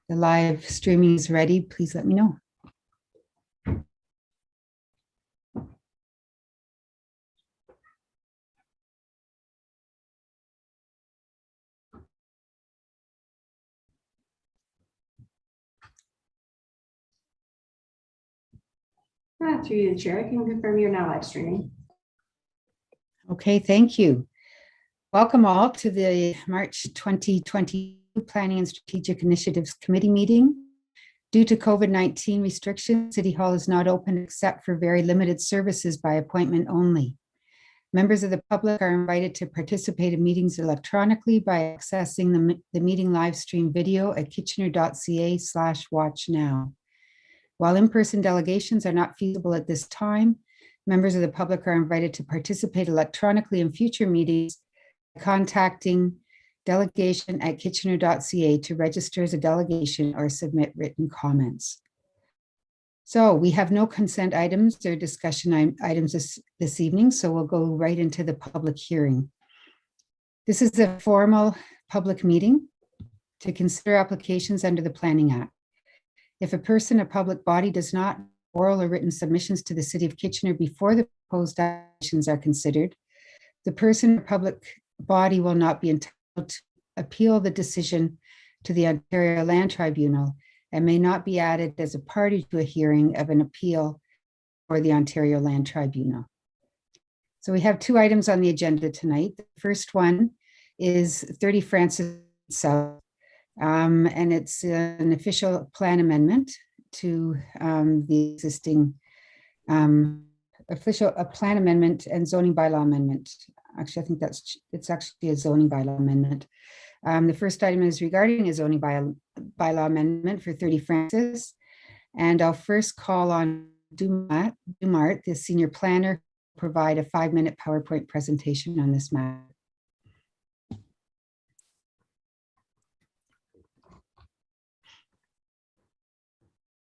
the live streaming is ready, please let me know. Through you, the chair, I can confirm you're now live streaming. Okay, thank you. Welcome all to the March 2020 Planning and Strategic Initiatives Committee meeting. Due to COVID-19 restrictions, City Hall is not open except for very limited services by appointment only. Members of the public are invited to participate in meetings electronically by accessing the meeting live stream video at kitchener.ca/watchnow. While in-person delegations are not feasible at this time, members of the public are invited to participate electronically in future meetings, contacting delegation@kitchener.ca to register as a delegation or submit written comments. So we have no consent items or discussion items this evening, so we'll go right into the public hearing. This is a formal public meeting to consider applications under the Planning Act. If a person or public body does not oral or written submissions to the City of Kitchener before the proposed applications are considered, the person or public body will not be entitled to appeal the decision to the Ontario Land Tribunal and may not be added as a party to a hearing of an appeal for the Ontario Land Tribunal. So we have two items on the agenda tonight. The first one is 30 Francis South, and it's an official plan amendment to the existing plan amendment and zoning bylaw amendment. Actually, I think it's actually a zoning bylaw amendment. The first item is regarding a zoning bylaw amendment for 30 Francis. And I'll first call on Dumart, the senior planner, to provide a 5-minute PowerPoint presentation on this matter.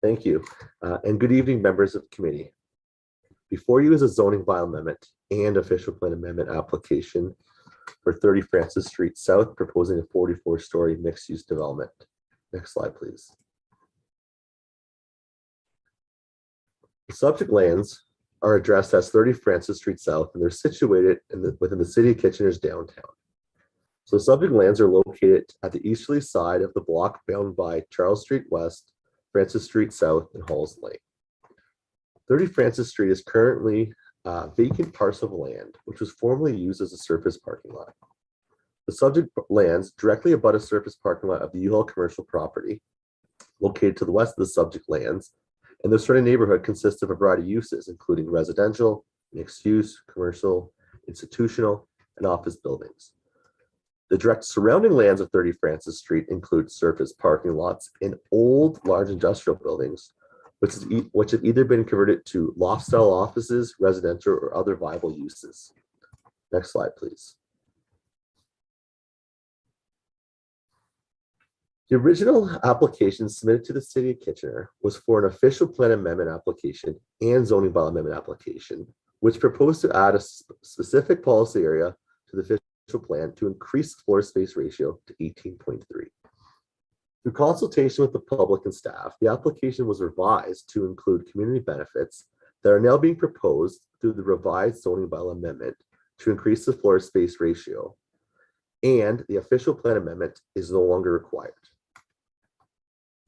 Thank you, and good evening, members of the committee. Before you is a zoning bylaw amendment and official plan amendment application for 30 Francis Street South, proposing a 44-story mixed-use development. Next slide, please. The subject lands are addressed as 30 Francis Street South, and they're situated within the City of Kitchener's downtown. So subject lands are located at the easterly side of the block bound by Charles Street West, Francis Street South, and Halls Lane. 30 Francis Street is currently a vacant parcel of land, which was formerly used as a surface parking lot. The subject lands directly abut a surface parking lot of the U-Haul commercial property located to the west of the subject lands, and the surrounding neighborhood consists of a variety of uses, including residential, mixed use, commercial, institutional, and office buildings. The direct surrounding lands of 30 Francis Street include surface parking lots in old large industrial buildings, which have either been converted to loft-style offices, residential, or other viable uses. Next slide, please. The original application submitted to the City of Kitchener was for an official plan amendment application and zoning bylaw amendment application, which proposed to add a specific policy area to the official plan to increase the floor space ratio to 18.3. Through consultation with the public and staff, the application was revised to include community benefits that are now being proposed through the revised zoning bylaw amendment to increase the floor space ratio, and the official plan amendment is no longer required.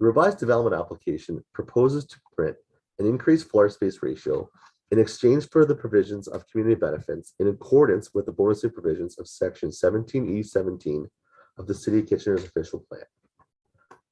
The revised development application proposes to permit an increased floor space ratio in exchange for the provisions of community benefits in accordance with the bonusing provisions of Section 17E17 of the City of Kitchener's official plan.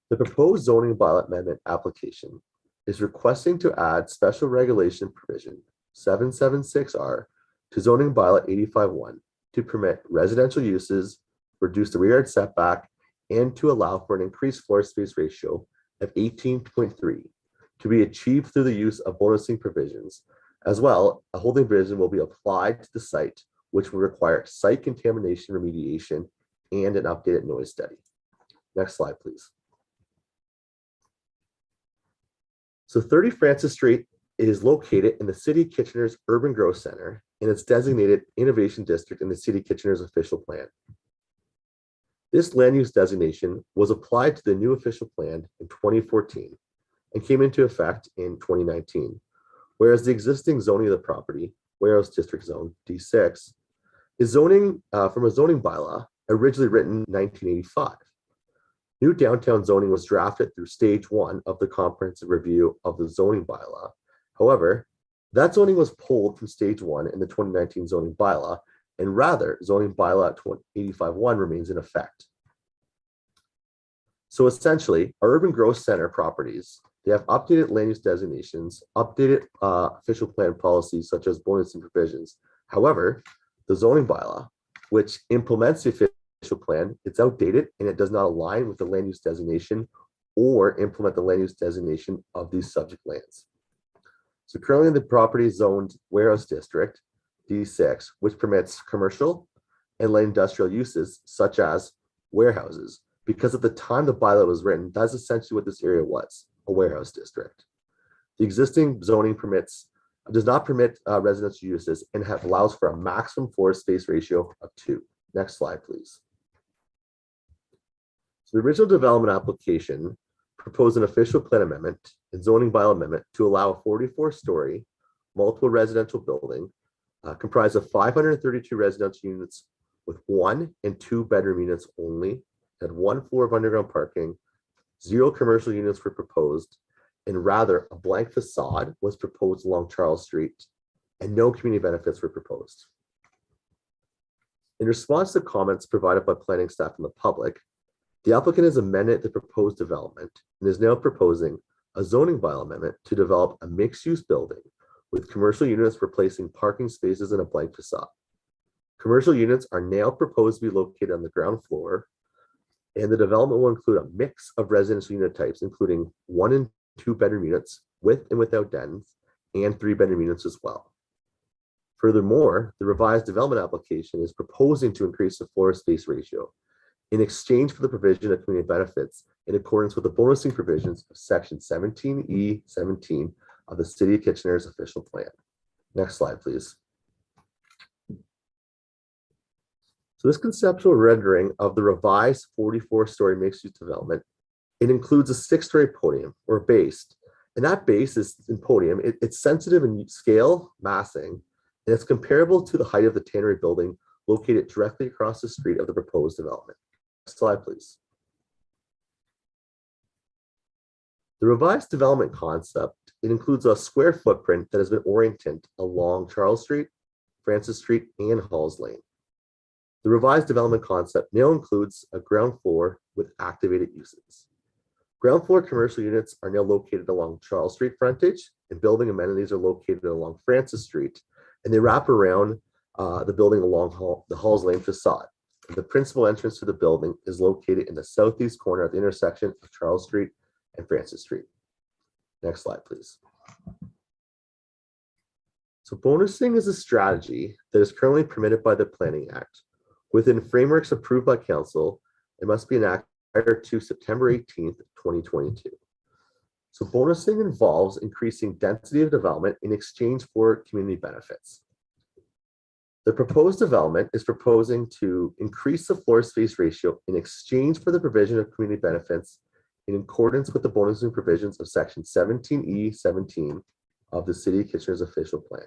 The proposed zoning bylaw amendment application is requesting to add special regulation provision 776R to zoning bylaw 85.1 to permit residential uses, reduce the rear yard setback, and to allow for an increased floor space ratio of 18.3 to be achieved through the use of bonusing provisions. As well, a holding provision will be applied to the site, which will require site contamination remediation and an updated noise study. Next slide, please. So 30 Francis Street is located in the City of Kitchener's Urban Growth Center, and it's designated Innovation District in the City of Kitchener's official plan. This land use designation was applied to the new official plan in 2014 and came into effect in 2019, whereas the existing zoning of the property, Warehouse District Zone D6, is zoning from a zoning bylaw originally written in 1985. New downtown zoning was drafted through stage 1 of the comprehensive review of the zoning bylaw. However, that zoning was pulled from stage 1 in the 2019 zoning bylaw, and rather zoning bylaw 85.1 remains in effect. So essentially, our urban growth center properties, they have updated land use designations, updated official plan policies such as bonus and provisions. However, the zoning bylaw, which implements the official plan, it's outdated and it does not align with the land use designation or implement the land use designation of these subject lands. So currently the property is zoned Warehouse District D6, which permits commercial and light industrial uses such as warehouses, because at the time the bylaw was written, that's essentially what this area was, a warehouse district. The existing zoning does not permit residential uses and allows for a maximum floor space ratio of 2. Next slide, please. So the original development application proposed an official plan amendment and zoning bylaw amendment to allow a 44-story multiple residential building comprised of 532 residential units with 1 and 2 bedroom units only, had 1 floor of underground parking, 0 commercial units were proposed, and rather a blank facade was proposed along Charles Street, and no community benefits were proposed. In response to comments provided by planning staff and the public, the applicant has amended the proposed development and is now proposing a zoning bylaw amendment to develop a mixed-use building with commercial units replacing parking spaces and a blank facade. Commercial units are now proposed to be located on the ground floor, and the development will include a mix of residential unit types, including 1 and 2 bedroom units with and without dens, and 3 bedroom units as well. Furthermore, the revised development application is proposing to increase the floor space ratio in exchange for the provision of community benefits in accordance with the bonusing provisions of Section 17E17 of the City of Kitchener's official plan. Next slide, please. So this conceptual rendering of the revised 44-story mixed-use development, it includes a 6-story podium or base, and that base is in podium. It's sensitive in scale, massing, and it's comparable to the height of the Tannery building located directly across the street of the proposed development. Next slide, please. The revised development concept, it includes a square footprint that has been oriented along Charles Street, Francis Street, and Halls Lane. The revised development concept now includes a ground floor with activated uses. Ground floor commercial units are now located along Charles Street frontage, and building amenities are located along Francis Street, and they wrap around the building along the Halls Lane facade. The principal entrance to the building is located in the southeast corner at the intersection of Charles Street and Francis Street. Next slide, please. So bonusing is a strategy that is currently permitted by the Planning Act. Within frameworks approved by Council, it must be enacted prior to September 18th, 2022. So bonusing involves increasing density of development in exchange for community benefits. The proposed development is proposing to increase the floor space ratio in exchange for the provision of community benefits in accordance with the bonusing provisions of Section 17E17 of the City of Kitchener's official plan.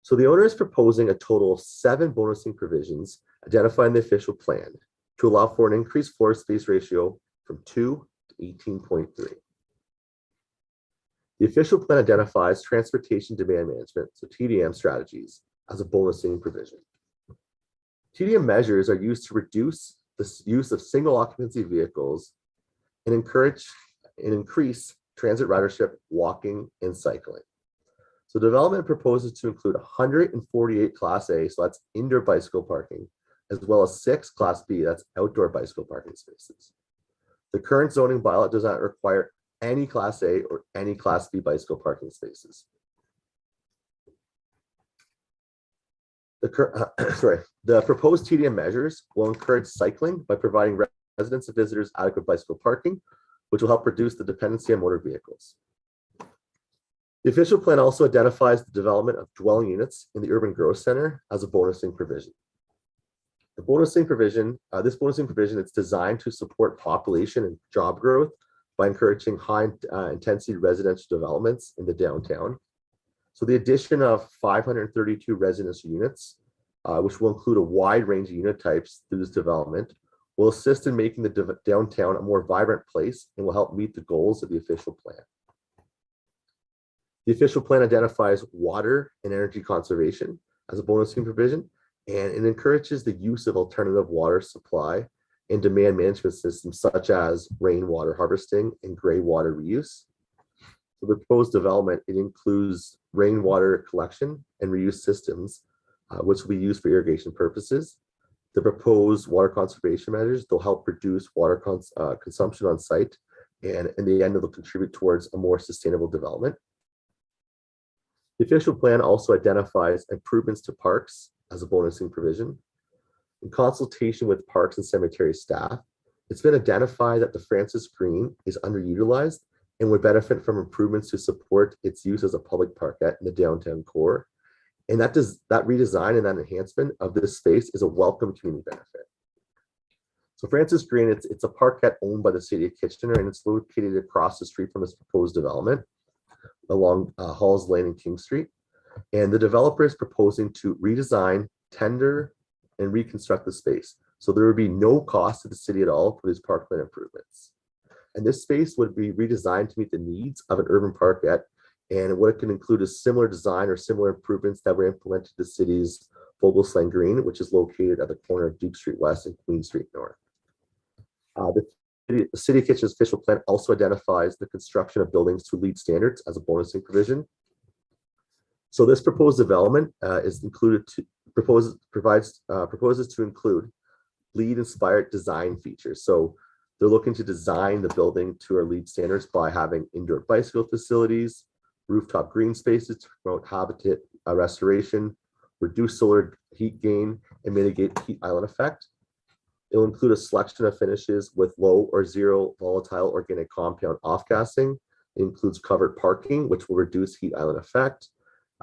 So the owner is proposing a total of 7 bonusing provisions identified in the official plan to allow for an increased floor space ratio from 2 to 18.3. The official plan identifies transportation demand management, so TDM strategies, as a bonusing provision. TDM measures are used to reduce the use of single occupancy vehicles and increase transit ridership, walking, and cycling. So development proposes to include 148 Class A, so that's indoor bicycle parking, as well as 6 Class B, that's outdoor bicycle parking spaces. The current zoning bylaw does not require any Class A or any Class B bicycle parking spaces. The proposed TDM measures will encourage cycling by providing residents and visitors adequate bicycle parking, which will help reduce the dependency on motor vehicles. The official plan also identifies the development of dwelling units in the urban growth center as a bonusing provision. The bonusing provision, this bonusing provision, it's designed to support population and job growth by encouraging high intensity residential developments in the downtown. So the addition of 532 residential units, which will include a wide range of unit types through this development, will assist in making the downtown a more vibrant place and will help meet the goals of the official plan. The official plan identifies water and energy conservation as a bonusing provision, and it encourages the use of alternative water supply and demand management systems such as rainwater harvesting and gray water reuse. So the proposed development, it includes rainwater collection and reuse systems, which will be used for irrigation purposes. The proposed water conservation measures, they'll help reduce water consumption on site, and in the end, it'll contribute towards a more sustainable development. The official plan also identifies improvements to parks as a bonusing provision. In consultation with parks and cemetery staff, it's been identified that the Francis Green is underutilized and would benefit from improvements to support its use as a public parkette in the downtown core. And that redesign and that enhancement of this space is a welcome community benefit. So Francis Green, it's a parkette owned by the city of Kitchener, and it's located across the street from this proposed development along Halls Lane and King Street. And the developer is proposing to redesign, tender, and reconstruct the space. So there would be no cost to the city at all for these parkland improvements. And this space would be redesigned to meet the needs of an urban parkette. And what it can include is similar design or similar improvements that were implemented to the city's Vogelslang Green, which is located at the corner of Duke Street West and Queen Street North. The City of Kitchener's official plan also identifies the construction of buildings to LEED standards as a bonusing provision. So this proposed development proposes to include LEED inspired design features. So they're looking to design the building to our LEED standards by having indoor bicycle facilities, rooftop green spaces to promote habitat restoration, reduce solar heat gain, and mitigate heat island effect. It'll include a selection of finishes with low or zero volatile organic compound off-gassing. It includes covered parking, which will reduce heat island effect.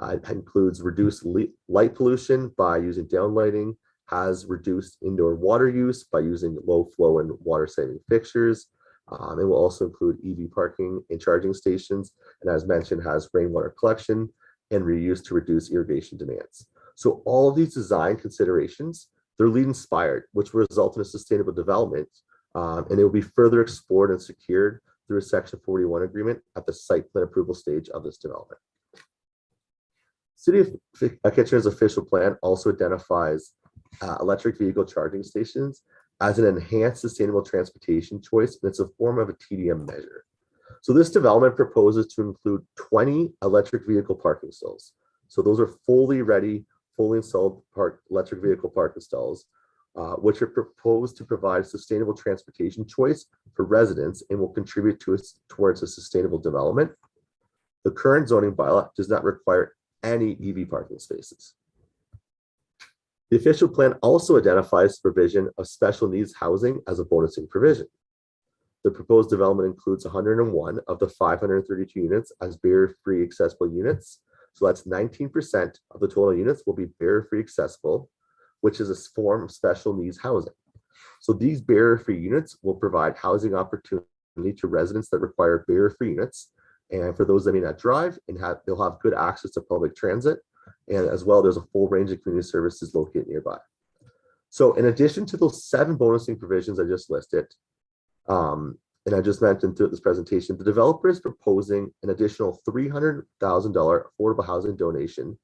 It includes reduced light pollution by using downlighting, has reduced indoor water use by using low flow and water saving fixtures. It will also include EV parking and charging stations, and as mentioned, has rainwater collection and reuse to reduce irrigation demands. So all of these design considerations, they're LEED inspired, which will result in a sustainable development, and it will be further explored and secured through a Section 41 agreement at the site plan approval stage of this development. City of Kitchener's official plan also identifies electric vehicle charging stations as an enhanced sustainable transportation choice, and it's a form of a TDM measure. So this development proposes to include 20 electric vehicle parking stalls. So those are fully ready, fully installed electric vehicle parking stalls, which are proposed to provide a sustainable transportation choice for residents and will contribute towards a sustainable development. The current zoning bylaw does not require any EV parking spaces. The official plan also identifies the provision of special needs housing as a bonusing provision. The proposed development includes 101 of the 532 units as barrier-free accessible units. So that's 19% of the total units will be barrier-free accessible, which is a form of special needs housing. So these barrier-free units will provide housing opportunity to residents that require barrier-free units. And for those that may not drive, they'll have good access to public transit. And as well, there's a full range of community services located nearby. So in addition to those 7 bonusing provisions I just listed, and I just mentioned throughout this presentation, the developer is proposing an additional $300,000 affordable housing donation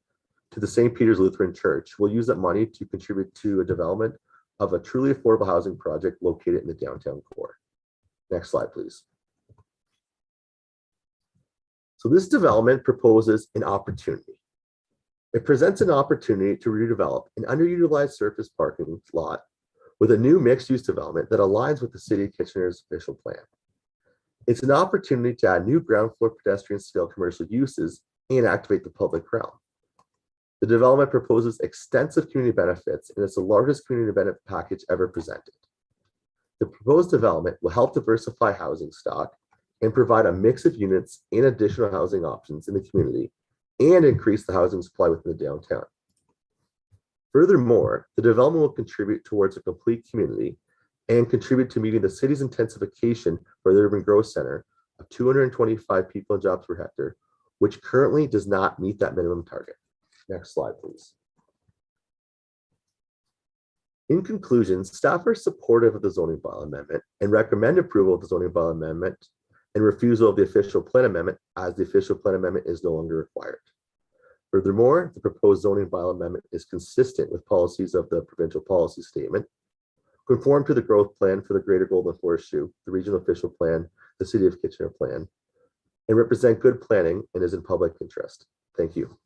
to the St. Peter's Lutheran Church. We'll use that money to contribute to a development of a truly affordable housing project located in the downtown core. Next slide, please. So this development proposes an opportunity. It presents an opportunity to redevelop an underutilized surface parking lot with a new mixed-use development that aligns with the City of Kitchener's official plan. It's an opportunity to add new ground floor pedestrian scale commercial uses and activate the public realm. The development proposes extensive community benefits, and it's the largest community benefit package ever presented. The proposed development will help diversify housing stock and provide a mix of units and additional housing options in the community and increase the housing supply within the downtown. Furthermore, the development will contribute towards a complete community and contribute to meeting the city's intensification for the urban growth center of 225 people and jobs per hectare, which currently does not meet that minimum target. Next slide, please. In conclusion, staff are supportive of the zoning bylaw amendment and recommend approval of the zoning bylaw amendment and refusal of the official plan amendment, as the official plan amendment is no longer required. Furthermore, the proposed zoning bylaw amendment is consistent with policies of the provincial policy statement, conform to the growth plan for the Greater Golden Horseshoe, the regional official plan, the City of Kitchener plan, and represent good planning and is in public interest. Thank you.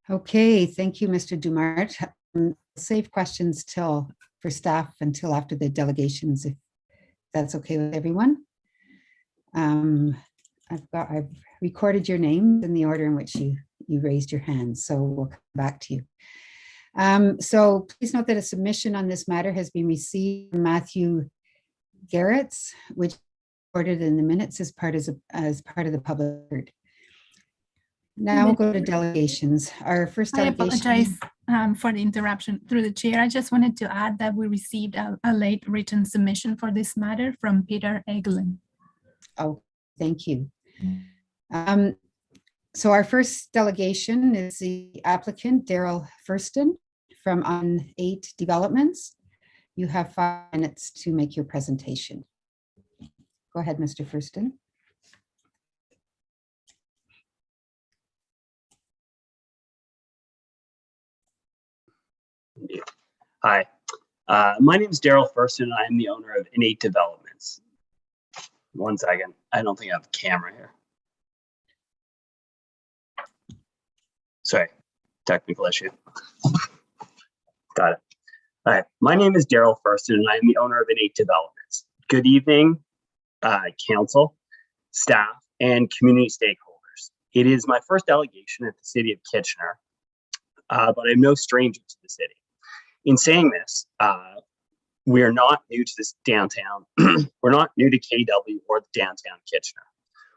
Okay, thank you, Mr. Dumart. Save questions for staff until after the delegations, if that's okay with everyone. I've recorded your name in the order in which you raised your hand, so we'll come back to you. So please note that a submission on this matter has been received from Matthew Garretts, which is recorded in the minutes as part of the public record. Now we'll go to delegations. Our first I delegation. apologize for the interruption through the chair. I just wanted to add that we received a late written submission for this matter from Peter Egelin. Oh, thank you. So our first delegation is the applicant, Daryl Furston from On8 Developments. You have 5 minutes to make your presentation. Go ahead, Mr. Furston. Hi, my name is Daryl Furston, and I am the owner of On8 Developments. One second, I don't think I have a camera here. Sorry, technical issue. Got it. All right, my name is Daryl Furston, and I am the owner of On8 Developments. Good evening, council, staff, and community stakeholders. It is my first delegation at the City of Kitchener, but I'm no stranger to the city. In saying this, we are not new to this downtown. We're not new to KW or the downtown Kitchener.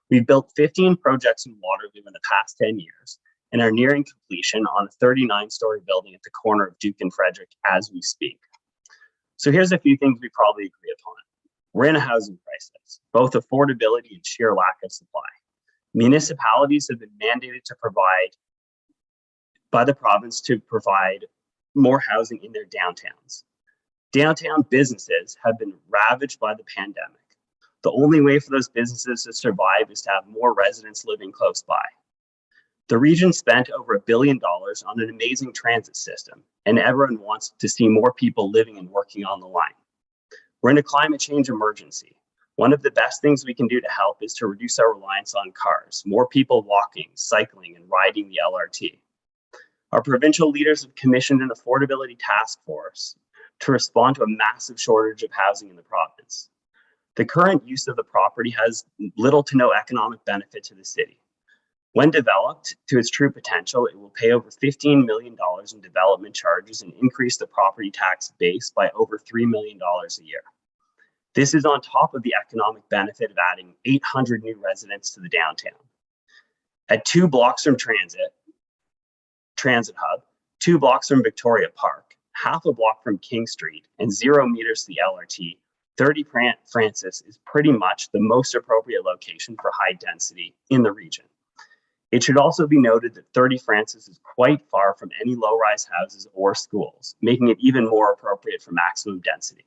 We've built 15 projects in Waterloo in the past 10 years and are nearing completion on a 39-story building at the corner of Duke and Frederick as we speak. So here's a few things we probably agree upon. We're in a housing crisis, both affordability and sheer lack of supply. Municipalities have been mandated to provide, by the province, to provide more housing in their downtowns. Downtown businesses have been ravaged by the pandemic. The only way for those businesses to survive is to have more residents living close by. The region spent over $1 billion on an amazing transit system, and everyone wants to see more people living and working on the line. We're in a climate change emergency. One of the best things we can do to help is to reduce our reliance on cars, more people walking, cycling, and riding the LRT. Our provincial leaders have commissioned an affordability task force to respond to a massive shortage of housing in the province. The current use of the property has little to no economic benefit to the city. When developed to its true potential, it will pay over $15 million in development charges and increase the property tax base by over $3 million a year. This is on top of the economic benefit of adding 800 new residents to the downtown. At 2 blocks from Transit Hub, 2 blocks from Victoria Park, half a block from King Street, and 0 meters to the LRT, 30 Francis is pretty much the most appropriate location for high density in the region. It should also be noted that 30 Francis is quite far from any low-rise houses or schools, making it even more appropriate for maximum density.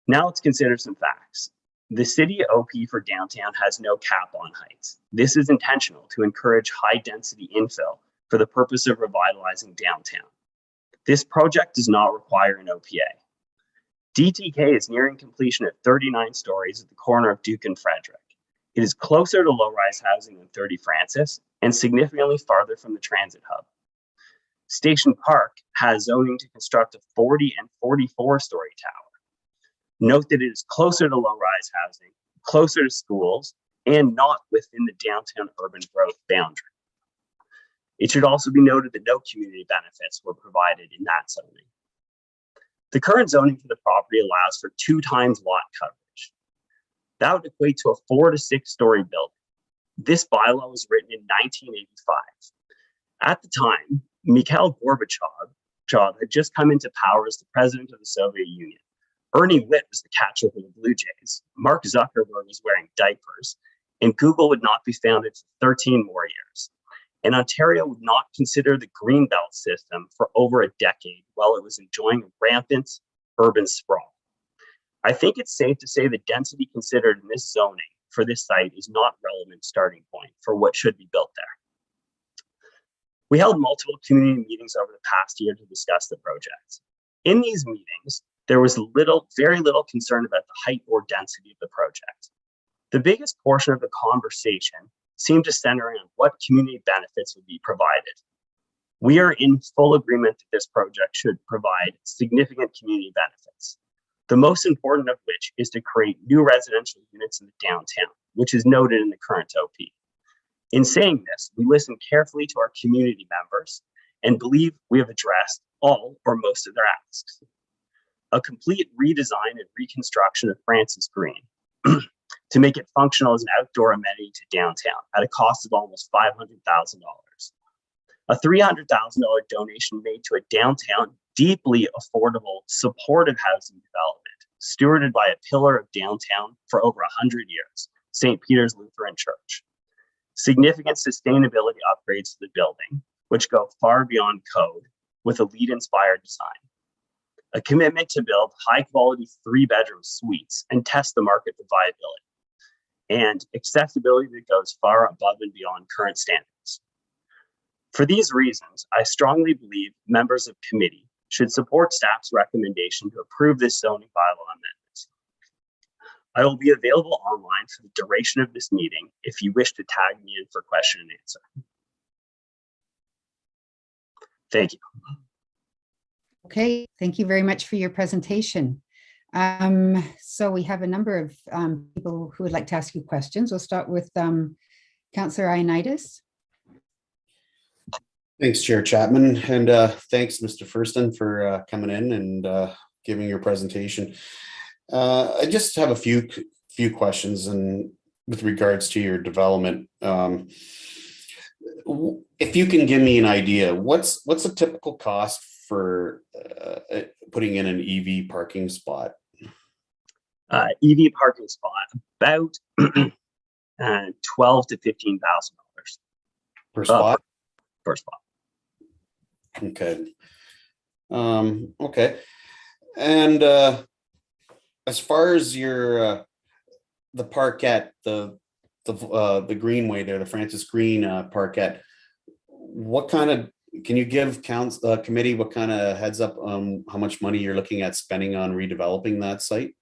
Now let's consider some facts. The city OP for downtown has no cap on heights. This is intentional to encourage high-density infill for the purpose of revitalizing downtown. This project does not require an OPA. DTK is nearing completion at 39 stories at the corner of Duke and Frederick. It is closer to low-rise housing than 30 Francis and significantly farther from the transit hub. Station Park has zoning to construct a 40 and 44-story tower. Note that it is closer to low-rise housing, closer to schools, and not within the downtown urban growth boundary. It should also be noted that no community benefits were provided in that zoning. The current zoning for the property allows for 2 times lot coverage. That would equate to a 4 to 6 story building. This bylaw was written in 1985. At the time, Mikhail Gorbachev had just come into power as the president of the Soviet Union. Ernie Whitt was the catcher for the Blue Jays. Mark Zuckerberg was wearing diapers, and Google would not be founded for 13 more years. And Ontario would not consider the Greenbelt system for over a decade while it was enjoying rampant urban sprawl. I think it's safe to say the density considered in this zoning for this site is not relevant starting point for what should be built there. We held multiple community meetings over the past year to discuss the project. In these meetings, there was very little concern about the height or density of the project. The biggest portion of the conversation seemed to center around what community benefits would be provided. We are in full agreement that this project should provide significant community benefits, the most important of which is to create new residential units in the downtown, which is noted in the current OP. In saying this, we listened carefully to our community members and believe we have addressed all or most of their asks. A complete redesign and reconstruction of Francis Green to make it functional as an outdoor amenity to downtown at a cost of almost $500,000. A $300,000 donation made to a downtown, deeply affordable, supportive housing development, stewarded by a pillar of downtown for over 100 years, St. Peter's Lutheran Church. Significant sustainability upgrades to the building, which go far beyond code, with a LEED-inspired design. A commitment to build high-quality 3-bedroom suites and test the market for viability, and accessibility that goes far above and beyond current standards. For these reasons, I strongly believe members of committee should support staff's recommendation to approve this zoning bylaw amendment. I will be available online for the duration of this meeting if you wish to tag me in for question and answer. Thank you. Okay, thank you very much for your presentation. So we have a number of people who would like to ask you questions. We'll start with Councillor Ioannidis. Thanks, Chair Chapman, and thanks, Mr. Furston, for coming in and giving your presentation. I just have a few questions, and with regards to your development, if you can give me an idea, what's a typical cost for putting in an EV parking spot? EV parking spot, about $12,000 to $15,000 Per spot? Per spot. Okay. Okay. And as far as your the parkette, the greenway there, the Francis Green parkette, what kind of, can you give committee what kind of heads up on how much money you're looking at spending on redeveloping that site?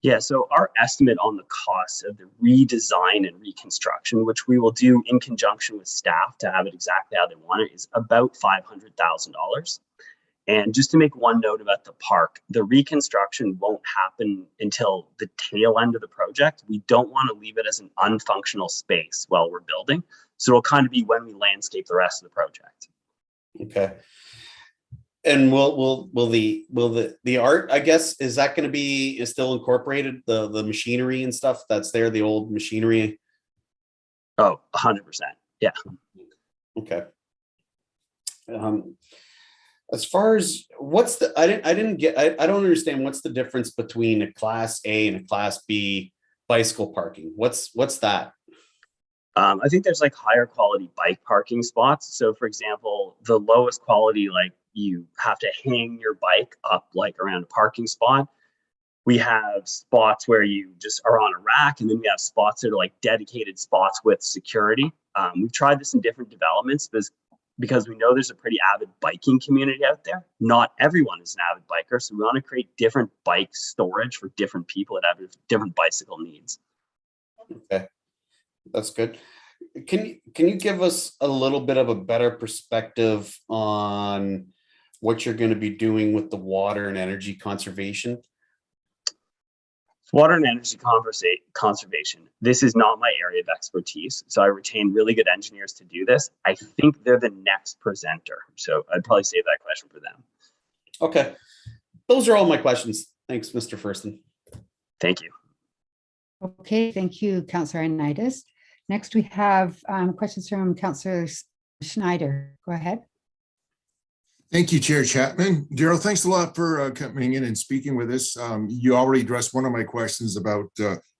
Yeah, so our estimate on the cost of the redesign and reconstruction, which we will do in conjunction with staff to have it exactly how they want it, is about $500,000. And just to make one note about the park, the reconstruction won't happen until the tail end of the project. We don't want to leave it as an unfunctional space while we're building. So it'll kind of be when we landscape the rest of the project. Okay. And will the art, I guess, is that going to be is still incorporated, the machinery and stuff that's there, the old machinery? Oh, 100%. Yeah. Okay. As far as what's the, I don't understand what's the difference between a Class A and a Class B bicycle parking. What's that? I think there's like higher quality bike parking spots. So for example, the lowest quality, like you have to hang your bike up like around a parking spot. We have spots where you just are on a rack, and then we have spots that are like dedicated spots with security. We've tried this in different developments because we know there's a pretty avid biking community out there. Not everyone is an avid biker, so we want to create different bike storage for different people that have different bicycle needs. Okay, that's good. Can you give us a little bit of a better perspective on what you're going to be doing with the water and energy conservation? Water and energy conservation. This is not my area of expertise, so I retain really good engineers to do this. I think they're the next presenter, so I'd probably save that question for them. Okay, those are all my questions. Thanks, Mr. Furston. Thank you. Okay, thank you, Councillor Thank you, Chair Chapman. Daryl, thanks a lot for coming in and speaking with us. You already addressed one of my questions about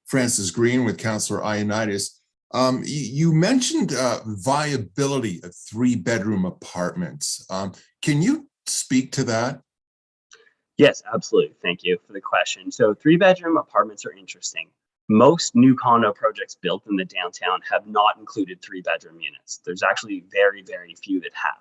Francis Green with Councillor Ioannidis. You mentioned viability of 3-bedroom apartments. Can you speak to that? Yes, absolutely. Thank you for the question. So 3-bedroom apartments are interesting. Most new condo projects built in the downtown have not included 3-bedroom units. There's actually very, very few that have.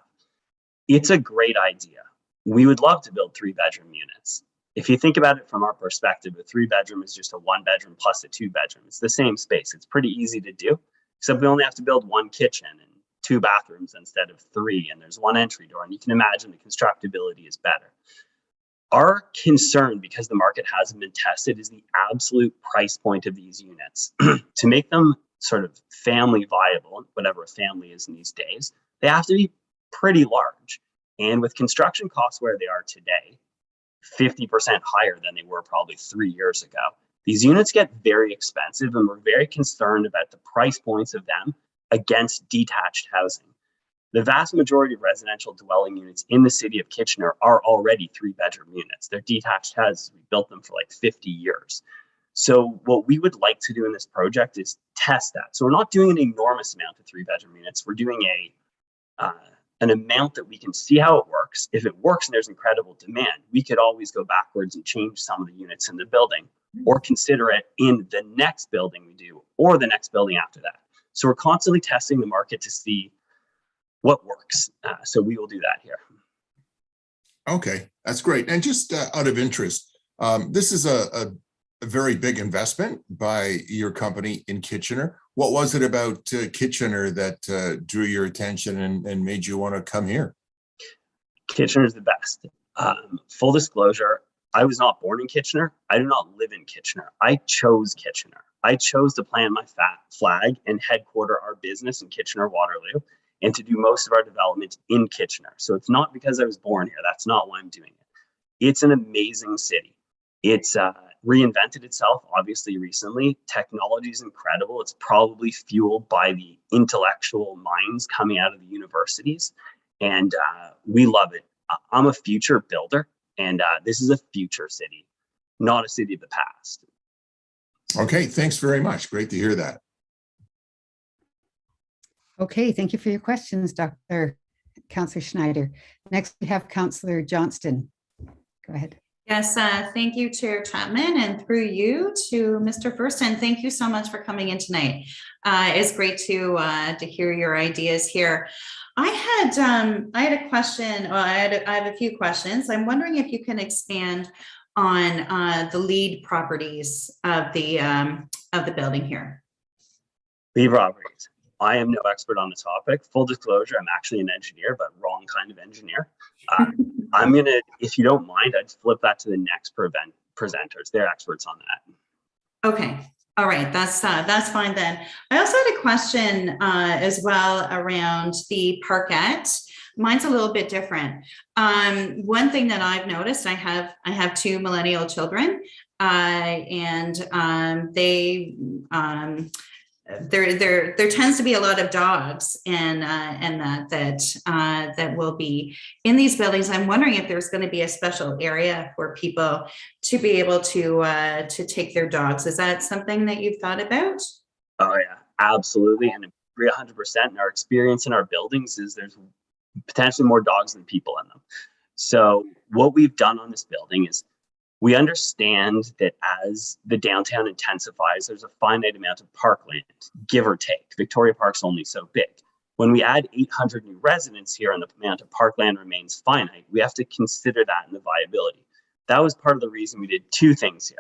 It's a great idea. We would love to build 3-bedroom units. If you think about it from our perspective, a 3-bedroom is just a 1-bedroom plus a 2-bedroom. It's the same space. It's pretty easy to do, except we only have to build 1 kitchen and 2 bathrooms instead of 3, and there's 1 entry door, and you can imagine the constructability is better. Our concern, because the market hasn't been tested, is the absolute price point of these units. To make them sort of family viable, whatever a family is in these days, they have to be pretty large. And with construction costs where they are today, 50% higher than they were probably 3 years ago, these units get very expensive, and we're very concerned about the price points of them against detached housing. The vast majority of residential dwelling units in the city of Kitchener are already 3-bedroom units. They're detached houses. We built them for like 50 years. So what we would like to do in this project is test that. So we're not doing an enormous amount of 3-bedroom units. We're doing an amount that we can see how it works. If it works and there's incredible demand, we could always go backwards and change some of the units in the building, or consider it in the next building we do, or the next building after that. So we're constantly testing the market to see what works. So we will do that here. Okay, that's great. And just out of interest, this is a very big investment by your company in Kitchener. What was it about Kitchener that drew your attention and made you want to come here? Kitchener is the best. Full disclosure, I was not born in Kitchener. I do not live in Kitchener. I chose Kitchener. I chose to plant my flag and headquarter our business in Kitchener-Waterloo, and to do most of our development in Kitchener. So it's not because I was born here. That's not why I'm doing it. It's an amazing city. It's reinvented itself, obviously, recently. Technology is incredible. It's probably fueled by the intellectual minds coming out of the universities. And we love it. I'm a future builder, and this is a future city, not a city of the past. Okay, thanks very much. Great to hear that. Okay, thank you for your questions, Dr. Councillor Schneider. Next, we have Councillor Johnston. Go ahead. Yes, thank you, Chair Chapman, and through you to Mr. Fursten. Thank you so much for coming in tonight. It's great to hear your ideas here. I had a question. Well, I have a few questions. I'm wondering if you can expand on the LEED properties of the building here. LEED properties. I am no expert on the topic. Full disclosure, I'm actually an engineer, but wrong kind of engineer. I'm gonna, if you don't mind, I'd flip that to the next presenters. They're experts on that. Okay. All right. That's fine then. I also had a question as well around the parkette. Mine's a little bit different. One thing that I've noticed, I have 2 millennial children, and there tends to be a lot of dogs and that will be in these buildings. I'm wondering if there's going to be a special area for people to be able to take their dogs. Is that something that you've thought about? Oh yeah, absolutely. And 100%. And our experience in our buildings is there's potentially more dogs than people in them. So what we've done on this building is we understand that as the downtown intensifies, there's a finite amount of parkland, give or take. Victoria Park's only so big. When we add 800 new residents here and the amount of parkland remains finite, we have to consider that in the viability. That was part of the reason we did 2 things here.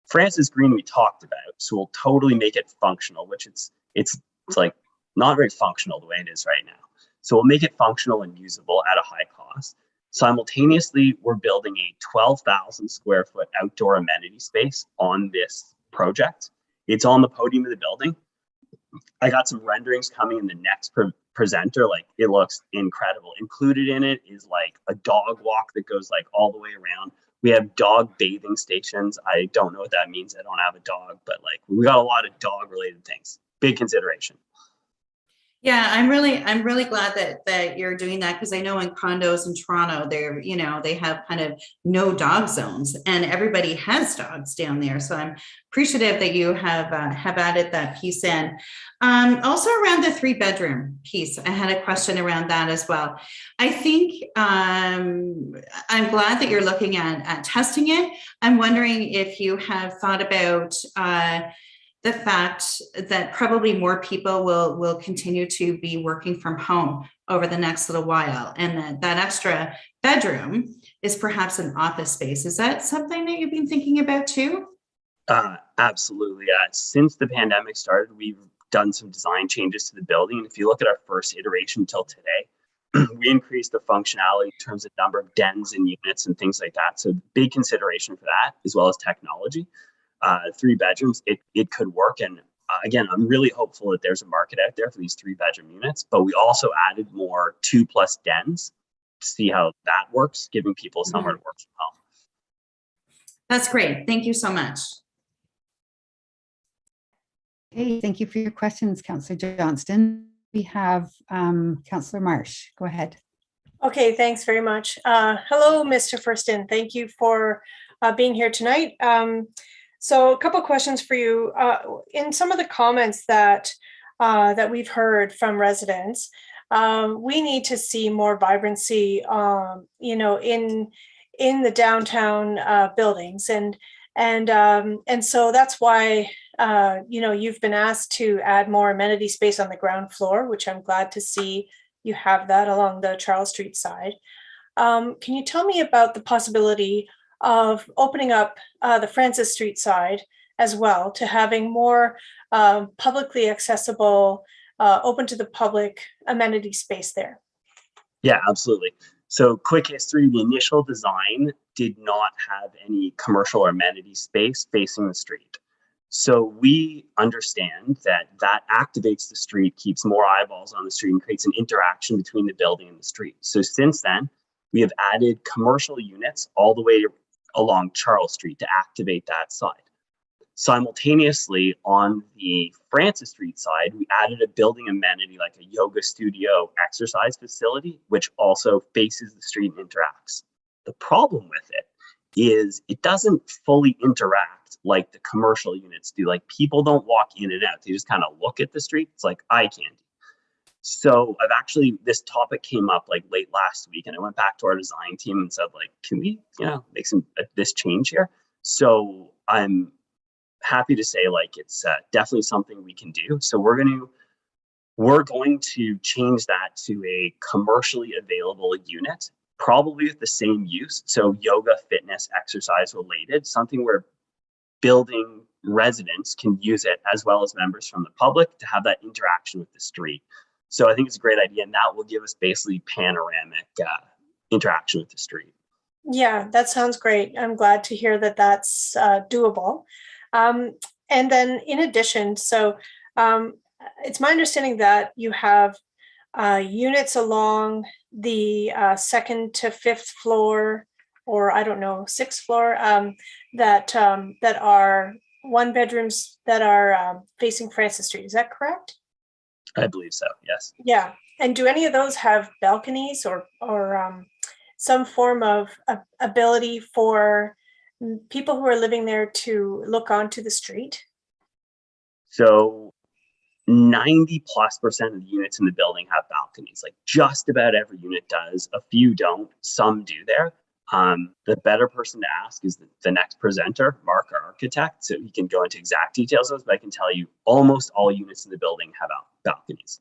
Francis Green we talked about, so we'll totally make it functional, which it's like not very functional the way it is right now. So we'll make it functional and usable at a high cost. Simultaneously, we're building a 12,000 square foot outdoor amenity space on this project. It's on the podium of the building. I got some renderings coming in the next presenter. Like, it looks incredible. Included in it is like a dog walk that goes like all the way around. We have dog bathing stations. I don't know what that means. I don't have a dog, but like we got a lot of dog related things. Big consideration. Yeah, I'm really glad that you're doing that, because I know in condos in Toronto, they're, they have kind of no dog zones, and everybody has dogs down there. So I'm appreciative that you have added that piece in. Also around the 3-bedroom piece, I had a question around that as well. I think I'm glad that you're looking at testing it. I'm wondering if you have thought about the fact that probably more people will continue to be working from home over the next little while, and that extra bedroom is perhaps an office space. Is that something that you've been thinking about too? Absolutely. Since the pandemic started, we've done some design changes to the building. And if you look at our first iteration till today, we increased the functionality in terms of number of dens and units and things like that. So big consideration for that, as well as technology. 3 bedrooms, it could work. And again, I'm really hopeful that there's a market out there for these 3-bedroom units, but we also added more 2+ dens to see how that works, giving people somewhere to work from home. That's great. Thank you so much. Okay, thank you for your questions, Councillor Johnston. We have Councillor Marsh. Go ahead. Okay, thanks very much. Hello, Mr. Furston. Thank you for being here tonight. So a couple of questions for you. In some of the comments that we've heard from residents, we need to see more vibrancy, in the downtown buildings, and so that's why you've been asked to add more amenity space on the ground floor, which I'm glad to see you have that along the Charles Street side. Can you tell me about the possibility of opening up the Francis Street side as well, to having more publicly accessible, open to the public amenity space there? Yeah, absolutely. So quick history, the initial design did not have any commercial or amenity space facing the street. So we understand that activates the street, keeps more eyeballs on the street, and creates an interaction between the building and the street. So since then, we have added commercial units all the way along Charles Street to activate that side. Simultaneously, on the Francis Street side, we added a building amenity like a yoga studio exercise facility, which also faces the street and interacts. The problem with it is it doesn't fully interact like the commercial units do. Like, people don't walk in and out. They just kind of look at the street. It's like eye candy. So this topic came up like late last week, and I went back to our design team and said, like, can we, make this change here? So I'm happy to say, like, it's definitely something we can do. So we're going to change that to a commercially available unit, probably with the same use. So yoga, fitness, exercise related, something where building residents can use it as well as members from the public to have that interaction with the street. So I think it's a great idea, and that will give us basically panoramic interaction with the street. Yeah, that sounds great. I'm glad to hear that that's doable. And then in addition, so it's my understanding that you have units along the 2nd to 5th floor, or I don't know, 6th floor, that are 1-bedrooms that are facing Francis Street. Is that correct? I believe so, yes. Yeah. And do any of those have balconies or some form of ability for people who are living there to look onto the street? So 90+% of the units in the building have balconies. Like, just about every unit does. A few don't, some do there. The better person to ask is the next presenter, Mark, our architect, so he can go into exact details of this, but I can tell you almost all units in the building have balconies.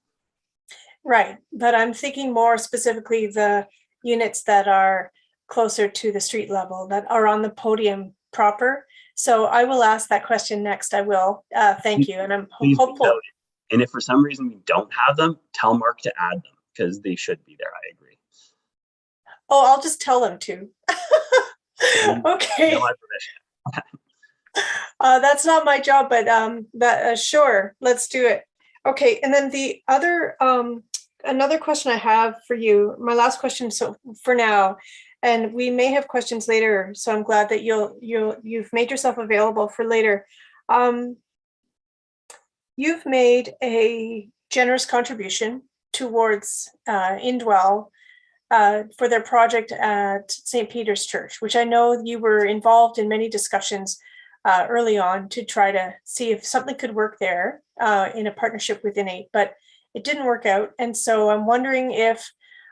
Right, but I'm thinking more specifically the units that are closer to the street level, that are on the podium proper. So I will ask that question next. I will. Thank you, and I'm hopeful. And if for some reason we don't have them, tell Mark to add them, because they should be there. I agree. Oh, I'll just tell them to. Okay. No, my permission. That's not my job, but sure, let's do it. Okay, and then the other, another question I have for you, my last question, so for now, and we may have questions later, so I'm glad that you've made yourself available for later. You've made a generous contribution towards Indwell for their project at St. Peter's Church, which I know you were involved in many discussions early on to try to see if something could work there in a partnership with Innate, but it didn't work out. And so I'm wondering if,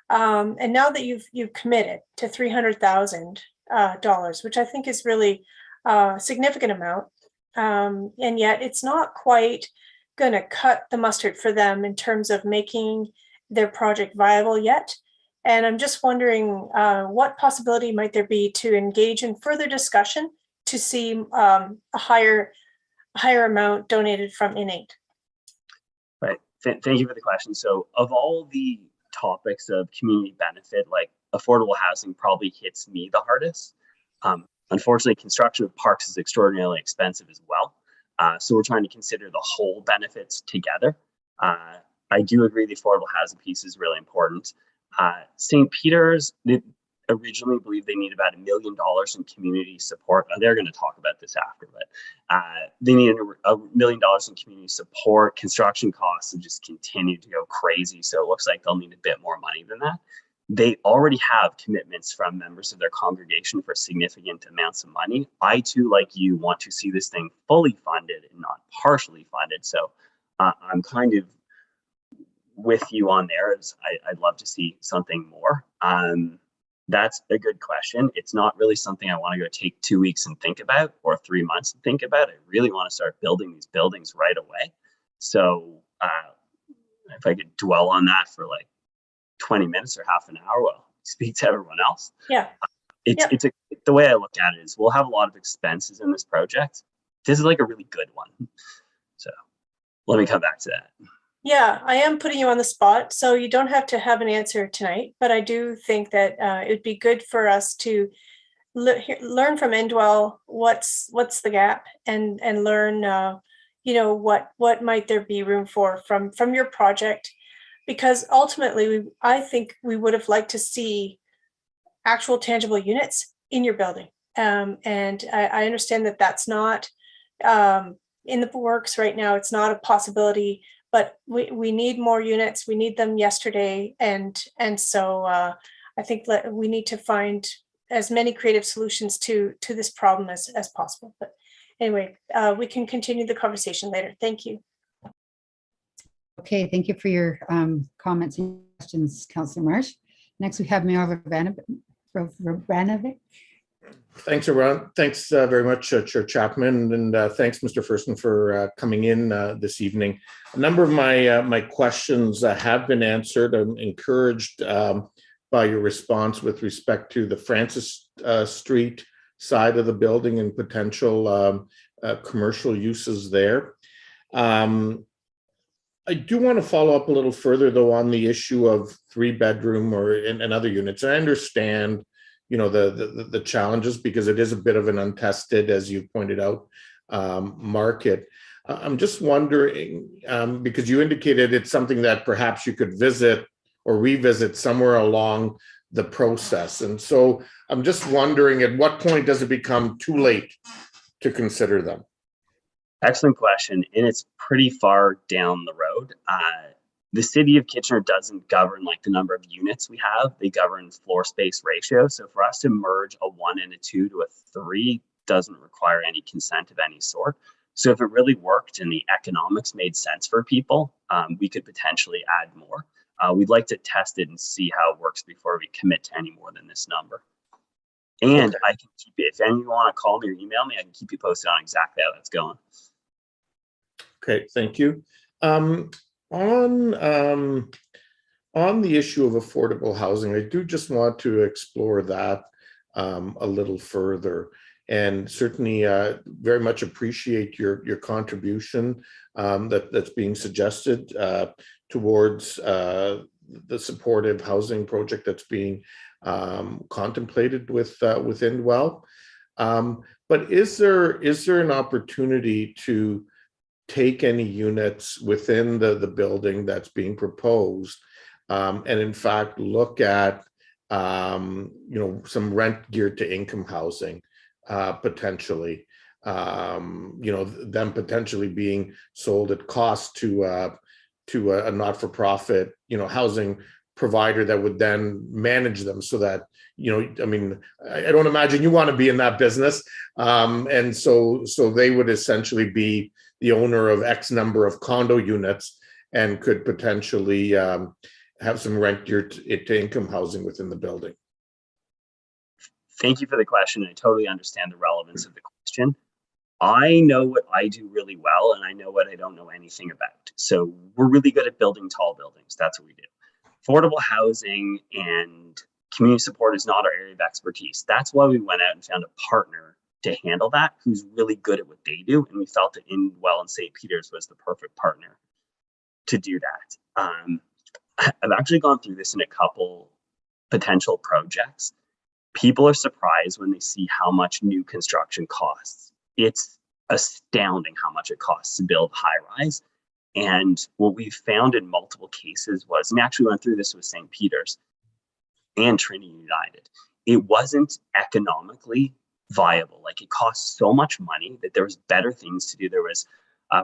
and now that you've committed to $300,000, which I think is really a significant amount, and yet it's not quite going to cut the mustard for them in terms of making their project viable yet. And I'm just wondering what possibility might there be to engage in further discussion to see a higher amount donated from Innate? Right. Thank you for the question. So of all the topics of community benefit, like affordable housing probably hits me the hardest. Unfortunately, construction of parks is extraordinarily expensive as well. So we're trying to consider the whole benefits together. I do agree the affordable housing piece is really important. St. Peter's, they originally believed they need about $1 million in community support. They're going to talk about this after, but they need $1 million in community support. Construction costs have just continued to go crazy. So it looks like they'll need a bit more money than that. They already have commitments from members of their congregation for significant amounts of money. I too, like you, want to see this thing fully funded and not partially funded. So I'm kind of with you on there. I'd love to see something more. That's a good question. It's not really something I want to go take 2 weeks and think about or 3 months and think about. I really want to start building these buildings right away. So if I could dwell on that for like 20 minutes or half an hour, well, speak to everyone else. Yeah. The way I look at it is we'll have a lot of expenses in this project. This is like a really good one. So let me come back to that. Yeah, I am putting you on the spot, so you don't have to have an answer tonight, but I do think that it would be good for us to learn from Indwell what's the gap and learn, what might there be room for from your project, because ultimately I think we would have liked to see actual tangible units in your building, and I understand that that's not in the works right now. It's not a possibility. But we need more units. We need them yesterday, and so I think we need to find as many creative solutions to this problem as possible. But anyway, we can continue the conversation later. Thank you. Okay, thank you for your comments and questions, Councillor Marsh. Next, we have Mayor Vranovic. Thanks, everyone. Thanks very much, Chair Chapman, and thanks, Mr. Fursten, for coming in this evening. A number of my questions have been answered. I'm encouraged by your response with respect to the Francis Street side of the building and potential commercial uses there. I do want to follow up a little further, though, on the issue of 3-bedroom and other units. I understand the challenges, because it is a bit of an untested, as you pointed out, market. I'm just wondering, because you indicated it's something that perhaps you could visit or revisit somewhere along the process. And so I'm just wondering, at what point does it become too late to consider them? Excellent question. And it's pretty far down the road. The city of Kitchener doesn't govern like the number of units we have. They govern floor space ratio. So for us to merge a 1 and a 2 to a 3 doesn't require any consent of any sort. So if it really worked and the economics made sense for people, we could potentially add more. We'd like to test it and see how it works before we commit to any more than this number. And I can keep it, if anyone want to call me or email me, I can keep you posted on exactly how that's going. Okay, thank you. On the issue of affordable housing, I do just want to explore that a little further, and certainly very much appreciate your contribution that's being suggested towards the supportive housing project that's being contemplated within Well. But is there an opportunity to take any units within the building that's being proposed and in fact look at some rent geared to income housing potentially, them potentially being sold at cost to to a not-for-profit, housing provider that would then manage them so that, I mean, I don't imagine you want to be in that business. And so they would essentially be the owner of X number of condo units and could potentially have some rent to income housing within the building. Thank you for the question. I totally understand the relevance of the question. I know what I do really well, and I know what I don't know anything about. So we're really good at building tall buildings. That's what we do. Affordable housing and community support is not our area of expertise. That's why we went out and found a partner to handle that, who's really good at what they do. And we felt that Indwell and St. Peter's was the perfect partner to do that. I've actually gone through this in a couple potential projects. People are surprised when they see how much new construction costs. It's astounding how much it costs to build high-rise. And what we found in multiple cases was, and actually went through this with St. Peter's and Trinity United, it wasn't economically viable. Like, it cost so much money that there was better things to do. There was,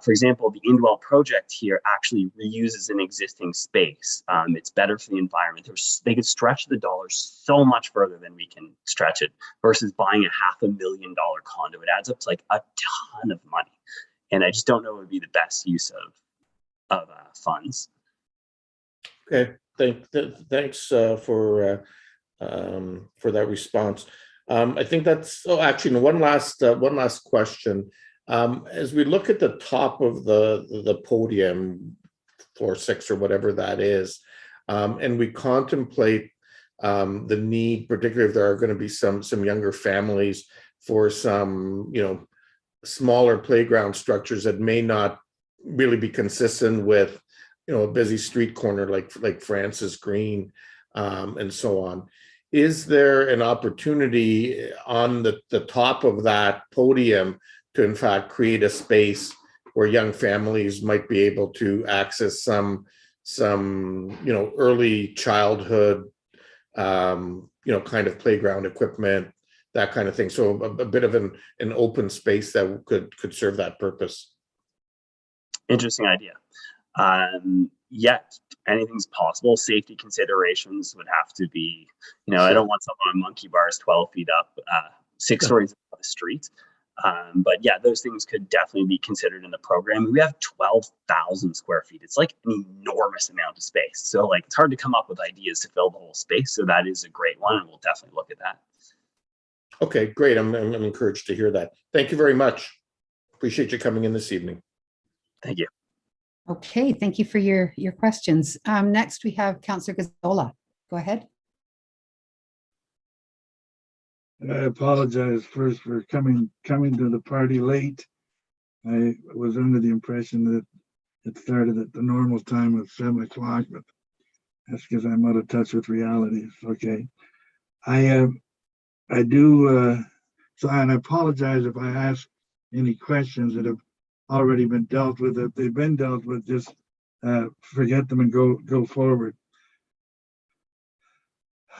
for example, the Indwell project here actually reuses an existing space. It's better for the environment. They could stretch the dollars so much further than we can stretch it versus buying a $500,000 condo. It adds up to like a ton of money. And I just don't know what would be the best use of funds. Okay, thanks for that response. I think that's. Oh, actually, one last question. As we look at the top of the podium, floor 6 or whatever that is, and we contemplate the need, particularly if there are going to be some younger families, for some smaller playground structures that may not really be consistent with a busy street corner like Francis Green and so on. Is there an opportunity on the top of that podium to in fact create a space where young families might be able to access some early childhood kind of playground equipment, that kind of thing? So a bit of an open space that could serve that purpose. Interesting idea. Yes, anything's possible. Safety considerations would have to be, I don't want someone on monkey bars 12 feet up, 6 stories above the street. But yeah, those things could definitely be considered in the program. We have 12,000 square feet. It's like an enormous amount of space. So like, it's hard to come up with ideas to fill the whole space. So that is a great one, and we'll definitely look at that. Okay, great. I'm encouraged to hear that. Thank you very much. Appreciate you coming in this evening. Thank you. Okay, thank you for your questions. Next, we have Councillor Gazzola. Go ahead. I apologize first for coming to the party late. I was under the impression that it started at the normal time of 7 o'clock, but that's because I'm out of touch with reality. Okay. I do, so and I apologize if I ask any questions that have already been dealt with. If they've been dealt with, just forget them and go forward.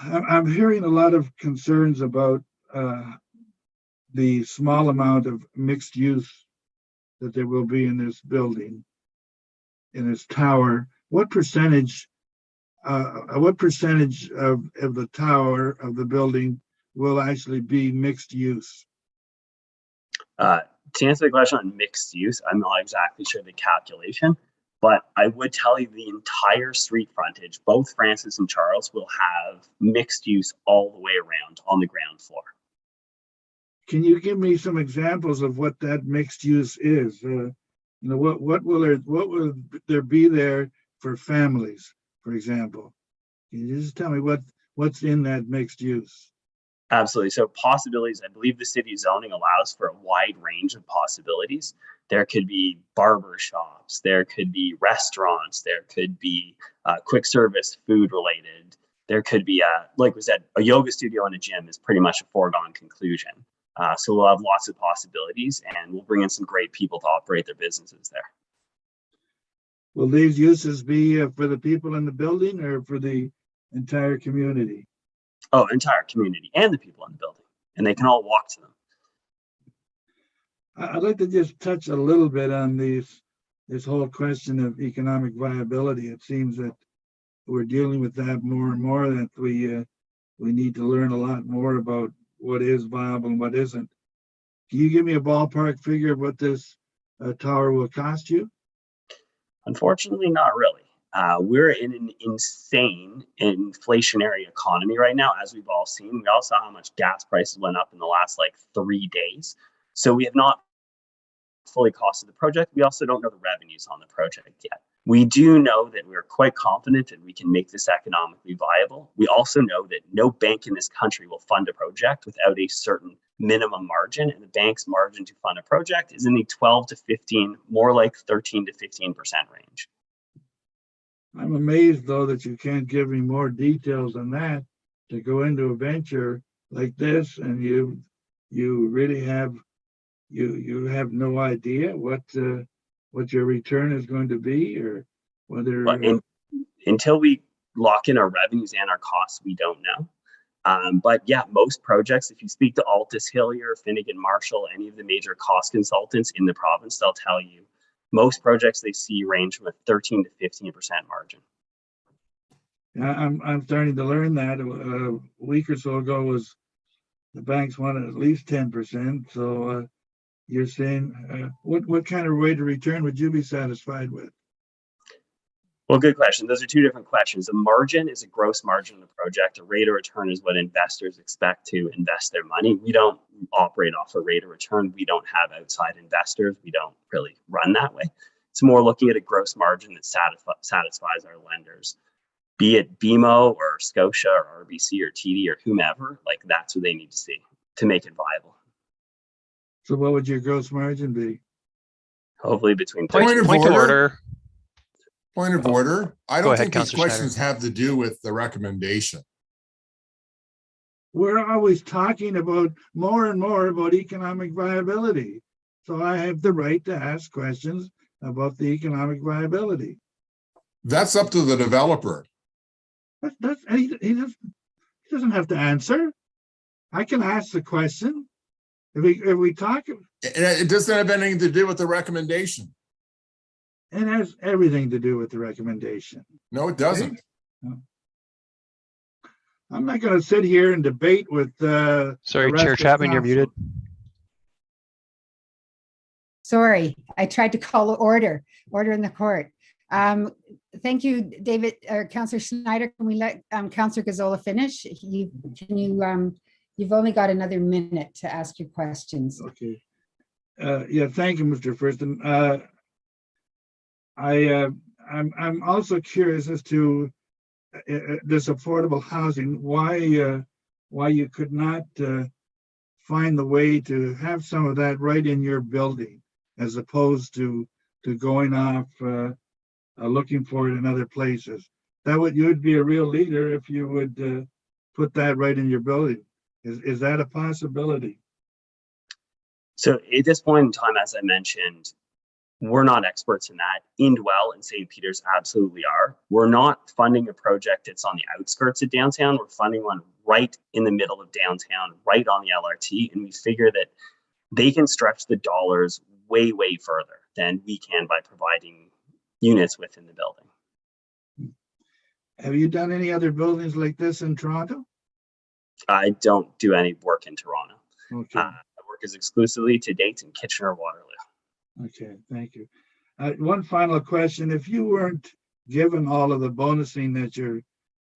I'm hearing a lot of concerns about the small amount of mixed use that there will be in this building, in this tower. What percentage of the tower of the building will actually be mixed use? To answer the question on mixed use, I'm not exactly sure the calculation, but I would tell you the entire street frontage, both Francis and Charles, will have mixed use all the way around on the ground floor. Can you give me some examples of what that mixed use is? What will there be there for families, for example? Can you just tell me what's in that mixed use? Absolutely. So possibilities, I believe the city zoning allows for a wide range of possibilities. There could be barber shops, there could be restaurants, there could be quick service food related. There could be, like we said, a yoga studio and a gym is pretty much a foregone conclusion. So we'll have lots of possibilities, and we'll bring in some great people to operate their businesses there. Will these uses be for the people in the building or for the entire community? Oh, entire community and the people in the building, and they can all walk to them. I'd like to just touch a little bit on these this whole question of economic viability. It seems that we're dealing with that more and more, that we need to learn a lot more about what is viable and what isn't. Can you give me a ballpark figure of what this tower will cost you? Unfortunately, not really. We're in an insane inflationary economy right now, as we've all seen. We all saw how much gas prices went up in the last like 3 days. So we have not fully costed the project. We also don't know the revenues on the project yet. We do know that we're quite confident that we can make this economically viable. We also know that no bank in this country will fund a project without a certain minimum margin, and the bank's margin to fund a project is in the 12 to 15, more like 13 to 15% range. I'm amazed, though, that you can't give me more details than that to go into a venture like this, and you really have you have no idea what your return is going to be, or whether. But until we lock in our revenues and our costs, we don't know. But yeah, most projects, if you speak to Altus Hillier, Finnegan Marshall, any of the major cost consultants in the province, they'll tell you most projects they see range from a 13 to 15% margin. I'm starting to learn that. A week or so ago was the banks wanted at least 10%. So you're saying what kind of rate of return would you be satisfied with? Well, good question. Those are two different questions. A margin is a gross margin of the project. A rate of return is what investors expect to invest their money. We don't operate off a rate of return. We don't have outside investors. We don't really run that way. It's more looking at a gross margin that satisfies our lenders, be it BMO or Scotia or RBC or TD or whomever. Like, that's what they need to see to make it viable. So what would your gross margin be? Hopefully between Point of order. Point of order. I don't think these Councillor questions have to do with the recommendation. We're always talking about more and more about economic viability. So I have the right to ask questions about the economic viability. That's up to the developer. He doesn't have to answer. I can ask the question. If we talk, It doesn't have anything to do with the recommendation. it has everything to do with the recommendation. No, it doesn't. I'm not going to sit here and debate with. Sorry, Chair Chapman, you're muted. Sorry, I tried to call order in the court. Thank you, David, Councillor Schneider. Can we let Councillor Gazzola finish? You've only got another minute to ask your questions. Okay. Yeah, thank you, Mr. Thurston. I'm also curious as to this affordable housing, why you could not find the way to have some of that right in your building, as opposed to going off looking for it in other places. You'd be a real leader if you would put that right in your building. Is that a possibility? So at this point in time, as I mentioned, we're not experts in that. Indwell and St. Peter's absolutely are. We're not funding a project that's on the outskirts of downtown. We're funding one right in the middle of downtown, right on the LRT. And we figure that they can stretch the dollars way, way further than we can by providing units within the building. Have you done any other buildings like this in Toronto? I don't do any work in Toronto. Okay. My work is exclusively to date in Kitchener-Waterloo. Okay, thank you. One final question. If you weren't given all of the bonusing that you're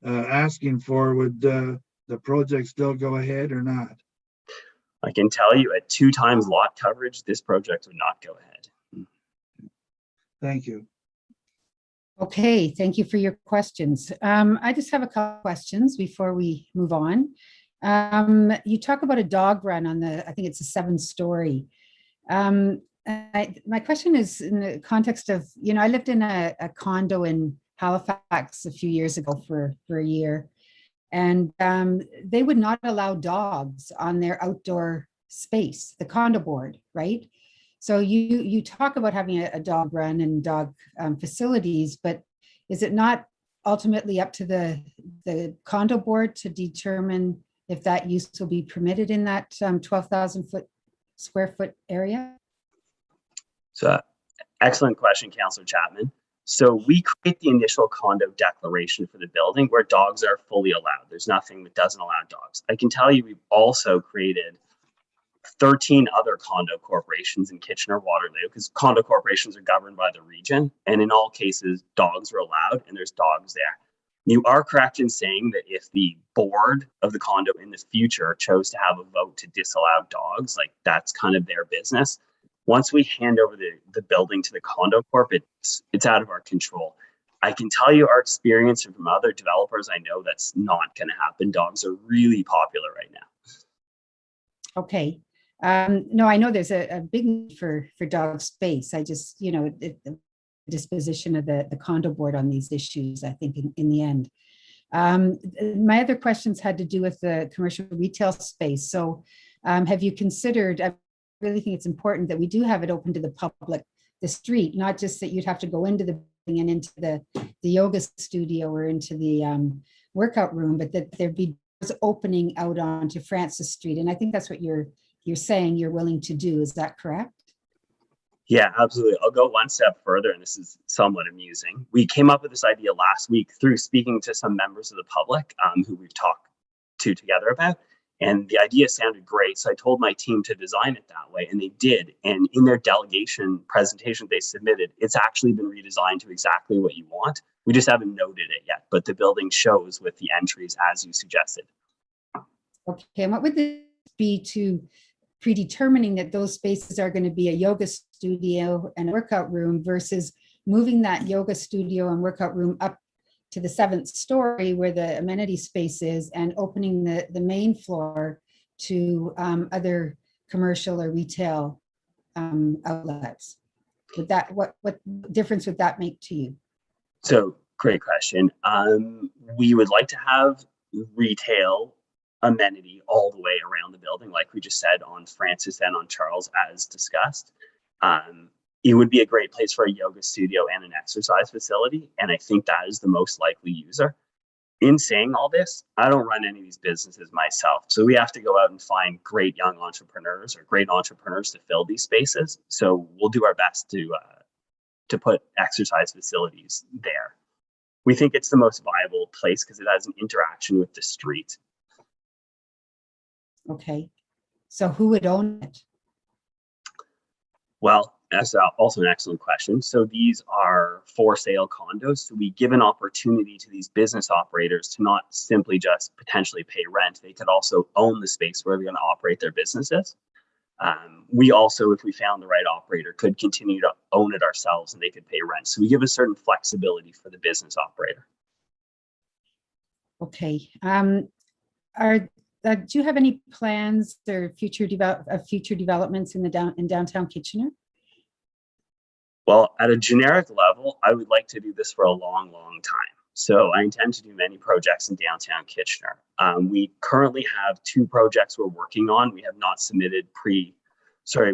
asking for, would the project still go ahead or not? I can tell you at 2 times lot coverage, this project would not go ahead. Thank you. Okay, thank you for your questions. I just have a couple questions before we move on. You talk about a dog run on I think it's a 7-story. My question is in the context of, I lived in a condo in Halifax a few years ago for a year, and they would not allow dogs on their outdoor space, the condo board, right? So you talk about having a dog run and dog facilities, but is it not ultimately up to the condo board to determine if that use will be permitted in that 12,000 square foot area? So Excellent question, Councillor Chapman. So we create the initial condo declaration for the building where dogs are fully allowed. There's nothing that doesn't allow dogs. I can tell you we've also created 13 other condo corporations in Kitchener-Waterloo, because condo corporations are governed by the region, and in all cases, dogs are allowed, and there's dogs there. You are correct in saying that if the board of the condo in the future chose to have a vote to disallow dogs, like that's kind of their business. Once we hand over the building to the condo corp, it's out of our control. I can tell you our experience from other developers I know that's not going to happen. Dogs are really popular right now. Okay. No, I know there's a big need for dog space. I just, the disposition of the condo board on these issues, I think in the end. My other questions had to do with the commercial retail space. So have you considered, I really think it's important that we do have it open to the public, the street, not just that you'd have to go into the building and into the yoga studio or into the workout room, but that there'd be opening out onto Francis Street. And I think that's what you're saying you're willing to do. Is that correct? Yeah, absolutely. I'll go one step further, and this is somewhat amusing. We came up with this idea last week through speaking to some members of the public who we've talked to together about, and the idea sounded great. So I told my team to design it that way, and they did. And in their delegation presentation they submitted, it's actually been redesigned to exactly what you want. We just haven't noted it yet, but the building shows with the entries as you suggested. Okay, and what would this be to predetermining that those spaces are going to be a yoga studio and a workout room versus moving that yoga studio and workout room up to the 7th story where the amenity space is and opening the main floor to other commercial or retail outlets? Would that, what difference would that make to you? So great question. We would like to have retail amenity all the way around the building, like we just said, on Francis and on Charles, as discussed. It would be a great place for a yoga studio and an exercise facility, and I think that is the most likely user. In saying all this, I don't run any of these businesses myself, so we have to go out and find great young entrepreneurs or great entrepreneurs to fill these spaces. So we'll do our best to put exercise facilities there. We think it's the most viable place because it has an interaction with the street. Okay, so who would own it? Well, that's also an excellent question. So these are for sale condos. So we give an opportunity to these business operators to not simply just potentially pay rent. They could also own the space where they're going to operate their businesses. We also, if we found the right operator, could continue to own it ourselves and they could pay rent. So we give a certain flexibility for the business operator. Okay. Do you have any plans or future developments in downtown Kitchener? Well, at a generic level, I would like to do this for a long, long time. So I intend to do many projects in downtown Kitchener. We currently have 2 projects we're working on. We have not submitted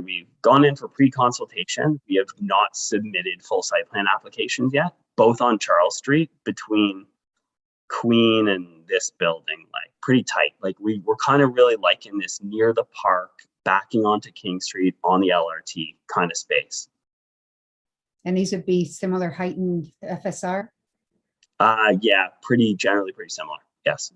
we've gone in for pre-consultation. We have not submitted full site plan applications yet, both on Charles Street between Queen and this building, like pretty tight. Like we're kind of really liking this near the park, backing onto King Street on the LRT kind of space. And these would be similar height and FSR? Yeah, generally pretty similar. Yes.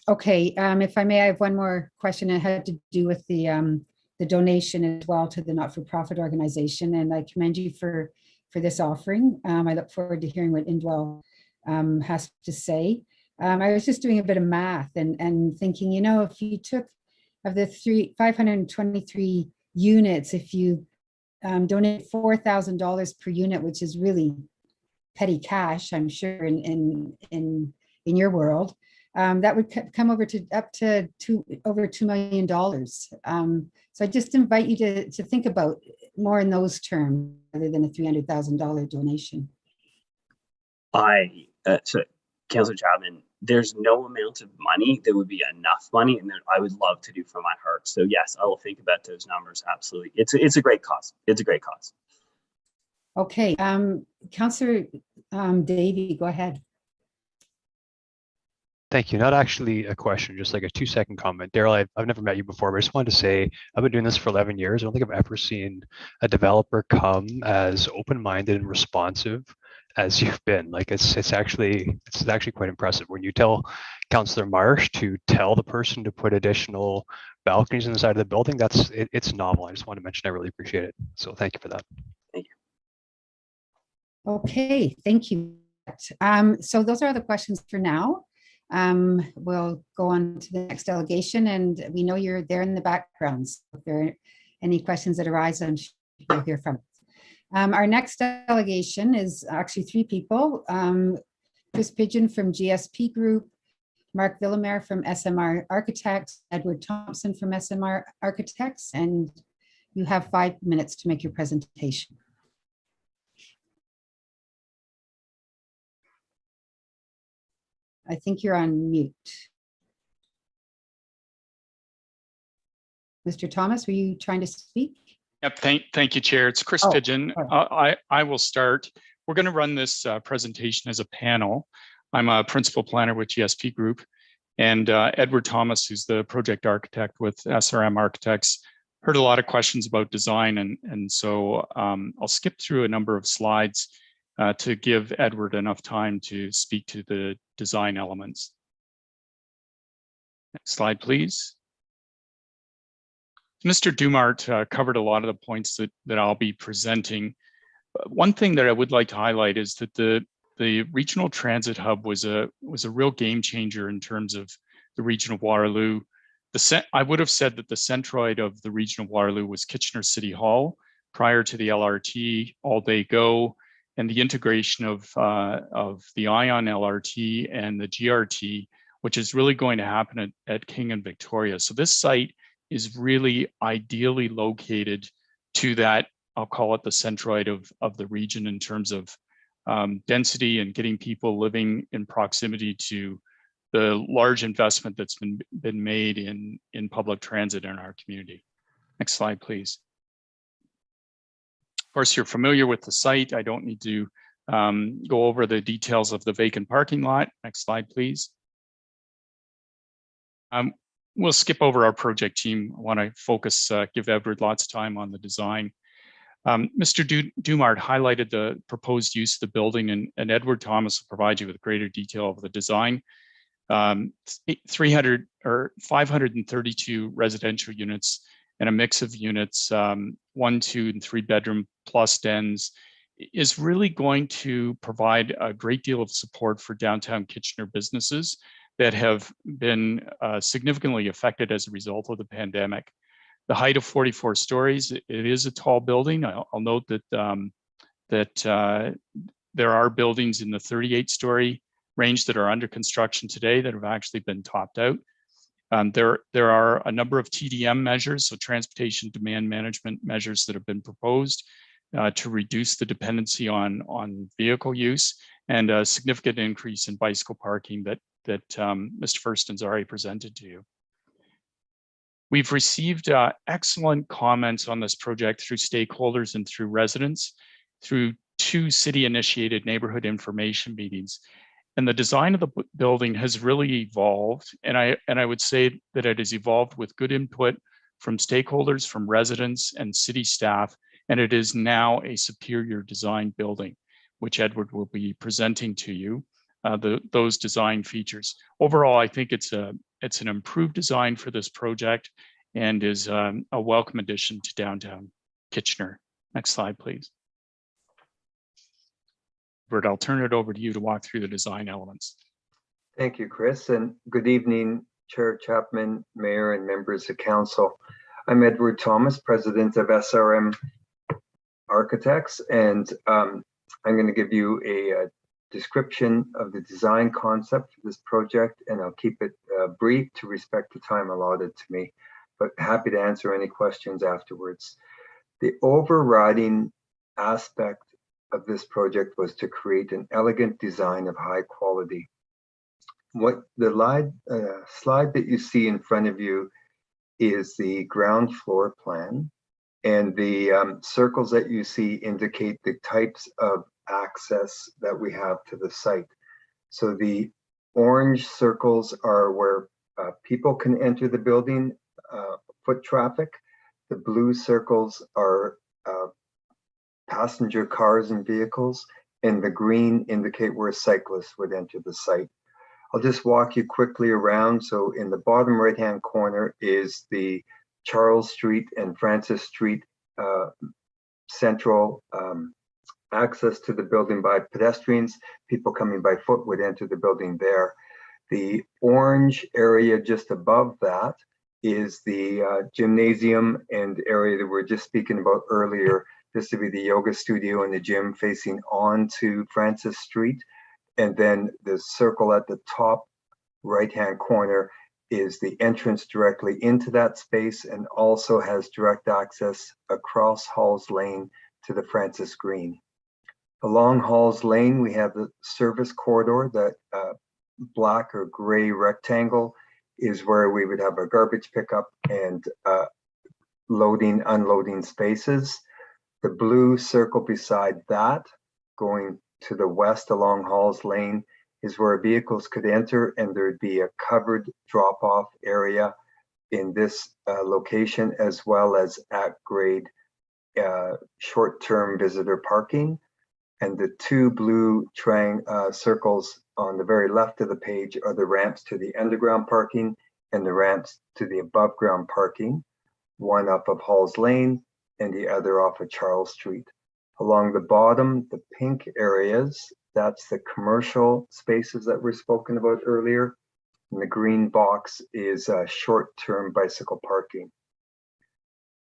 Okay, if I may, I have one more question. It had to do with the donation as well to the not-for-profit organization, and I commend you for this offering. I look forward to hearing what Indwell has to say. I was just doing a bit of math and thinking, if you took of the 523 units, if you donate $4,000 per unit, which is really petty cash, I'm sure in your world, that would come over to up to over $2 million. So I just invite you to think about more in those terms rather than a $300,000 donation. So Councillor Chapman, there's no amount of money that would be enough money and that I would love to do from my heart. So yes, I will think about those numbers. Absolutely. It's a great cause. It's a great cause. Okay. Councillor Davey, go ahead. Thank you. Not actually a question, just like a 2-second comment. Daryl, I've never met you before, but I just wanted to say I've been doing this for 11 years. I don't think I've ever seen a developer come as open-minded and responsive as you've been. Like it's actually quite impressive. When you tell Councillor Marsh to tell the person to put additional balconies on the side of the building, it's novel. I just want to mention I really appreciate it. So thank you for that. Thank you. Okay, thank you. So those are the questions for now. We'll go on to the next delegation, and we know you're there in the background. So if there are any questions that arise, I'm sure you'll hear from us. Our next delegation is actually 3 people. Chris Pigeon from GSP Group, Mark Villamere from SMR Architects, Edward Thompson from SMR Architects, and you have 5 minutes to make your presentation. I think you're on mute. Mr. Thomas, were you trying to speak? Yep, thank you, Chair. It's Chris Pigeon. I will start. We're going to run this presentation as a panel. I'm a principal planner with GSP Group, and Edward Thomas, who's the project architect with SRM Architects, heard a lot of questions about design, and so I'll skip through a number of slides to give Edward enough time to speak to the design elements. Next slide, please. Mr. Dumart covered a lot of the points that I'll be presenting. One thing that I would like to highlight is that the regional transit hub was a real game changer in terms of the region of Waterloo. I would have said that the centroid of the region of Waterloo was Kitchener City Hall prior to the LRT, All Day Go, and the integration of the ION LRT and the GRT, which is really going to happen at King and Victoria. So this site is really ideally located to that, I'll call it the centroid of the region in terms of density and getting people living in proximity to the large investment that's been made in public transit in our community. Next slide, please. Of course, you're familiar with the site. I don't need to go over the details of the vacant parking lot. Next slide, please. We'll skip over our project team. I want to focus, give Edward lots of time on the design. Mr. Dumart highlighted the proposed use of the building, and Edward Thomas will provide you with greater detail of the design. 300 or 532 residential units and a mix of units, 1, 2, and 3 bedroom plus dens, is really going to provide a great deal of support for downtown Kitchener businesses that have been significantly affected as a result of the pandemic. The height of 44 stories, it is a tall building. I'll note that there are buildings in the 38-story range that are under construction today that have actually been topped out. There are a number of TDM measures, so transportation demand management measures, that have been proposed to reduce the dependency on vehicle use, and a significant increase in bicycle parking that Mr. Furston's already presented to you. We've received excellent comments on this project through stakeholders and through residents, through 2 city-initiated neighborhood information meetings. And the design of the building has really evolved, and I would say that it has evolved with good input from stakeholders, from residents and city staff, and it is now a superior design building, which Edward will be presenting to you, those design features. Overall, I think it's an improved design for this project and is a welcome addition to downtown Kitchener. Next slide, please. Bert, I'll turn it over to you to walk through the design elements. Thank you, Chris, and good evening, Chair Chapman, Mayor, and members of Council. I'm Edward Thomas, President of SRM Architects, and I'm going to give you a description of the design concept for this project, and I'll keep it brief to respect the time allotted to me, but happy to answer any questions afterwards. The overriding aspect of this project was to create an elegant design of high quality. What the slide that you see in front of you is the ground floor plan, and the circles that you see indicate the types of access that we have to the site. So the orange circles are where people can enter the building, foot traffic. The blue circles are passenger cars and vehicles, and the green indicate where cyclists would enter the site. I'll just walk you quickly around. So in the bottom right-hand corner is the Charles Street and Francis Street central access to the building by pedestrians. People coming by foot would enter the building there. The orange area just above that is the gymnasium and area that we were just speaking about earlier. This would be the yoga studio and the gym facing onto Francis Street. And then the circle at the top right-hand corner is the entrance directly into that space and also has direct access across Halls Lane to the Francis Green. Along Halls Lane, we have the service corridor. That black or gray rectangle is where we would have a garbage pickup and loading, unloading spaces. The blue circle beside that, going to the west along Halls Lane, is where vehicles could enter, and there'd be a covered drop-off area in this location, as well as at-grade short-term visitor parking. And the two blue circles on the very left of the page are the ramps to the underground parking and the ramps to the above ground parking, one off of Halls Lane and the other off of Charles Street. Along the bottom, the pink areas, that's the commercial spaces that were spoken about earlier. And the green box is short-term bicycle parking.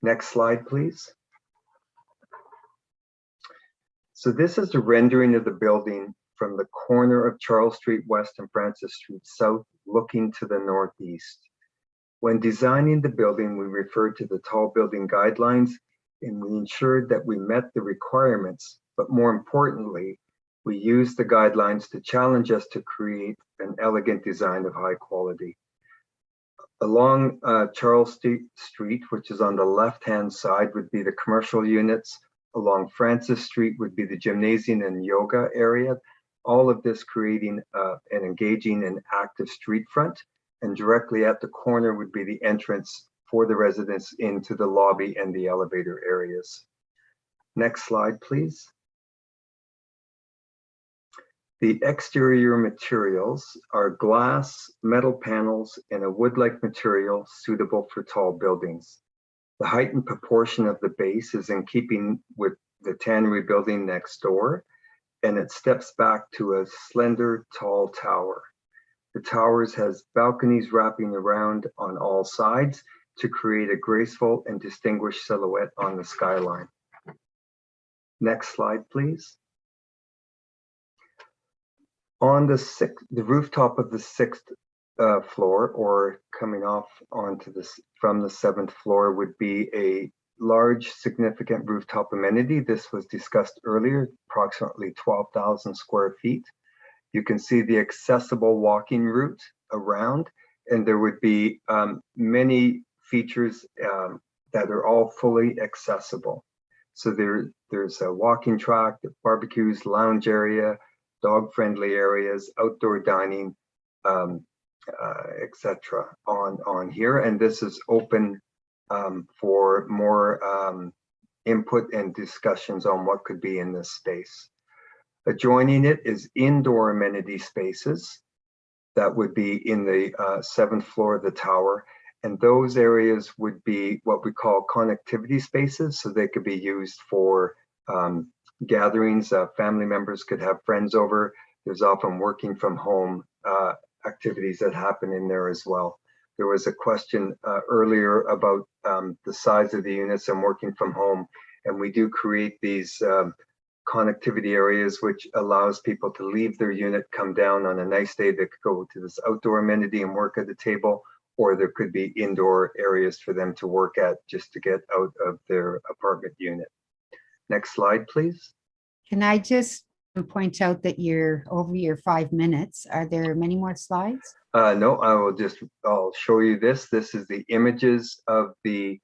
Next slide, please. So this is the rendering of the building from the corner of Charles Street West and Francis Street South, looking to the northeast. When designing the building, we referred to the tall building guidelines, and we ensured that we met the requirements, but more importantly, we used the guidelines to challenge us to create an elegant design of high quality. Along Charles Street, which is on the left-hand side, would be the commercial units. Along Francis Street would be the gymnasium and yoga area. All of this creating an engaging and active street front. And directly at the corner would be the entrance for the residents into the lobby and the elevator areas. Next slide, please. The exterior materials are glass, metal panels, and a wood-like material suitable for tall buildings. The height and proportion of the base is in keeping with the tannery building next door, and it steps back to a slender, tall tower. The towers has balconies wrapping around on all sides to create a graceful and distinguished silhouette on the skyline. Next slide, please. On the rooftop of the sixth floor, or coming off onto this from the seventh floor, would be a large significant rooftop amenity. This was discussed earlier, approximately 12,000 square feet. You can see the accessible walking route around, and there would be many features that are all fully accessible. So there's a walking track, barbecues, lounge area, dog-friendly areas, outdoor dining, etc. on here. And this is open for more input and discussions on what could be in this space. Adjoining it is indoor amenity spaces that would be in the seventh floor of the tower. And those areas would be what we call connectivity spaces. So they could be used for gatherings. Family members could have friends over. There's often working from home activities that happen in there as well. There was a question earlier about the size of the units and working from home. And we do create these connectivity areas, which allows people to leave their unit, come down on a nice day. They could go to this outdoor amenity and work at the table, or there could be indoor areas for them to work at just to get out of their apartment unit. Next slide, please. Can I just point out that you're over your 5 minutes? Are there many more slides? No, I'll show you this. This is the images of the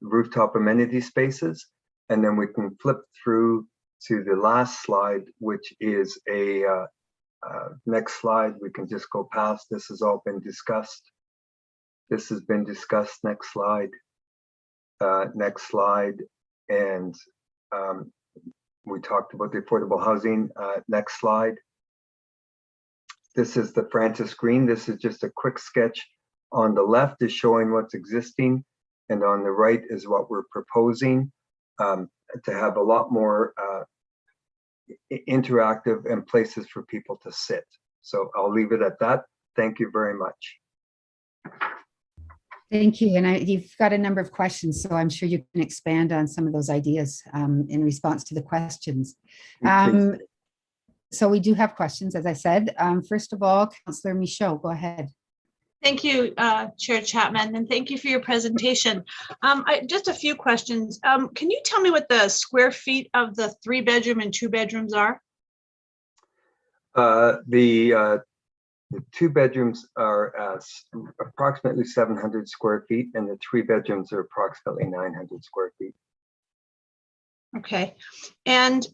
rooftop amenity spaces. And then we can flip through to the last slide, which is a Next slide, we can just go past. This has all been discussed. This has been discussed. Next slide. Next slide. And we talked about the affordable housing. Next slide. This is the Francis Green. This is just a quick sketch. On the left is showing what's existing, and on the right is what we're proposing to have a lot more interactive and places for people to sit. So I'll leave it at that. Thank you very much. Thank you. And you've got a number of questions, so I'm sure you can expand on some of those ideas in response to the questions. So we do have questions, as I said. First of all, Councillor Michaud, go ahead. Thank you, Chair Chapman, and thank you for your presentation. Just a few questions. Can you tell me what the square feet of the 3-bedroom and 2 bedrooms are? The 2 bedrooms are approximately 700 square feet, and the 3 bedrooms are approximately 900 square feet. Okay, and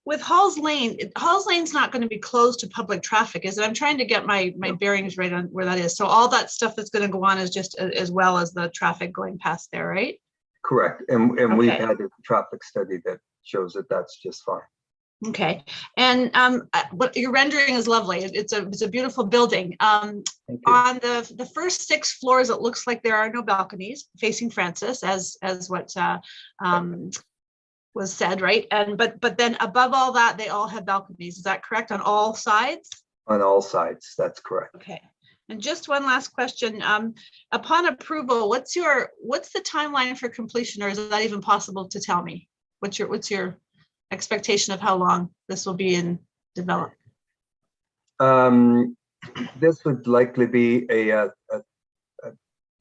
with Halls Lane's not going to be closed to public traffic, is it? I'm trying to get my bearings right on where that is. So all that stuff that's going to go on is just as well as the traffic going past there, right? Correct, and we've had a traffic study that shows that that's just fine. Okay, and what your rendering is lovely. It's a beautiful building. On the first 6 floors, it looks like there are no balconies facing Francis, as what was said, right? And but then above all that, they all have balconies. Is that correct on all sides? On all sides, that's correct. Okay. And just one last question. Upon approval, what's the timeline for completion, or is that even possible to tell me? What's your expectation of how long this will be in development? This would likely be a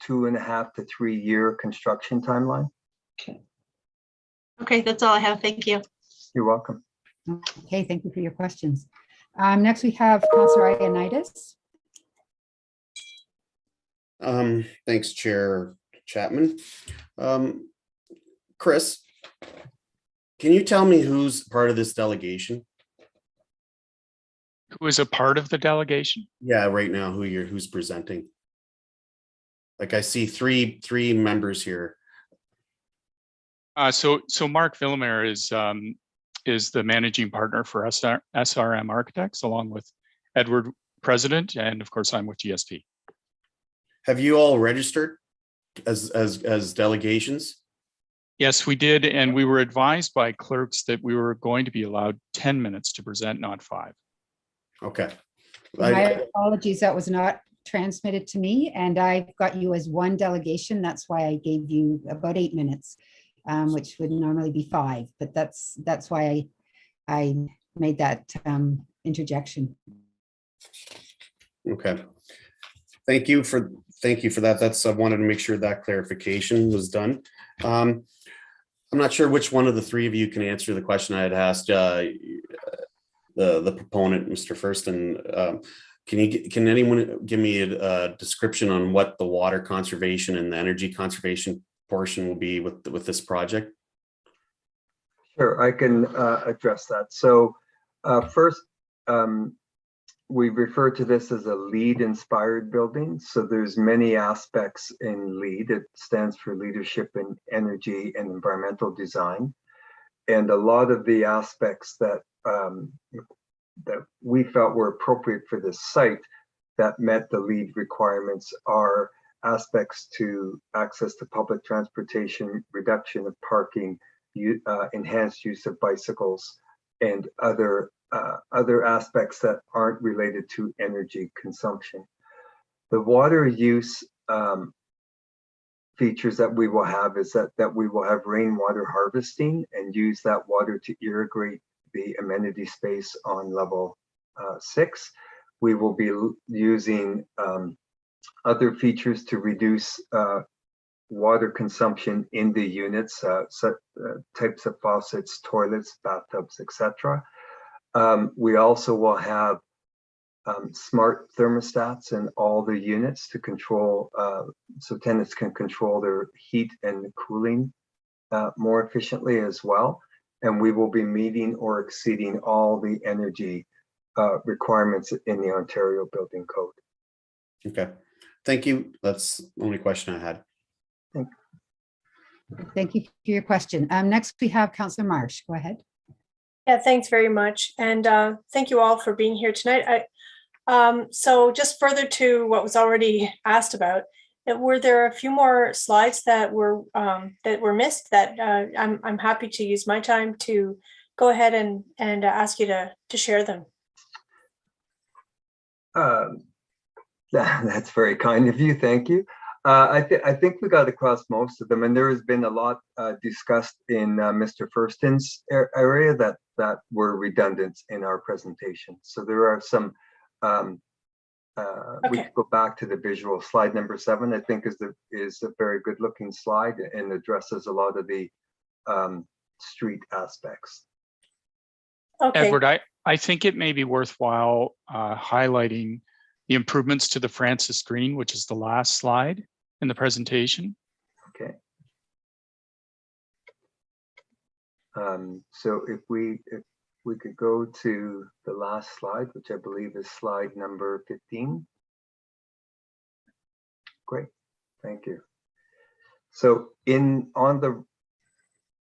2.5 to 3 year construction timeline. Okay. Okay, that's all I have. Thank you. You're welcome. Okay, thank you for your questions. Next, we have Councillor Ioannidis. Thanks, Chair Chapman. Chris, can you tell me who's part of this delegation? Who is a part of the delegation? Yeah, right now, who's presenting? Like I see three members here. So Mark Villemer is the managing partner for SRM Architects, along with Edward President, and of course I'm with GSP. Have you all registered as delegations? Yes, we did, and we were advised by clerks that we were going to be allowed 10 minutes to present, not 5. Okay. My apologies, that was not transmitted to me, and I've got you as one delegation. That's why I gave you about 8 minutes. Which would normally be 5, but that's why I made that interjection. Okay, thank you for that. I wanted to make sure that clarification was done. I'm not sure which one of the 3 of you can answer the question I had asked the proponent, Mr. Furston. Can anyone give me a description on what the water conservation and the energy conservation portion will be with this project? Sure, I can address that. So first, we refer to this as a LEED inspired building. So there's many aspects in LEED. It stands for Leadership in Energy and Environmental Design. And a lot of the aspects that we felt were appropriate for this site that met the LEED requirements are aspects to access to public transportation, reduction of parking, enhanced use of bicycles, and other aspects that aren't related to energy consumption. The water use features that we will have is that we will have rainwater harvesting and use that water to irrigate the amenity space on level 6. We will be using other features to reduce water consumption in the units, types of faucets, toilets, bathtubs, etc. We also will have smart thermostats in all the units to control, so tenants can control their heat and cooling more efficiently as well. And we will be meeting or exceeding all the energy requirements in the Ontario Building Code. Okay, thank you. That's the only question I had. Thank you for your question. Next, we have Councillor Marsh. Go ahead. Yeah, thanks very much. And thank you all for being here tonight. So just further to what was already asked about, were there a few more slides that were missed that I'm happy to use my time to go ahead and ask you to share them? That's very kind of you. Thank you. I think we got across most of them, and there has been a lot discussed in Mr. Furston's area that were redundant in our presentation. So there are some. We could go back to the visual slide number 7. I think is a very good looking slide and addresses a lot of the street aspects. Okay. Edward, I think it may be worthwhile highlighting the improvements to the Francis Green, which is the last slide in the presentation. Okay. So if we could go to the last slide, which I believe is slide number 15. Great, thank you. So on the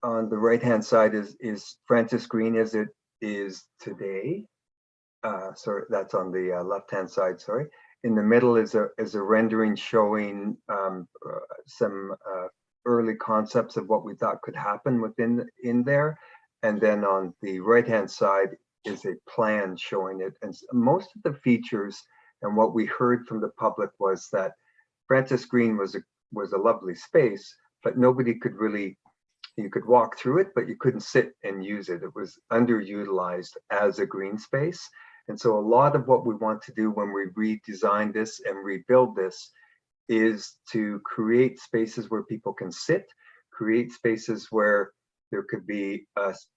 right-hand side is Francis Green as it is today. Sorry, that's on the left-hand side, sorry. In the middle is a rendering showing some early concepts of what we thought could happen in there. And then on the right-hand side is a plan showing it. And most of the features and what we heard from the public was that Francis Green was a lovely space, but nobody could really, you could walk through it, but you couldn't sit and use it. It was underutilized as a green space. And so a lot of what we want to do when we redesign this and rebuild this is to create spaces where people can sit, create spaces where there could be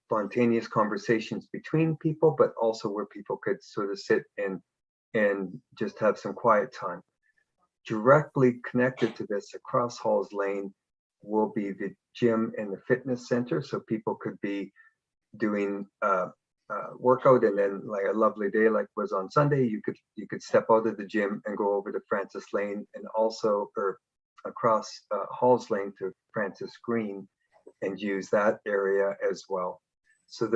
spontaneous conversations between people, but also where people could sort of sit and just have some quiet time. Directly connected to this across Halls Lane will be the gym and the fitness center. So people could be doing workout, and then like a lovely day like was on Sunday, you could step out of the gym and go over to Francis Lane and also across Halls Lane to Francis Green and use that area as well. So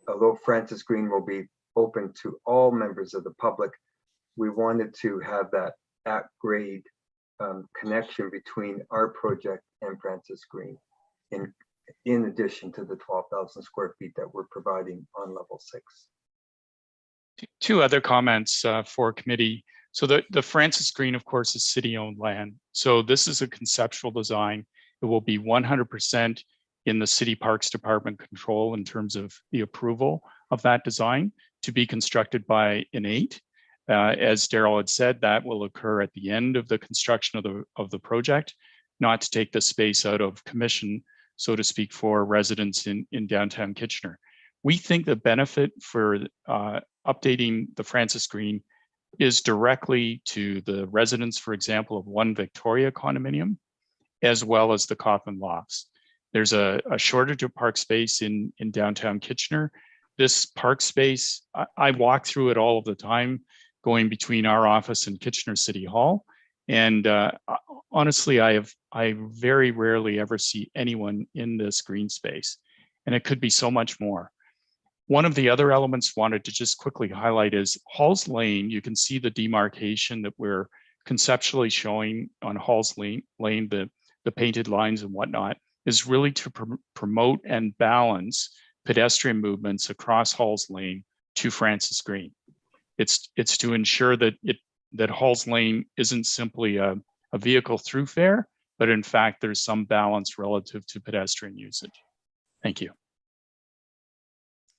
although Francis Green will be open to all members of the public, we wanted to have that at grade connection between our project and Francis Green, in addition to the 12,000 square feet that we're providing on level 6. Two other comments for committee. So the Francis Green, of course, is city-owned land. So this is a conceptual design. It will be 100% in the City Parks Department control in terms of the approval of that design to be constructed by INNATE. As Daryl had said, that will occur at the end of the construction of the project, not to take the space out of commission, so to speak, for residents in downtown Kitchener. We think the benefit for updating the Francis Green is directly to the residents, for example, of One Victoria condominium, as well as the Coffin Lofts. There's a shortage of park space in downtown Kitchener. This park space, I walk through it all of the time, going between our office and Kitchener City Hall. And honestly, I very rarely ever see anyone in this green space, and it could be so much more. One of the other elements wanted to just quickly highlight is Halls Lane. You can see the demarcation that we're conceptually showing on Halls Lane, the painted lines and whatnot, is really to promote and balance pedestrian movements across Halls Lane to Francis Green. It's to ensure that Halls Lane isn't simply a vehicle thoroughfare, but in fact, there's some balance relative to pedestrian usage. Thank you.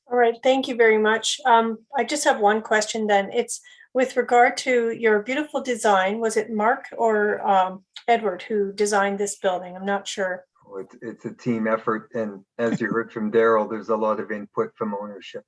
All right, thank you very much. I just have one question then. It's with regard to your beautiful design. Was it Mark or Edward who designed this building? I'm not sure. It's a team effort. And as you heard from Daryl, there's a lot of input from ownership.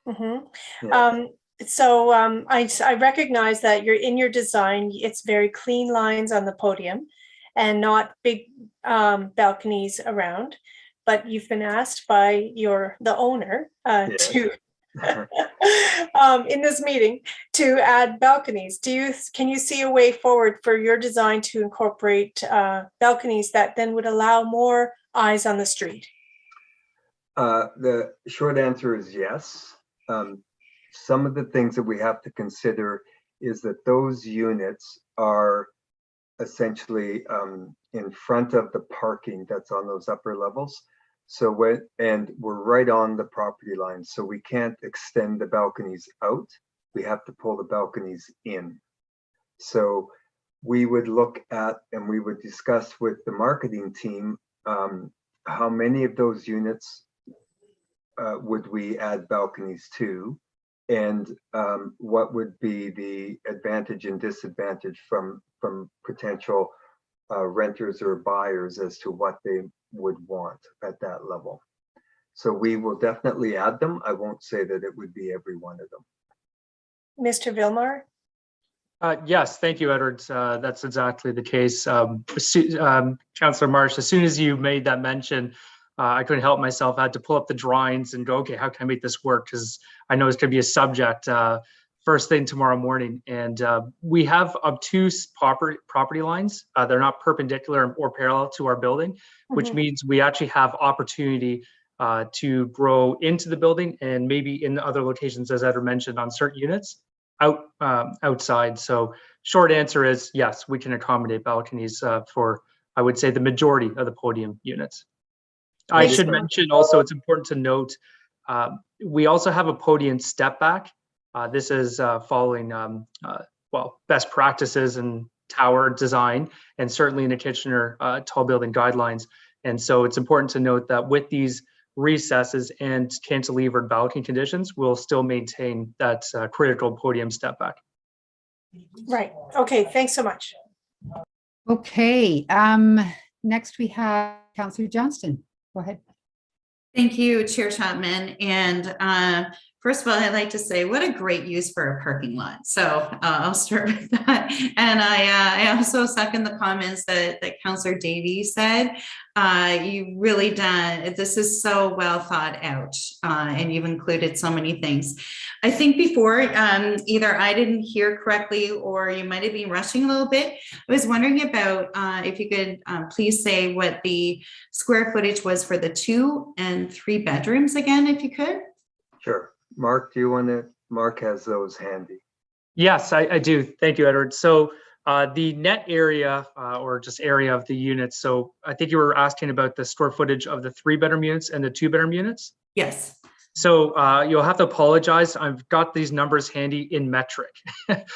Mm-hmm. Yeah. So I recognize that in your design, it's very clean lines on the podium and not big balconies around. But you've been asked by the owner to in this meeting to add balconies. Can you see a way forward for your design to incorporate balconies that then would allow more eyes on the street? The short answer is yes. Some of the things that we have to consider is that those units are essentially in front of the parking that's on those upper levels. So we're right on the property line, so we can't extend the balconies out. We have to pull the balconies in. So we would look at, and we would discuss with the marketing team, how many of those units would we add balconies to, and what would be the advantage and disadvantage from potential renters or buyers as to what they would want at that level. So we will definitely add them. I won't say that it would be every one of them. Mr. Vilmar? Yes, thank you, Edward. That's exactly the case. Councillor Marsh, as soon as you made that mention, I couldn't help myself. I had to pull up the drawings and go, okay, how can I make this work? Because I know it's going to be a subject first thing tomorrow morning. And we have obtuse property lines. They're not perpendicular or parallel to our building, which means we actually have opportunity to grow into the building and maybe in other locations, as Edward mentioned, on certain units outside. So short answer is yes, we can accommodate balconies for, I would say, the majority of the podium units. I should mention also, it's important to note, we also have a podium step back. This is following, well, best practices in tower design, and certainly in the Kitchener tall building guidelines. And so it's important to note that with these recesses and cantilevered balcony conditions, we'll still maintain that critical podium step back. Right. Okay. Thanks so much. Okay. Next we have Councillor Johnston. Go ahead. Thank you, Chair Chapman. And first of all, I'd like to say what a great use for a parking lot. So I'll start with that. And I also second the comments that Councillor Davies said. You really done, this is so well thought out, and you've included so many things. I think before, either I didn't hear correctly or you might have been rushing a little bit. I was wondering about if you could please say what the square footage was for the 2 and 3 bedrooms again, if you could. Sure. Mark, do you want to? Mark has those handy. Yes, I do. Thank you, Edward. So the net area or just area of the units. So I think you were asking about the square footage of the 3-bedroom units and the 2-bedroom units. Yes. So you'll have to apologize. I've got these numbers handy in metric,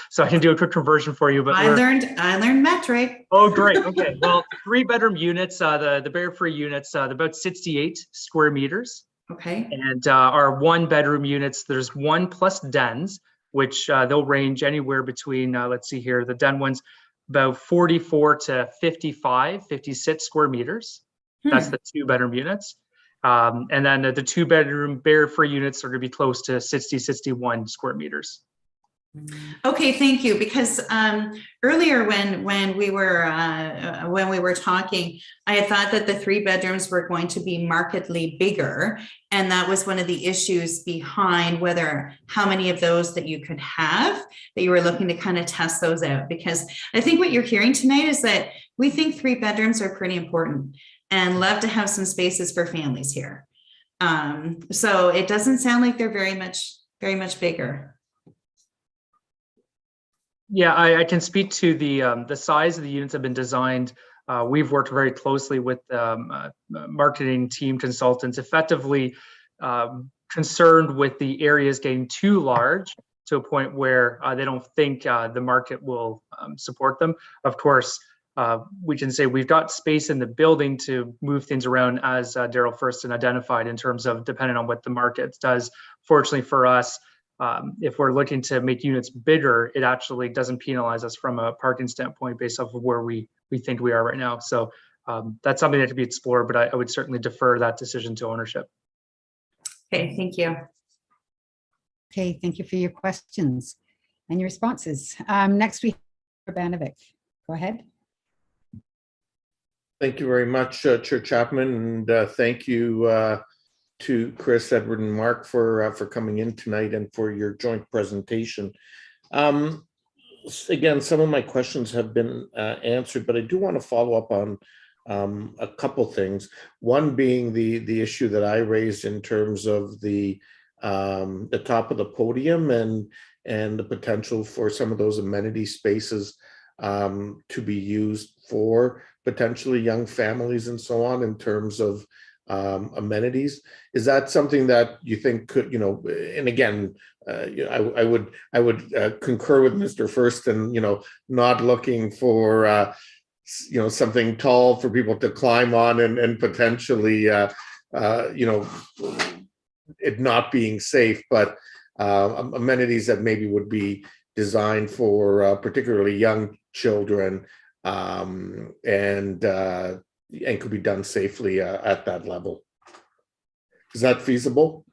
so I can do a quick conversion for you. But I learned metric. Oh, great. Okay. Well, 3-bedroom units, the barrier-free units, they're about 68 square meters. Okay. And our 1-bedroom units, there's 1 plus dens, which they'll range anywhere between, let's see here, the den ones, about 44 to 55, 56 square meters. That's the 2-bedroom units. And then the 2-bedroom barrier-free units are going to be close to 60, 61 square meters. Okay, thank you. Because earlier when we were talking, I had thought that the 3 bedrooms were going to be markedly bigger, and that was one of the issues behind how many of those that you could have, that you were looking to kind of test those out. Because I think what you're hearing tonight is that we think 3 bedrooms are pretty important, and love to have some spaces for families here. So it doesn't sound like they're very much bigger. Yeah, I can speak to the size of the units have been designed. We've worked very closely with marketing team consultants, effectively concerned with the areas getting too large to a point where they don't think the market will support them. Of course, we can say we've got space in the building to move things around, as Daryl Thurston identified, in terms of depending on what the market does. Fortunately for us, if we're looking to make units bigger, it actually doesn't penalize us from a parking standpoint based off of where we think we are right now. So that's something that could be explored, but I would certainly defer that decision to ownership. Okay, thank you. Okay, thank you for your questions and your responses. Next we have Urbanovic. Go ahead. Thank you very much, Chair Chapman, and thank you, to Chris, Edward, and Mark for coming in tonight and for your joint presentation. Again, some of my questions have been answered, but I do want to follow up on a couple things. One being the issue that I raised in terms of the top of the podium and the potential for some of those amenity spaces to be used for potentially young families and so on in terms of amenities. Is that something that you think could, and again, I would concur with Mr. Fursten, not looking for, something tall for people to climb on and potentially, it not being safe, but amenities that maybe would be designed for particularly young children and could be done safely at that level. Is that feasible?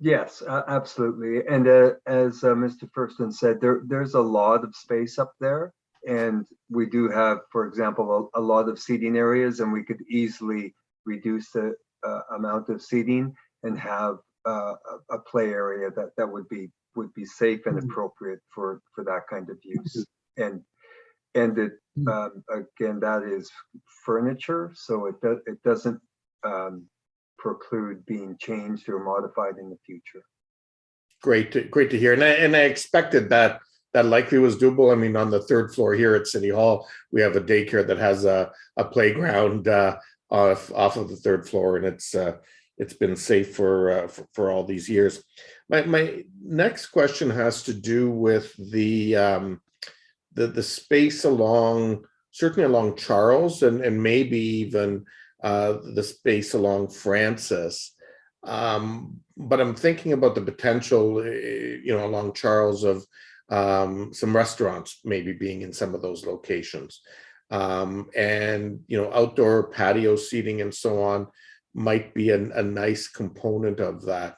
Yes, absolutely. And as Mr. Fursten said, there's a lot of space up there. And we do have, for example, a lot of seating areas, and we could easily reduce the amount of seating and have a play area that would be safe and appropriate for that kind of use. And it again, that is furniture, so it doesn't preclude being changed or modified in the future. Great to hear. And I expected that likely was doable. I mean, on the third floor here at City Hall, we have a daycare that has a playground off of the third floor, and it's been safe for all these years. My next question has to do with the space certainly along Charles and maybe even the space along Francis. But I'm thinking about the potential, along Charles of some restaurants maybe being in some of those locations. And, outdoor patio seating and so on might be a nice component of that.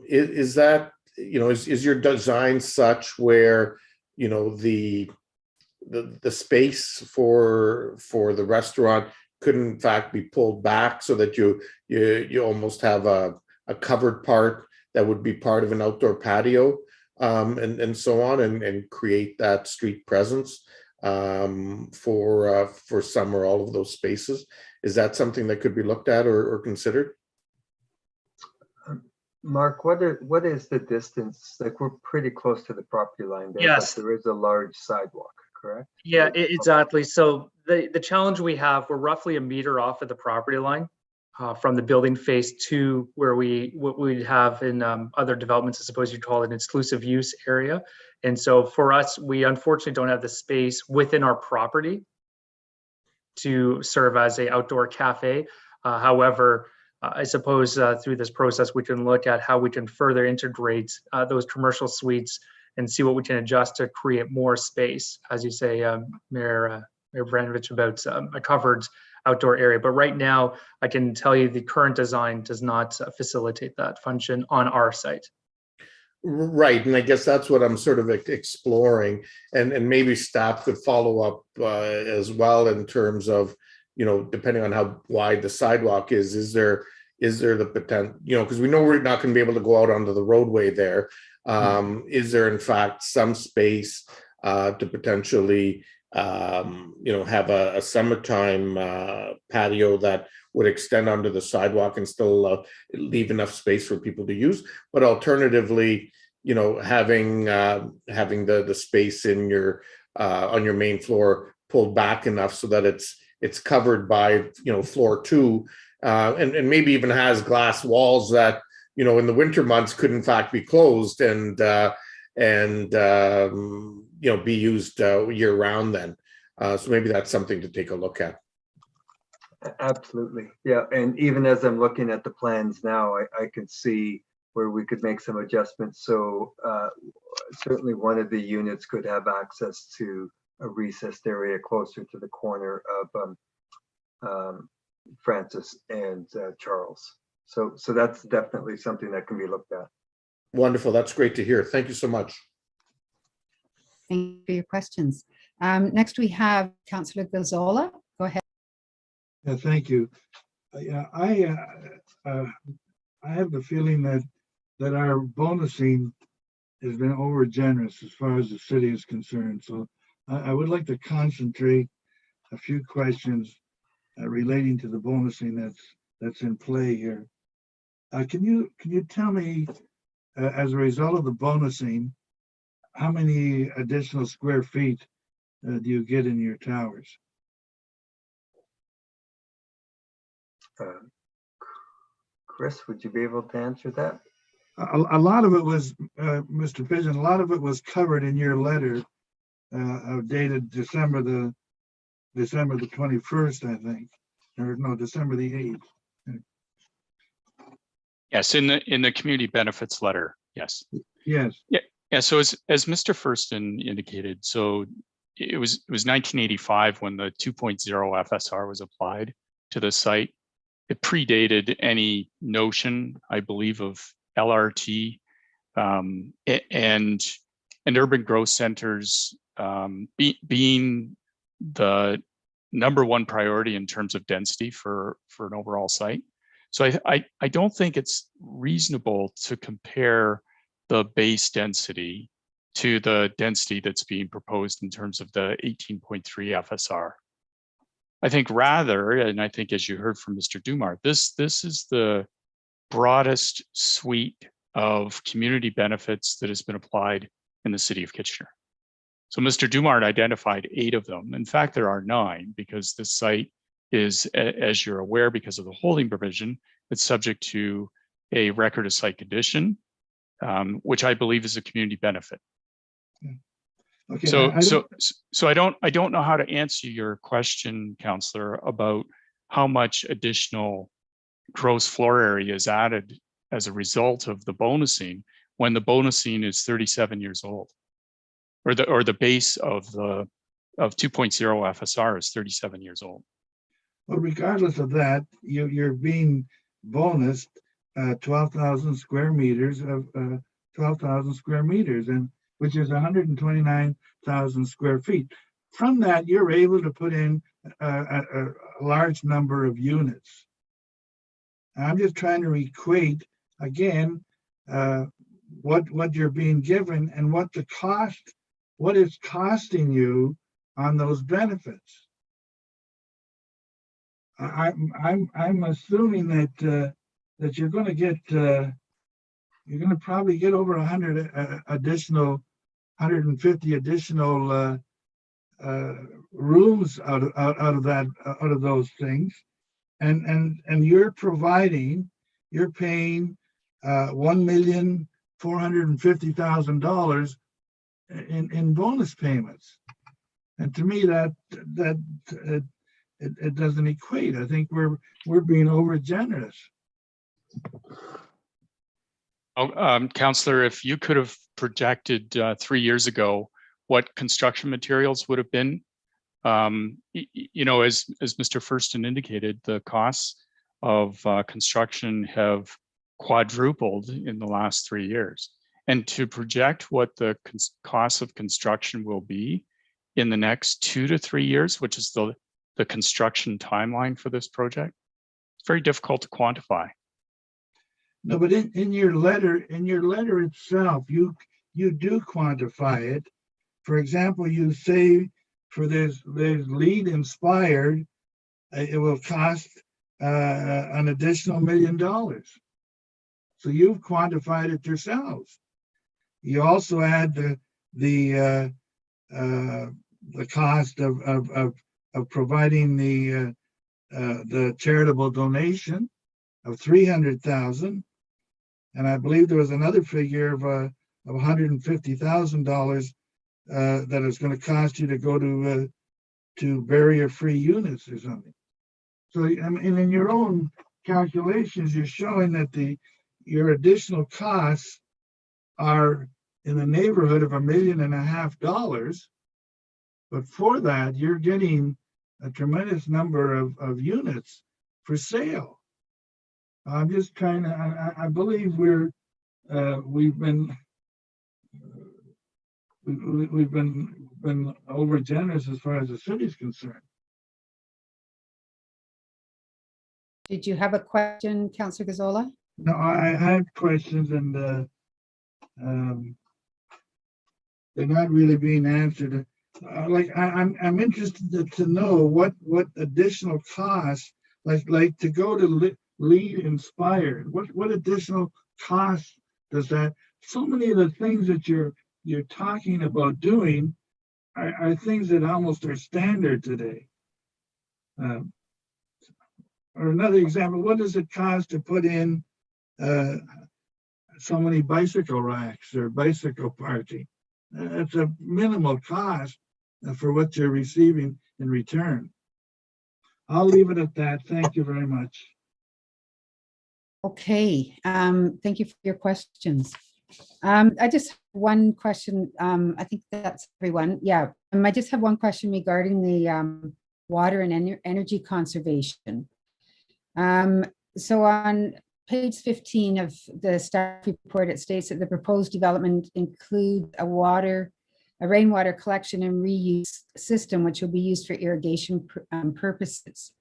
Is that, is your design such where, the space for the restaurant could in fact be pulled back so that you almost have a covered part that would be part of an outdoor patio and so on and create that street presence for some or all of those spaces? Is that something that could be looked at or considered? Mark, what is the distance? Like, we're pretty close to the property line there, Yes. but there is a large sidewalk, correct? Yeah, exactly. So the challenge we have, we're roughly a meter off of the property line from the building face to where what we have in other developments, I suppose you'd call it an exclusive use area. And so for us, we unfortunately don't have the space within our property to serve as a outdoor cafe. However, I suppose through this process, we can look at how we can further integrate those commercial suites and see what we can adjust to create more space, as you say, Mayor Branovich, about a covered outdoor area. But right now, I can tell you the current design does not facilitate that function on our site. Right, and I guess that's what I'm sort of exploring, and maybe staff could follow up as well in terms of, depending on how wide the sidewalk is there the potential, because we know we're not going to be able to go out onto the roadway there. Is there in fact some space to potentially, have a summertime patio that would extend onto the sidewalk and still leave enough space for people to use, but alternatively, having the space in your on your main floor pulled back enough so that it's covered by floor 2, and maybe even has glass walls that in the winter months could in fact be closed and be used year round then. So maybe that's something to take a look at. Absolutely. Yeah. And even as I'm looking at the plans now, I can see where we could make some adjustments. So certainly one of the units could have access to a recessed area closer to the corner of Francis and Charles. So that's definitely something that can be looked at. Wonderful. That's great to hear. Thank you so much. Thank you for your questions. Next, we have Councillor Gazzola. Go ahead. Yeah, thank you. Yeah, I have the feeling that our bonusing has been over generous as far as the city is concerned. So I would like to concentrate a few questions relating to the bonusing that's in play here. Can you tell me, as a result of the bonusing, how many additional square feet do you get in your towers? Chris, would you be able to answer that? A lot of it was, Mr. Pigeon, a lot of it was covered in your letter dated December the 21st, I think, or no, December the 8th. Yes, in the community benefits letter. Yes. Yes. Yeah. Yeah. So as Mr. Furston indicated, so it was 1985 when the 2.0 FSR was applied to the site. It predated any notion, I believe, of LRT and urban growth centers being the number one priority in terms of density for an overall site. So I don't think it's reasonable to compare the base density to the density that's being proposed in terms of the 18.3 FSR. I think rather, and I think as you heard from Mr. Dumart, this is the broadest suite of community benefits that has been applied in the city of Kitchener. So Mr. Dumart identified 8 of them. In fact, there are 9 because the site is, as you're aware, because of the holding provision, it's subject to a record of site condition, which I believe is a community benefit. Okay. So I don't know how to answer your question, Councillor, about how much additional gross floor area is added as a result of the bonusing when the bonusing is 37 years old, or the base of 2.0 FSR is 37 years old. Well, regardless of that, you're being bonused 12,000 square meters of 12,000 square meters, and which is 129,000 square feet. From that, you're able to put in a large number of units. I'm just trying to equate again what you're being given and what it's costing you on those benefits. I'm assuming that you're going to get you're going to probably get over 150 additional rooms out of those things, and you're paying $1,450,000 in bonus payments, and to me that it doesn't equate. I think we're being over generous. Councillor, if you could have projected 3 years ago what construction materials would have been, you know, as Mr. Furston indicated, the costs of construction have quadrupled in the last 3 years. And to project what the cost of construction will be in the next 2 to 3 years, which is the construction timeline for this project, it's very difficult to quantify. No, but in your letter itself, you do quantify it. For example, you say for this LEED inspired, it will cost an additional $1 million. So you've quantified it yourselves. You also add the cost of providing the charitable donation of $300,000, and I believe there was another figure of $150,000 that is going to cost you to go to barrier-free units or something. So, I mean, in your own calculations, you're showing that your additional costs are in the neighborhood of $1.5 million, but for that, you're getting a tremendous number of units for sale. I'm just trying to, I believe we've been over generous as far as the city's concerned. Did you have a question, Councillor Gazzola? No, I have questions and they're not really being answered. I'm interested to know what additional costs, like to go to Lead Inspired, what additional costs does that? So many of the things that you're talking about doing are things that almost are standard today. Or another example, what does it cost to put in so many bicycle racks or bicycle parking? It's a minimal cost for what you're receiving in return. I'll leave it at that. Thank you very much. Okay, thank you for your questions. I just have one question. I think that's everyone. Yeah, I just have one question regarding the water and energy conservation. So on page 15 of the staff report, it states that the proposed development includes a rainwater collection and reuse system, which will be used for irrigation purposes.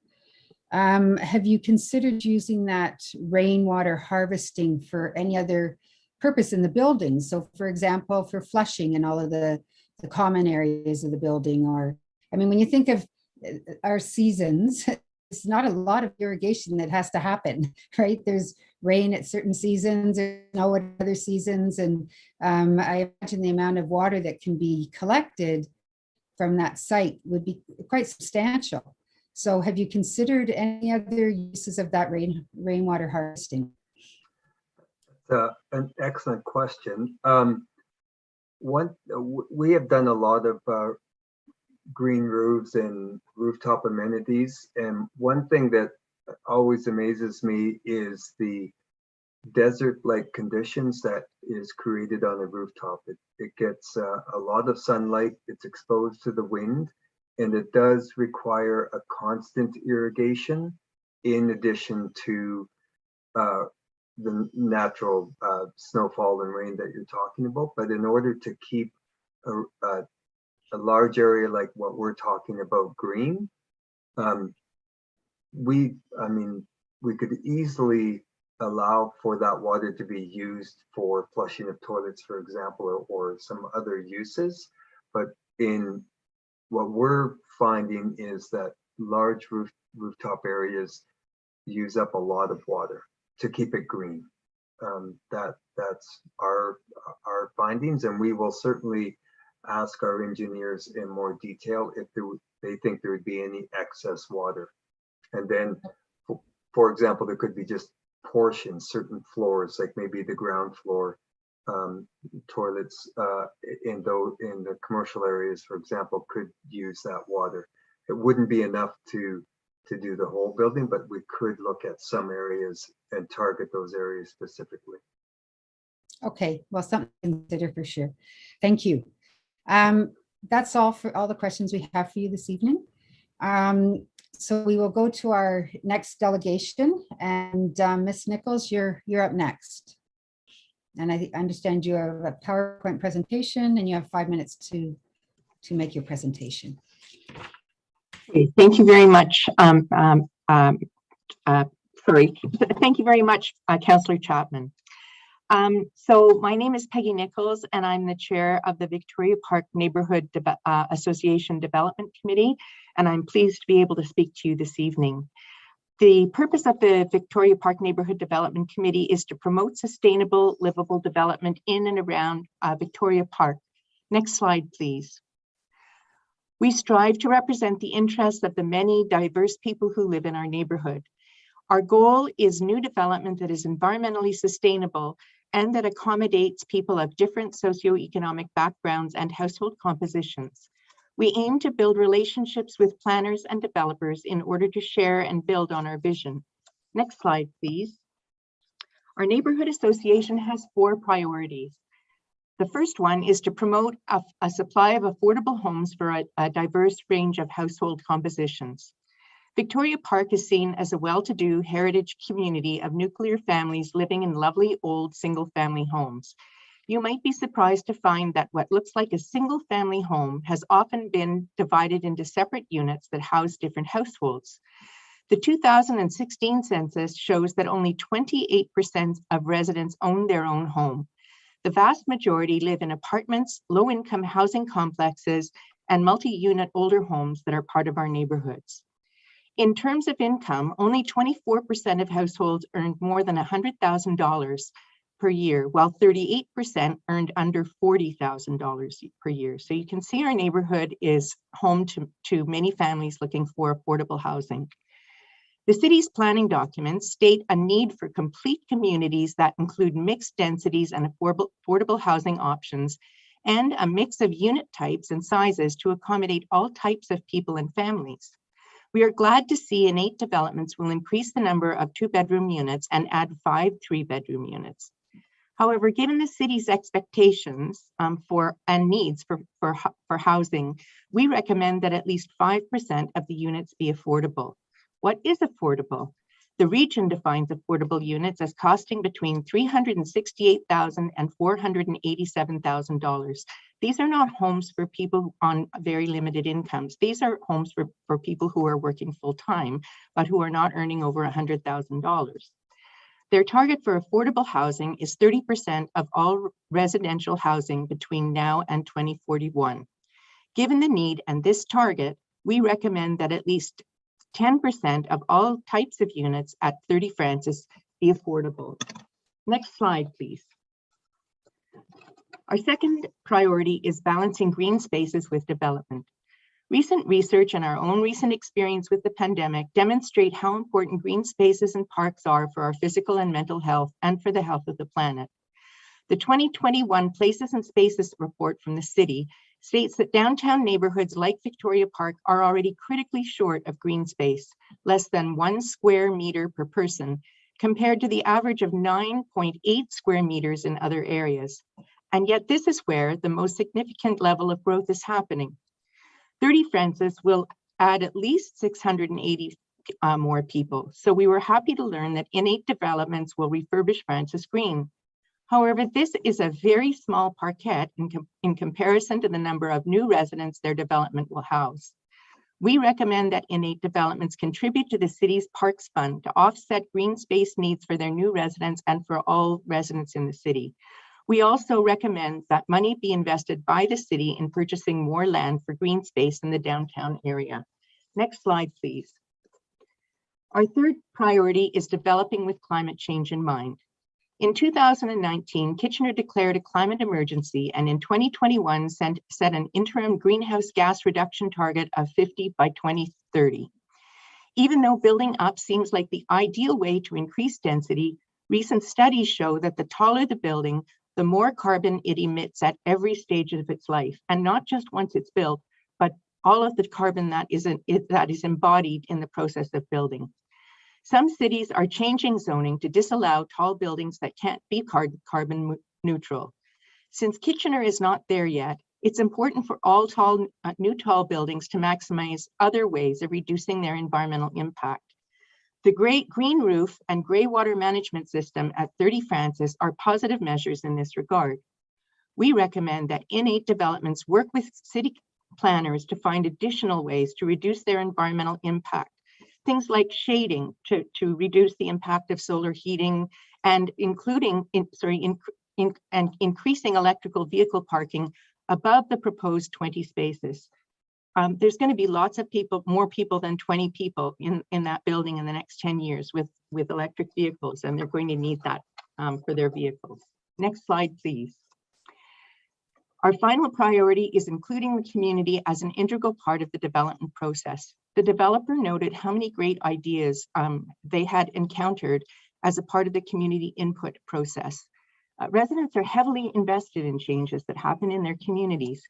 Have you considered using that rainwater harvesting for any other purpose in the building? So for example, for flushing in all of the common areas of the building, or, I mean, when you think of our seasons, it's not a lot of irrigation that has to happen, right? There's rain at certain seasons, there's snow at other seasons. And I imagine the amount of water that can be collected from that site would be quite substantial. So have you considered any other uses of that rainwater harvesting? An excellent question. We have done a lot of green roofs and rooftop amenities, and one thing that always amazes me is the desert-like conditions that is created on a rooftop. It gets a lot of sunlight, it's exposed to the wind, and it does require a constant irrigation in addition to the natural snowfall and rain that you're talking about. But in order to keep a large area like what we're talking about green, we could easily allow for that water to be used for flushing of toilets, for example, or some other uses. But in what we're finding is that large rooftop areas use up a lot of water to keep it green. That's our findings, and we will certainly ask our engineers in more detail if they think there would be any excess water. And then, for example, there could be just portions, certain floors, like maybe the ground floor toilets in the commercial areas, for example, could use that water. It wouldn't be enough to do the whole building, but we could look at some areas and target those areas specifically. Okay, well, something to consider for sure. Thank you. That's all for all the questions we have for you this evening. So we will go to our next delegation, and Ms. Nichols, you're up next. And I understand you have a PowerPoint presentation and you have 5 minutes to make your presentation. Okay, thank you very much. Thank you very much, Councillor Chapman. So my name is Peggy Nichols, and I'm the chair of the Victoria Park Neighbourhood Association Development Committee, and I'm pleased to be able to speak to you this evening. The purpose of the Victoria Park Neighbourhood Development Committee is to promote sustainable, livable development in and around Victoria Park. Next slide, please. We strive to represent the interests of the many diverse people who live in our neighbourhood. Our goal is new development that is environmentally sustainable and that accommodates people of different socioeconomic backgrounds and household compositions. We aim to build relationships with planners and developers in order to share and build on our vision. Next slide, please. Our neighborhood association has 4 priorities. The first one is to promote a supply of affordable homes for a diverse range of household compositions. Victoria Park is seen as a well-to-do heritage community of nuclear families living in lovely old single-family homes. You might be surprised to find that what looks like a single-family home has often been divided into separate units that house different households. The 2016 census shows that only 28% of residents own their own home. The vast majority live in apartments, low-income housing complexes, and multi-unit older homes that are part of our neighborhoods. In terms of income, only 24% of households earned more than $100,000 per year, while 38% earned under $40,000 per year. So you can see our neighborhood is home to many families looking for affordable housing. The city's planning documents state a need for complete communities that include mixed densities and affordable housing options, and a mix of unit types and sizes to accommodate all types of people and families. We are glad to see innate developments will increase the number of 2-bedroom units and add 5 3-bedroom units. However, given the city's expectations and needs for housing, we recommend that at least 5% of the units be affordable. What is affordable? The region defines affordable units as costing between $368,000 and $487,000. These are not homes for people on very limited incomes. These are homes for people who are working full-time, but who are not earning over $100,000. Their target for affordable housing is 30% of all residential housing between now and 2041. Given the need and this target, we recommend that at least 10% of all types of units at 30 Francis be affordable. Next slide, please. Our second priority is balancing green spaces with development. Recent research and our own recent experience with the pandemic demonstrate how important green spaces and parks are for our physical and mental health and for the health of the planet. The 2021 Places and Spaces report from the city states that downtown neighborhoods like Victoria Park are already critically short of green space, less than 1 square meter per person, compared to the average of 9.8 square meters in other areas. And yet this is where the most significant level of growth is happening. 30 Francis will add at least 680 more people. So we were happy to learn that innate developments will refurbish Francis Green. However, this is a very small parkette in comparison to the number of new residents their development will house. We recommend that innate developments contribute to the city's Parks Fund to offset green space needs for their new residents and for all residents in the city. We also recommend that money be invested by the city in purchasing more land for green space in the downtown area. Next slide, please. Our third priority is developing with climate change in mind. In 2019, Kitchener declared a climate emergency, and in 2021 set an interim greenhouse gas reduction target of 50 by 2030. Even though building up seems like the ideal way to increase density, recent studies show that the taller the building, the more carbon it emits at every stage of its life, and not just once it's built, but all of the carbon that is embodied in the process of building. Some cities are changing zoning to disallow tall buildings that can't be carbon neutral. Since Kitchener is not there yet, it's important for all new tall buildings to maximize other ways of reducing their environmental impact. The green roof and gray water management system at 30 Francis are positive measures in this regard. We recommend that innate developments work with city planners to find additional ways to reduce their environmental impact. Things like shading to reduce the impact of solar heating, and increasing electrical vehicle parking above the proposed 20 spaces. There's going to be lots of people, more people than 20 people in that building in the next 10 years with electric vehicles, and they're going to need that for their vehicles. Next slide, please. Our final priority is including the community as an integral part of the development process. The developer noted how many great ideas they had encountered as a part of the community input process. Residents are heavily invested in changes that happen in their communities,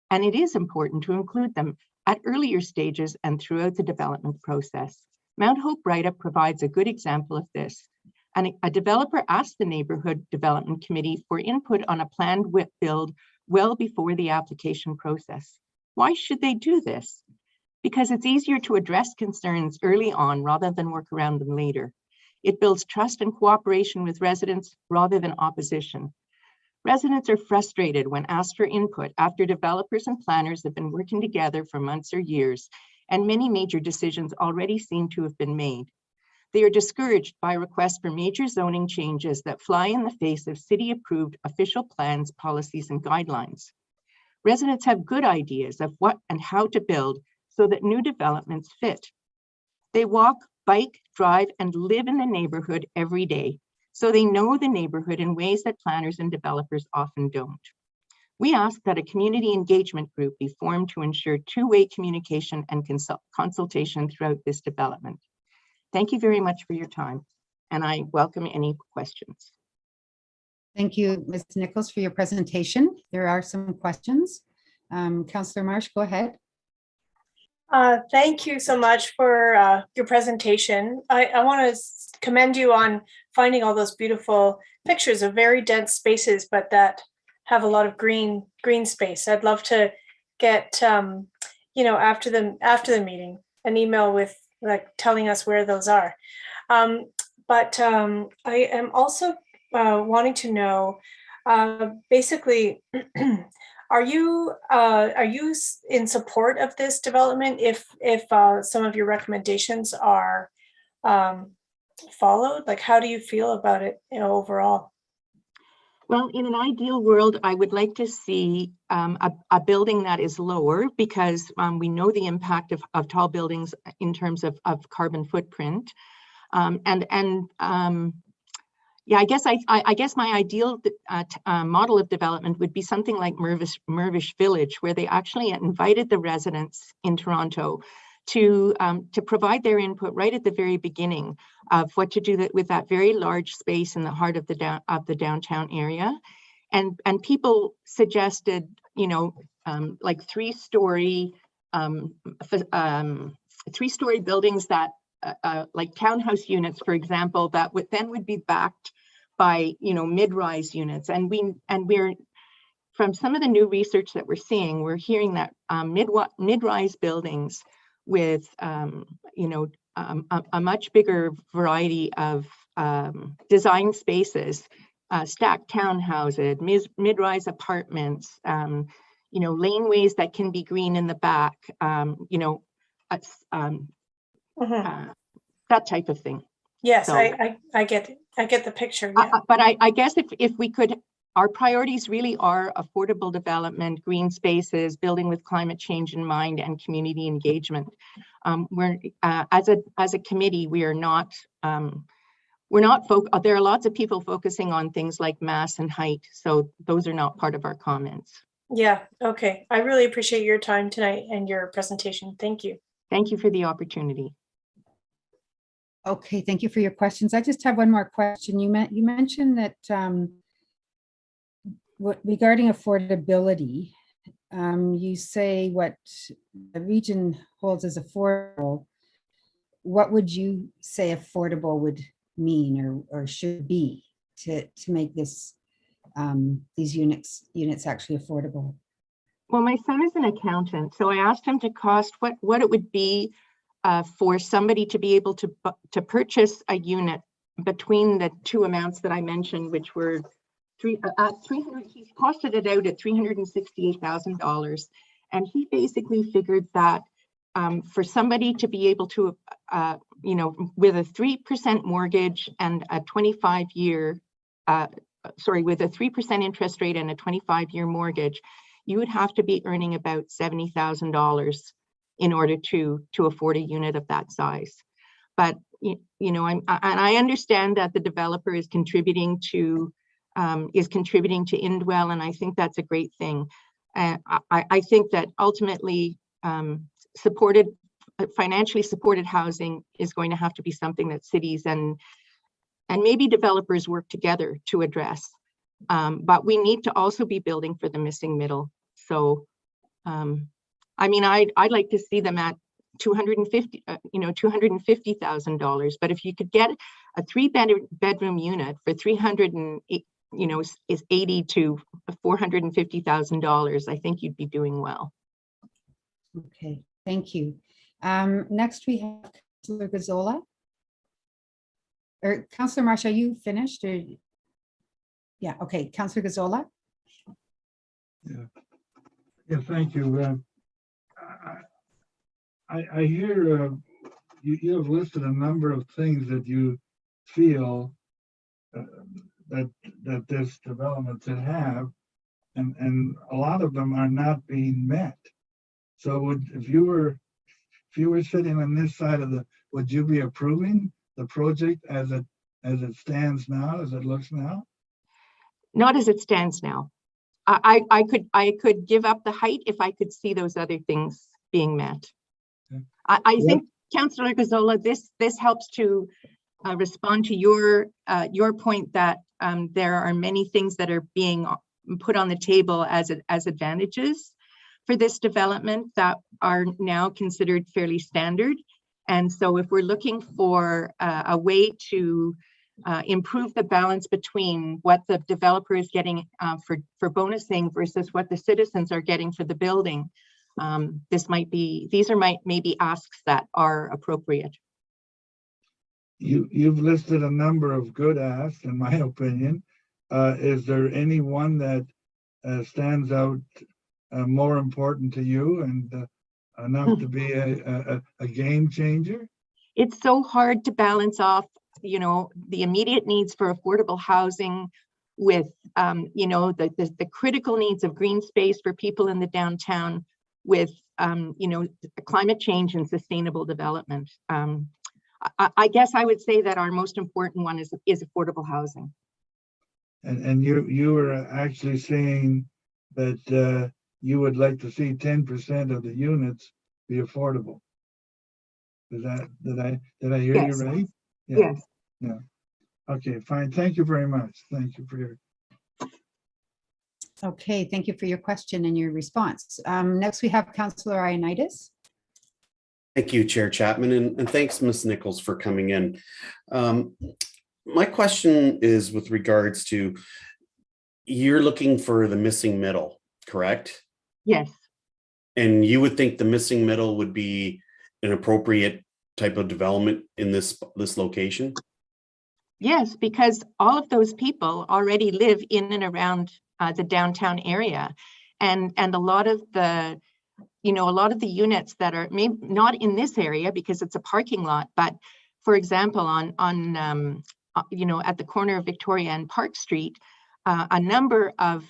and it is important to include them at earlier stages and throughout the development process. Mount Hope Write-Up provides a good example of this. And a developer asked the Neighborhood Development Committee for input on a planned build well before the application process. Why should they do this? Because it's easier to address concerns early on rather than work around them later. It builds trust and cooperation with residents rather than opposition. Residents are frustrated when asked for input after developers and planners have been working together for months or years, and many major decisions already seem to have been made. They are discouraged by requests for major zoning changes that fly in the face of city-approved official plans, policies, and guidelines. Residents have good ideas of what and how to build so that new developments fit. They walk, bike, drive, and live in the neighborhood every day, so they know the neighborhood in ways that planners and developers often don't. We ask that a community engagement group be formed to ensure two-way communication and consultation throughout this development. Thank you very much for your time, and I welcome any questions. Thank you, Ms. Nichols, for your presentation. There are some questions. Councillor Marsh, go ahead. Thank you so much for your presentation. I want to commend you on finding all those beautiful pictures of very dense spaces, but that have a lot of green space. I'd love to get, after the meeting, an email with telling us where those are. But I am also wanting to know, basically, are you in support of this development if some of your recommendations are followed? Like, how do you feel about it, overall? Well, in an ideal world, I would like to see a building that is lower, because we know the impact of tall buildings in terms of carbon footprint. Yeah, I guess my ideal model of development would be something like Mirvish Village, where they actually invited the residents in Toronto to provide their input right at the very beginning of what to do with that very large space in the heart of the downtown area, and people suggested, like three-story buildings that. Like townhouse units, for example, that would be backed by mid-rise units, and we're from some of the new research that we're seeing, we're hearing that mid-rise buildings with a much bigger variety of design spaces, stacked townhouses, mid-rise apartments, laneways that can be green in the back, that type of thing. Yes, So, I get the picture. Yeah. but I guess if we could, our priorities really are affordable development, green spaces, building with climate change in mind, and community engagement. We're as a committee, we are not. There are lots of people focusing on things like mass and height, so those are not part of our comments. Yeah. Okay. I really appreciate your time tonight and your presentation. Thank you. Thank you for the opportunity. Okay, thank you for your questions. I just have one more question. You mentioned that regarding affordability, you say what the region holds as affordable. What would you say affordable would mean or should be to make this these units actually affordable? Well, my son is an accountant, so I asked him to cost what it would be for somebody to be able to purchase a unit between the two amounts that I mentioned, which were he costed it out at $368,000, and he basically figured that for somebody to be able to, with a 3% mortgage and a 25-year, with a 3% interest rate and a 25-year mortgage, you would have to be earning about $70,000 in order to afford a unit of that size. But I understand that the developer is contributing to Indwell, and I think that's a great thing. I think that ultimately financially supported housing is going to have to be something that cities and maybe developers work together to address. But we need to also be building for the missing middle. So, I mean, I'd like to see them at $250,000. But if you could get a three-bedroom unit for $380,000 to $450,000, I think you'd be doing well. Okay, thank you. Next we have Councillor Gazzola. Or Councillor Marsh, are you finished? Or... Yeah, okay, Councillor Gazzola. Yeah, thank you. I hear you have listed a number of things that you feel that this development should have, and a lot of them are not being met. So if you were sitting on this side of would you be approving the project as it stands now, as it looks now? Not as it stands now. I could give up the height if I could see those other things being met. I think, Councillor Gazzola, this helps to respond to your point that there are many things that are being put on the table as advantages for this development that are now considered fairly standard. And so if we're looking for a way to improve the balance between what the developer is getting for bonusing versus what the citizens are getting for the building, these are maybe asks that are appropriate. You've listed a number of good asks, in my opinion. Is there any one that stands out more important to you and enough to be a game changer? It's so hard to balance off, the immediate needs for affordable housing with, the critical needs of green space for people in the downtown with, climate change and sustainable development. I guess I would say that our most important one is affordable housing. And you were actually saying that you would like to see 10% of the units be affordable. Did I hear you right? Yeah. Yes. Yeah. Okay, fine. Thank you very much. Thank you for your. Okay, thank you for your question and your response. Next, we have Councillor Ioannidis. Thank you, Chair Chapman, and thanks, Ms. Nichols, for coming in. My question is with regards to, you're looking for the missing middle, correct? Yes. And you would think the missing middle would be an appropriate type of development in this location? Yes, because all of those people already live in and around the downtown area, and a lot of the units that are maybe not in this area because it's a parking lot, but for example, on at the corner of Victoria and Park Street, a number of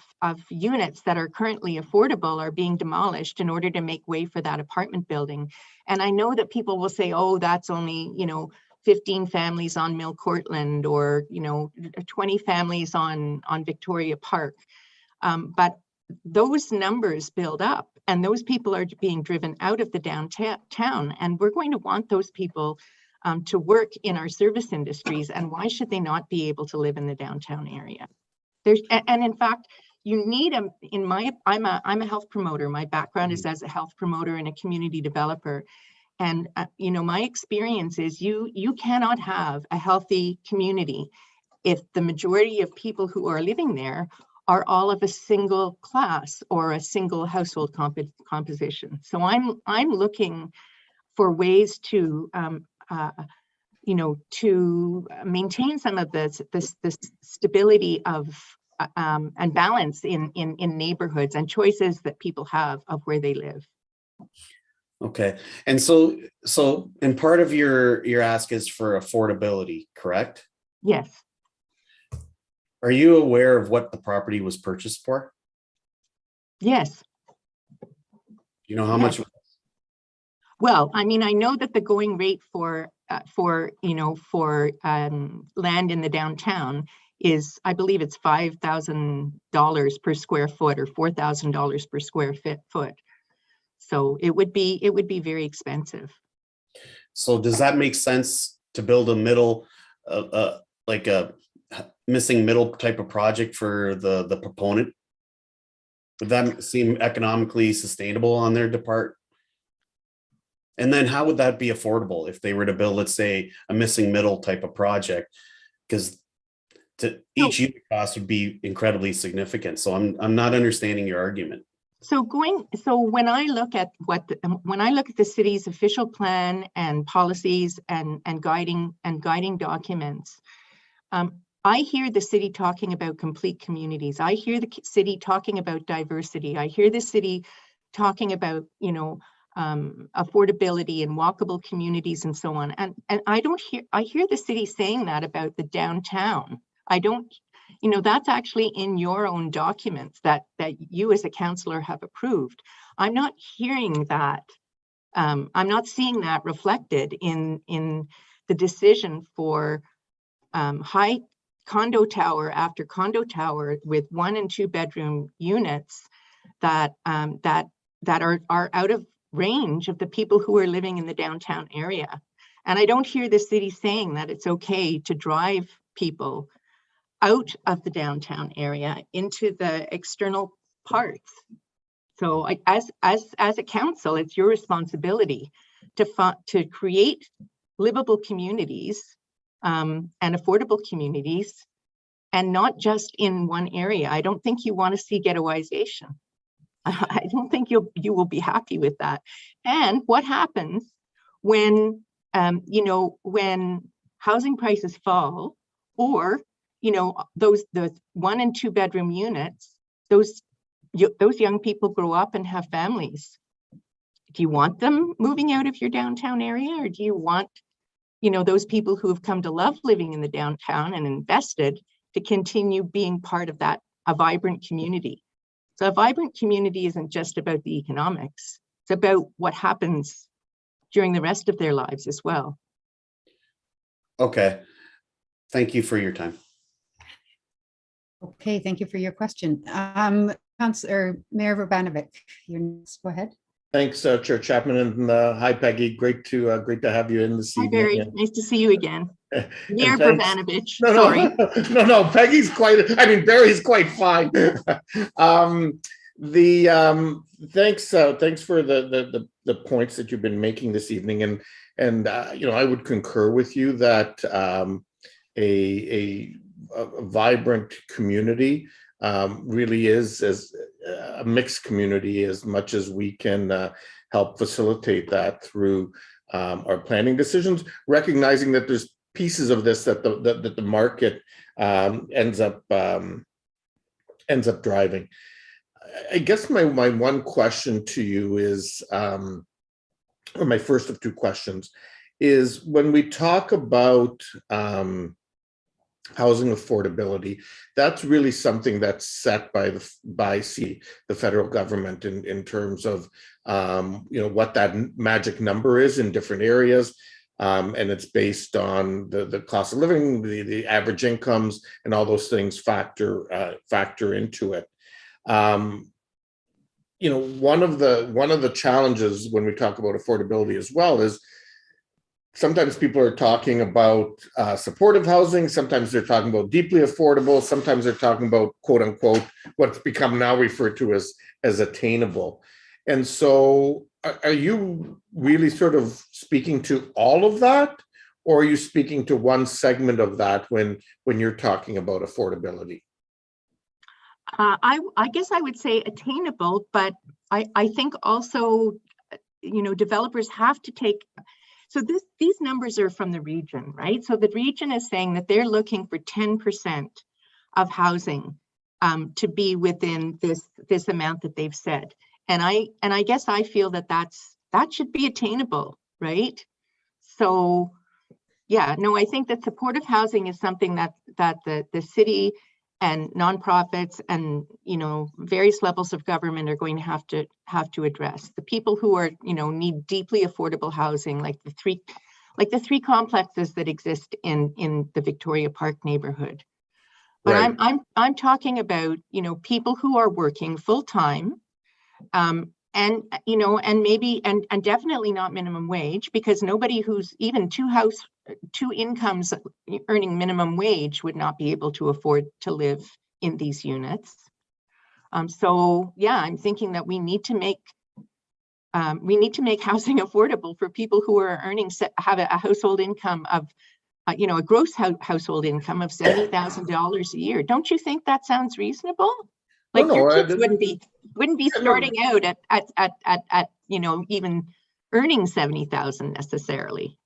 units that are currently affordable are being demolished in order to make way for that apartment building. And I know that people will say, oh, that's only, 15 families on Mill Courtland, or 20 families on Victoria Park. But those numbers build up, and those people are being driven out of the downtown, and we're going to want those people to work in our service industries. And why should they not be able to live in the downtown area? And in fact, you need I'm a health promoter. My background is as a health promoter and a community developer. And my experience is you cannot have a healthy community if the majority of people who are living there are all of a single class or a single household composition. So I'm looking for ways to to maintain some of the stability of and balance in neighborhoods and choices that people have of where they live. Okay, and so and part of your ask is for affordability, correct? Yes. Are you aware of what the property was purchased for? Yes. You know how much? Well, I mean, I know that the going rate for land in the downtown is, I believe it's $5,000 per square foot or $4,000 per square foot. So it would be very expensive. So does that make sense to build a middle, like a missing middle type of project for the proponent? Would that seem economically sustainable on their part? And then how would that be affordable if they were to build, let's say, a missing middle type of project? Because each unit cost would be incredibly significant. So I'm not understanding your argument. So when I look at the city's official plan and policies and guiding documents, I hear the city talking about complete communities. I hear the city talking about diversity. I hear the city talking about affordability and walkable communities and so on. And I hear the city saying that about the downtown. I don't, that's actually in your own documents that you as a councillor have approved. I'm not hearing that. I'm not seeing that reflected in the decision for high condo tower after condo tower with 1 and 2 bedroom units that are out of range of the people who are living in the downtown area. And I don't hear the city saying that it's okay to drive people out of the downtown area into the external parts. So as a council, it's your responsibility to create livable communities and affordable communities, and not just in one area. I don't think you want to see ghettoization. I don't think you will be happy with that. And what happens when when housing prices fall, or those 1 and 2 bedroom units, those young people grow up and have families. Do you want them moving out of your downtown area, or do you want those people who have come to love living in the downtown and invested to continue being part of a vibrant community? So a vibrant community isn't just about the economics. It's about what happens during the rest of their lives as well. Okay. Thank you for your time. Okay, thank you for your question. Councillor Mayor Urbanovic, you're next. Go ahead. Thanks, Chair Chapman, and hi, Peggy. Great to have you in this Hi, evening. Barry. Nice to see you again. Mayor thanks. Urbanovic. No, Sorry. no. Peggy's Barry's quite fine. Thanks for the points that you've been making this evening, and I would concur with you that a vibrant community really is as a mixed community, as much as we can help facilitate that through our planning decisions, recognizing that there's pieces of this that the market ends up driving. I guess my one question to you is, or my first of two questions, is when we talk about housing affordability, that's really something that's set by the federal government in terms of what that magic number is in different areas, and it's based on the cost of living, the average incomes, and all those things factor into it. One of the challenges when we talk about affordability as well is sometimes people are talking about supportive housing, sometimes they're talking about deeply affordable, sometimes they're talking about quote unquote what's become now referred to as attainable. And so are you really sort of speaking to all of that, or are you speaking to one segment of that when you're talking about affordability? I guess I would say attainable, but I think also, developers have to take, so these numbers are from the region, right? So the region is saying that they're looking for 10% of housing to be within this amount that they've said. And I guess I feel that should be attainable, right? So yeah, no, I think that supportive housing is something that the city and nonprofits and various levels of government are going to have to address. The people who are need deeply affordable housing, like the three complexes that exist in the Victoria Park neighborhood. But right. I'm talking about people who are working full time, and maybe and definitely not minimum wage, because nobody who's even two incomes earning minimum wage would not be able to afford to live in these units. So yeah, I'm thinking that we need to make housing affordable for people who are have a household income of a gross household income of $70,000 a year. Don't you think that sounds reasonable? Like your kids wouldn't be starting out at even earning 70,000 necessarily.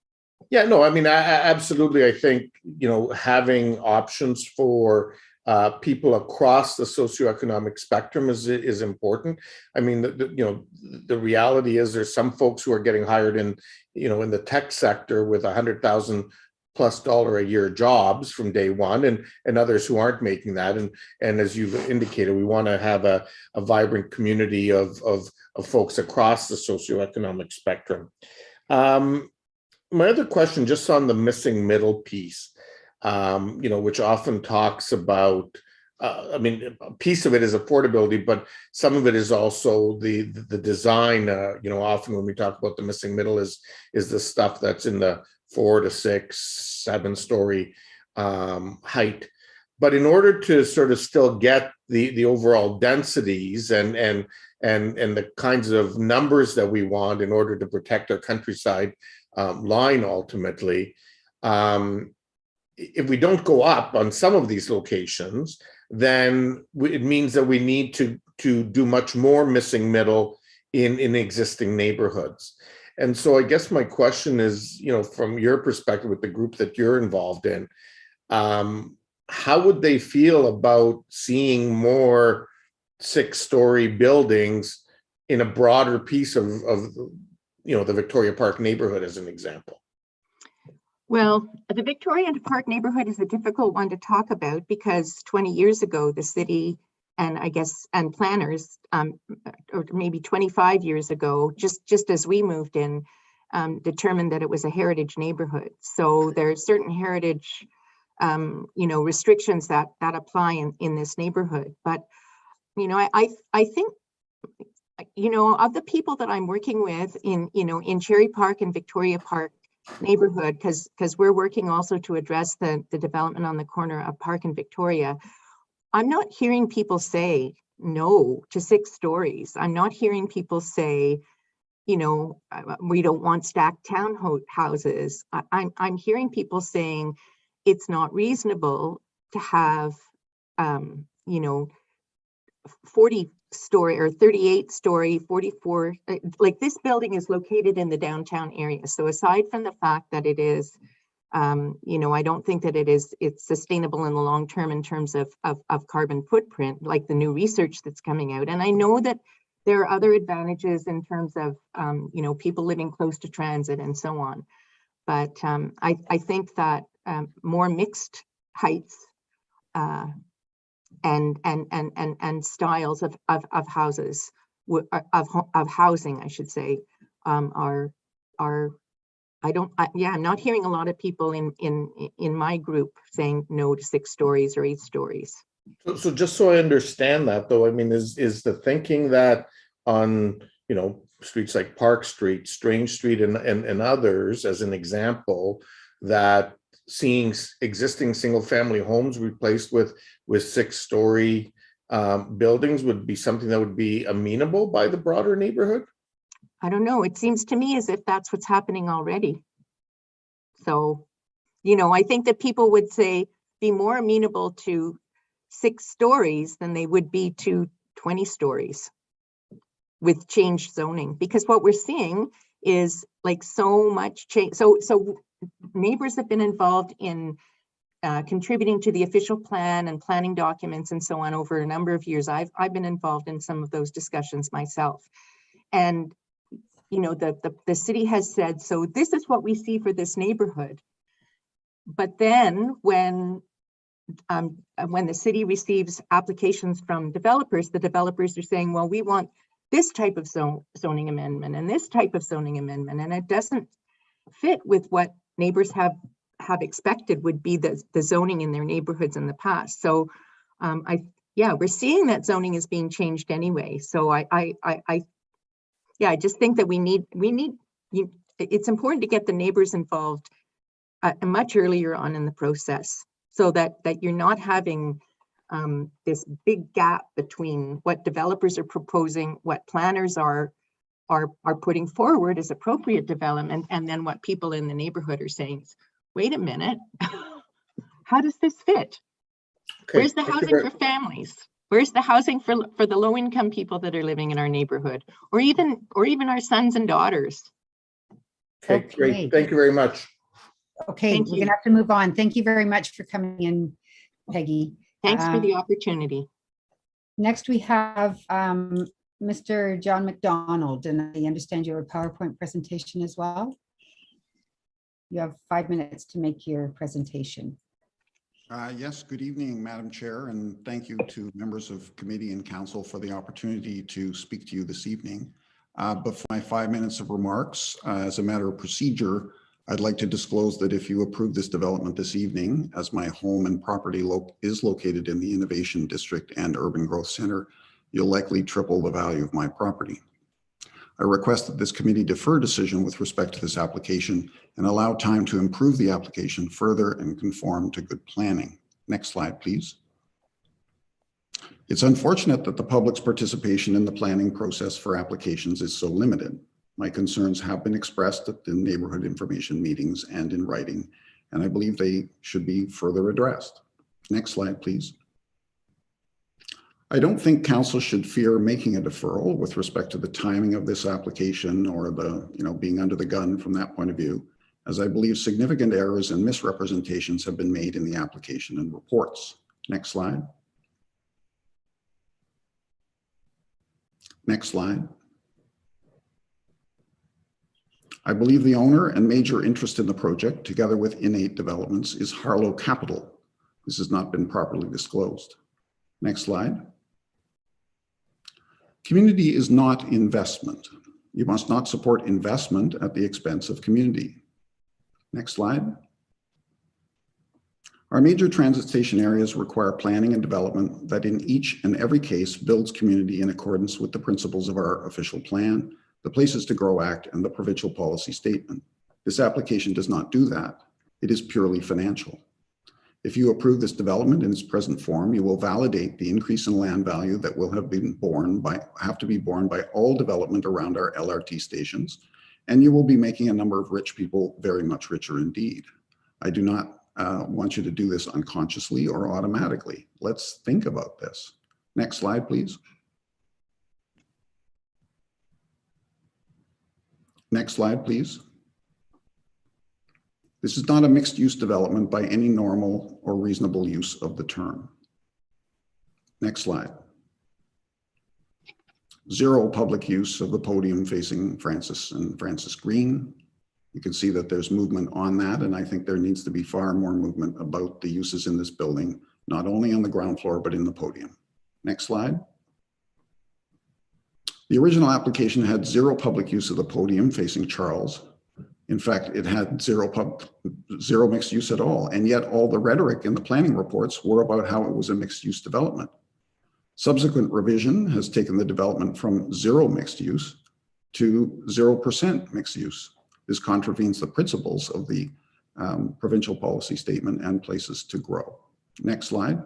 Yeah, no, I mean, absolutely. I think, having options for people across the socioeconomic spectrum is important. I mean, the reality is there's some folks who are getting hired in the tech sector with $100,000+ a year jobs from day one, and others who aren't making that. And as you've indicated, we want to have a vibrant community of folks across the socioeconomic spectrum. My other question, just on the missing middle piece, which often talks about, a piece of it is affordability, but some of it is also the design. Often when we talk about the missing middle is the stuff that's in the 4 to 6, 7-story height. But in order to sort of still get the overall densities and the kinds of numbers that we want in order to protect our countryside line ultimately, if we don't go up on some of these locations, then it means that we need to do much more missing middle in existing neighborhoods. And so I guess my question is, from your perspective with the group that you're involved in, how would they feel about seeing more 6-story buildings in a broader piece of the Victoria Park neighborhood, as an example? Well, the Victoria Park neighborhood is a difficult one to talk about because 20 years ago, the city and planners, or maybe 25 years ago, just as we moved in, determined that it was a heritage neighborhood. So there are certain heritage, restrictions that apply in this neighborhood. But, I think, of the people that I'm working with in Cherry Park and Victoria Park neighborhood, because we're working also to address the development on the corner of Park and Victoria, I'm not hearing people say no to 6 stories. I'm not hearing people say, we don't want stacked townhouses. I'm hearing people saying it's not reasonable to have, 40-story or 38-story, 44, like this building is located in the downtown area. So aside from the fact that it is, I don't think that it's sustainable in the long term in terms of carbon footprint, like the new research that's coming out. And I know that there are other advantages in terms of, people living close to transit and so on. But I think that more mixed heights and styles of houses, of housing, I should say, are I'm not hearing a lot of people in my group saying no to 6 stories or 8 stories. So just so I understand that, though, I mean, is the thinking that on, streets like Park Street, Strange Street, and others, as an example, that seeing existing single-family homes replaced with 6-story buildings would be something that would be amenable by the broader neighborhood? I don't know. It seems to me as if that's what's happening already. So, I think that people would be more amenable to 6 stories than they would be to 20 stories with changed zoning, because what we're seeing is like so much change. So neighbors have been involved in contributing to the official plan and planning documents and so on over a number of years. I've been involved in some of those discussions myself. And the city has said, so this is what we see for this neighborhood. But then when the city receives applications from developers, the developers are saying, well, we want this type of zoning amendment and this type of zoning amendment, and it doesn't fit with what neighbors have expected would be the zoning in their neighborhoods in the past. So we're seeing that zoning is being changed anyway. So I just think that we need it's important to get the neighbors involved much earlier on in the process, so that you're not having this big gap between what developers are proposing, what planners are putting forward as appropriate development, and then what people in the neighborhood are saying, wait a minute, how does this fit? Okay. Where's the housing for families? Where's the housing for the low-income people that are living in our neighborhood, or even our sons and daughters? Okay, great. Thank you very much. Okay, we're gonna have to move on. Thank you very much for coming in, Peggy. Thanks for the opportunity. Next, we have Mr. John McDonald, and I understand you have a PowerPoint presentation as well. You have 5 minutes to make your presentation. Yes, good evening, Madam Chair, and thank you to members of committee and council for the opportunity to speak to you this evening. Before my 5 minutes of remarks, as a matter of procedure, I'd like to disclose that if you approve this development this evening, as my home and property is located in the Innovation District and Urban Growth Center, you'll likely triple the value of my property. I request that this committee defer decision with respect to this application and allow time to improve the application further and conform to good planning. Next slide, please. It's unfortunate that the public's participation in the planning process for applications is so limited. My concerns have been expressed at the neighborhood information meetings and in writing, and I believe they should be further addressed. Next slide, please. I don't think council should fear making a deferral with respect to the timing of this application or the, being under the gun from that point of view, as I believe significant errors and misrepresentations have been made in the application and reports. Next slide. Next slide. I believe the owner and major interest in the project, together with Innate Developments, is Harlow Capital. This has not been properly disclosed. Next slide. Community is not investment. You must not support investment at the expense of community. Next slide. Our major transit station areas require planning and development that in each and every case builds community in accordance with the principles of our official plan, the Places to Grow Act, and the provincial policy statement. This application does not do that. It is purely financial. If you approve this development in its present form, you will validate the increase in land value that will have to be borne by all development around our LRT stations, and you will be making a number of rich people very much richer indeed. I do not want you to do this unconsciously or automatically. Let's think about this. Next slide, please. Next slide, please. This is not a mixed-use development by any normal or reasonable use of the term. Next slide. Zero public use of the podium facing Francis and Francis Green. You can see that there's movement on that, and I think there needs to be far more movement about the uses in this building, not only on the ground floor, but in the podium. Next slide. The original application had zero public use of the podium facing Charles. In fact, it had zero mixed use at all, and yet all the rhetoric in the planning reports were about how it was a mixed use development. Subsequent revision has taken the development from zero mixed use to 0% mixed use. This contravenes the principles of the provincial policy statement and Places to Grow. Next slide.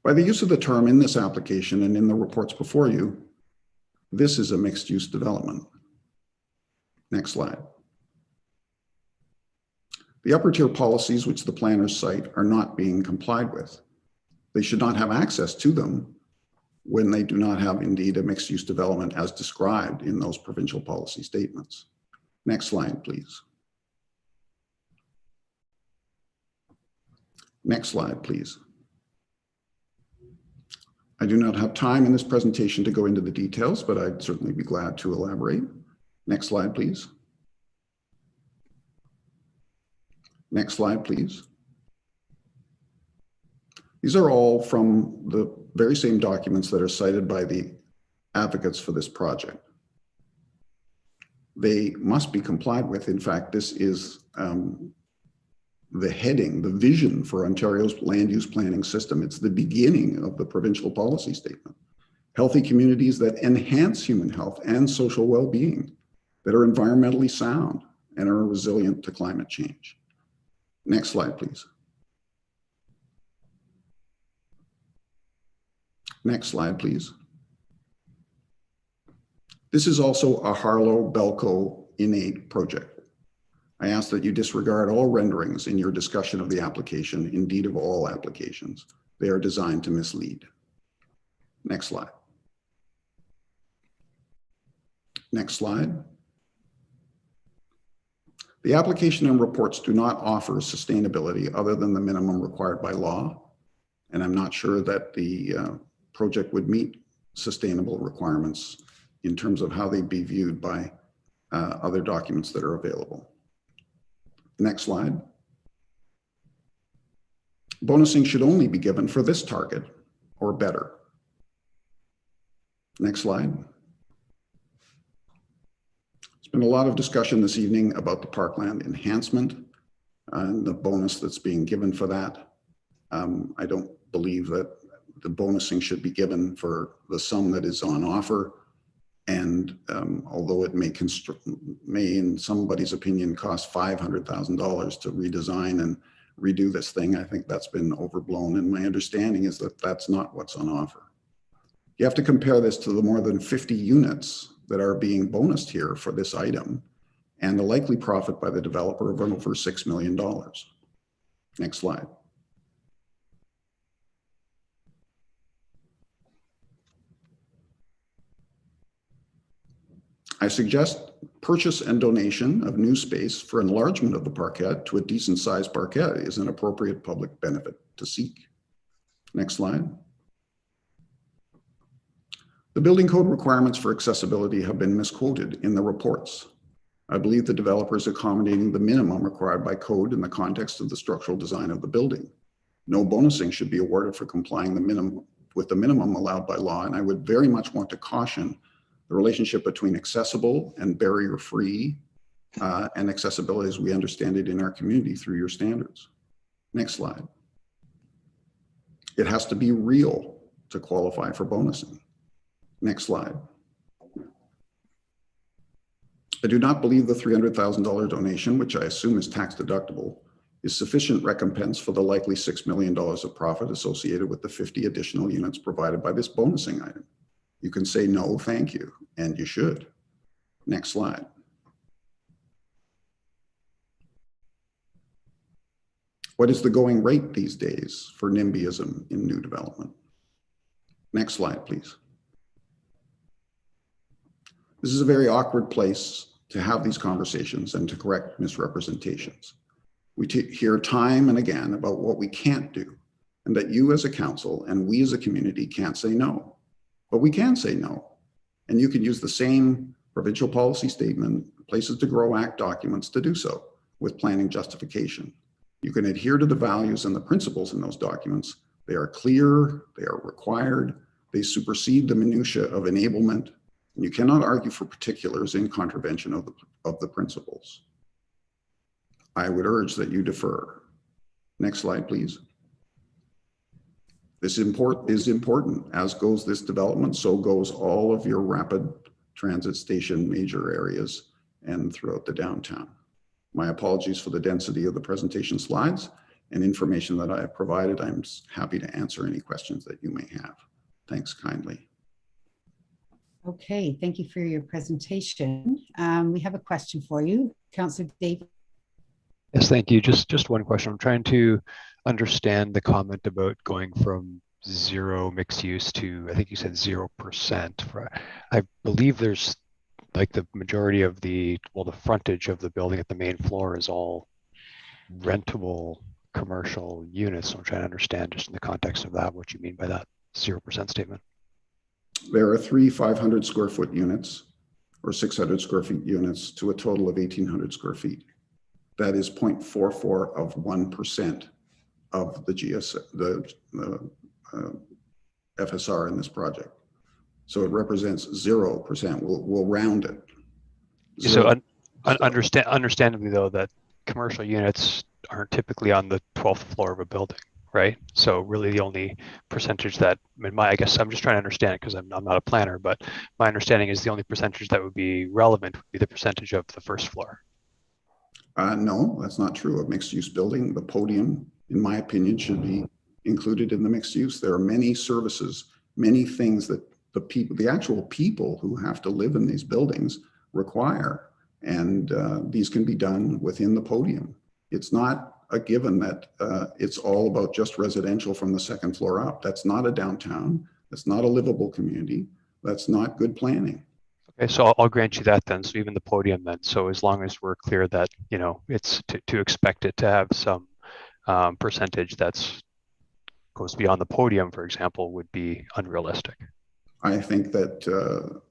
By the use of the term in this application and in the reports before you, this is a mixed use development. Next slide. The upper tier policies which the planners cite are not being complied with. They should not have access to them when they do not have indeed a mixed use development as described in those provincial policy statements. Next slide, please. Next slide, please. I do not have time in this presentation to go into the details, but I'd certainly be glad to elaborate. Next slide, please. Next slide, please. These are all from the very same documents that are cited by the advocates for this project. They must be complied with. In fact, this is the heading, the vision for Ontario's land use planning system. It's the beginning of the provincial policy statement. Healthy communities that enhance human health and social well-being, that are environmentally sound and are resilient to climate change. Next slide, please. Next slide, please. This is also a Harlow Belco Innate project. I ask that you disregard all renderings in your discussion of the application, indeed of all applications. They are designed to mislead. Next slide. Next slide. The application and reports do not offer sustainability other than the minimum required by law. And I'm not sure that the project would meet sustainable requirements in terms of how they'd be viewed by other documents that are available. Next slide. Bonusing should only be given for this target or better. Next slide. There's been a lot of discussion this evening about the parkland enhancement and the bonus that's being given for that. I don't believe that the bonusing should be given for the sum that is on offer. And although it may, in somebody's opinion, cost $500,000 to redesign and redo this thing, I think that's been overblown. And my understanding is that that's not what's on offer. You have to compare this to the more than 50 units that are being bonused here for this item and the likely profit by the developer of over $6 million. Next slide. I suggest purchase and donation of new space for enlargement of the parkette to a decent sized parkette is an appropriate public benefit to seek. Next slide. The building code requirements for accessibility have been misquoted in the reports. I believe the developer is accommodating the minimum required by code in the context of the structural design of the building. No bonusing should be awarded for complying with the minimum allowed by law, and I would very much want to caution the relationship between accessible and barrier-free and accessibility as we understand it in our community through your standards. Next slide. It has to be real to qualify for bonusing. Next slide. I do not believe the $300,000 donation, which I assume is tax deductible, is sufficient recompense for the likely $6 million of profit associated with the 50 additional units provided by this bonusing item. You can say no, thank you, and you should. Next slide. What is the going rate these days for NIMBYism in new development? Next slide, please. This is a very awkward place to have these conversations and to correct misrepresentations. We hear time and again about what we can't do, and that you as a council and we as a community can't say no. But we can say no. And you can use the same provincial policy statement, Places to Grow Act documents to do so with planning justification. You can adhere to the values and the principles in those documents. They are clear, they are required, they supersede the minutiae of enablement, and you cannot argue for particulars in contravention of the principles. I would urge that you defer. Next slide, please. This is important, as goes this development, so goes all of your rapid transit station major areas and throughout the downtown. My apologies for the density of the presentation slides and information that I have provided. I'm happy to answer any questions that you may have. Thanks kindly. Okay, thank you for your presentation. We have a question for you, Councillor David. Yes, thank you. Just one question. I'm trying to understand the comment about going from zero mixed use to, I think you said 0%. I believe there's like the majority of the frontage of the building at the main floor is all rentable commercial units. So I'm trying to understand just in the context of that, what you mean by that 0% statement. There are 3 500 square foot units or 600 square feet units to a total of 1,800 square feet. That is 0.44 of 1% of the FSR in this project. So it represents 0%. We'll round it. So understandably though, that commercial units aren't typically on the 12th floor of a building, right? So really the only percentage that, I guess I'm just trying to understand it because I'm not a planner, but my understanding is the only percentage that would be relevant would be the percentage of the first floor. No, that's not true. A mixed use building, the podium, in my opinion, should be included in the mixed use. There are many services, many things that the actual people who have to live in these buildings require. And these can be done within the podium. It's not a given that it's all about just residential from the second floor up. That's not a downtown. That's not a livable community. That's not good planning. Okay, so I'll grant you that then. So even the podium then. So as long as we're clear that, you know, it's to expect it to have some percentage that's goes beyond the podium, for example, would be unrealistic. I think that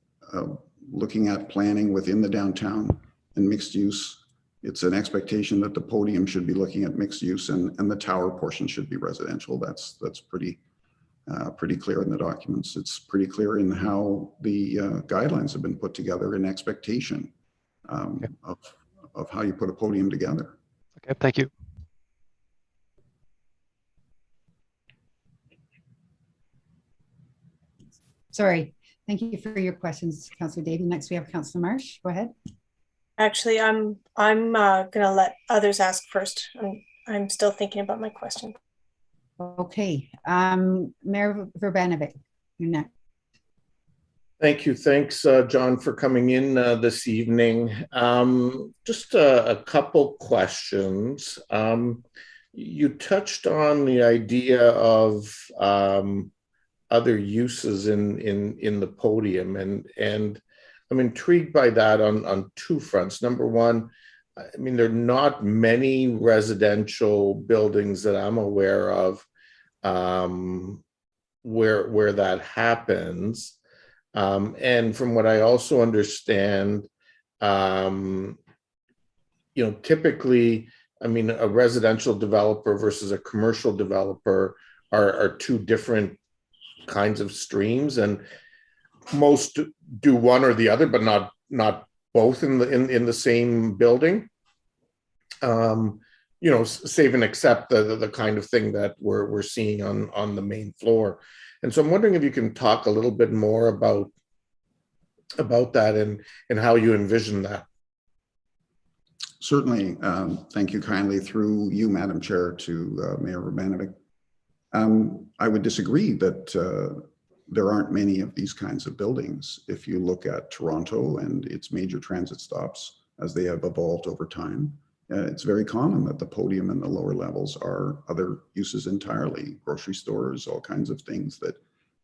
looking at planning within the downtown and mixed use, it's an expectation that the podium should be looking at mixed use and the tower portion should be residential. That's pretty clear in the documents. It's pretty clear in how the guidelines have been put together in expectation of how you put a podium together. Okay, thank you. Sorry. Thank you for your questions, Councillor Davey. Next, we have Councillor Marsh. Go ahead. Actually, I'm gonna let others ask first. I'm still thinking about my question. Okay, Mayor Verbanovic, you're next. Thank you. Thanks, John, for coming in this evening. Just a couple questions. You touched on the idea of other uses in the podium, and I'm intrigued by that on two fronts. Number one, I mean, there are not many residential buildings that I'm aware of where that happens. And from what I also understand, you know, typically, I mean, a residential developer versus a commercial developer are two different kinds of streams, and most do one or the other, but not both in the same building. You know, save and except the kind of thing that we're seeing on the main floor. And so I'm wondering if you can talk a little bit more about that and how you envision that. Certainly. Thank you kindly through you, Madam Chair, to Mayor Verbanovic. I would disagree that there aren't many of these kinds of buildings. If you look at Toronto and its major transit stops as they have evolved over time, it's very common that the podium and the lower levels are other uses entirely, grocery stores, all kinds of things that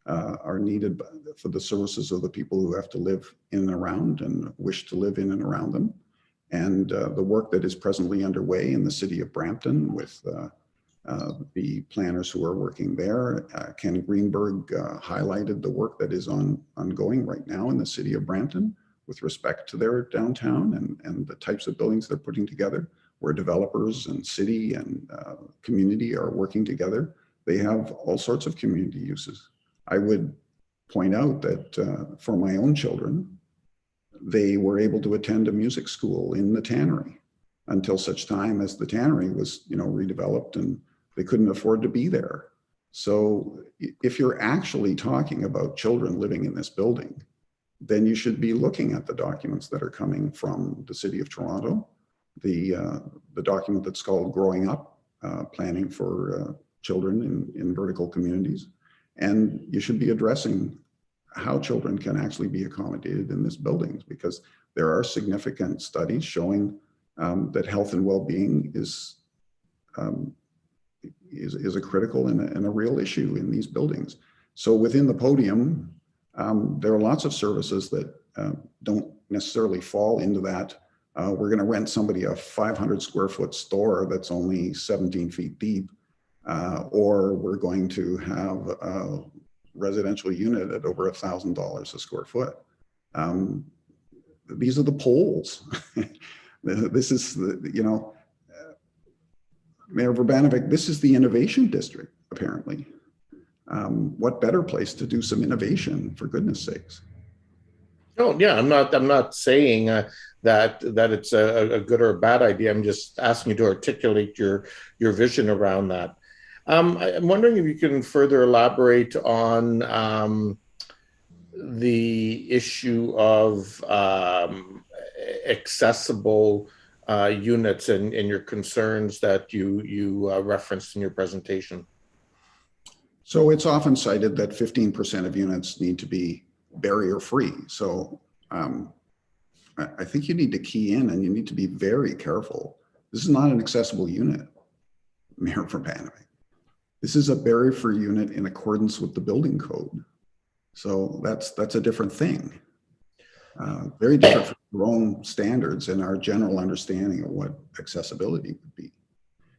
are needed for the services of the people who have to live in and around and wish to live in and around them. And the work that is presently underway in the city of Brampton with the planners who are working there. Ken Greenberg highlighted the work that is ongoing right now in the city of Brampton with respect to their downtown and the types of buildings they're putting together, where developers and city and community are working together. They have all sorts of community uses. I would point out that for my own children, they were able to attend a music school in the tannery until such time as the tannery was, you know, redeveloped and they couldn't afford to be there. So if you're actually talking about children living in this building, then you should be looking at the documents that are coming from the City of Toronto, the document that's called Growing Up, Planning for Children in Vertical Communities. And you should be addressing how children can actually be accommodated in these buildings, because there are significant studies showing that health and well-being is a critical and a real issue in these buildings. So within the podium, there are lots of services that don't necessarily fall into that. We're going to rent somebody a 500 square foot store that's only 17 feet deep, or we're going to have a residential unit at over $1,000 a square foot. These are the poles. This is the, you know, Mayor Verbanovic, this is the innovation district, apparently. What better place to do some innovation, for goodness sakes? Oh yeah, I'm not saying that it's a good or a bad idea. I'm just asking you to articulate your vision around that. I'm wondering if you can further elaborate on the issue of accessible units and your concerns that you referenced in your presentation. So it's often cited that 15% of units need to be barrier-free. So I think you need to key in and you need to be very careful. This is not an accessible unit, Mayor Verbanovic. This is a barrier-free unit in accordance with the building code. So that's a different thing. very different from our own standards and our general understanding of what accessibility would be.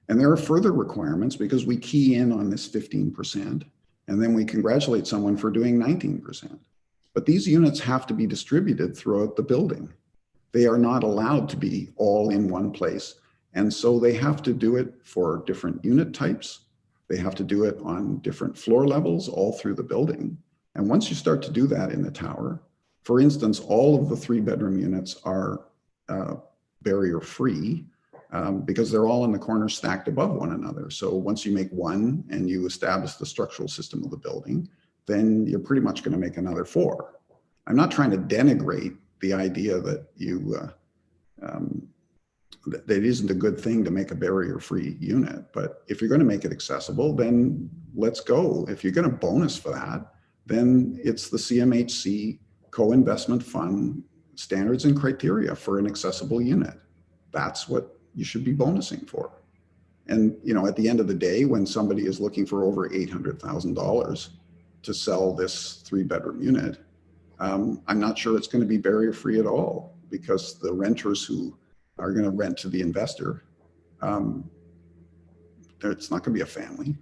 And there are further requirements because we key in on this 15%, and then we congratulate someone for doing 19%. But these units have to be distributed throughout the building. They are not allowed to be all in one place. And so they have to do it for different unit types. They have to do it on different floor levels all through the building. And once you start to do that in the tower, for instance, all of the 3-bedroom units are barrier-free because they're all in the corner stacked above one another. So once you make one and you establish the structural system of the building, then you're pretty much going to make another 4. I'm not trying to denigrate the idea that that it isn't a good thing to make a barrier-free unit, but if you're going to make it accessible, then let's go. If you're going to bonus for that, then it's the CMHC co-investment fund standards and criteria for an accessible unit. That's what you should be bonusing for. And at the end of the day, when somebody is looking for over $800,000 to sell this 3-bedroom unit, I'm not sure it's going to be barrier-free at all, because the renters who are going to rent to the investor, it's not going to be a family.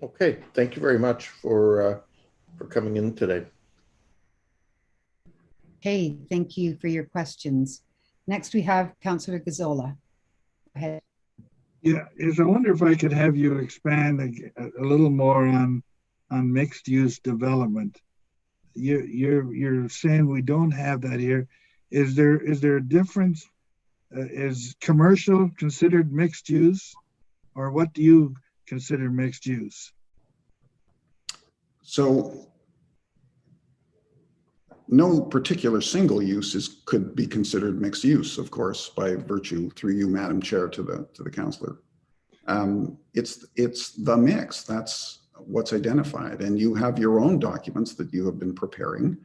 Okay, thank you very much for coming in today. Hey, thank you for your questions. Next, we have Councillor Gazzola. Go ahead. Yeah, I wonder if I could have you expand a little more on mixed-use development. You're saying we don't have that here. Is there a difference? Is commercial considered mixed use, or what do you consider mixed use? So no particular single use could be considered mixed use, of course, by virtue, through you, Madam Chair, to the councillor. It's the mix. That's what's identified, and you have your own documents that you have been preparing,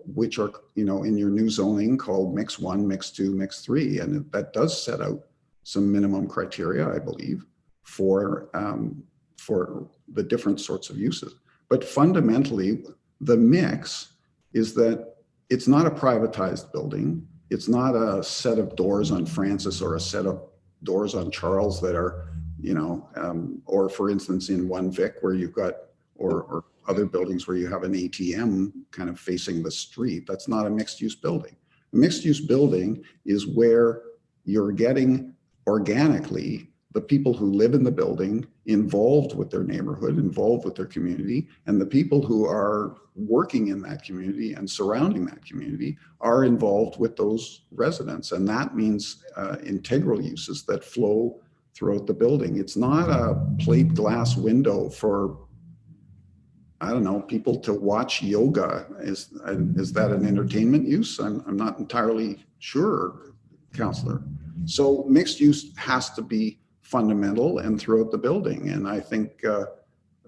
which are in your new zoning called Mix 1, Mix 2, Mix 3, and that does set out some minimum criteria, I believe, for the different sorts of uses. But fundamentally, the mix is that it's not a privatized building. It's not a set of doors on Francis or a set of doors on Charles that are, or for instance, in One Vic where you've got, or other buildings where you have an ATM kind of facing the street. That's not a mixed use building. A mixed use building is where you're getting organically the people who live in the building involved with their neighborhood, involved with their community, and the people who are working in that community and surrounding that community are involved with those residents. And that means integral uses that flow throughout the building. It's not a plate glass window for, I don't know, people to watch yoga. Is that an entertainment use? I'm not entirely sure, Councillor. So mixed use has to be fundamental and throughout the building. And I think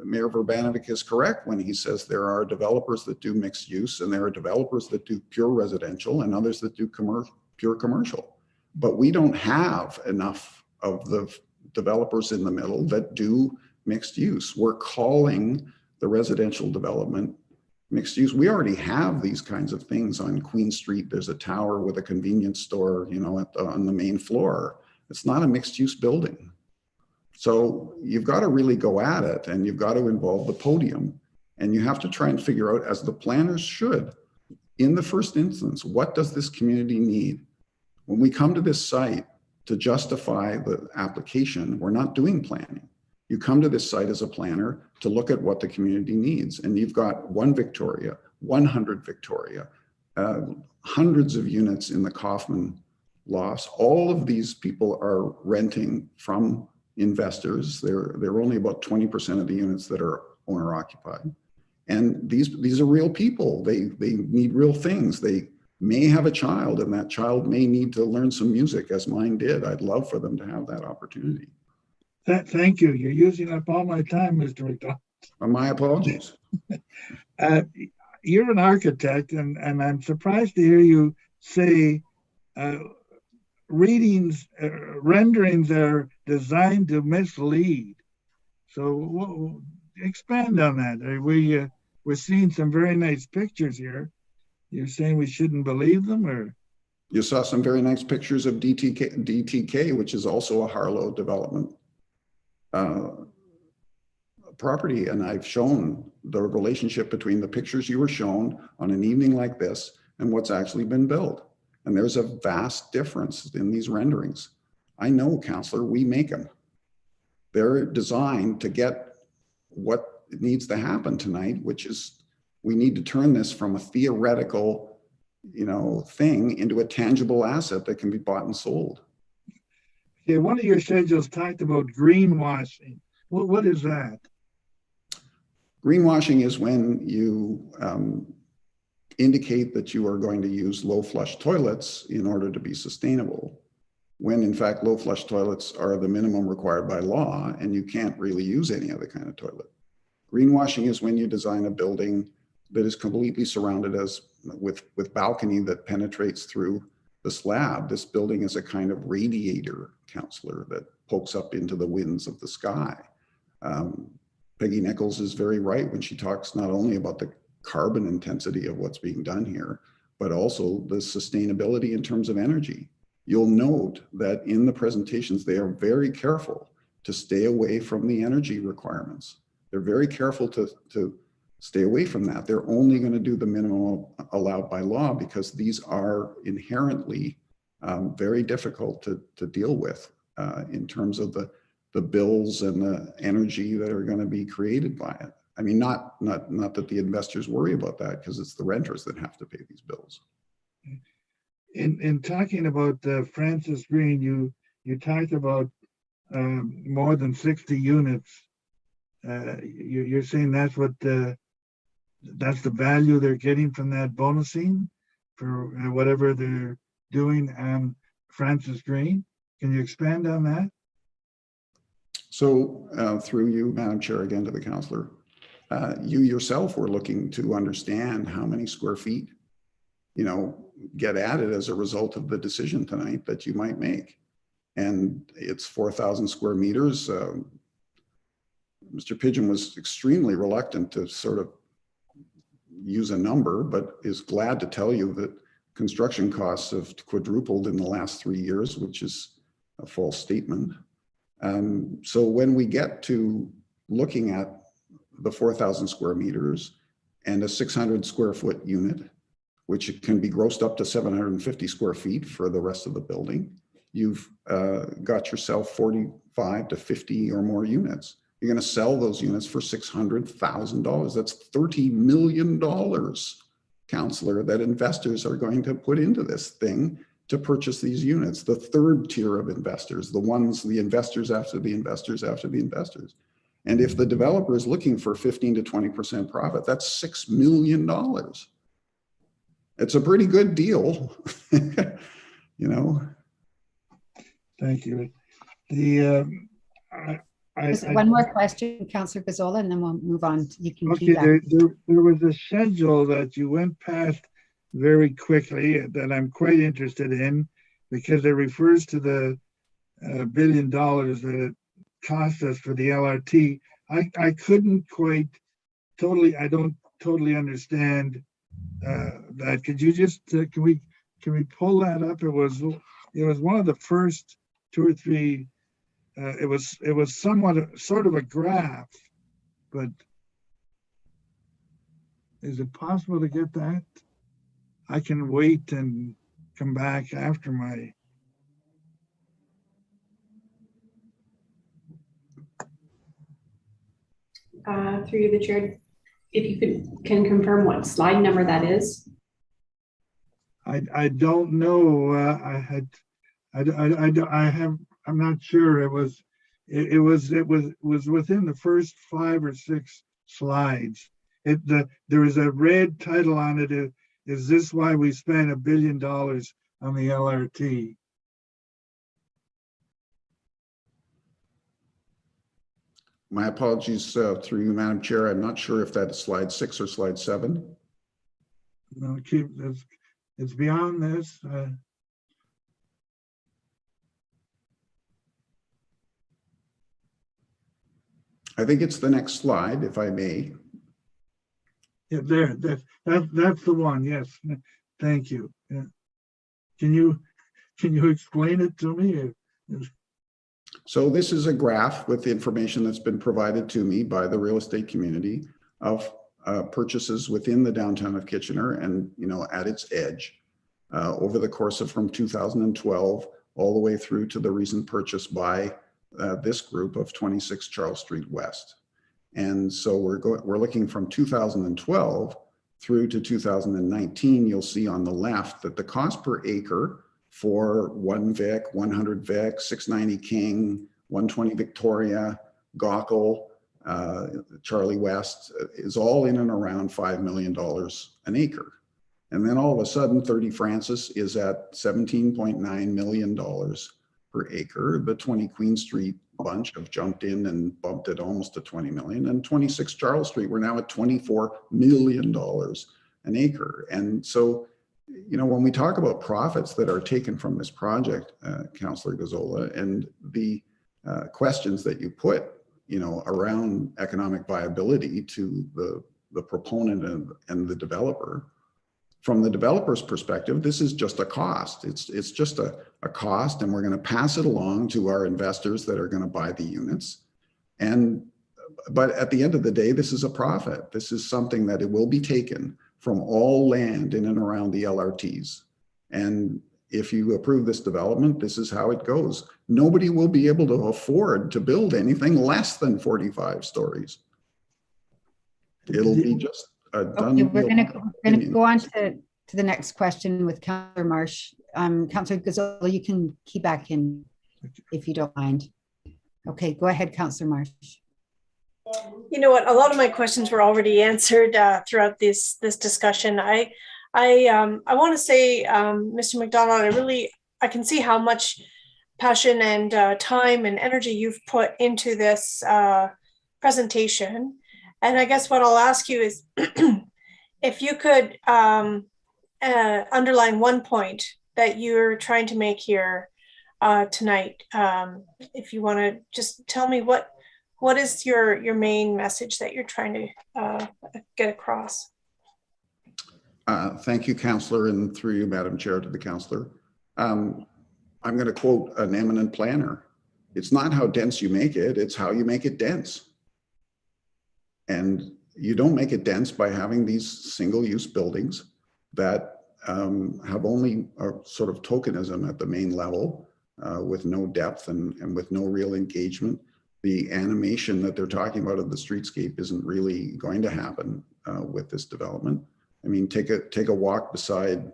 Mayor Urbanovic is correct when he says there are developers that do mixed use, and there are developers that do pure residential, and others that do pure commercial. But we don't have enough of the developers in the middle that do mixed use. We're calling the residential development mixed use. We already have these kinds of things on Queen Street. There's a tower with a convenience store, on the main floor. It's not a mixed use building. So you've got to really go at it, and you've got to involve the podium, and you have to try and figure out, as the planners should, in the first instance, what does this community need? When we come to this site to justify the application, we're not doing planning. You come to this site as a planner to look at what the community needs, and you've got 1 Victoria, 100 Victoria, hundreds of units in the Kaufman loss. All of these people are renting from investors. They're only about 20% of the units that are owner occupied. And these are real people. They need real things. They may have a child, and that child may need to learn some music, as mine did. I'd love for them to have that opportunity. Thank you. You're using up all my time, Mr. McDonald. My apologies. You're an architect, and I'm surprised to hear you say renderings are designed to mislead. So expand on that. We're seeing some very nice pictures here, You're saying we shouldn't believe them, or? You saw some very nice pictures of DTK, which is also a Harlow development property. And I've shown the relationship between the pictures you were shown on an evening like this and what's actually been built. And there's a vast difference in these renderings. I know, Councillor, we make them. They're designed to get what needs to happen tonight, which is we need to turn this from a theoretical, thing into a tangible asset that can be bought and sold. Yeah, one of your schedules talked about greenwashing. What is that? Greenwashing is when you indicate that you are going to use low flush toilets in order to be sustainable, when in fact low flush toilets are the minimum required by law and you can't really use any other kind of toilet. Greenwashing is when you design a building that is completely surrounded with balcony that penetrates through the slab. This building is a kind of radiator, Councillor, that pokes up into the winds of the sky. Peggy Nichols is very right when she talks not only about the carbon intensity of what's being done here, but also the sustainability in terms of energy. You'll note that in the presentations, they are very careful to stay away from the energy requirements. They're very careful to stay away from that. They're only going to do the minimum allowed by law because these are inherently very difficult to deal with in terms of the bills and the energy that are going to be created by it. I mean, not that the investors worry about that because it's the renters that have to pay these bills. In talking about Francis Green, you talked about more than 60 units. You're saying that's what that's the value they're getting from that bonusing for whatever they're doing on Francis Green. Can you expand on that? So through you, Madam Chair, again to the councillor, you yourself were looking to understand how many square feet, get added as a result of the decision tonight that you might make. And it's 4,000 square meters. Mr. Pigeon was extremely reluctant to sort of use a number, but is glad to tell you that construction costs have quadrupled in the last 3 years, which is a false statement. So when we get to looking at the 4,000 square meters and a 600 square foot unit, which can be grossed up to 750 square feet for the rest of the building, you've got yourself 45 to 50 or more units. You're going to sell those units for $600,000. That's $30 million, Councillor, that investors are going to put into this thing to purchase these units. The third tier of investors, the investors after the investors after the investors. And if the developer is looking for 15 to 20% profit, that's $6 million. It's a pretty good deal, Thank you. One more question, Councillor Gazzola, and then we'll move on. You can okay, there was a schedule that you went past very quickly that I'm quite interested in because it refers to the $1 billion that it cost us for the LRT. I couldn't quite I don't totally understand that. Could you just, can we pull that up? It was one of the first 2 or 3, it was sort of a graph, but is it possible to get that? I can wait and come back after my. Through you, the chair, if you can confirm what slide number that is. I don't know. I'm not sure. It was within the first 5 or 6 slides. There is a red title on it. Is this why we spent $1 billion on the LRT? My apologies through you, Madam Chair. I'm not sure if that's slide 6 or slide 7. No, it's beyond this. I think it's the next slide, if I may. Yeah, that's the one. Yes, thank you. Yeah. Can you explain it to me? So this is a graph with the information that's been provided to me by the real estate community of purchases within the downtown of Kitchener and, at its edge over the course of from 2012 all the way through to the recent purchase by this group of 26 Charles Street West. And so we're looking from 2012 through to 2019. You'll see on the left that the cost per acre for 1 Vic, 100 Vic, 690 King, 120 Victoria, Gaukel, Charlie West is all in and around $5 million an acre. And then all of a sudden 30 Francis is at $17.9 million per acre. The 20 Queen Street bunch have jumped in and bumped it almost to 20 million, and 26 Charles Street, we're now at $24 million an acre. And so, when we talk about profits that are taken from this project, Councillor Gazzola, and the questions that you put, around economic viability to the proponent and the developer, from the developer's perspective, this is just a cost. It's just a cost, and we're going to pass it along to our investors that are going to buy the units. But at the end of the day, this is a profit. This is something that it will be taken from all land in and around the LRTs. And if you approve this development, this is how it goes. Nobody will be able to afford to build anything less than 45 stories. It'll be just a done. Okay, we're going to go on to the next question with Councillor Marsh. Councillor Gazzola, you can key back in if you don't mind. Okay, go ahead, Councillor Marsh. You know what? A lot of my questions were already answered throughout this discussion. I want to say, Mr. McDonald, I can see how much passion and time and energy you've put into this presentation. And I guess what I'll ask you is if you could underline one point that you're trying to make here tonight. If you want to just tell me what is your main message that you're trying to get across? Thank you, Councillor, and through you, Madam Chair, to the Councillor. I'm going to quote an eminent planner. It's not how dense you make it, it's how you make it dense. And you don't make it dense by having these single-use buildings that have only a sort of tokenism at the main level with no depth and with no real engagement. The animation that they're talking about of the streetscape isn't really going to happen with this development. I mean, take a walk beside,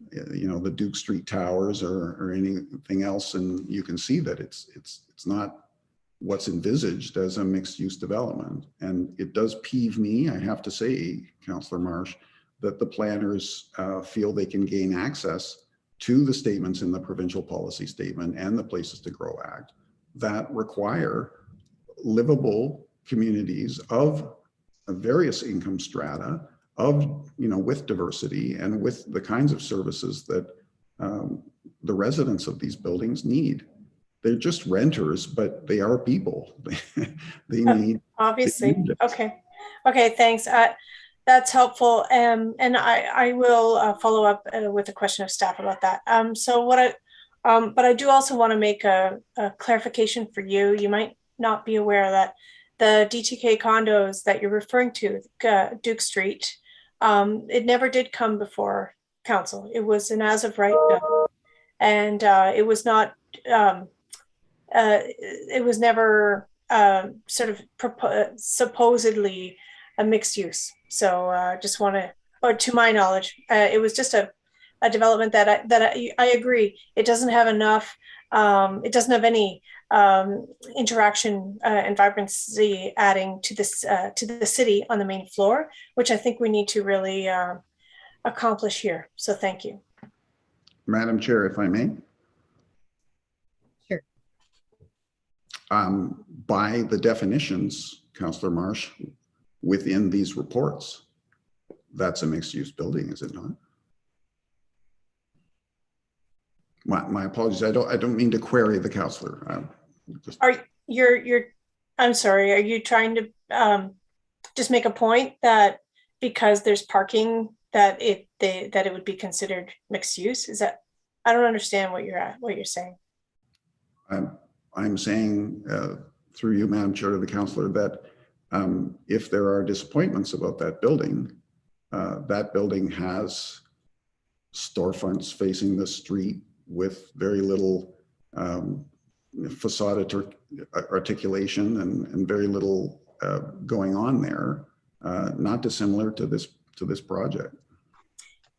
the Duke Street Towers or anything else, and you can see that it's not what's envisaged as a mixed-use development. And it does peeve me, I have to say, Councillor Marsh, that the planners feel they can gain access to the statements in the provincial policy statement and the Places to Grow Act that require livable communities of various income strata, with diversity and with the kinds of services that the residents of these buildings need. They're just renters, but they are people. They need. Obviously. Okay, thanks. That's helpful. And I will follow up with a question of staff about that. But I do also want to make a clarification for you. You might not be aware that the DTK condos that you're referring to, Duke Street, it never did come before council. It was an as of right bill, and it was not. It was never supposedly a mixed use. So just want to, or to my knowledge, it was just a development that I agree. It doesn't have enough. It doesn't have any interaction and vibrancy adding to this to the city on the main floor, which I think we need to really accomplish here. So thank you. Madam Chair, if I may. Sure. By the definitions, Councillor Marsh, within these reports, that's a mixed-use building, is it not? My apologies. I don't mean to query the councillor. I'm sorry. Are you trying to just make a point that because there's parking that it would be considered mixed use? Is that, I don't understand what you're saying. I'm saying through you, Madam Chair, to the councillor, that if there are disappointments about that building has storefronts facing the street with very little facade articulation and very little going on there, not dissimilar to this project.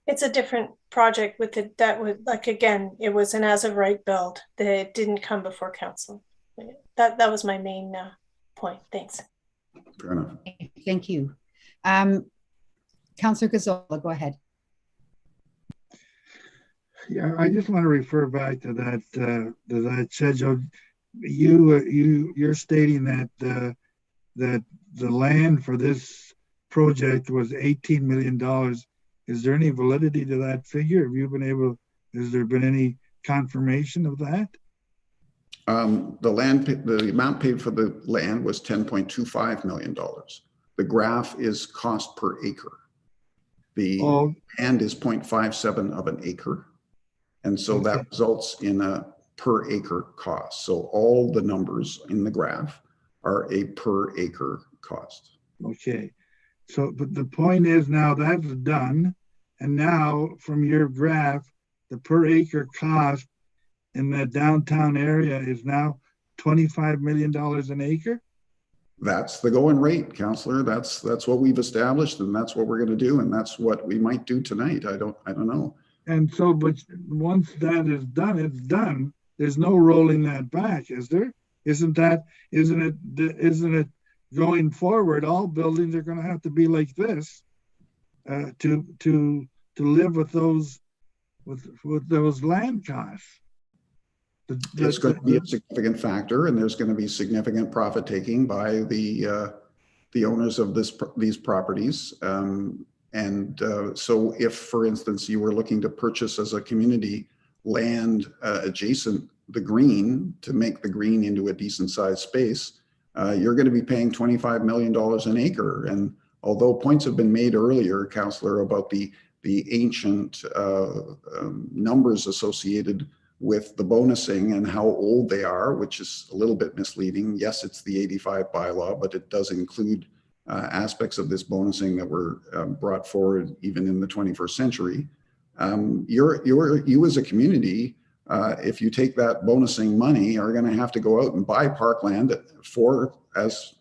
It's a different project with it that would, like, again, it was an as of right build that didn't come before council. That was my main point. Thanks. Fair enough. Thank you. Councillor Gazzola, go ahead. Yeah, I just want to refer back to that schedule. You're stating that that the land for this project was $18 million. Is there any validity to that figure? Has there been any confirmation of that? The amount paid for the land was $10.25 million. The graph is cost per acre. The land is 0.57 of an acre. And so that results in a per acre cost. So all the numbers in the graph are a per acre cost. Okay. So, but the point is now that's done. And now from your graph, the per acre cost in that downtown area is now $25 million an acre? That's the going rate, councillor. That's what we've established, and that's what we're going to do, and that's what we might do tonight. I don't know. And so, but once that is done, it's done. There's no rolling that back, is there? Isn't it going forward? All buildings are going to have to be like this to live with those land costs. It's going to be a significant factor, and there's going to be significant profit taking by the owners of these properties. So if, for instance, you were looking to purchase as a community land adjacent the green to make the green into a decent sized space, you're going to be paying $25 million an acre. And although points have been made earlier, councillor, about the ancient numbers associated with the bonusing and how old they are, which is a little bit misleading. Yes, it's the 85 bylaw, but it does include aspects of this bonusing that were brought forward even in the 21st century. You as a community, if you take that bonusing money, are going to have to go out and buy parkland for, as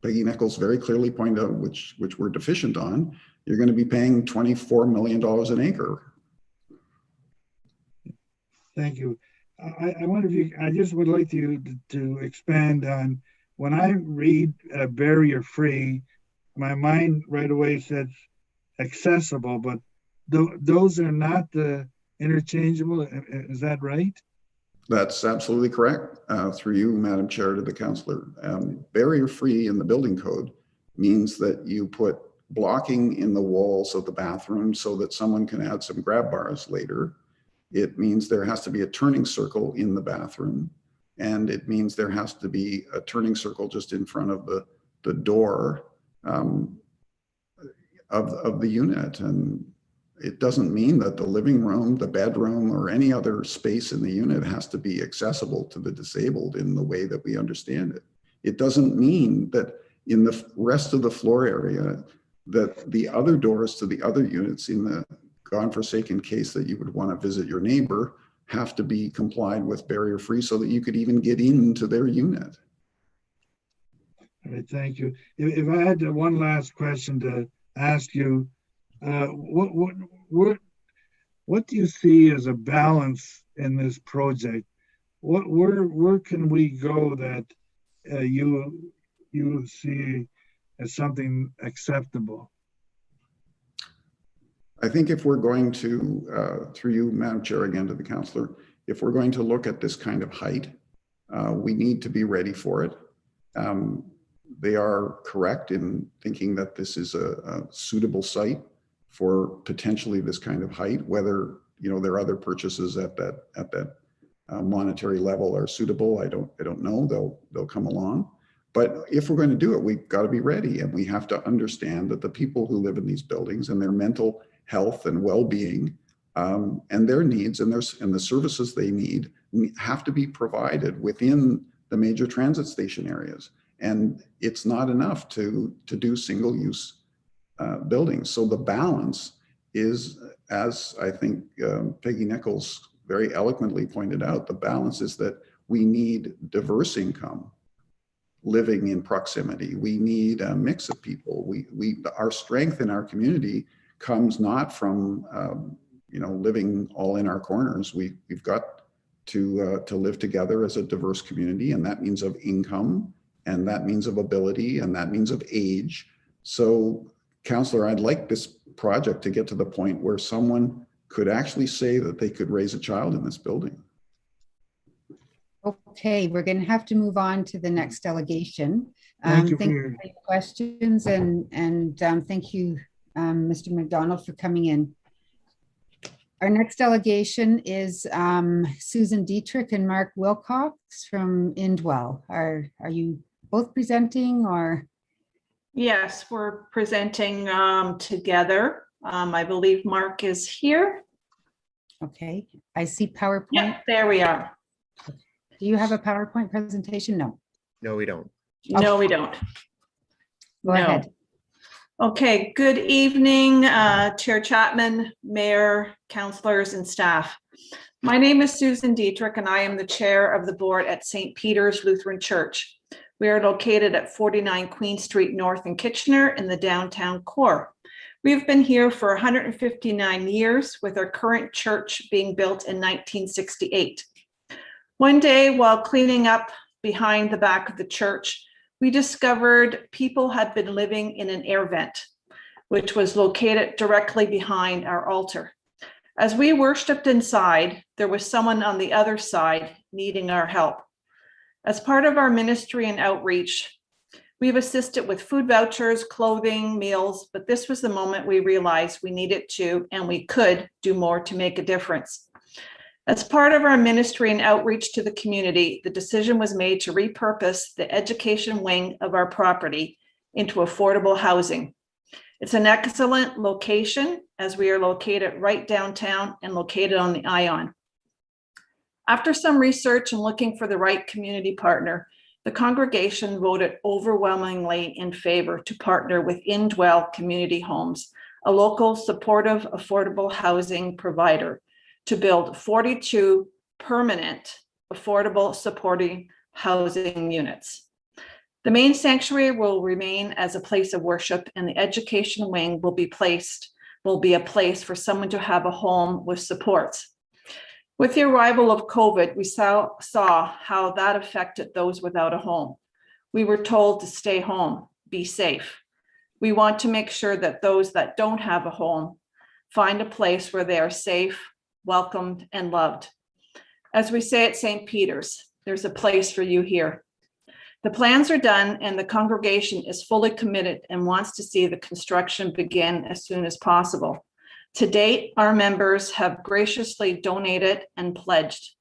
Peggy Nichols very clearly pointed out, which we're deficient on, you're going to be paying $24 million an acre. Thank you. I wonder if I just would like you to expand on, when I read barrier free, my mind right away says accessible, but those are not interchangeable. Is that right? That's absolutely correct. Through you, Madam Chair, to the councillor. Barrier free in the building code means that you put blocking in the walls of the bathroom so that someone can add some grab bars later. It means there has to be a turning circle in the bathroom, and it means there has to be a turning circle just in front of the door of the unit. And it doesn't mean that the living room, the bedroom, or any other space in the unit has to be accessible to the disabled in the way that we understand it. It doesn't mean that in the rest of the floor area that the other doors to the other units in the godforsaken case that you would want to visit your neighbor have to be complied with barrier free so that you could even get into their unit. All right, thank you. If I had one last question to ask you, what do you see as a balance in this project? Where can we go that you see as something acceptable? I think if we're going to, through you, Madam Chair, again to the councillor, if we're going to look at this kind of height, we need to be ready for it. They are correct in thinking that this is a suitable site for potentially this kind of height. Whether there are other purchases at that monetary level are suitable, I don't know. They'll come along. But if we're going to do it, we've got to be ready, and we have to understand that the people who live in these buildings and their mental health and well-being and their needs and the services they need have to be provided within the major transit station areas. And it's not enough to do single-use buildings. So the balance is, as I think Peggy Nichols very eloquently pointed out, the balance is that we need diverse income living in proximity. We need a mix of people. Our strength in our community comes not from living all in our corners. We've got to live together as a diverse community, and that means of income, and that means of ability, and that means of age. So, Councillor, I'd like this project to get to the point where someone could actually say that they could raise a child in this building. Okay, we're going to have to move on to the next delegation. Thank you Thank for you your for your questions, and thank you, Mr. McDonald, for coming in. Our next delegation is Susan Dietrich and Mark Wilcox from Indwell. Are you both presenting, or? Yes, we're presenting together. I believe Mark is here. Okay, I see PowerPoint. Yeah, there we are. Do you have a PowerPoint presentation? No. No, we don't. No, we don't. Go ahead. Okay, good evening, Chair Chapman, Mayor, councillors, and staff. My name is Susan Dietrich, and I am the chair of the board at St. Peter's Lutheran Church. We are located at 49 Queen Street North in Kitchener in the downtown core. We've been here for 159 years, with our current church being built in 1968. One day, while cleaning up behind the back of the church, we discovered people had been living in an air vent, which was located directly behind our altar. As we worshiped inside, there was someone on the other side needing our help. As part of our ministry and outreach, we've assisted with food vouchers, clothing, meals, but this was the moment we realized we needed to and we could do more to make a difference. As part of our ministry and outreach to the community, the decision was made to repurpose the education wing of our property into affordable housing. It's an excellent location, as we are located right downtown and located on the Ion. After some research and looking for the right community partner, the congregation voted overwhelmingly in favor to partner with Indwell Community Homes, a local supportive affordable housing provider, to build 42 permanent affordable supporting housing units. The main sanctuary will remain as a place of worship, and the education wing will be a place for someone to have a home with supports. With the arrival of COVID, we saw how that affected those without a home. We were told to stay home, be safe. We want to make sure that those that don't have a home find a place where they are safe, welcomed, and loved. As we say at St. Peter's, there's a place for you here. The plans are done, and the congregation is fully committed and wants to see the construction begin as soon as possible. To date, our members have graciously donated and pledged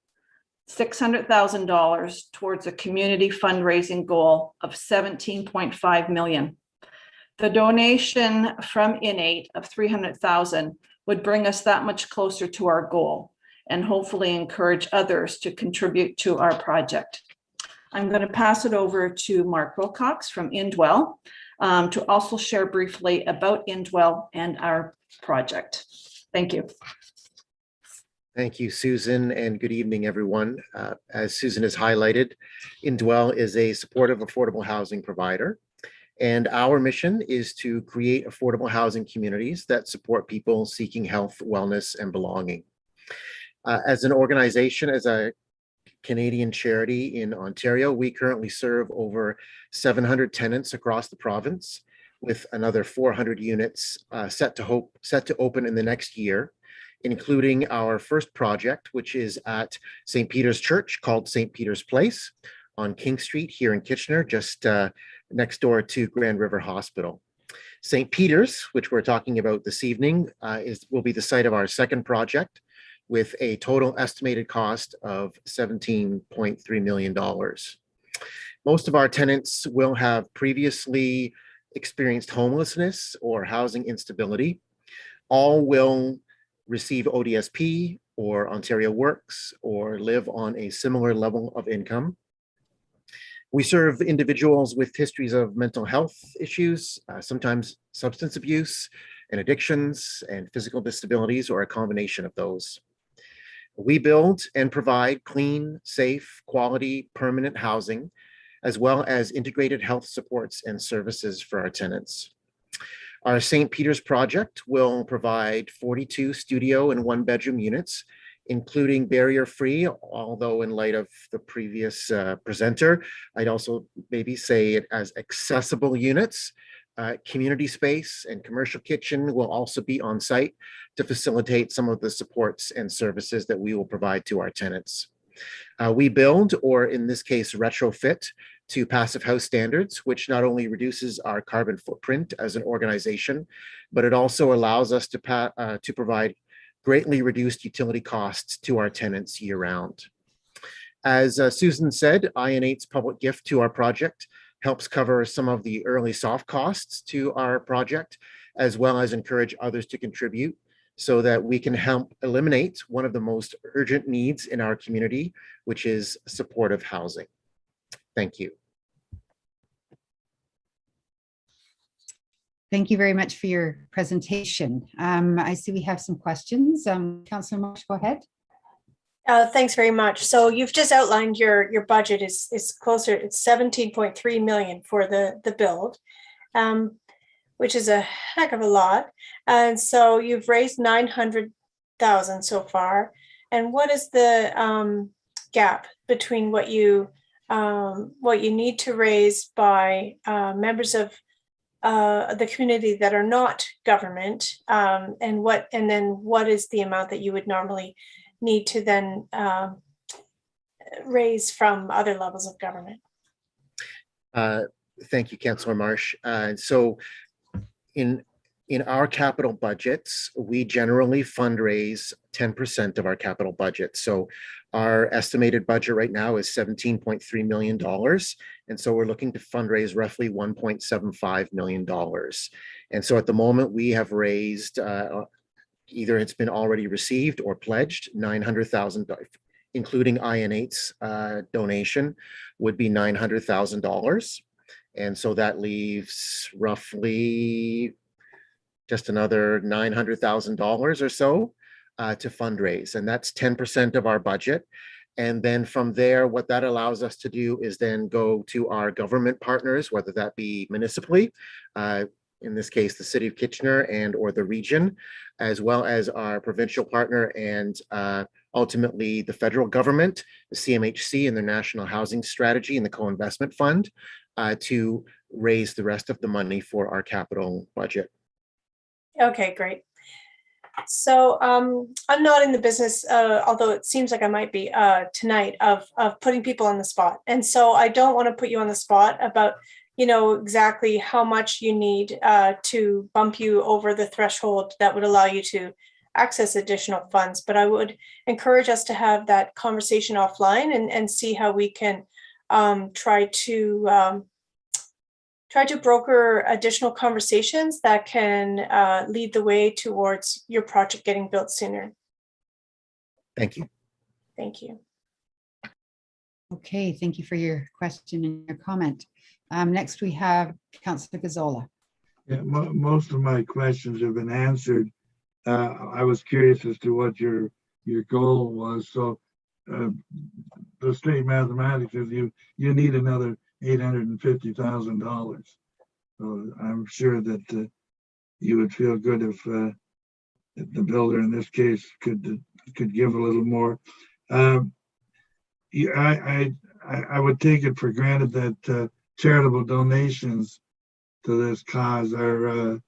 $600,000 towards a community fundraising goal of $17.5 million. The donation from Innate of $300,000 would bring us that much closer to our goal and hopefully encourage others to contribute to our project. I'm going to pass it over to Mark Wilcox from Indwell to also share briefly about Indwell and our project. Thank you. Thank you, Susan, and good evening, everyone. As Susan has highlighted, Indwell is a supportive affordable housing provider, and our mission is to create affordable housing communities that support people seeking health, wellness, and belonging. As an organization, as a Canadian charity in Ontario, we currently serve over 700 tenants across the province, with another 400 units set to open in the next year, including our first project, which is at St. Peter's Church, called St. Peter's Place on King Street here in Kitchener, just next door to Grand River Hospital. St. Peter's, which we're talking about this evening, will be the site of our second project, with a total estimated cost of $17.3 million. Most of our tenants will have previously experienced homelessness or housing instability. All will receive ODSP or Ontario Works or live on a similar level of income. We serve individuals with histories of mental health issues, sometimes substance abuse and addictions and physical disabilities, or a combination of those. We build and provide clean, safe, quality, permanent housing, as well as integrated health supports and services for our tenants. Our St. Peter's project will provide 42 studio and 1-bedroom units, including barrier-free, although in light of the previous presenter, I'd also maybe say it as accessible units. Community space and commercial kitchen will also be on site to facilitate some of the supports and services that we will provide to our tenants. We build, or in this case, retrofit to Passive House standards, which not only reduces our carbon footprint as an organization, but it also allows us to provide greatly reduced utility costs to our tenants year-round. As Susan said, I&8's public gift to our project helps cover some of the early soft costs to our project, as well as encourage others to contribute so that we can help eliminate one of the most urgent needs in our community, which is supportive housing. Thank you. Thank you very much for your presentation. I see we have some questions. Councillor Marsh, go ahead. Thanks very much. So you've just outlined your budget is closer, it's 17.3 million for the build, which is a heck of a lot. And so you've raised 900,000 so far. And what is the gap between what you need to raise by members of the community that are not government, and then what is the amount that you would normally need to then raise from other levels of government? Thank you, Councillor Marsh. So in our capital budgets, we generally fundraise 10% of our capital budget. So our estimated budget right now is $17.3 million. And so we're looking to fundraise roughly $1.75 million. And so at the moment we have raised, either it's been already received or pledged, $900,000, including I&8's donation would be $900,000. And so that leaves roughly just another $900,000 or so to fundraise. And that's 10% of our budget. And then from there, what that allows us to do is then go to our government partners, whether that be municipally, in this case, the City of Kitchener and or the region, as well as our provincial partner and ultimately the federal government, the CMHC and their National Housing Strategy and the Co-Investment Fund to raise the rest of the money for our capital budget. Okay, great. So I'm not in the business, although it seems like I might be tonight, of putting people on the spot. And so I don't want to put you on the spot about, you know, exactly how much you need to bump you over the threshold that would allow you to access additional funds. But I would encourage us to have that conversation offline and see how we can try to broker additional conversations that can lead the way towards your project getting built sooner. Thank you. Thank you. Okay, thank you for your question and your comment. Next, we have Councillor Gazzola. Yeah, most of my questions have been answered. I was curious as to what your goal was. So the state mathematics is you need another $850,000. So I'm sure that you would feel good if the builder in this case could give a little more. I would take it for granted that charitable donations to this cause are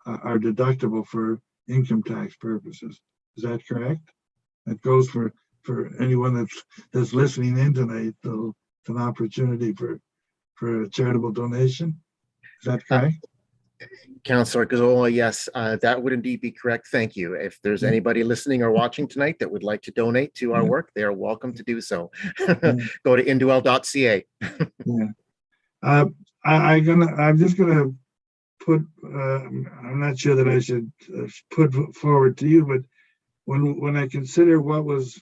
deductible for income tax purposes. Is that correct? That goes for anyone that's listening in tonight. So it's an opportunity for a charitable donation. Is that correct? Councillor Gazzola, yes, that would indeed be correct. Thank you. If there's anybody listening or watching tonight that would like to donate to our work, they are welcome to do so. Go to indwell.ca. Yeah. I'm just gonna put, I'm not sure that I should put forward to you, but when I consider what was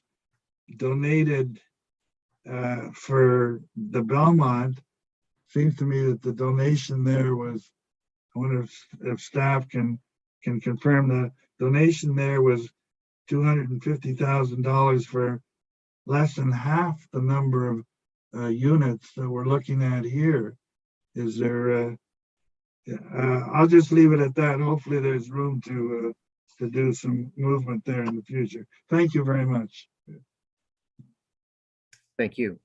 donated for the Belmont, seems to me that the donation there was, I wonder if staff can confirm, the donation there was $250,000 for less than half the number of units that we're looking at here. Is there, I'll just leave it at that. Hopefully there's room to do some movement there in the future. Thank you very much. Thank you.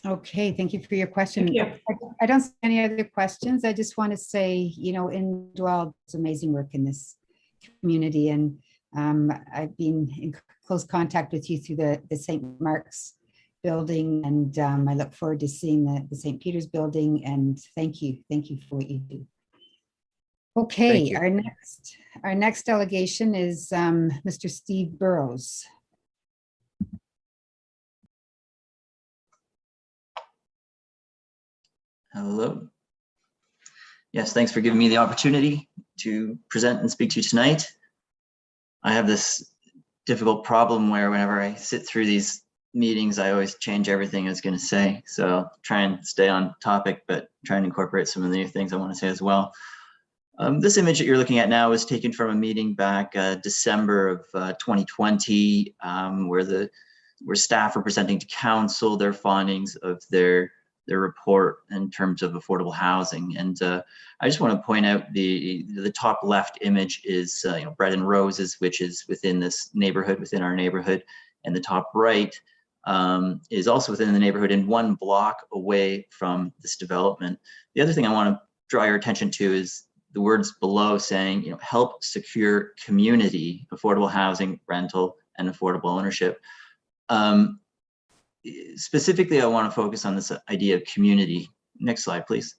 Okay, thank you for your question. Thank I don't see any other questions. I just want to say, you know, Indwell does amazing work in this community, and I've been in close contact with you through the St. Mark's building, and I look forward to seeing the St. Peter's building, and thank you for what you do. Okay, our next delegation is Mr. Steve Burrows. Hello. Yes, thanks for giving me the opportunity to present and speak to you tonight. I have this difficult problem where whenever I sit through these meetings, I always change everything I was going to say. So I'll try and stay on topic, but try and incorporate some of the new things I want to say as well. This image that you're looking at now was taken from a meeting back December of 2020, where staff were presenting to council their findings of their report in terms of affordable housing. And I just want to point out the top left image is Bread and Roses, which is within this neighborhood, within our neighborhood, and the top right is also within the neighborhood and 1 block away from this development. The other thing I want to draw your attention to is the words below saying, help secure community, affordable housing, rental, and affordable ownership. Specifically, I want to focus on this idea of community. Next slide, please.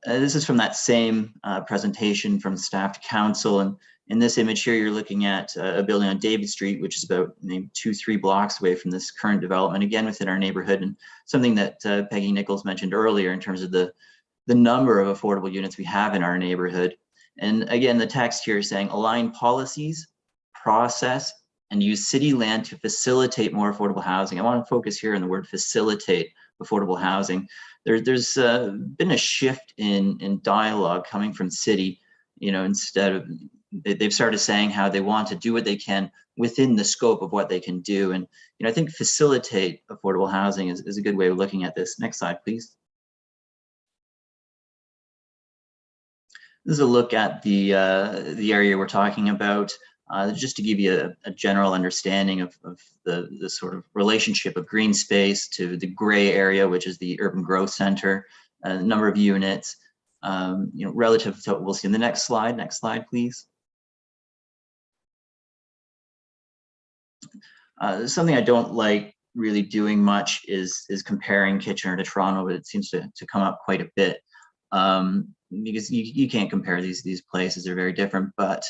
This is from that same presentation from staff to council. And in this image here, you're looking at a building on David Street, which is about 2-3 blocks away from this current development, again, within our neighborhood, and something that Peggy Nichols mentioned earlier in terms of the number of affordable units we have in our neighborhood. And again, the text here is saying align policies, process, and use city land to facilitate more affordable housing. I want to focus here on the word facilitate affordable housing. There's been a shift in dialogue coming from city, instead of, they've started saying how they want to do what they can within the scope of what they can do. And, I think facilitate affordable housing is a good way of looking at this. Next slide, please. This is a look at the area we're talking about, just to give you a general understanding of the sort of relationship of green space to the gray area, which is the urban growth center, the number of units, relative to what we'll see in the next slide. Next slide, please. Something I don't like really doing much is comparing Kitchener to Toronto, but it seems to come up quite a bit. Because you can't compare these places, they're very different. But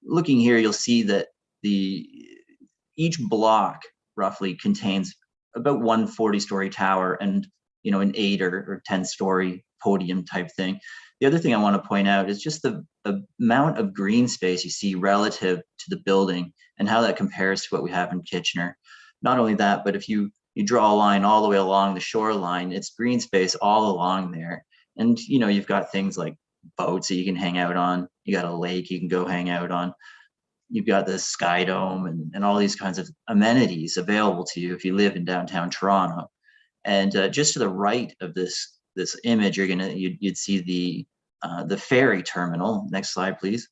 looking here, you'll see that each block roughly contains about 1 40-story tower and an 8 or 10-story podium type thing. The other thing I want to point out is just the amount of green space you see relative to the building and how that compares to what we have in Kitchener. Not only that, but if you draw a line all the way along the shoreline, it's green space all along there. And, you've got things like boats that you can hang out on. You got a lake you can go hang out on. You've got the Sky Dome and all these kinds of amenities available to you if you live in downtown Toronto. And just to the right of this image, you'd see the ferry terminal. Next slide, please.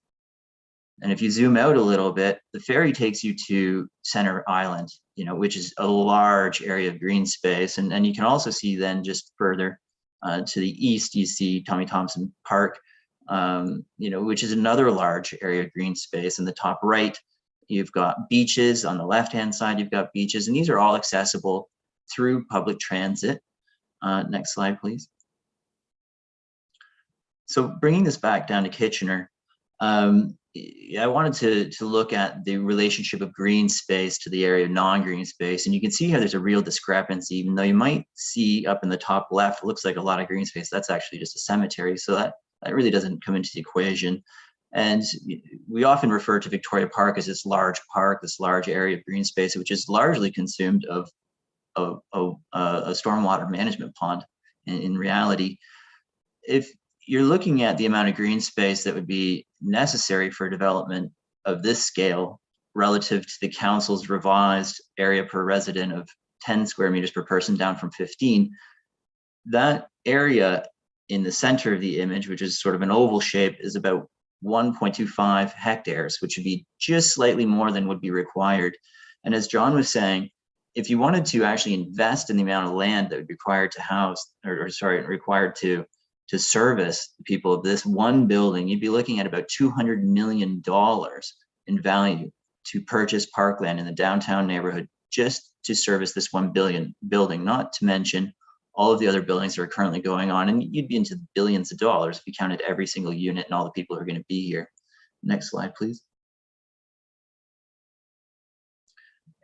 And if you zoom out a little bit, the ferry takes you to Center Island, which is a large area of green space. And you can also see then just further to the east, you see Tommy Thompson Park, which is another large area of green space. In the top right, you've got beaches. On the left-hand side, you've got beaches, and these are all accessible through public transit. Next slide, please. So bringing this back down to Kitchener, I wanted to look at the relationship of green space to the area of non-green space. And you can see how there's a real discrepancy, even though you might see up in the top left, it looks like a lot of green space. That's actually just a cemetery. So that really doesn't come into the equation. And we often refer to Victoria Park as this large park, this large area of green space, which is largely consumed of a stormwater management pond. In reality, if you're looking at the amount of green space that would be necessary for development of this scale relative to the council's revised area per resident of 10 square meters per person down from 15, that area in the center of the image, which is sort of an oval shape, is about 1.25 hectares, which would be just slightly more than would be required. And as John was saying, if you wanted to actually invest in the amount of land that would be required to house, required to service the people of this one building, you'd be looking at about $200 million in value to purchase parkland in the downtown neighborhood just to service this one building, not to mention all of the other buildings that are currently going on. And you'd be into the billions of dollars if you counted every single unit and all the people who are going to be here. Next slide, please.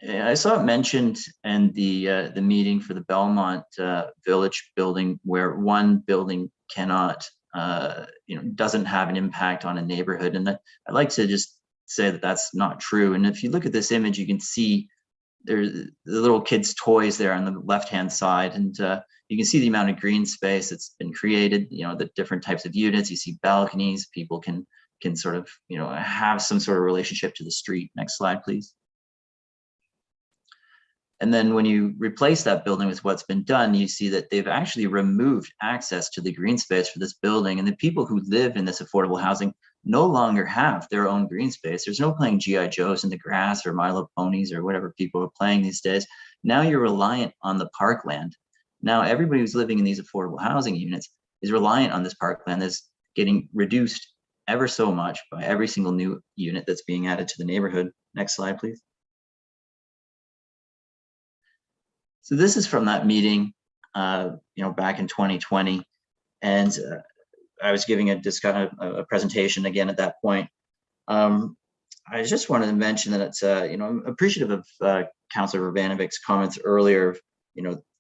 I saw it mentioned in the meeting for the Belmont Village building, where one building cannot, doesn't have an impact on a neighborhood. And I'd like to just say that that's not true. And if you look at this image, you can see there's the little kids' toys there on the left-hand side, and you can see the amount of green space that's been created. The different types of units. You see balconies. People can sort of have some sort of relationship to the street. Next slide, please. And then when you replace that building with what's been done, you see that they've actually removed access to the green space for this building. And the people who live in this affordable housing no longer have their own green space. There's no playing G.I. Joes in the grass or Milo ponies or whatever people are playing these days. Now you're reliant on the parkland. Now everybody who's living in these affordable housing units is reliant on this parkland that's getting reduced ever so much by every single new unit that's being added to the neighborhood. Next slide, please. So this is from that meeting, back in 2020, and I was giving a presentation again at that point. I just wanted to mention that it's, I'm appreciative of Councillor Urbanovic's comments earlier,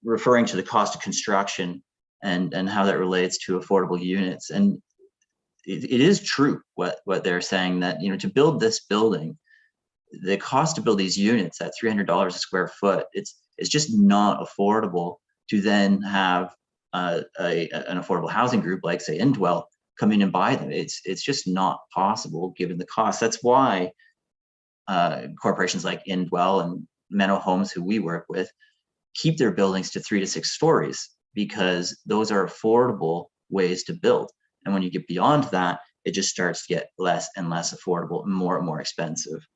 referring to the cost of construction and how that relates to affordable units. And it is true what they're saying, that to build this building, the cost to build these units at $300 a square foot, it's just not affordable to then have an affordable housing group like, say, Indwell come in and buy them. It's just not possible given the cost. That's why corporations like Indwell and Menno Homes, who we work with, keep their buildings to 3 to 6 stories, because those are affordable ways to build. And when you get beyond that, it just starts to get less and less affordable and more expensive.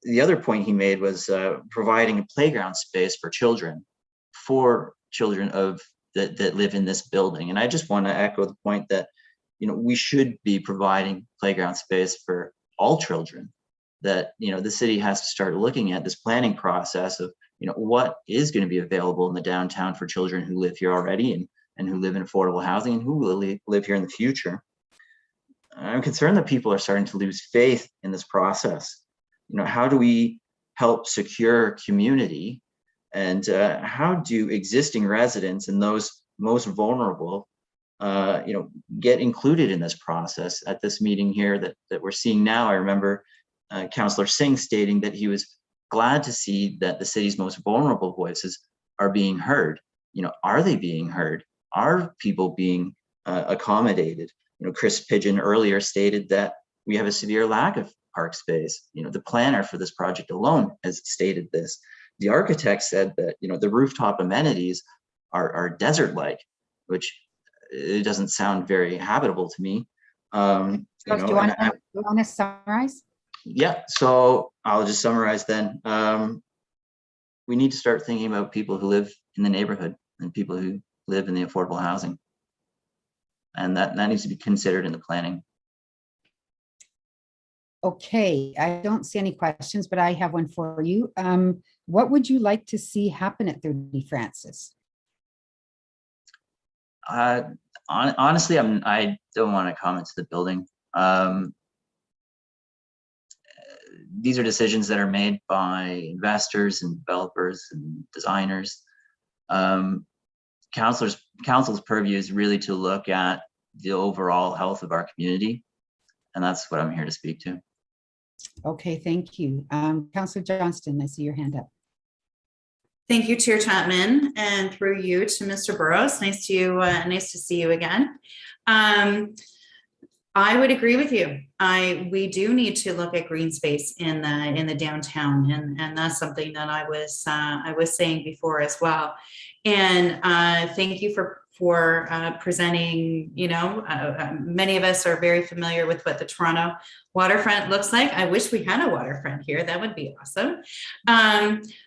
The other point he made was providing a playground space for children of that live in this building. And I just want to echo the point that we should be providing playground space for all children. That the city has to start looking at this planning process of what is going to be available in the downtown for children who live here already and who live in affordable housing and who will live here in the future. I'm concerned that people are starting to lose faith in this process. How do we help secure community, and how do existing residents and those most vulnerable, get included in this process? At this meeting here that we're seeing now, I remember Councillor Singh stating that he was glad to see that the city's most vulnerable voices are being heard. Are they being heard? Are people being accommodated? Chris Pigeon earlier stated that we have a severe lack of park space. The planner for this project alone has stated this. The architect said that the rooftop amenities are desert-like, which it doesn't sound very habitable to me. Do you want to summarize? Yeah, so I'll just summarize then. We need to start thinking about people who live in the neighborhood and people who live in the affordable housing, and that needs to be considered in the planning. Okay, I don't see any questions, but I have one for you. What would you like to see happen at 30 Francis? Honestly, I don't want to comment to the building. These are decisions that are made by investors and developers and designers. Council's purview is really to look at the overall health of our community, and that's what I'm here to speak to. Okay, thank you. Councillor Johnston, I see your hand up. Thank you, Chair Chapman, and through you to Mr. Burrows. Nice to see you again. I would agree with you. We do need to look at green space in the downtown, and that's something that I was saying before as well. And thank you for presenting. You know, many of us are very familiar with what the Toronto waterfront looks like. I wish we had a waterfront here. That would be awesome.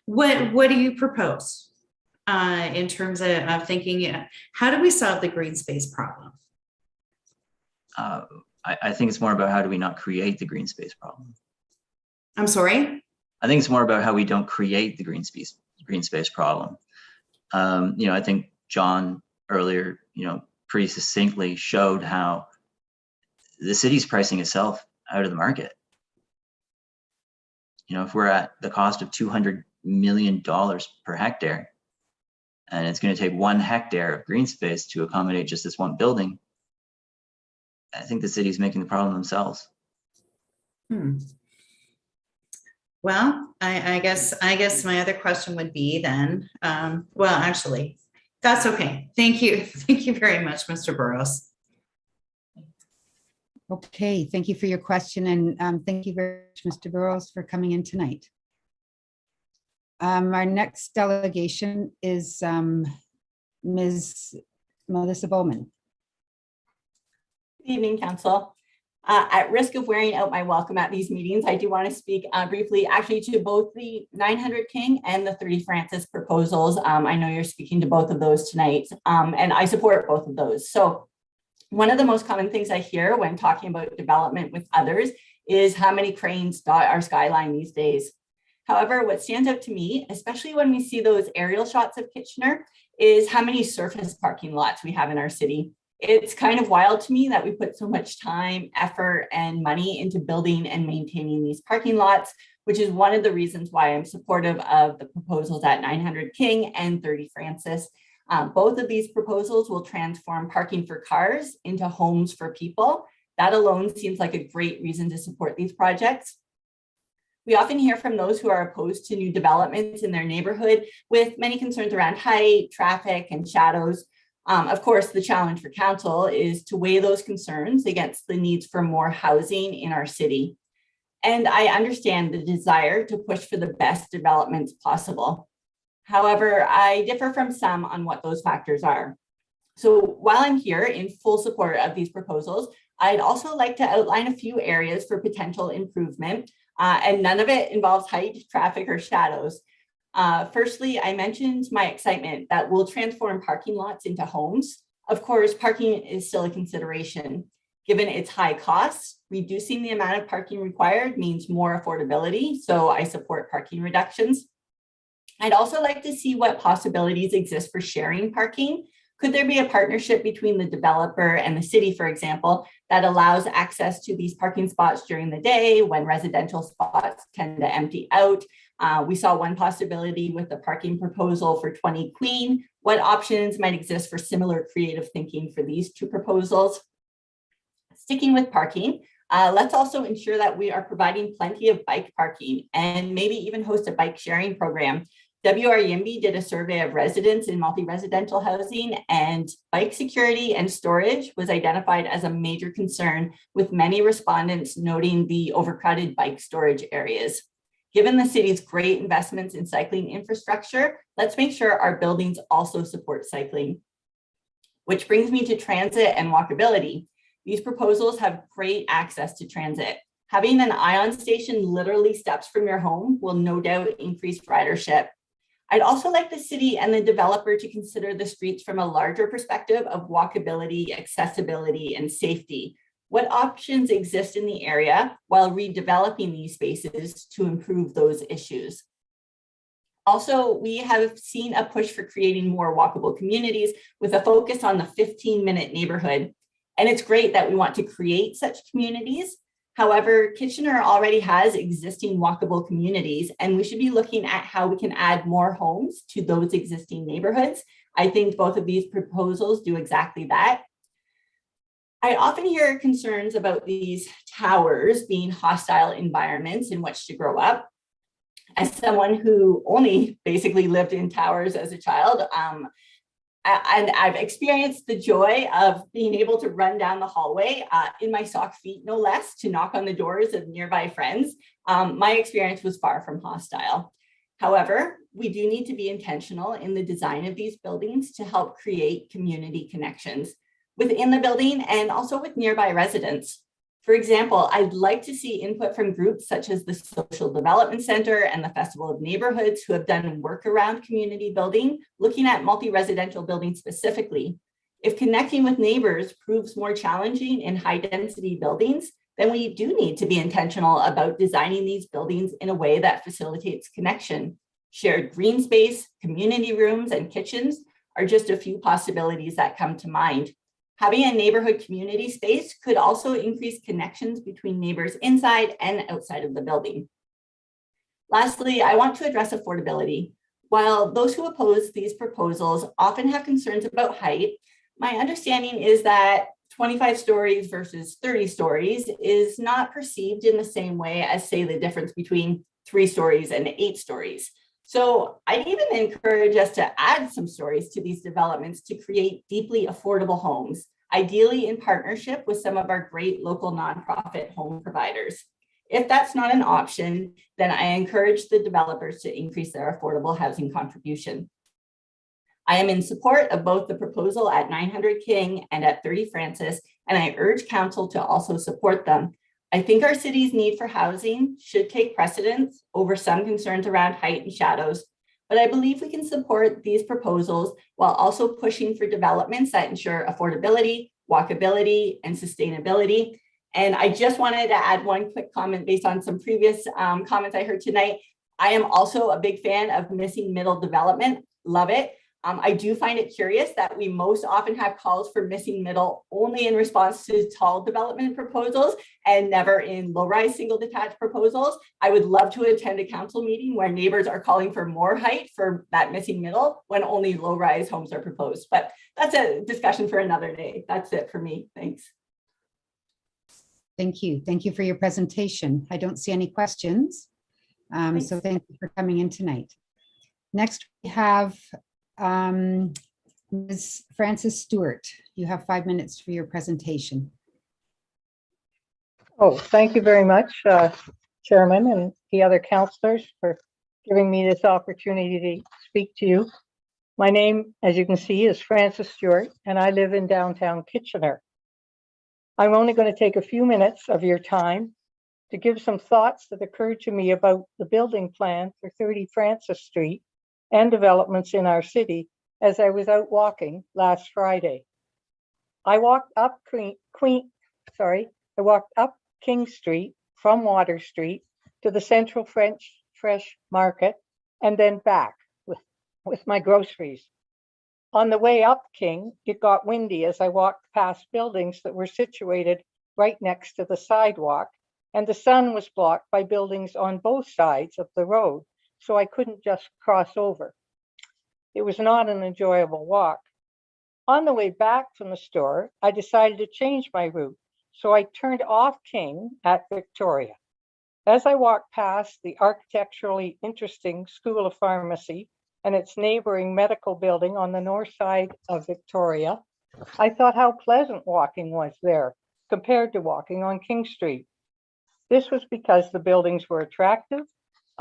What do you propose in terms of thinking? How do we solve the green space problem? I think it's more about how do we not create the green space problem. I'm sorry? I think it's more about how we don't create the green space problem. You know, I think John earlier, you know, pretty succinctly showed how the city's pricing itself out of the market. You know, if we're at the cost of $200 million per hectare, and it's going to take 1 hectare of green space to accommodate just this one building, I think the city's making the problem themselves. Well, I guess my other question would be then, well, actually, that's okay. Thank you. Thank you very much, Mr. Burrows. Okay, thank you for your question, and thank you very much, Mr. Burrows, for coming in tonight. Our next delegation is Ms. Melissa Bowman. Good evening, Council. At risk of wearing out my welcome at these meetings, I do want to speak briefly actually to both the 900 King and the 30 Francis proposals. I know you're speaking to both of those tonight, and I support both of those. So one of the most common things I hear when talking about development with others is how many cranes dot our skyline these days. However, what stands out to me, especially when we see those aerial shots of Kitchener, is how many surface parking lots we have in our city. It's kind of wild to me that we put so much time, effort, and money into building and maintaining these parking lots, which is one of the reasons why I'm supportive of the proposals at 900 King and 30 Francis. Both of these proposals will transform parking for cars into homes for people. That alone seems like a great reason to support these projects. We often hear from those who are opposed to new developments in their neighborhood with many concerns around height, traffic, and shadows. Of course, the challenge for council is to weigh those concerns against the needs for more housing in our city. And I understand the desire to push for the best developments possible. However, I differ from some on what those factors are. So while I'm here in full support of these proposals, I'd also like to outline a few areas for potential improvement, and none of it involves height, traffic, or shadows. Firstly, I mentioned my excitement that we'll transform parking lots into homes. Of course, parking is still a consideration. Given its high costs, reducing the amount of parking required means more affordability, so I support parking reductions. I'd also like to see what possibilities exist for sharing parking. Could there be a partnership between the developer and the city, for example, that allows access to these parking spots during the day when residential spots tend to empty out? We saw one possibility with the parking proposal for 20 Queen. What options might exist for similar creative thinking for these two proposals? Sticking with parking, let's also ensure that we are providing plenty of bike parking and maybe even host a bike sharing program. WRYIMBY did a survey of residents in multi-residential housing, and bike security and storage was identified as a major concern, with many respondents noting the overcrowded bike storage areas. Given the city's great investments in cycling infrastructure, let's make sure our buildings also support cycling. Which brings me to transit and walkability. These proposals have great access to transit. Having an ION station literally steps from your home will no doubt increase ridership. I'd also like the city and the developer to consider the streets from a larger perspective of walkability, accessibility, and safety. What options exist in the area while redeveloping these spaces to improve those issues? Also, we have seen a push for creating more walkable communities with a focus on the 15-minute neighborhood. And it's great that we want to create such communities. However, Kitchener already has existing walkable communities, and we should be looking at how we can add more homes to those existing neighborhoods. I think both of these proposals do exactly that. I often hear concerns about these towers being hostile environments in which to grow up. As someone who only basically lived in towers as a child, and I've experienced the joy of being able to run down the hallway in my sock feet, no less, to knock on the doors of nearby friends. My experience was far from hostile. However, we do need to be intentional in the design of these buildings to help create community connections within the building and also with nearby residents. For example, I'd like to see input from groups such as the Social Development Center and the Festival of Neighborhoods who have done work around community building, looking at multi-residential buildings specifically. If connecting with neighbors proves more challenging in high-density buildings, then we do need to be intentional about designing these buildings in a way that facilitates connection. Shared green space, community rooms, and kitchens are just a few possibilities that come to mind. Having a neighborhood community space could also increase connections between neighbors inside and outside of the building. Lastly, I want to address affordability. While those who oppose these proposals often have concerns about height, my understanding is that 25 stories versus 30 stories is not perceived in the same way as, say, the difference between 3 stories and 8 stories. So I'd even encourage us to add some stories to these developments to create deeply affordable homes, ideally in partnership with some of our great local nonprofit home providers. If that's not an option, then I encourage the developers to increase their affordable housing contribution. I am in support of both the proposal at 900 King and at 30 Francis, and I urge council to also support them. I think our city's need for housing should take precedence over some concerns around height and shadows, but I believe we can support these proposals while also pushing for developments that ensure affordability, walkability, and sustainability. And I just wanted to add one quick comment based on some previous comments I heard tonight. I am also a big fan of missing middle development, love it. I do find it curious that we most often have calls for missing middle only in response to tall development proposals and never in low-rise single detached proposals. I would love to attend a council meeting where neighbors are calling for more height for that missing middle when only low-rise homes are proposed. But that's a discussion for another day. That's it for me. Thanks. Thank you. Thank you for your presentation. I don't see any questions. So thank you for coming in tonight. Next, we have Ms. Frances Stewart. You have 5 minutes for your presentation. Oh, thank you very much, Chairman and the other councillors, for giving me this opportunity to speak to you. My name, as you can see, is Frances Stewart, and I live in downtown Kitchener. I'm only going to take a few minutes of your time to give some thoughts that occurred to me about the building plan for 30 Francis Street and developments in our city as I was out walking last Friday. I walked up King Street from Water Street to the Central Fresh Market and then back with my groceries. On the way up King, it got windy as I walked past buildings that were situated right next to the sidewalk, and the sun was blocked by buildings on both sides of the road, so I couldn't just cross over. It was not an enjoyable walk. On the way back from the store, I decided to change my route, so I turned off King at Victoria. As I walked past the architecturally interesting School of Pharmacy and its neighboring medical building on the north side of Victoria, I thought how pleasant walking was there compared to walking on King Street. This was because the buildings were attractive,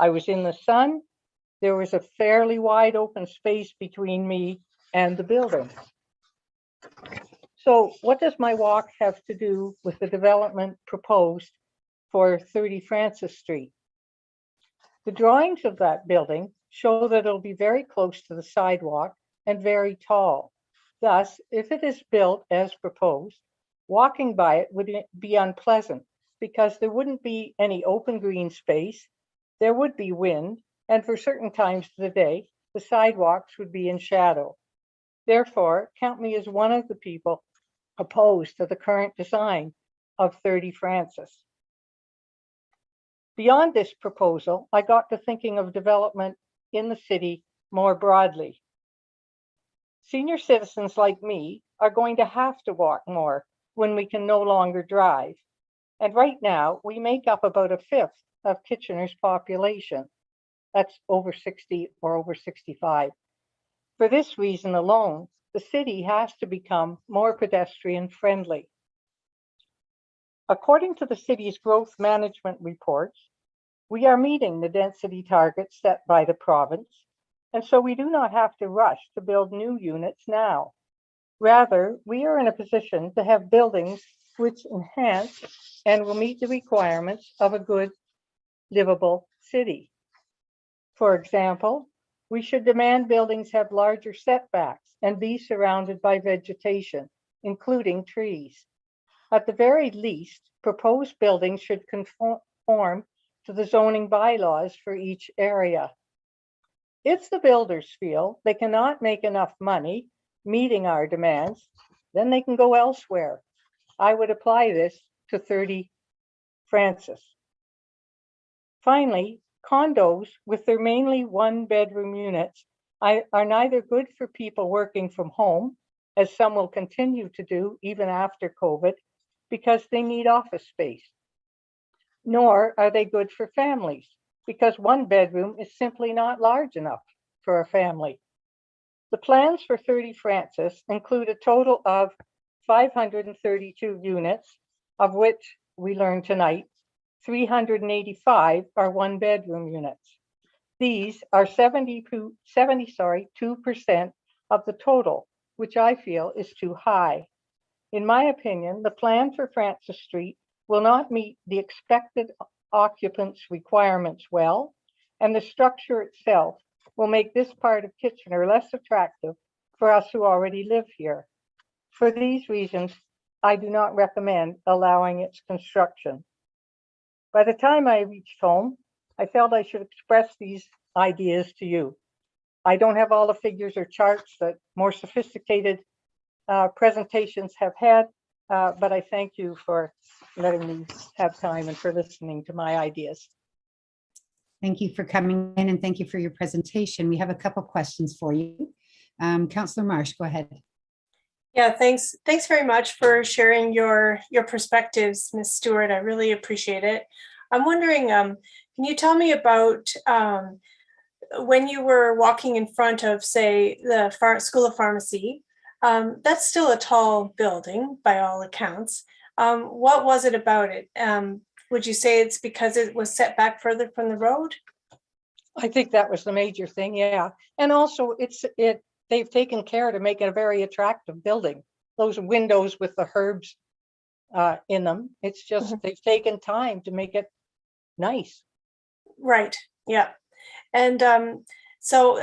I was in the sun, there was a fairly wide open space between me and the building. So what does my walk have to do with the development proposed for 30 Francis Street? The drawings of that building show that it'll be very close to the sidewalk and very tall. Thus, if it is built as proposed, walking by it would be unpleasant because there wouldn't be any open green space, there would be wind, and for certain times of the day, the sidewalks would be in shadow. Therefore, count me as one of the people opposed to the current design of 30 Francis. Beyond this proposal, I got to thinking of development in the city more broadly. Senior citizens like me are going to have to walk more when we can no longer drive. And right now, we make up about a fifth of Kitchener's population. That's over 60 or over 65. For this reason alone, the city has to become more pedestrian friendly. According to the city's growth management reports, we are meeting the density targets set by the province, and so we do not have to rush to build new units now. Rather, we are in a position to have buildings which enhance and will meet the requirements of a good, livable city. For example, we should demand buildings have larger setbacks and be surrounded by vegetation, including trees. At the very least, proposed buildings should conform to the zoning bylaws for each area. If the builders feel they cannot make enough money meeting our demands, then they can go elsewhere. I would apply this to 30 Francis. Finally, condos with their mainly one-bedroom units are neither good for people working from home, as some will continue to do even after COVID, because they need office space, nor are they good for families, because one bedroom is simply not large enough for a family. The plans for 30 Francis include a total of 532 units, of which we learned tonight 385 are one-bedroom units. These are 2% of the total, which I feel is too high. In my opinion, the plan for Francis Street will not meet the expected occupants requirements well, and the structure itself will make this part of Kitchener less attractive for us who already live here. For these reasons, I do not recommend allowing its construction. By the time I reached home, I felt I should express these ideas to you. I don't have all the figures or charts that more sophisticated presentations have had, but I thank you for letting me have time and for listening to my ideas. Thank you for coming in and thank you for your presentation. We have a couple questions for you. Councillor Marsh, go ahead. Yeah, thanks. Thanks very much for sharing your perspectives, Ms. Stewart. I really appreciate it. I'm wondering, can you tell me about when you were walking in front of, say, the School of Pharmacy? That's still a tall building by all accounts. What was it about it? Would you say it's because it was set back further from the road? I think that was the major thing, yeah. And also they've taken care to make it a very attractive building. Those windows with the herbs in them, it's just they've taken time to make it nice. Right, yeah. And so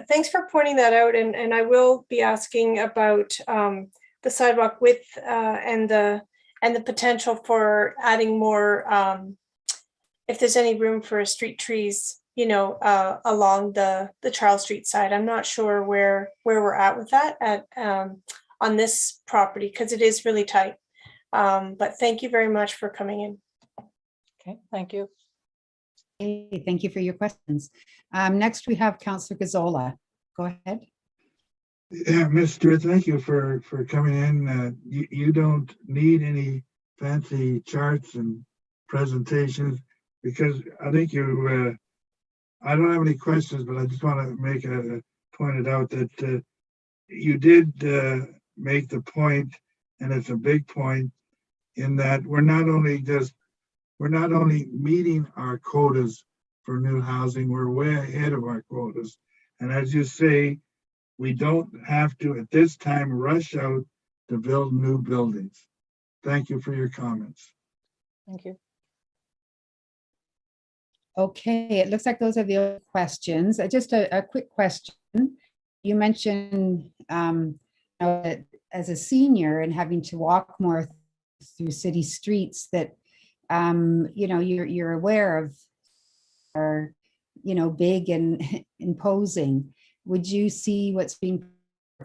thanks for pointing that out. And I will be asking about the sidewalk width and the potential for adding more, if there's any room for street trees, you know, along the Charles Street side. I'm not sure where we're at with that on this property, because it is really tight. But thank you very much for coming in. Okay, thank you. Hey, thank you for your questions. Next, we have Councillor Gazzola. Go ahead. Yeah, Ms. Stewart, thank you for coming in. You don't need any fancy charts and presentations, because I think you, I don't have any questions, but I just want to make point out that you did make the point, and it's a big point, in that we're not only meeting our quotas for new housing, we're way ahead of our quotas. And as you say, we don't have to, at this time, rush out to build new buildings. Thank you for your comments. Thank you. Okay, it looks like those are the questions. Just a quick question. You mentioned as a senior and having to walk more through city streets that, you know, you're aware of our big and imposing. Would you see what's being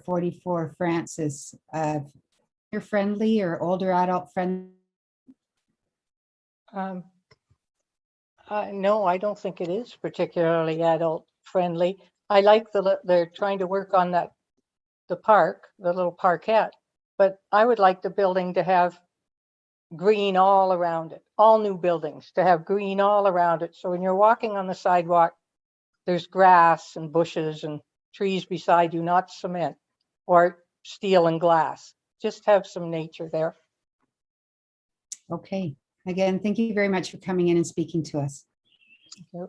44 Francis friendly or older adult friendly? No, I don't think it is particularly adult friendly. I like they're trying to work on the park, the little parkette, but I would like the building to have green all around it, all new buildings to have green all around it. So when you're walking on the sidewalk, there's grass and bushes and trees beside you, not cement or steel and glass. Just have some nature there. Okay. Again, thank you very much for coming in and speaking to us. Yep.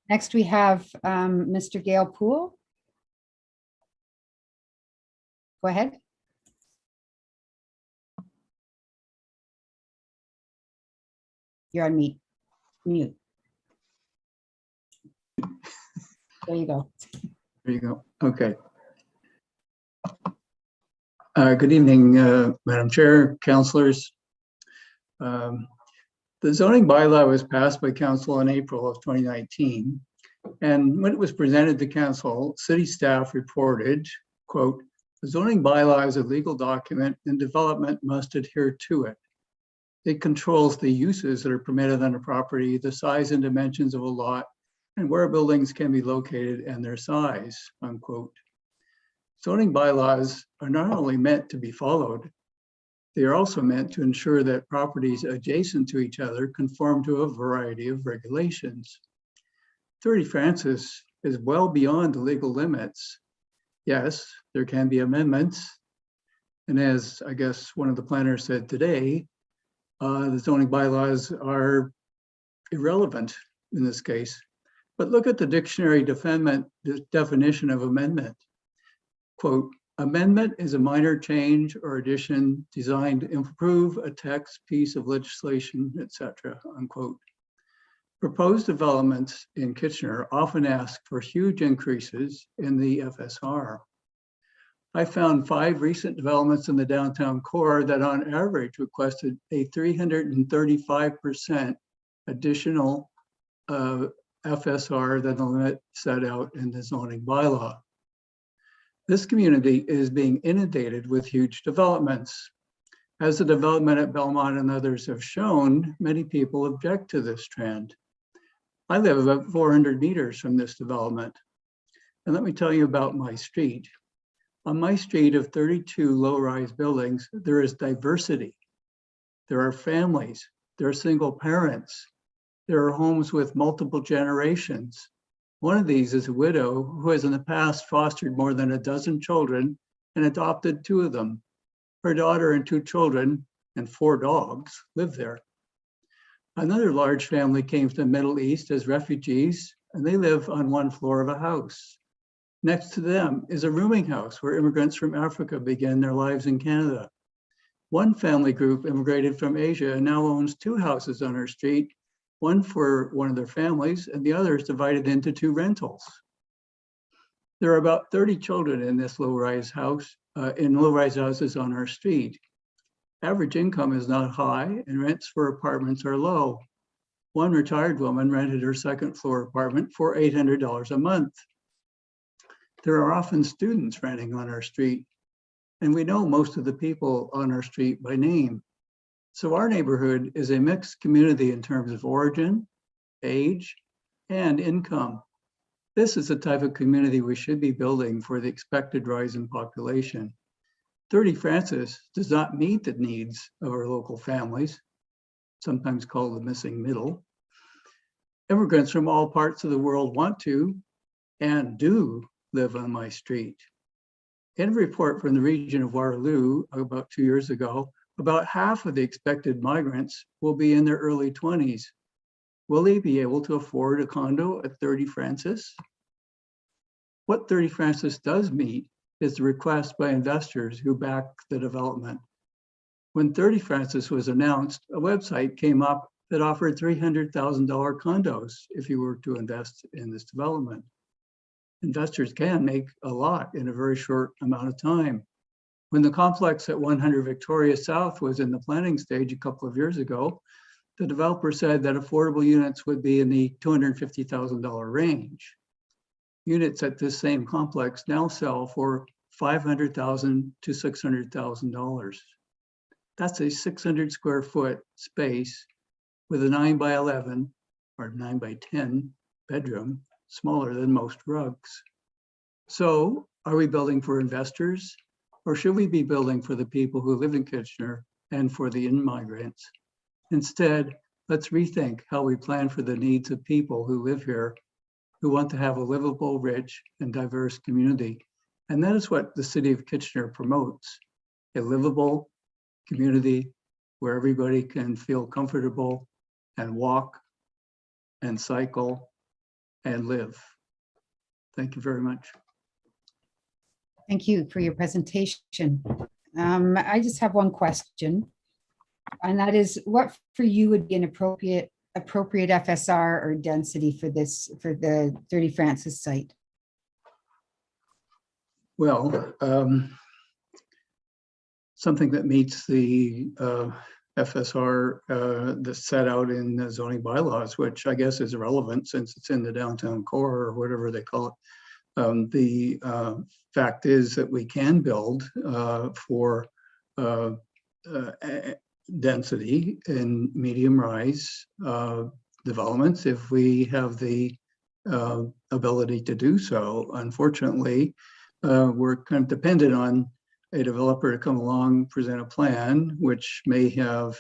Next, we have Mr. Gail Poole. Go ahead. You're on mute. There you go. There you go. Okay. Good evening, Madam Chair, councillors. The zoning bylaw was passed by council in April of 2019. And when it was presented to council, city staff reported, quote, "The zoning bylaw is a legal document and development must adhere to it. It controls the uses that are permitted on a property, the size and dimensions of a lot, and where buildings can be located and their size," unquote. Zoning bylaws are not only meant to be followed, they are also meant to ensure that properties adjacent to each other conform to a variety of regulations. 30 Francis is well beyond the legal limits. Yes, there can be amendments. And as I guess one of the planners said today, the zoning bylaws are irrelevant in this case. But look at the dictionary definition of amendment. Quote, "Amendment is a minor change or addition designed to improve a text, piece of legislation, etc." Unquote. Proposed developments in Kitchener often ask for huge increases in the FSR. I found 5 recent developments in the downtown core that on average requested a 335% additional FSR than the limit set out in the zoning bylaw. This community is being inundated with huge developments. As the development at Belmont and others have shown, many people object to this trend. I live about 400 meters from this development. And let me tell you about my street. On my street of 32 low-rise buildings, there is diversity. There are families, there are single parents, there are homes with multiple generations. One of these is a widow who has in the past fostered more than a dozen children and adopted 2 of them. Her daughter and 2 children and 4 dogs live there. Another large family came from the Middle East as refugees, and they live on 1 floor of a house. Next to them is a rooming house where immigrants from Africa began their lives in Canada. One family group immigrated from Asia and now owns 2 houses on our street, one for one of their families and the other is divided into 2 rentals. There are about 30 children in this low-rise house, in low-rise houses on our street. Average income is not high and rents for apartments are low. One retired woman rented her 2nd floor apartment for $800 a month. There are often students renting on our street, and we know most of the people on our street by name. So our neighborhood is a mixed community in terms of origin, age, and income. This is the type of community we should be building for the expected rise in population. 30 Francis does not meet the needs of our local families, sometimes called the missing middle. Immigrants from all parts of the world want to and do live on my street. In a report from the region of Waterloo about 2 years ago, about half of the expected migrants will be in their early 20s. Will they be able to afford a condo at 30 Francis? What 30 Francis does meet is the request by investors who back the development. When 30 Francis was announced, a website came up that offered $300,000 condos if you were to invest in this development. Investors can make a lot in a very short amount of time. When the complex at 100 Victoria South was in the planning stage a couple of years ago, the developer said that affordable units would be in the $250,000 range. Units at this same complex now sell for $500,000 to $600,000. That's a 600 square foot space with a 9 by 11 or 9 by 10 bedroom, smaller than most rugs. So are we building for investors, or should we be building for the people who live in Kitchener and for the immigrants? Instead, let's rethink how we plan for the needs of people who live here, who want to have a livable, rich, and diverse community. And that is what the City of Kitchener promotes, a livable community where everybody can feel comfortable and walk and cycle and live. Thank you very much. Thank you for your presentation. I just have one question, and that is, what for you would be an appropriate FSR or density for the 30 Francis site? Well, something that meets the FSR that's set out in the zoning bylaws, which I guess is irrelevant since it's in the downtown core or whatever they call it. The fact is that we can build for density in medium rise developments if we have the ability to do so. Unfortunately, we're kind of dependent on a developer to come along, present a plan, which may have,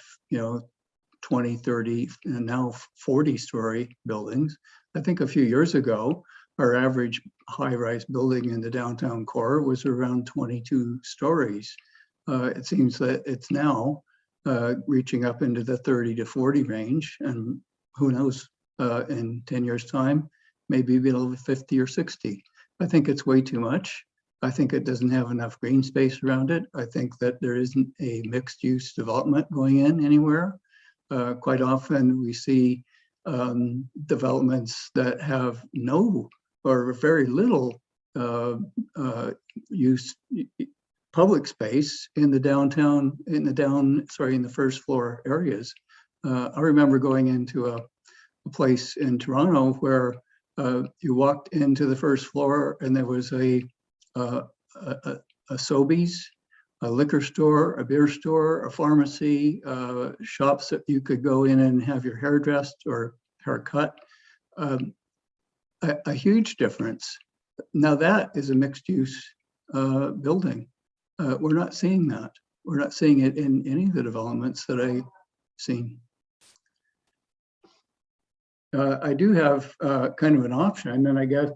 20, 30, and now 40-story buildings. I think a few years ago, our average high-rise building in the downtown core was around 22 stories. It seems that it's now reaching up into the 30 to 40 range, and who knows, in 10 years' time, maybe below 50 or 60. I think it's way too much. I think it doesn't have enough green space around it. I think that there isn't a mixed-use development going in anywhere. Quite often we see developments that have no or very little use public space in the downtown, in the first floor areas. I remember going into a place in Toronto where you walked into the first floor and there was a Sobeys, a liquor store, a beer store, a pharmacy, shops that you could go in and have your hair dressed or hair cut. A huge difference. Now that is a mixed use building. We're not seeing that. We're not seeing it in any of the developments that I've seen. I do have kind of an option, and I guess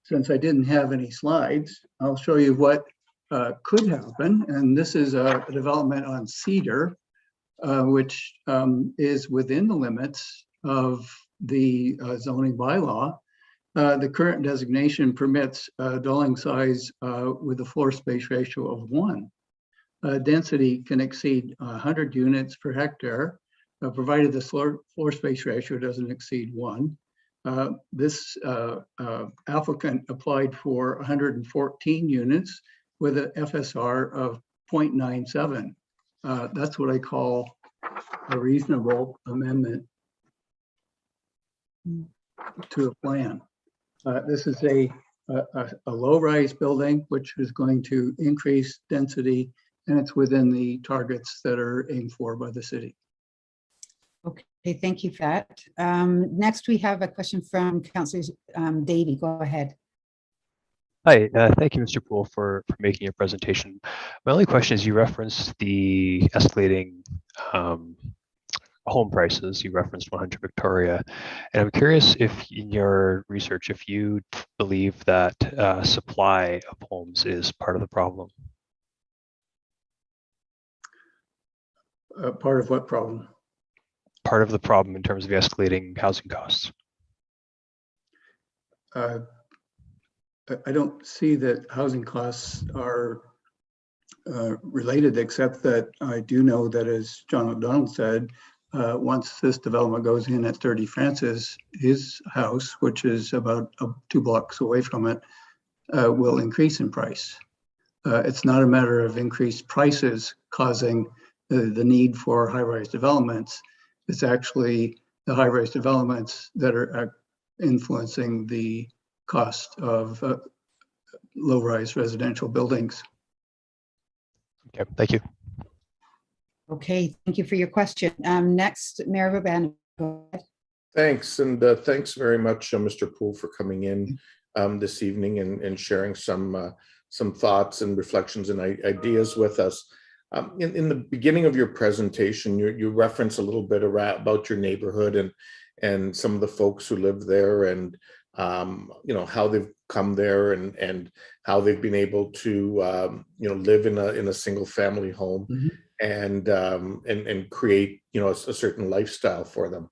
since I didn't have any slides, I'll show you what could happen. And this is a development on Cedar, which is within the limits of the zoning bylaw. The current designation permits dwelling size with a floor space ratio of 1. Density can exceed 100 units per hectare, provided the floor space ratio doesn't exceed 1. This applicant applied for 114 units with an FSR of 0.97. That's what I call a reasonable amendment to a plan. This is a low-rise building, which is going to increase density, and it's within the targets that are aimed for by the city. Okay, thank you for that. Next, we have a question from Councillor Davey. Go ahead. Hi, thank you, Mr. Poole, for making your presentation. My only question is, you referenced the escalating home prices. You referenced 100 Victoria, and I'm curious if in your research, if you believe that supply of homes is part of the problem. Part of what problem? Part of the problem in terms of the escalating housing costs. I don't see that housing costs are related, except that I do know that, as John O'Donnell said, once this development goes in at 30 Francis, his house, which is about 2 blocks away from it, will increase in price. It's not a matter of increased prices causing the need for high-rise developments. It's actually the high-rise developments that are influencing the cost of low-rise residential buildings. Okay, thank you. Okay, thank you for your question. Next, Mayor Urbano, go ahead. Thanks, and thanks very much, Mr. Poole, for coming in this evening and sharing some thoughts and reflections and ideas with us. In the beginning of your presentation, you reference a little bit about your neighborhood and some of the folks who live there, and you know, how they've come there and how they've been able to you know, live in a single family home. Mm-hmm. and create, you know, a certain lifestyle for them.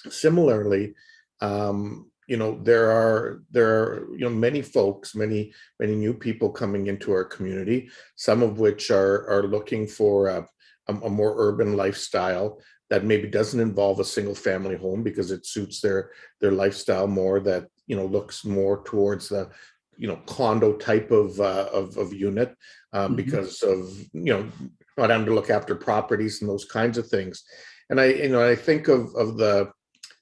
Similarly, you know, there are you know, many folks, many new people coming into our community, some of which are looking for a more urban lifestyle that maybe doesn't involve a single family home because it suits their lifestyle more, that, you know, looks more towards the, you know, condo type of unit because of, you know, not having to look after properties and those kinds of things. And I think of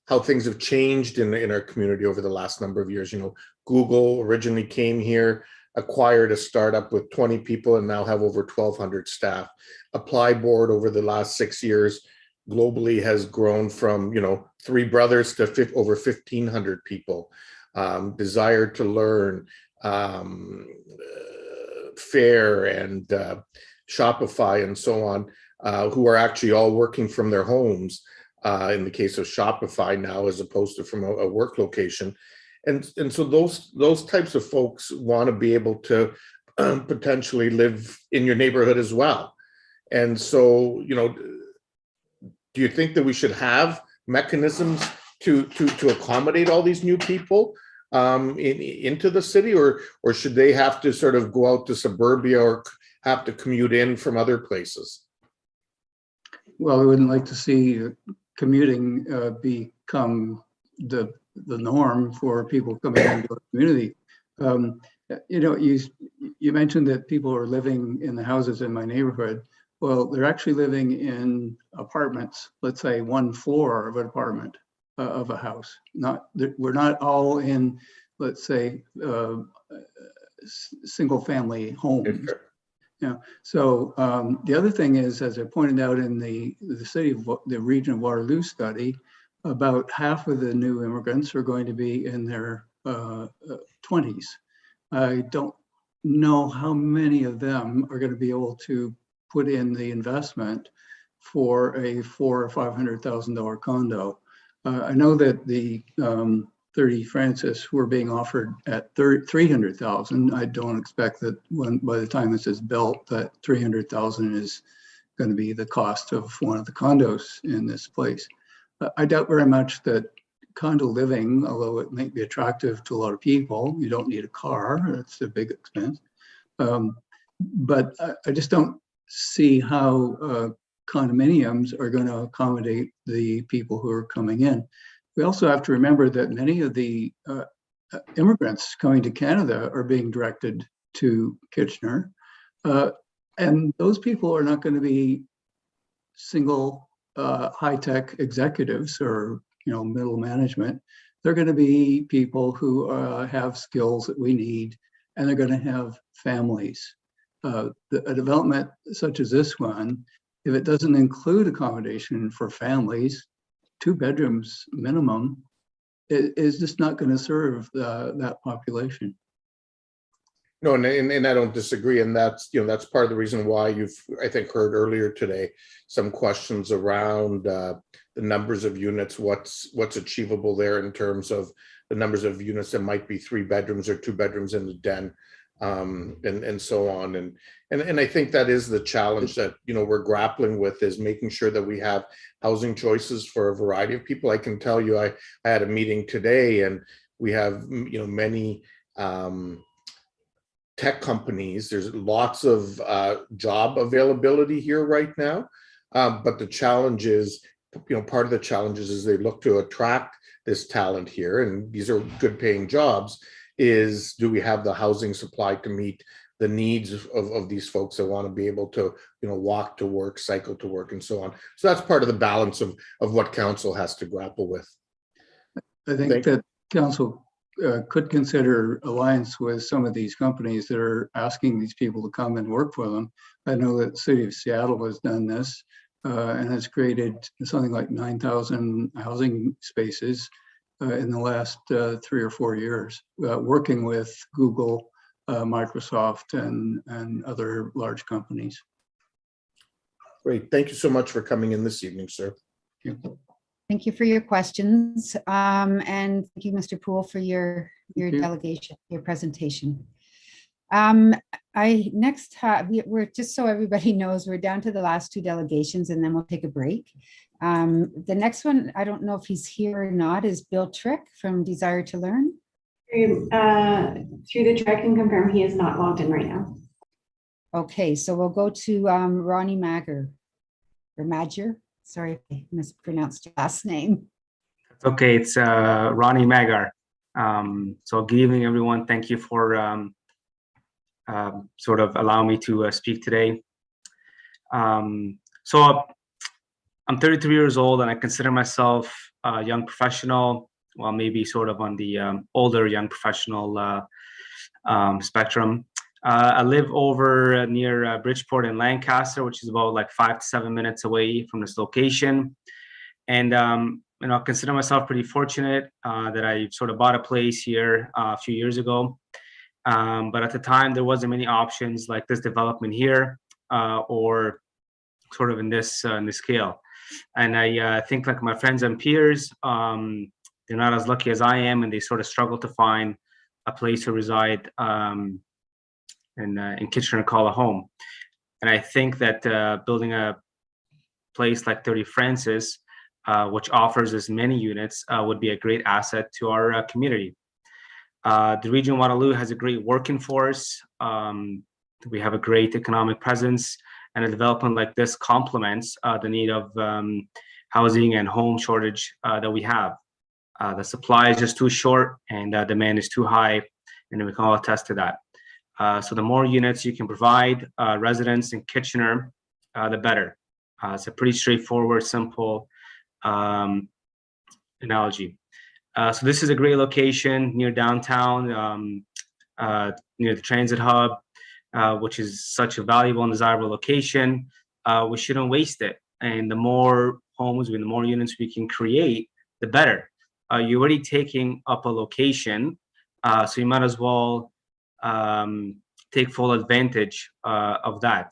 how things have changed in our community over the last number of years. You know, Google originally came here, acquired a startup with 20 people, and now have over 1,200 staff. Apply Board over the last 6 years globally has grown from, you know, 3 brothers to over 1,500 people. Desire to Learn, Fair, and Shopify, and so on, who are actually all working from their homes, in the case of Shopify now, as opposed to from a work location. And so those types of folks want to be able to potentially live in your neighborhood as well. And so, you know, do you think that we should have mechanisms to accommodate all these new people into the city, or should they have to sort of go out to suburbia or have to commute in from other places? Well, I wouldn't like to see commuting become the norm for people coming into our community. You know, you mentioned that people are living in the houses in my neighborhood. Well, they're actually living in apartments, let's say 1 floor of an apartment of a house. We're not all in, let's say, single family homes. Yeah. So the other thing is, as I pointed out in the region of Waterloo study, about half of the new immigrants are going to be in their 20s. I don't know how many of them are going to be able to put in the investment for a $400,000 or $500,000 condo. I know that the 30 Francis were being offered at $300,000. I don't expect that by the time this is built, that $300,000 is going to be the cost of one of the condos in this place. I doubt very much that condo living, although it might be attractive to a lot of people, you don't need a car, it's a big expense. But I just don't see how condominiums are going to accommodate the people who are coming in. We also have to remember that many of the immigrants coming to Canada are being directed to Kitchener. And those people are not going to be single high-tech executives or, you know, middle management. They're going to be people who have skills that we need, and they're going to have families. A development such as this one, if it doesn't include accommodation for families, 2 bedrooms minimum, is just not going to serve that population. No, and I don't disagree, and that's, you know, that's part of the reason why you've, I think, heard earlier today some questions around the numbers of units, what's achievable there in terms of the numbers of units that might be 3 bedrooms or 2 bedrooms in the den, and so on. And I think that is the challenge that, you know, we're grappling with, is making sure that we have housing choices for a variety of people. I can tell you, I had a meeting today, and we have, you know, many tech companies. There's lots of job availability here right now, but the challenge is, you know, part of the challenges is they look to attract this talent here, and these are good paying jobs, is do we have the housing supply to meet the needs of these folks that want to be able to, walk to work, cycle to work, and so on. So that's part of the balance of what council has to grapple with. I think that council could consider alliance with some of these companies that are asking these people to come and work for them. I know that the city of Seattle has done this and has created something like 9,000 housing spaces in the last 3 or 4 years, working with Google, Microsoft, and other large companies. Great. Thank you so much for coming in this evening, sir. Thank you for your questions. And thank you, Mr. Poole, for your delegation, your presentation. We're just so everybody knows, we're down to the last 2 delegations and then we'll take a break. The next one, I don't know if he's here or not, is Bill Trick from Desire to Learn. Through the chair, I can confirm he is not logged in right now. Okay, so we'll go to Ronnie Magger, or Madger. Sorry if I mispronounced your last name. Okay, it's Ronnie Magar. So good evening, everyone. Thank you for sort of allowing me to speak today. So I'm 33 years old and I consider myself a young professional, well, maybe sort of on the older young professional spectrum. I live over near Bridgeport in Lancaster, which is about like 5 to 7 minutes away from this location. And, I consider myself pretty fortunate that I sort of bought a place here a few years ago. But at the time, there wasn't many options like this development here or sort of in this scale. And I think like my friends and peers, they're not as lucky as I am, and they sort of struggle to find a place to reside in Kitchener and call a home. And I think that building a place like 30 Francis, which offers as many units, would be a great asset to our community. The region of Waterloo has a great working force. We have a great economic presence, and a development like this complements the need of housing and home shortage that we have. The supply is just too short and demand is too high, and we can all attest to that. So the more units you can provide residents in Kitchener, the better. It's a pretty straightforward, simple analogy. So this is a great location near downtown, near the transit hub, which is such a valuable and desirable location. We shouldn't waste it. And the more homes, the more units we can create, the better. You're already taking up a location, so you might as well take full advantage of that.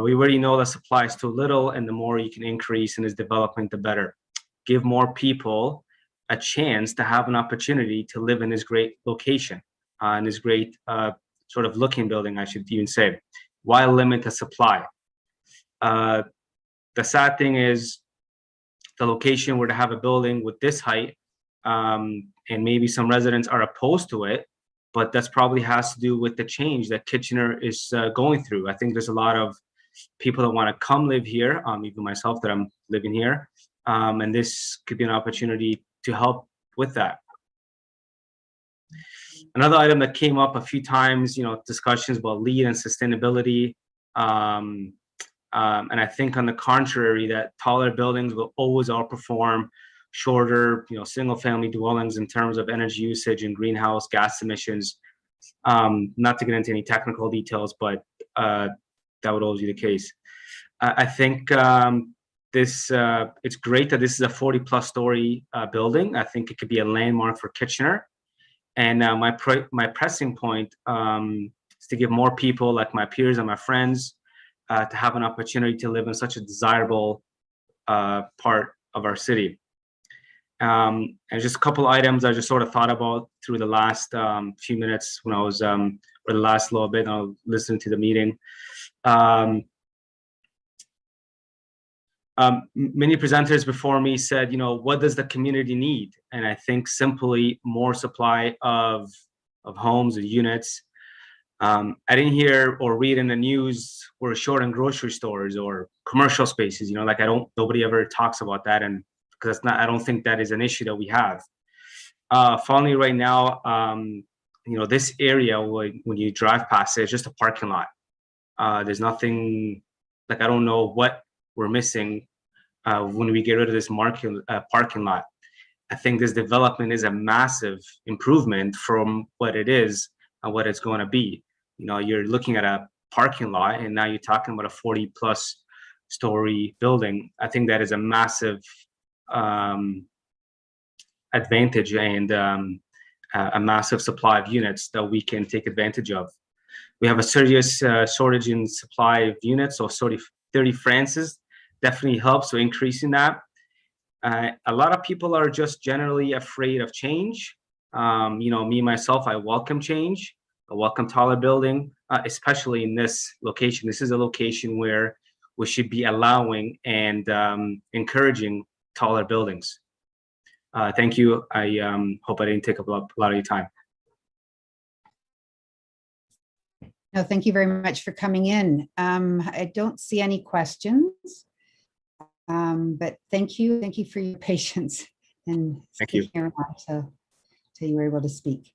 We already know that supply is too little, and the more you can increase in this development, the better. Give more people a chance to have an opportunity to live in this great location, in this great sort of looking building, I should even say. Why limit the supply? The sad thing is the location were to have a building with this height, and maybe some residents are opposed to it, but that's probably has to do with the change that Kitchener is going through. I think there's a lot of people that want to come live here, even myself that I'm living here, and this could be an opportunity to help with that. Another item that came up a few times, discussions about LEED and sustainability. And I think on the contrary, that taller buildings will always outperform shorter, single family dwellings in terms of energy usage and greenhouse gas emissions. Not to get into any technical details, but that would always be the case. I think it's great that this is a 40+ story building. I think it could be a landmark for Kitchener. And my pressing point is to give more people like my peers and my friends to have an opportunity to live in such a desirable part of our city. And just a couple items I just sort of thought about through the last few minutes when I was, or the last little bit, I was listening to the meeting. Many presenters before me said, what does the community need? And I think simply more supply of homes and units. I didn't hear or read in the news we're short in grocery stores or commercial spaces, nobody ever talks about that. And because I don't think that is an issue that we have. Finally, right now, this area, when you drive past it, it's just a parking lot. There's nothing, like, I don't know what we're missing when we get rid of this parking lot. I think this development is a massive improvement from what it is and what it's going to be. You're looking at a parking lot, and now you're talking about a 40+ story building. I think that is a massive advantage and a massive supply of units that we can take advantage of. We have a serious shortage in supply of units, so 30 Francis definitely helps with increasing that. A lot of people are just generally afraid of change. Me, myself, I welcome change. I welcome taller building, especially in this location. This is a location where we should be allowing and encouraging taller buildings. Thank you. I hope I didn't take up a lot of your time. No, thank you very much for coming in. I don't see any questions, but thank you for your patience and thank you till you were able to speak.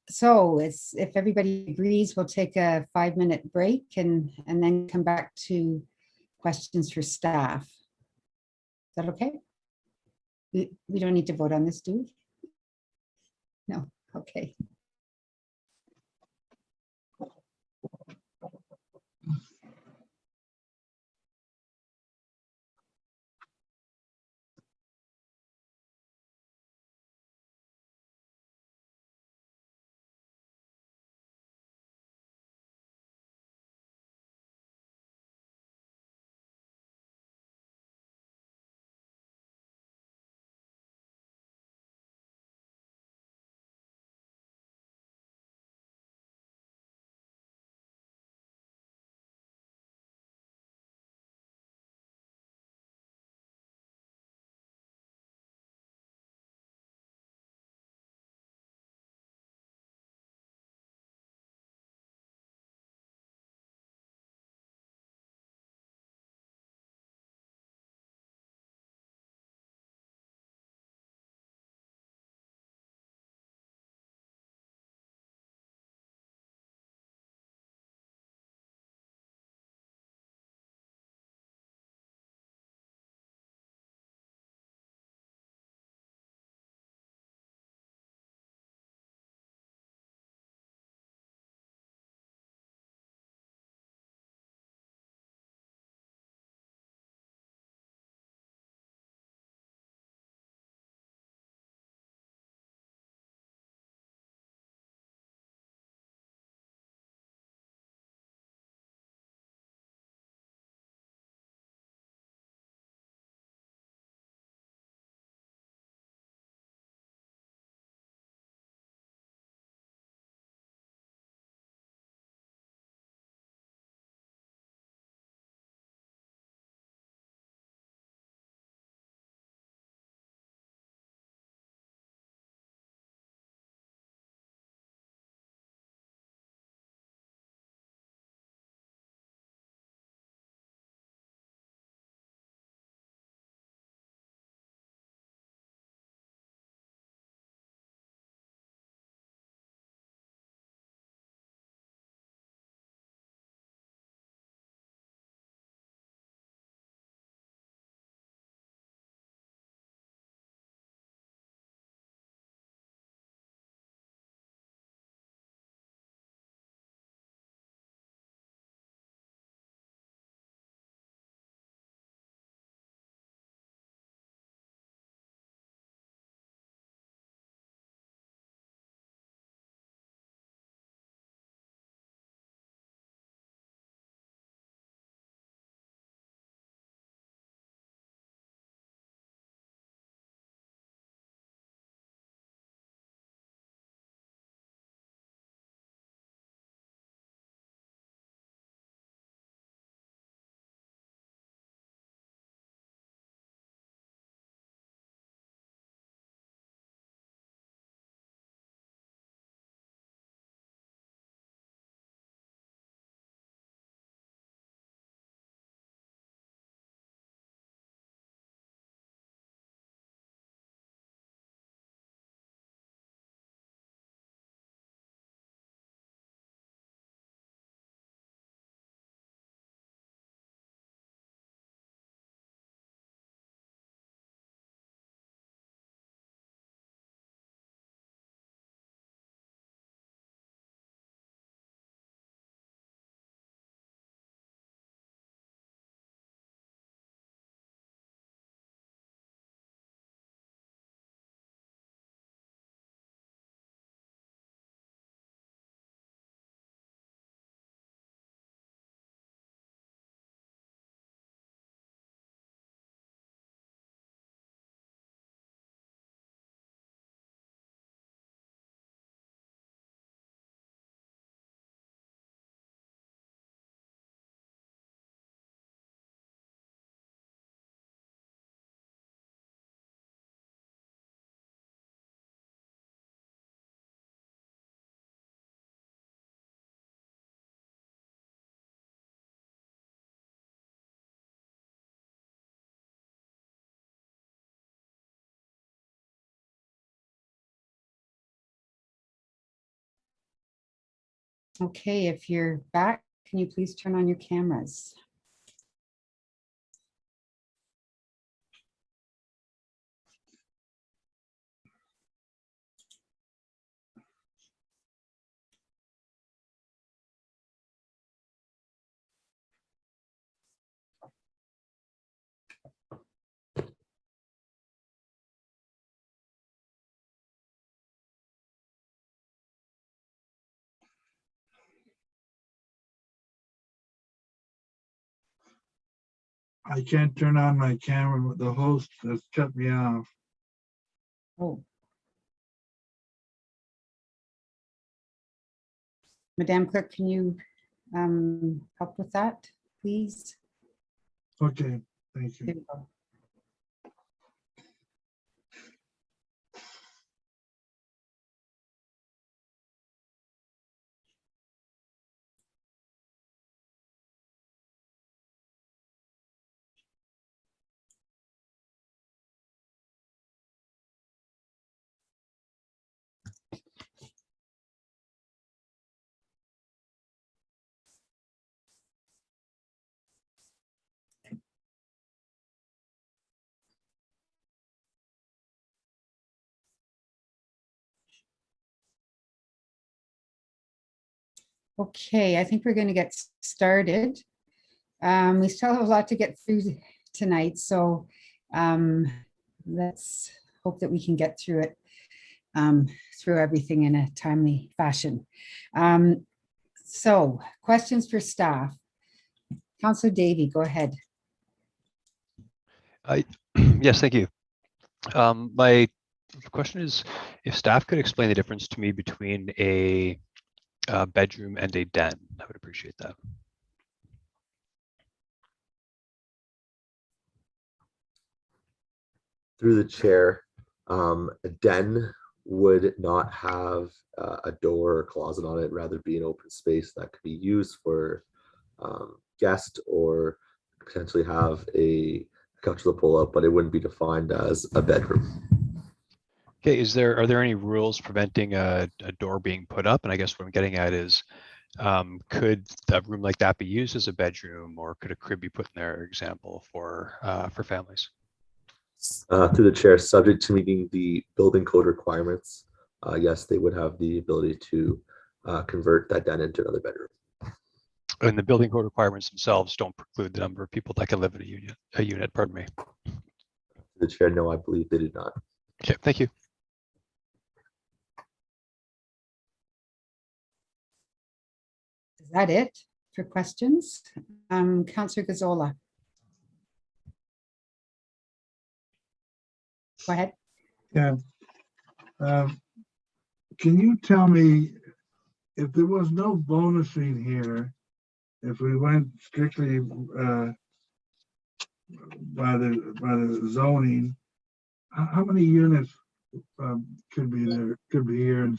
So if everybody agrees, we'll take a 5-minute break and then come back to questions for staff. Is that okay? We don't need to vote on this, do we? No, okay. Okay, if you're back, can you please turn on your cameras? I can't turn on my camera, but the host has cut me off. Oh. Madam Clerk, can you help with that, please? Okay, thank you. There you go. Okay, I think we're going to get started. We still have a lot to get through tonight, so let's hope that we can get through it, through everything in a timely fashion. So, questions for staff. Councillor Davey, go ahead. Yes, thank you. My question is, if staff could explain the difference to me between a bedroom and a den, I would appreciate that. Through the chair, a den would not have a door or closet on it, rather be an open space that could be used for guests or potentially have a couch to pull up, but it wouldn't be defined as a bedroom. Okay, are there any rules preventing a door being put up? And I guess what I'm getting at is, could a room like that be used as a bedroom, or could a crib be put in there, example, for families? Through the chair, subject to meeting the building code requirements, yes, they would have the ability to convert that den into another bedroom. And the building code requirements themselves don't preclude the number of people that can live in a unit, pardon me. The chair, no, I believe they do not. Okay, thank you. Is that it for questions? Councillor Gazzola. Go ahead. Yeah. Can you tell me if there was no bonusing here, if we went strictly by the zoning, how many units could be here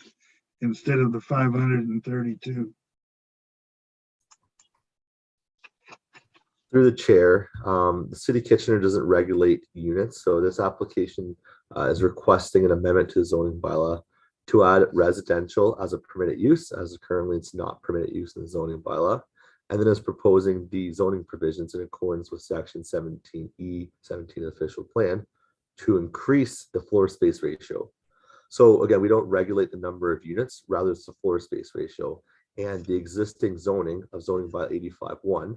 instead of the 532? Through the chair, the city Kitchener doesn't regulate units, so this application is requesting an amendment to the zoning bylaw to add residential as a permitted use, as currently it's not permitted use in the zoning bylaw, and then is proposing the zoning provisions in accordance with section 17E, 17 official plan, to increase the floor space ratio. So again, we don't regulate the number of units, rather it's the floor space ratio, and the existing zoning of zoning bylaw 85.1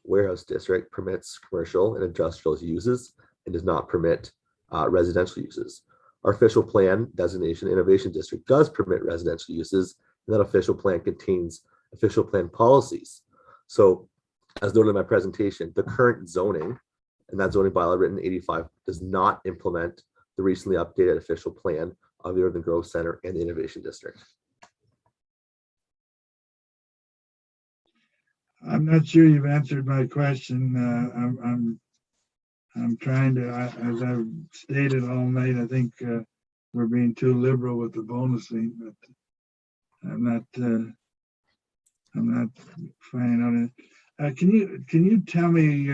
warehouse district permits commercial and industrial uses and does not permit residential uses. Our official plan designation innovation district does permit residential uses, and that official plan contains official plan policies. So as noted in my presentation, the current zoning and that zoning bylaw written 85 does not implement the recently updated official plan of the Urban Growth Center and the Innovation District. I'm not sure you've answered my question. I'm trying to, as I've stated all night, I think we're being too liberal with the bonusing, but I'm not finding out. Can you tell me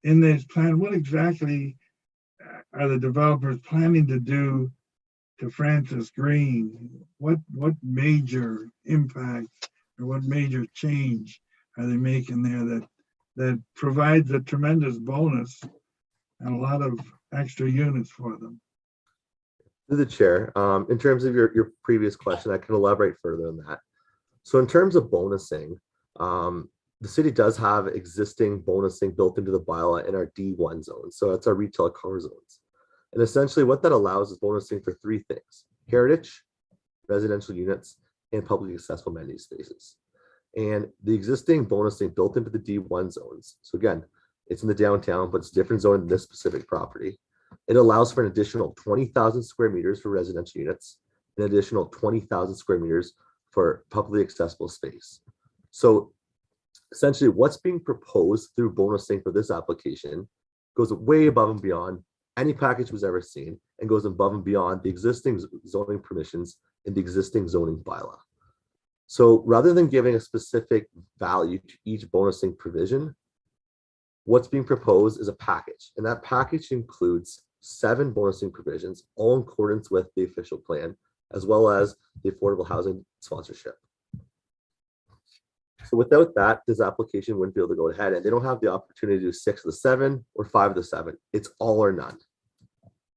in this plan what exactly are the developers planning to do to Francis Green? What major impact or what major change are they making there that provides a tremendous bonus and a lot of extra units for them? To the chair, in terms of your previous question, I can elaborate further on that. So in terms of bonusing, the city does have existing bonusing built into the bylaw in our D1 zone. So that's our retail car zones. And essentially what that allows is bonusing for three things: heritage, residential units, and publicly accessible amenity spaces. And the existing bonusing built into the D1 zones. So again, it's in the downtown, but it's different zone in this specific property. It allows for an additional 20,000 square meters for residential units, an additional 20,000 square meters for publicly accessible space. So essentially what's being proposed through bonusing for this application goes way above and beyond any package was ever seen and goes above and beyond the existing zoning permissions in the existing zoning bylaw. So rather than giving a specific value to each bonusing provision, what's being proposed is a package, and that package includes 7 bonusing provisions, all in accordance with the official plan, as well as the affordable housing sponsorship. So without that, this application wouldn't be able to go ahead, and they don't have the opportunity to do 6 of the 7 or 5 of the 7. It's all or none.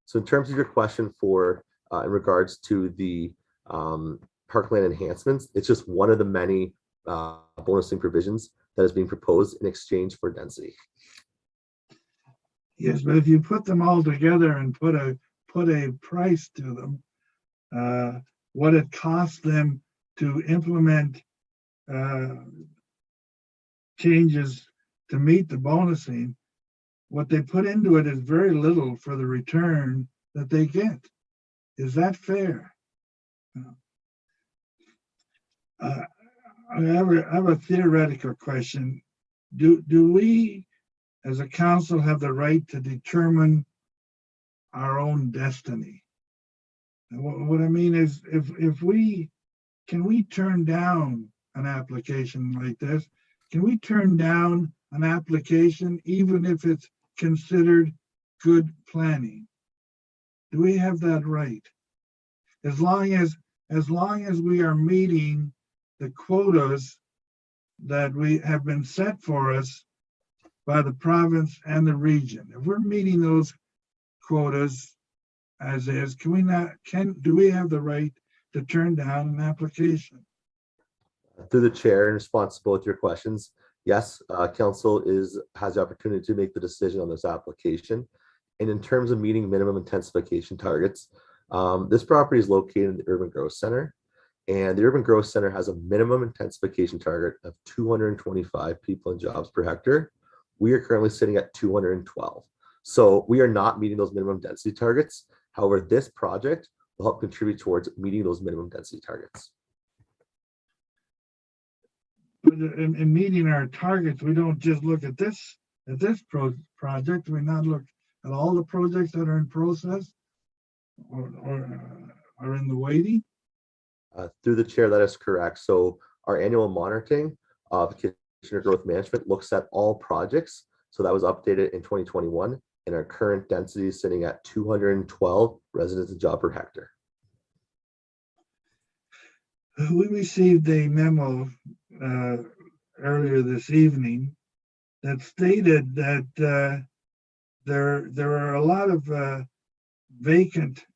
So in terms of your question for in regards to the parkland enhancements, it's just one of the many bonusing provisions that is being proposed in exchange for density. Yes, but if you put them all together and put a price to them, what it costs them to implement changes to meet the bonusing, what they put into it is very little for the return that they get. Is that fair? I have a theoretical question. Do we, as a council, have the right to determine our own destiny? And what I mean is, can we turn down an application like this? Can we turn down an application even if it's considered good planning? Do we have that right? As long as we are meeting the quotas that we have been set for us by the province and the region. If we're meeting those quotas as is, do we have the right to turn down an application? Through the chair, in response to both your questions, yes, council has the opportunity to make the decision on this application. And in terms of meeting minimum intensification targets, this property is located in the Urban Growth Center, and the Urban Growth Center has a minimum intensification target of 225 people and jobs per hectare. We are currently sitting at 212. So we are not meeting those minimum density targets. However, this project will help contribute towards meeting those minimum density targets. In meeting our targets, we don't just look at this project. We not look at all the projects that are in process or are in the waiting. Through the chair, that is correct. So our annual monitoring of Kitchener Growth Management looks at all projects. So that was updated in 2021, and our current density is sitting at 212 residents and job per hectare. We received a memo earlier this evening that stated that there are a lot of vacant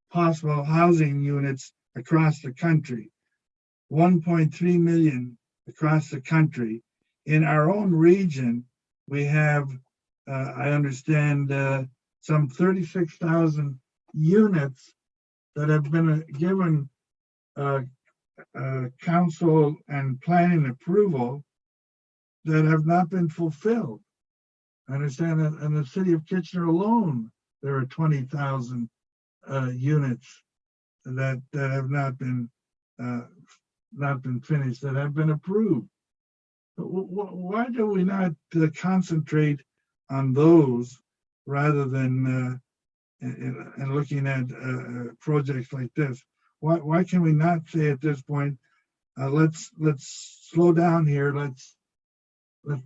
possible housing units across the country, 1.3 million across the country. In our own region, we have, I understand, some 36,000 units that have been given council and planning approval that have not been fulfilled. I understand that in the city of Kitchener alone, there are 20,000 units that have not been finished, that have been approved. Why do we not concentrate on those rather than and looking at projects like this? Why can we not say at this point, let's slow down here, let's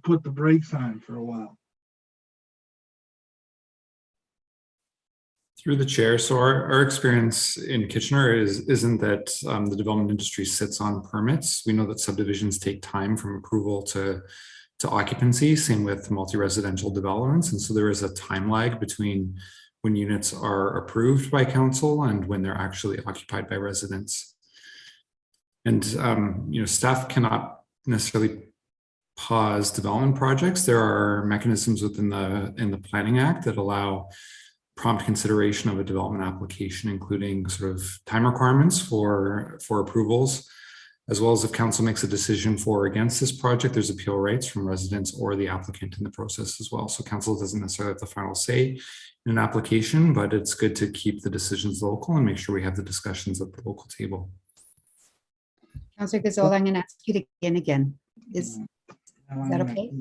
put the brakes on for a while? Through the chair, so our experience in Kitchener isn't that the development industry sits on permits. We know that subdivisions take time from approval to occupancy, same with multi-residential developments. And so there is a time lag between when units are approved by council and when they're actually occupied by residents. And staff cannot necessarily pause development projects. There are mechanisms within the Planning Act that allow prompt consideration of a development application, including sort of time requirements for approvals, as well as if council makes a decision for or against this project, there's appeal rights from residents or the applicant in the process as well. So council doesn't necessarily have the final say in an application, but it's good to keep the decisions local and make sure we have the discussions at the local table. Councillor Gazzola, I'm going to ask you to begin again. Is that okay?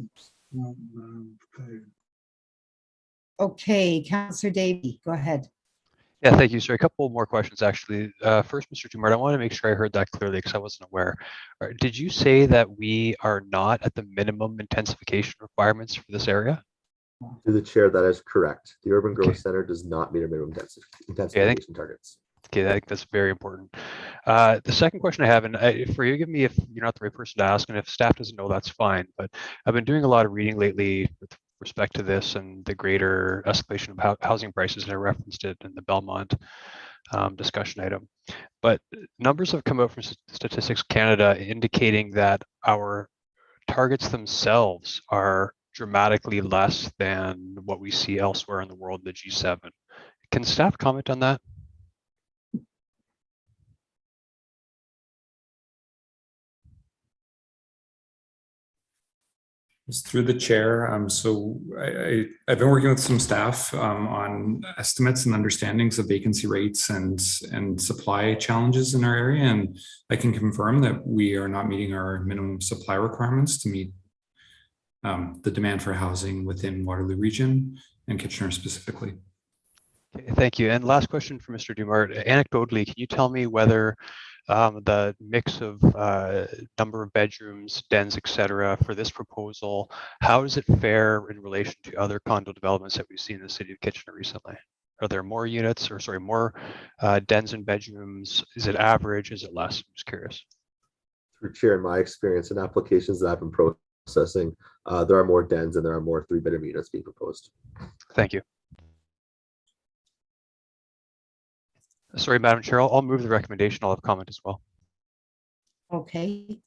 Okay, Councillor Davey, go ahead. Yeah, thank you, sir. A couple more questions, actually. First, Mr. Dumart, I want to make sure I heard that clearly because I wasn't aware. Did you say that we are not at the minimum intensification requirements for this area? To the chair, that is correct. The Urban Growth Center does not meet our minimum intensification targets. Okay, I think that's very important. The second question I have, and forgive me if you're not the right person to ask, and if staff doesn't know, that's fine. But I've been doing a lot of reading lately with respect to this and the greater escalation of housing prices, and I referenced it in the Belmont discussion item. But numbers have come out from Statistics Canada indicating that our targets themselves are dramatically less than what we see elsewhere in the world, the G7. Can staff comment on that? Through the chair. So I've been working with some staff on estimates and understandings of vacancy rates and supply challenges in our area. And I can confirm that we are not meeting our minimum supply requirements to meet the demand for housing within Waterloo Region and Kitchener specifically. Okay, thank you. And last question for Mr. Dumart. Anecdotally, can you tell me whether the mix of number of bedrooms, dens, etc. for this proposal, how does it fare in relation to other condo developments that we've seen in the city of Kitchener recently? Are there more units, or sorry, more dens and bedrooms? Is it average? Is it less? I'm just curious. Through chair, in my experience in applications that I've been processing, there are more dens and there are more 3-bedroom units being proposed. Thank you. Sorry, Madam Chair, I'll move the recommendation. I'll have comment as well. Okay.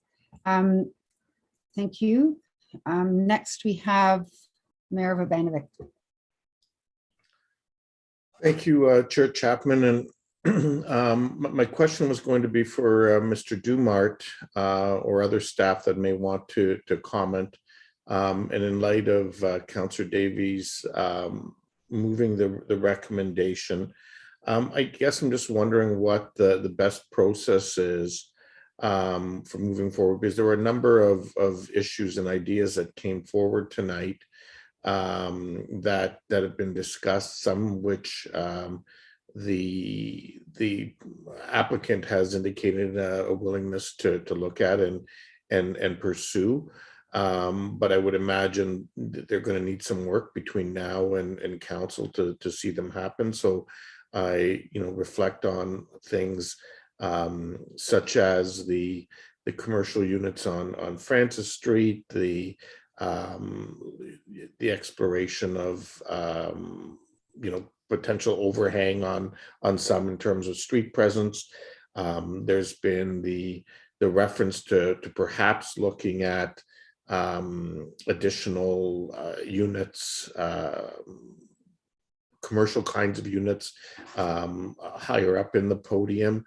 Thank you. Next, we have Mayor Vrbanovic. Thank you, Chair Chapman. And my question was going to be for Mr. Dumart or other staff that may want to comment. And in light of Councillor Davies moving the recommendation, I guess I'm just wondering what the best process is for moving forward, because there were a number of issues and ideas that came forward tonight that have been discussed, some which the applicant has indicated a willingness to look at and pursue. But I would imagine that they're going to need some work between now and council to see them happen. So I, reflect on things such as the commercial units on Francis Street, the exploration of potential overhang on some in terms of street presence. There's been the reference to perhaps looking at additional units, commercial kinds of units higher up in the podium.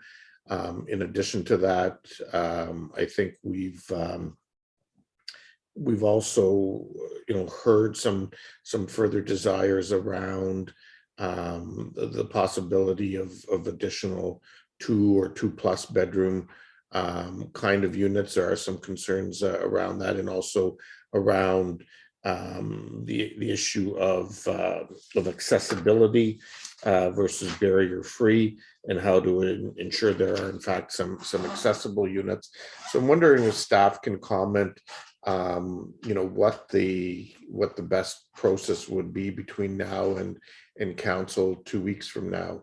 In addition to that, I think we've also heard some further desires around the possibility of additional 2 or 2+ bedroom kind of units. There are some concerns around that, and also around the issue of accessibility versus barrier-free, and how to ensure there are in fact some accessible units. So I'm wondering if staff can comment, what the best process would be between now council 2 weeks from now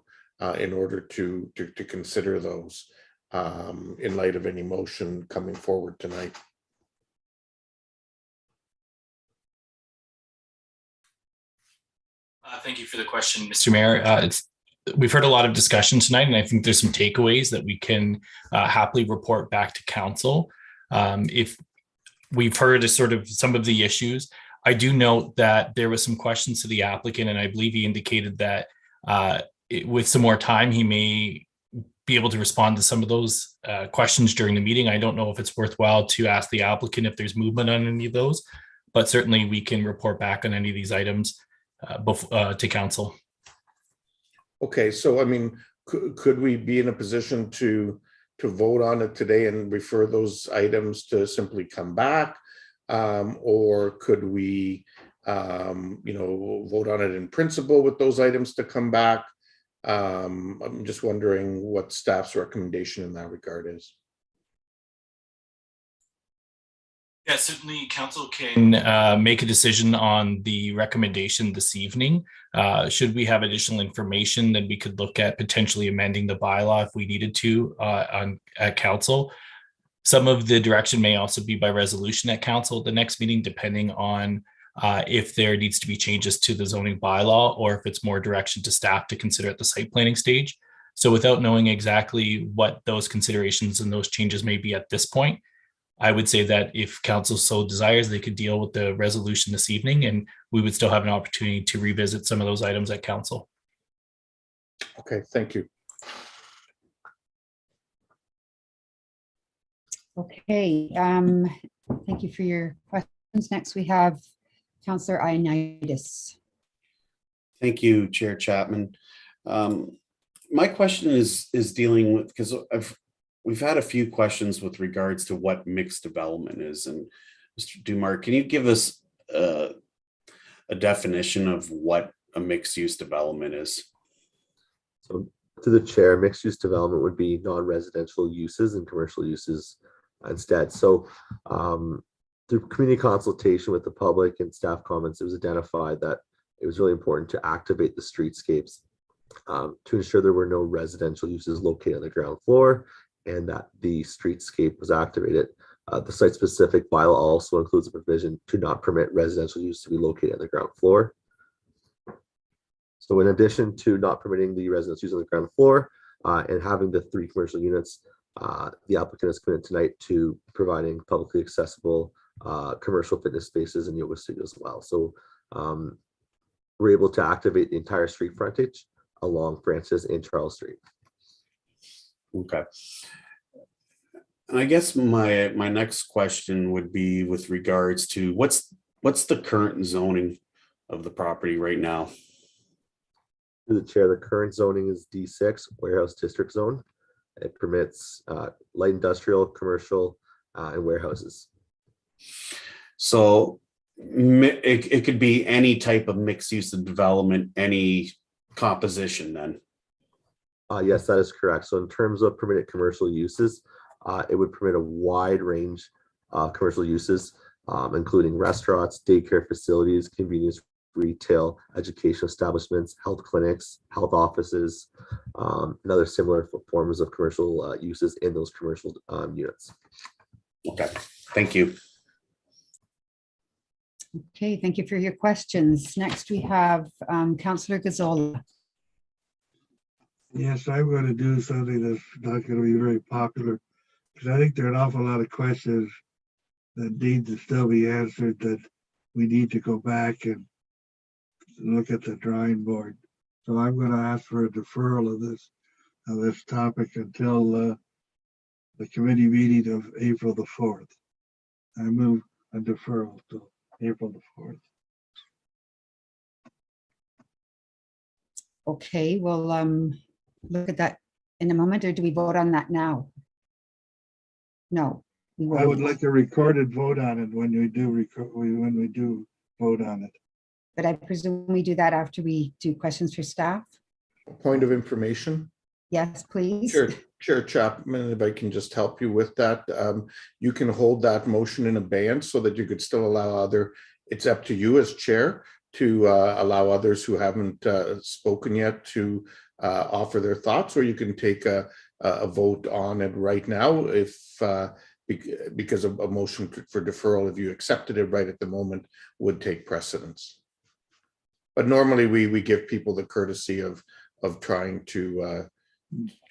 in order to consider those in light of any motion coming forward tonight. Thank you for the question, Mr. Mayor. We've heard a lot of discussion tonight, and I think there's some takeaways that we can happily report back to council. If we've heard sort of some of the issues, I do note that there was some questions to the applicant, and I believe he indicated that with some more time, he may be able to respond to some of those questions during the meeting. I don't know if it's worthwhile to ask the applicant if there's movement on any of those, but certainly we can report back on any of these items to council. Okay, so I mean, could we be in a position to vote on it today and refer those items to simply come back? Or could we, vote on it in principle with those items to come back? I'm just wondering what staff's recommendation in that regard is. Yeah, certainly council can make a decision on the recommendation this evening. Should we have additional information, then we could look at potentially amending the bylaw if we needed to at council. Some of the direction may also be by resolution at council at the next meeting, depending on if there needs to be changes to the zoning bylaw or if it's more direction to staff to consider at the site planning stage. So without knowing exactly what those considerations and those changes may be at this point, I would say that if council so desires, they could deal with the resolution this evening, and we would still have an opportunity to revisit some of those items at council. Okay, thank you. Okay, thank you for your questions. Next, we have Councillor Ioannidis. Thank you, Chair Chapman. My question is dealing with, because we've had a few questions with regards to what mixed development is. And Mr. Dumar, can you give us a definition of what a mixed use development is? So to the chair, mixed use development would be non-residential uses and commercial uses instead. So through community consultation with the public and staff comments, it was identified that it was really important to activate the streetscapes to ensure there were no residential uses located on the ground floor and that the streetscape was activated. The site-specific bylaw also includes a provision to not permit residential use to be located on the ground floor. So in addition to not permitting the residential use on the ground floor and having the 3 commercial units, the applicant is committed tonight to providing publicly accessible commercial fitness spaces and yoga studios as well. So we're able to activate the entire street frontage along Francis and Charles Street. Okay. And I guess my next question would be with regards to what's the current zoning of the property right now? To the chair, the current zoning is D6 warehouse district zone. It permits light industrial, commercial, and warehouses. So it could be any type of mixed use of development, any composition then? Yes, that is correct. So in terms of permitted commercial uses, it would permit a wide range of commercial uses, including restaurants, daycare facilities, convenience retail, educational establishments, health clinics, health offices, and other similar forms of commercial uses in those commercial units. Okay, thank you. Okay, thank you for your questions. Next, we have Councillor Gazzola. Yes, I'm going to do something that's not going to be very popular, because I think there are an awful lot of questions that need to still be answered, that we need to go back and look at the drawing board. So I'm going to ask for a deferral of this topic until the committee meeting of April the 4th. I move a deferral to April the 4th. Okay, we'll look at that in a moment, or do we vote on that now? No. I would like a recorded vote on it when we do vote on it. But I presume we do that after we do questions for staff? Point of information. Yes, please. Chair Chapman, if I can just help you with that, you can hold that motion in abeyance so that you could still allow it's up to you as chair, to allow others who haven't spoken yet to offer their thoughts, or you can take a vote on it right now if because of a motion for deferral, if you accepted it right at the moment, would take precedence. But normally we give people the courtesy of trying to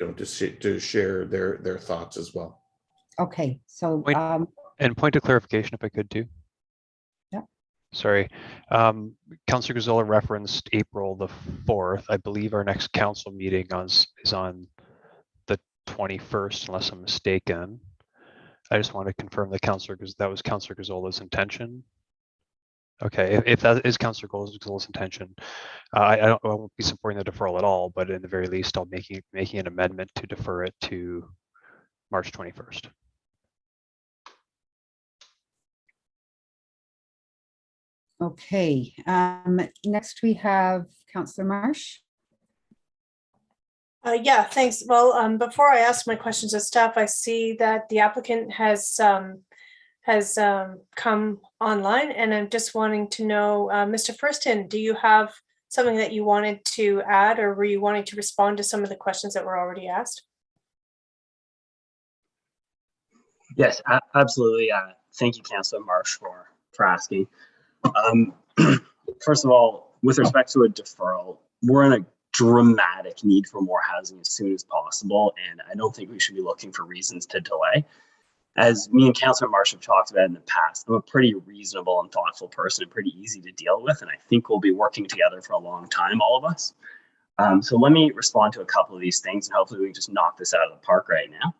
to share their thoughts as well. Okay, so And point of clarification, if I could too. Yeah. Sorry, Councillor Gazzola referenced April the 4th. I believe our next council meeting is on the 21st, unless I'm mistaken. I just want to confirm that that was Councillor Gazzola's intention. Okay, if that is Councillor Gazzola's intention, I won't be supporting the deferral at all, but in the very least, I'll making an amendment to defer it to March 21st. Okay, next we have Councillor Marsh. Yeah, thanks. Well, before I ask my questions of staff, I see that the applicant has come online, and I'm just wanting to know, Mr. Firston, do you have something that you wanted to add, or were you wanting to respond to some of the questions that were already asked? Yes, absolutely. Thank you, Councillor Marsh, for asking. First of all, with respect to a deferral, we're in a dramatic need for more housing as soon as possible, and I don't think we should be looking for reasons to delay. As me and Councillor Marsh have talked about in the past, I'm a pretty reasonable and thoughtful person and pretty easy to deal with, and I think we'll be working together for a long time, all of us. So let me respond to a couple of these things, and hopefully we can just knock this out of the park right now.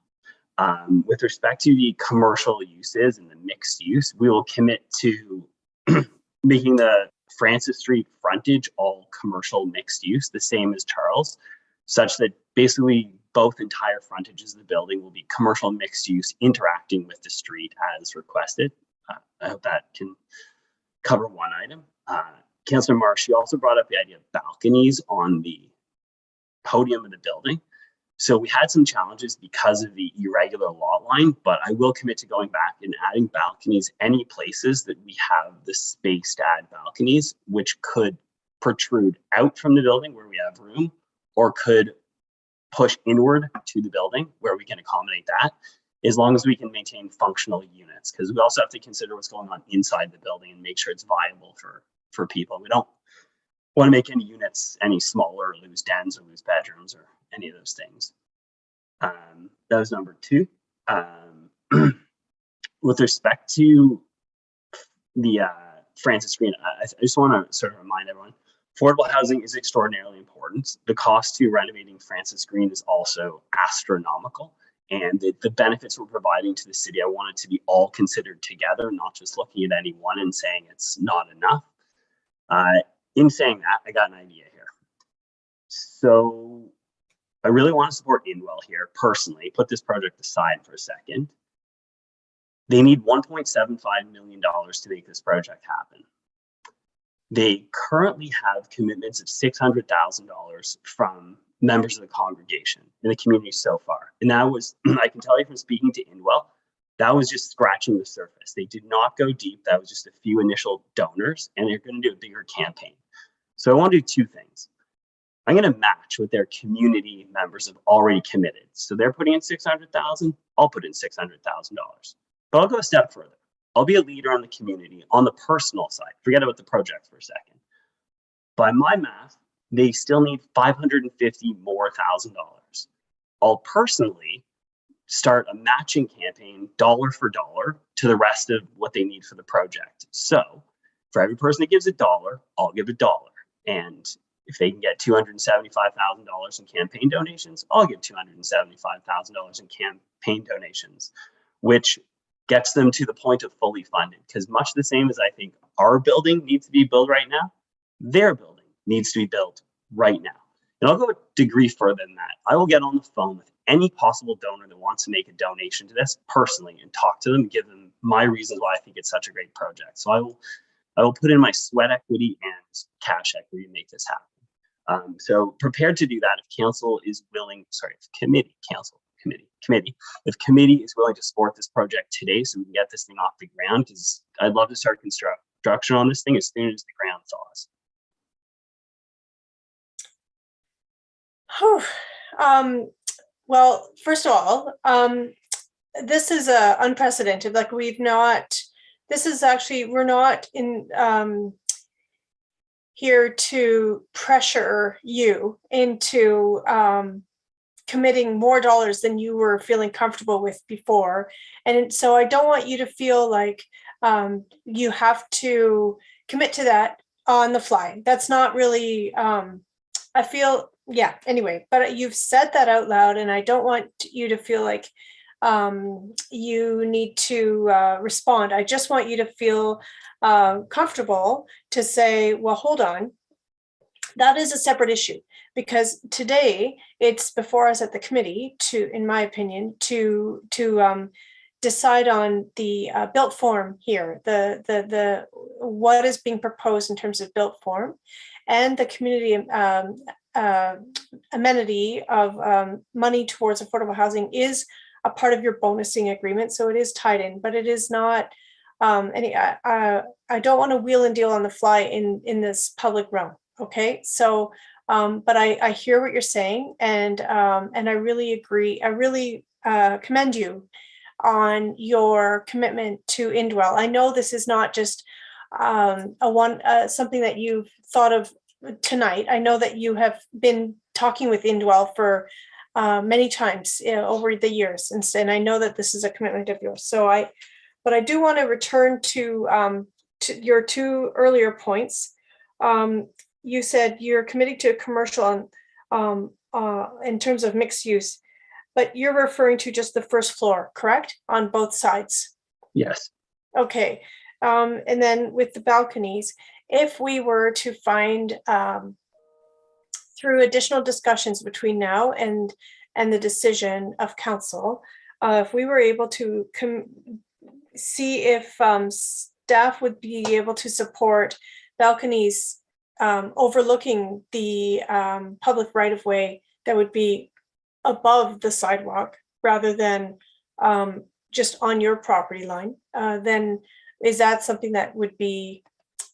With respect to the commercial uses and the mixed use, we will commit to making the Francis Street frontage all commercial mixed use, the same as Charles, such that basically both entire frontages of the building will be commercial mixed use interacting with the street as requested. I hope that can cover one item. Councillor Marsh, you also brought up the idea of balconies on the podium of the building. So we had some challenges because of the irregular lot line, but I will commit to going back and adding balconies any places that we have the space to add balconies, which could protrude out from the building where we have room, or could push inward to the building where we can accommodate that, as long as we can maintain functional units, because we also have to consider what's going on inside the building and make sure it's viable for people. We don't want to make any units any smaller, or lose dens or lose bedrooms or any of those things. That was number two. With respect to the Francis Green, I just want to sort of remind everyone, affordable housing is extraordinarily important. The cost to renovating Francis Green is also astronomical, and the benefits we're providing to the city, I want it to be all considered together, not just looking at any one and saying it's not enough. In saying that, I got an idea here. So I really want to support Indwell here personally. Put this project aside for a second. They need $1.75 million to make this project happen. They currently have commitments of $600,000 from members of the congregation in the community so far. And that was, I can tell you from speaking to Indwell, that was just scratching the surface. They did not go deep. That was just a few initial donors, and they're going to do a bigger campaign. So I want to do two things. I'm going to match what their community members have already committed. So they're putting in $600,000. I'll put in $600,000. But I'll go a step further. I'll be a leader on the community on the personal side. Forget about the project for a second. By my math, they still need $550,000 more. I'll personally start a matching campaign dollar for dollar to the rest of what they need for the project. So for every person that gives $1, I'll give $1. And if they can get $275,000 in campaign donations, I'll give $275,000 in campaign donations, which gets them to the point of fully funded. Because much the same as I think our building needs to be built right now, their building needs to be built right now. And I'll go a degree further than that. I will get on the phone with any possible donor that wants to make a donation to this personally and talk to them, give them my reasons why I think it's such a great project. So I will put in my sweat equity and cash equity to make this happen. So prepared to do that if council is willing, if committee is willing to support this project today so we can get this thing off the ground, because I'd love to start construction on this thing as soon as the ground thaws. Whew. Well, first of all, this is unprecedented. Like we're not in here to pressure you into committing more dollars than you were feeling comfortable with before. And so I don't want you to feel like you have to commit to that on the fly. That's not really, I feel, yeah, anyway, but you've said that out loud, and I don't want you to feel like you need to respond. I just want you to feel comfortable to say, well, hold on, that is a separate issue, because today it's before us at the committee to, in my opinion, to decide on the built form here, the what is being proposed in terms of built form, and the community amenity of money towards affordable housing is a part of your bonusing agreement. So it is tied in, but it is not any, I don't want to wheel and deal on the fly in this public realm. Okay. So, but I hear what you're saying, and I really agree. I really commend you on your commitment to Indwell. I know this is not just something that you've thought of tonight. I know that you have been talking with Indwell for many times over the years, and I know that this is a commitment of yours. So but I do want to return to your two earlier points. You said you're committing to commercial in terms of mixed use, but you're referring to just the first floor, correct? On both sides? Yes. Okay. And then with the balconies, if we were to find through additional discussions between now and the decision of council, if we were able to see if staff would be able to support balconies overlooking the public right-of-way that would be above the sidewalk rather than just on your property line, then is that something that would be,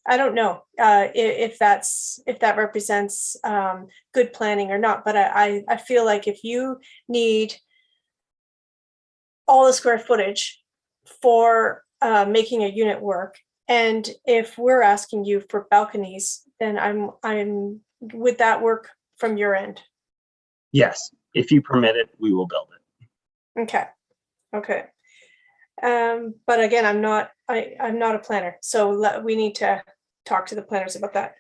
I don't know if that represents good planning or not, but I feel like if you need all the square footage for making a unit work, and if we're asking you for balconies, then I'm would that work from your end? Yes. If you permit it, we will build it. Okay. But again, I'm not a planner, so we need to talk to the planners about that.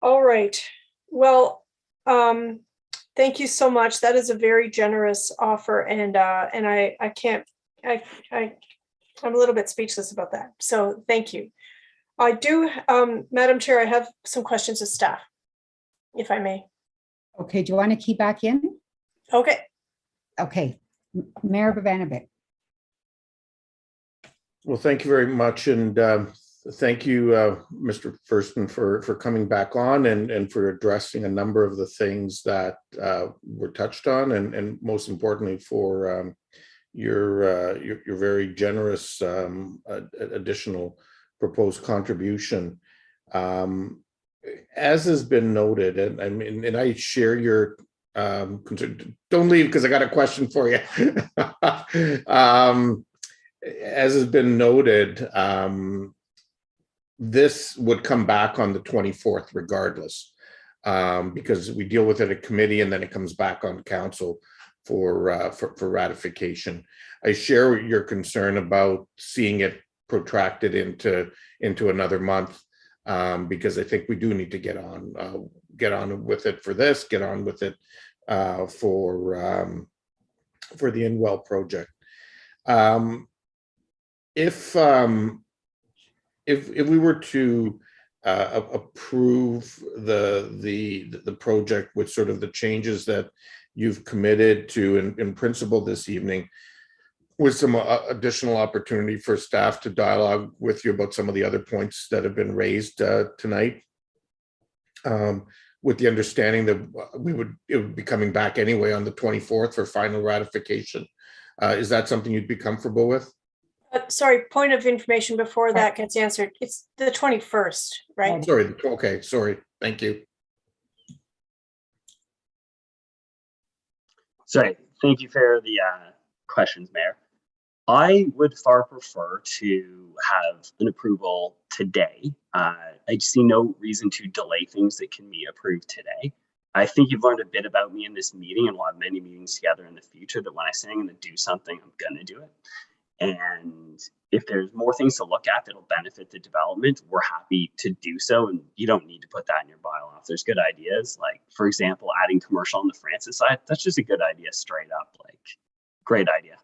All right. Well, thank you so much. That is a very generous offer, and I'm a little bit speechless about that. So thank you. I do, Madam Chair, I have some questions of staff, if I may. Okay, do you want to key back in? Okay. Okay, Mayor Bavanovic. Well, thank you very much. And thank you, Mr. Fursten, for coming back on and for addressing a number of the things that were touched on, and most importantly for your very generous additional proposed contribution. As has been noted, and I share your concern. Don't leave, because I got a question for you. As has been noted, this would come back on the 24th regardless, because we deal with it at committee and then it comes back on council for ratification. I share your concern about seeing it protracted into another month, because I think we do need to get on with it for this, get on with it for the Indwell project. If we were to approve the project with sort of the changes that you've committed to in principle this evening, with some additional opportunity for staff to dialogue with you about some of the other points that have been raised tonight, with the understanding that it would be coming back anyway on the 24th for final ratification. Is that something you'd be comfortable with? Sorry, point of information before that gets answered. It's the 21st, right? Sorry. Okay, sorry. Thank you. Sorry, thank you for the questions, Mayor. I would far prefer to have an approval today. I see no reason to delay things that can be approved today. I think you've learned a bit about me in this meeting, and we'll have many meetings together in the future that when I say I'm going to do something, I'm going to do it. And if there's more things to look at that'll benefit the development, we're happy to do so. And you don't need to put that in your bylaw. If there's good ideas, like, for example, adding commercial on the Francis side, that's just a good idea straight up, like, great idea.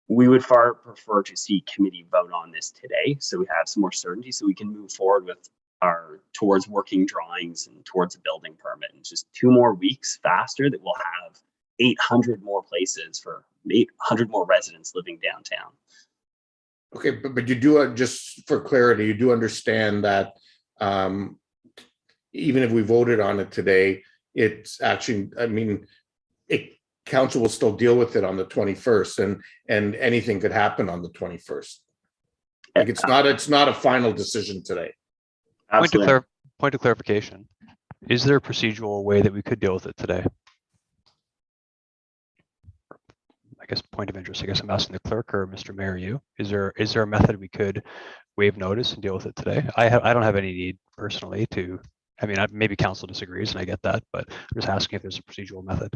We would far prefer to see committee vote on this today, so we have some more certainty, so we can move forward with towards working drawings and towards a building permit. And just 2 more weeks faster, that we'll have 800 more places for 800 more residents living downtown. Okay, but you do, just for clarity, you do understand that even if we voted on it today, it's actually, I mean, council will still deal with it on the 21st, and anything could happen on the 21st. Like, it's not a final decision today. Point of clarification. Is there a procedural way that we could deal with it today? I guess point of interest, I guess I'm asking the clerk or Mr. Mayor, you, is there a method we could waive notice and deal with it today? I don't have any need personally to, I mean, maybe council disagrees and I get that, but I'm just asking if there's a procedural method.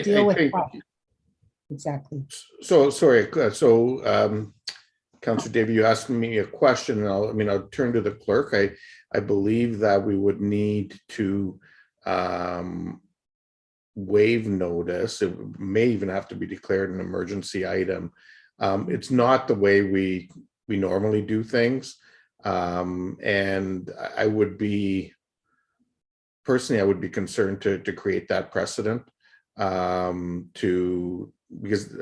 Deal with what? Exactly. So, sorry, Councillor Davey, you asked me a question, and I'll turn to the clerk. I believe that we would need to waive notice. It may even have to be declared an emergency item. It's not the way we normally do things. And I would be, personally, I would be concerned to create that precedent because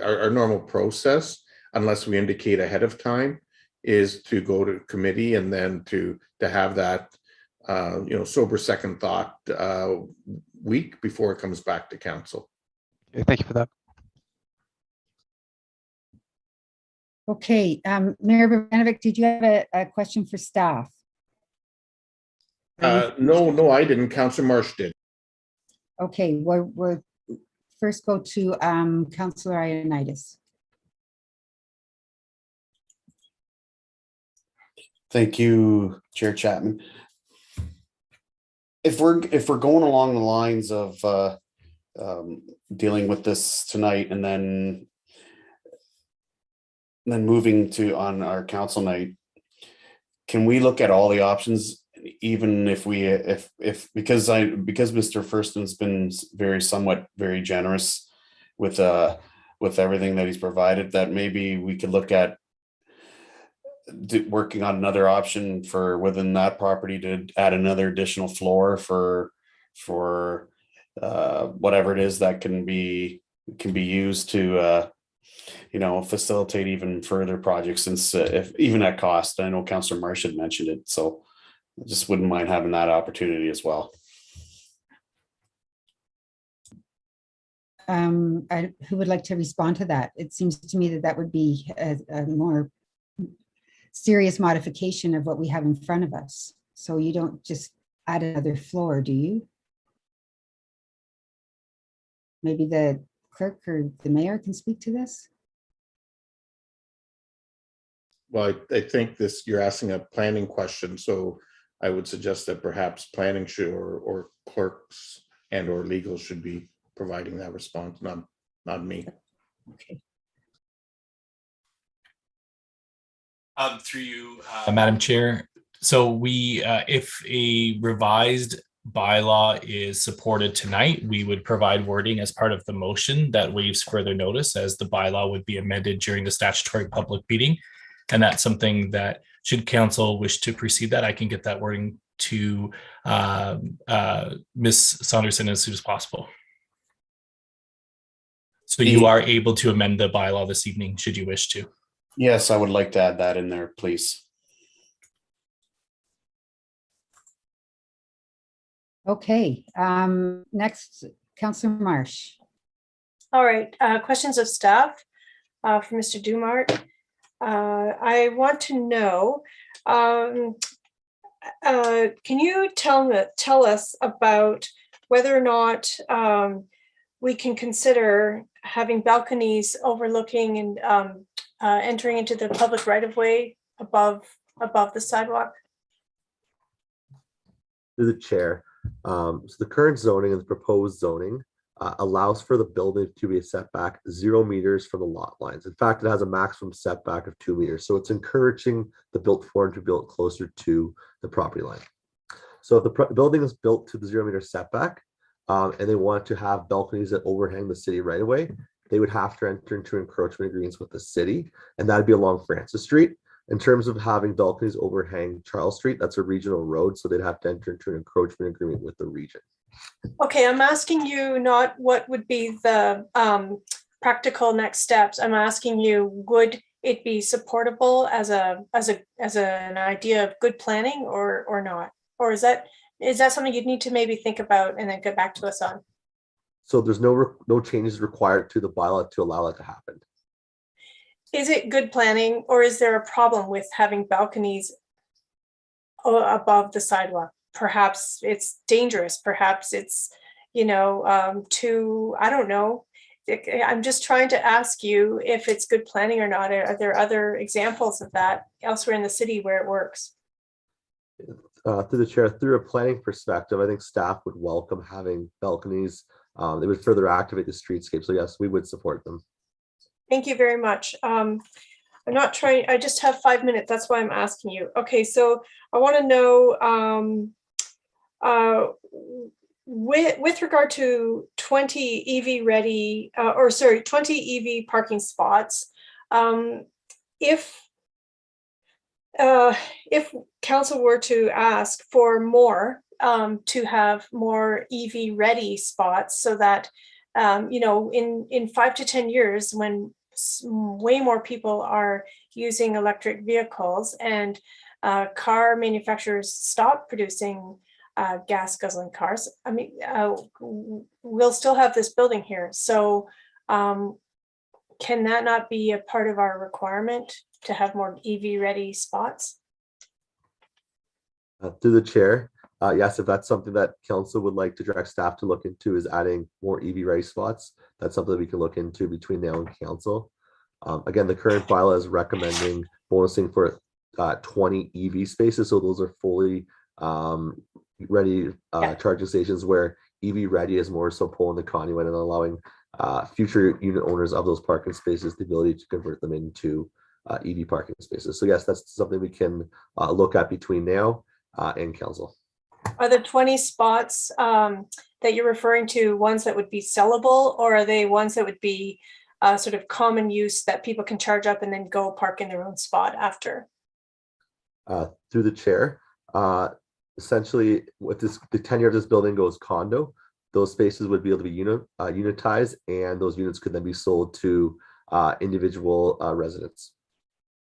our normal process, unless we indicate ahead of time, is to go to committee and then to have that sober second thought week before it comes back to council. Okay, thank you for that. Okay, Mayor Vrbanovic, did you have a question for staff? No, I didn't. Councillor Marsh did. Okay, we'll first go to Councillor Ioannidis. Thank you, Chair Chapman. If we're going along the lines of dealing with this tonight and then moving to on our council night, can we look at all the options, even if because Mr. Firston's been very generous with everything that he's provided, that maybe we could look at working on another option for within that property to add another additional floor for whatever it is that can be used to facilitate even further projects, since if even at cost. I know Councillor Marsh had mentioned it, so I just wouldn't mind having that opportunity as well. Who would like to respond to that? It seems to me that would be a more serious modification of what we have in front of us. So you don't just add another floor, do you? Maybe the clerk or the mayor can speak to this. Well, I think you're asking a planning question, so I would suggest that perhaps planning should or clerks and or legal should be providing that response, not me. Okay. Through you, Madam Chair. So we, if a revised bylaw is supported tonight, we would provide wording as part of the motion that waives further notice, as the bylaw would be amended during the statutory public meeting. And that's something that, should council wish to proceed that, I can get that wording to Ms. Saunderson as soon as possible. So you are able to amend the bylaw this evening, should you wish to. Yes, I would like to add that in there, please. Okay, next, Councillor Marsh. All right, questions of staff for Mr. Dumart. I want to know, can you tell us about whether or not we can consider having balconies overlooking and entering into the public right of way above the sidewalk? Through the chair. So the current zoning and the proposed zoning allows for the building to be a setback 0 meters from the lot lines. In fact, it has a maximum setback of 2 meters. So it's encouraging the built form to build closer to the property line. So if the building is built to the 0 meter setback and they want to have balconies that overhang the city right away, they would have to enter into encroachment agreements with the city, and that'd be along Francis Street. In terms of having balconies overhang Charles Street, that's a regional road, so they'd have to enter into an encroachment agreement with the region. Okay, I'm asking you not what would be the practical next steps. I'm asking you, would it be supportable as an idea of good planning or not? Or is that something you'd need to maybe think about and then get back to us on? So there's no changes required to the bylaw to allow that to happen. Is it good planning, or is there a problem with having balconies above the sidewalk? Perhaps it's dangerous. Perhaps it's, too, I don't know. I'm just trying to ask you if it's good planning or not. Are there other examples of that elsewhere in the city where it works? Through the chair, through a planning perspective, I think staff would welcome having balconies. They would further activate the streetscape. So yes, we would support them. Thank you very much. I'm not trying, I just have 5 minutes. That's why I'm asking you. Okay, so I want to know with regard to 20 EV ready, 20 EV parking spots, if council were to ask for more, to have more EV ready spots so that, in 5 to 10 years, when way more people are using electric vehicles and car manufacturers stop producing gas guzzling cars, we'll still have this building here. So can that not be a part of our requirement to have more EV ready spots? Through the chair, yes, if that's something that council would like to direct staff to look into, is adding more EV ready spots. That's something we can look into between now and council. Again, the current bylaw is recommending bonusing for 20 EV spaces. So those are fully ready charging stations, where EV ready is more so pulling the conduit and allowing future unit owners of those parking spaces the ability to convert them into EV parking spaces. So yes, that's something we can look at between now and council. Are the 20 spots that you're referring to ones that would be sellable, or are they ones that would be sort of common use that people can charge up and then go park in their own spot after? Through the chair, essentially, with the tenure of this building goes condo, those spaces would be able to be unitized, and those units could then be sold to individual residents.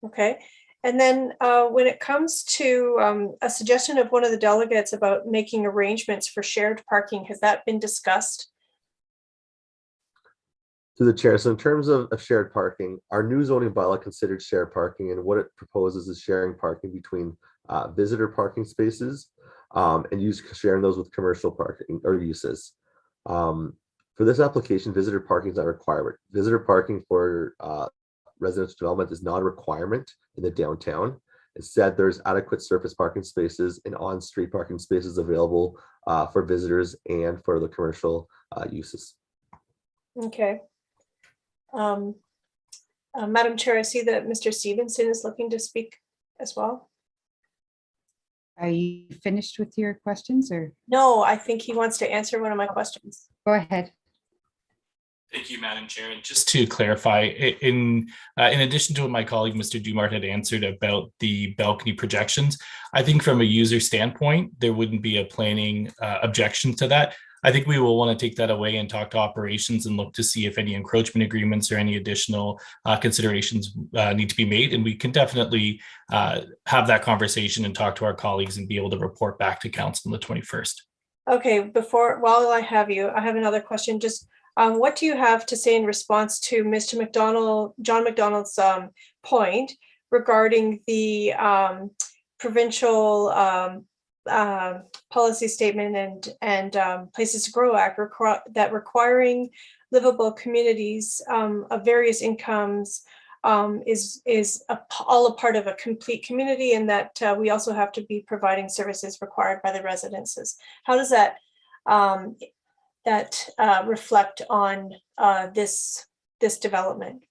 Okay. And then when it comes to a suggestion of one of the delegates about making arrangements for shared parking, has that been discussed? To the chair, so in terms of shared parking, our new zoning bylaw considered shared parking, and what it proposes is sharing parking between visitor parking spaces and sharing those with commercial parking or uses. For this application, visitor parking is not required. Visitor parking for residential development is not a requirement in the downtown. Instead, there's adequate surface parking spaces and on-street parking spaces available for visitors and for the commercial uses. Okay. Madam Chair, I see that Mr. Stevenson is looking to speak as well. Are you finished with your questions, or? No, I think he wants to answer one of my questions. Go ahead. Thank you, Madam Chair. And just to clarify, in addition to what my colleague, Mr. Dumart, had answered about the balcony projections, I think from a user standpoint, there wouldn't be a planning objection to that. I think we will want to take that away and talk to operations and look to see if any encroachment agreements or any additional considerations need to be made. And we can definitely have that conversation and talk to our colleagues and be able to report back to council on the 21st. Okay, while I have you, I have another question. Just what do you have to say in response to Mr. John McDonald's point regarding the provincial policy statement and Places to Grow Act that requiring livable communities of various incomes is all a part of a complete community, and that we also have to be providing services required by the residences. How does that reflect on this development?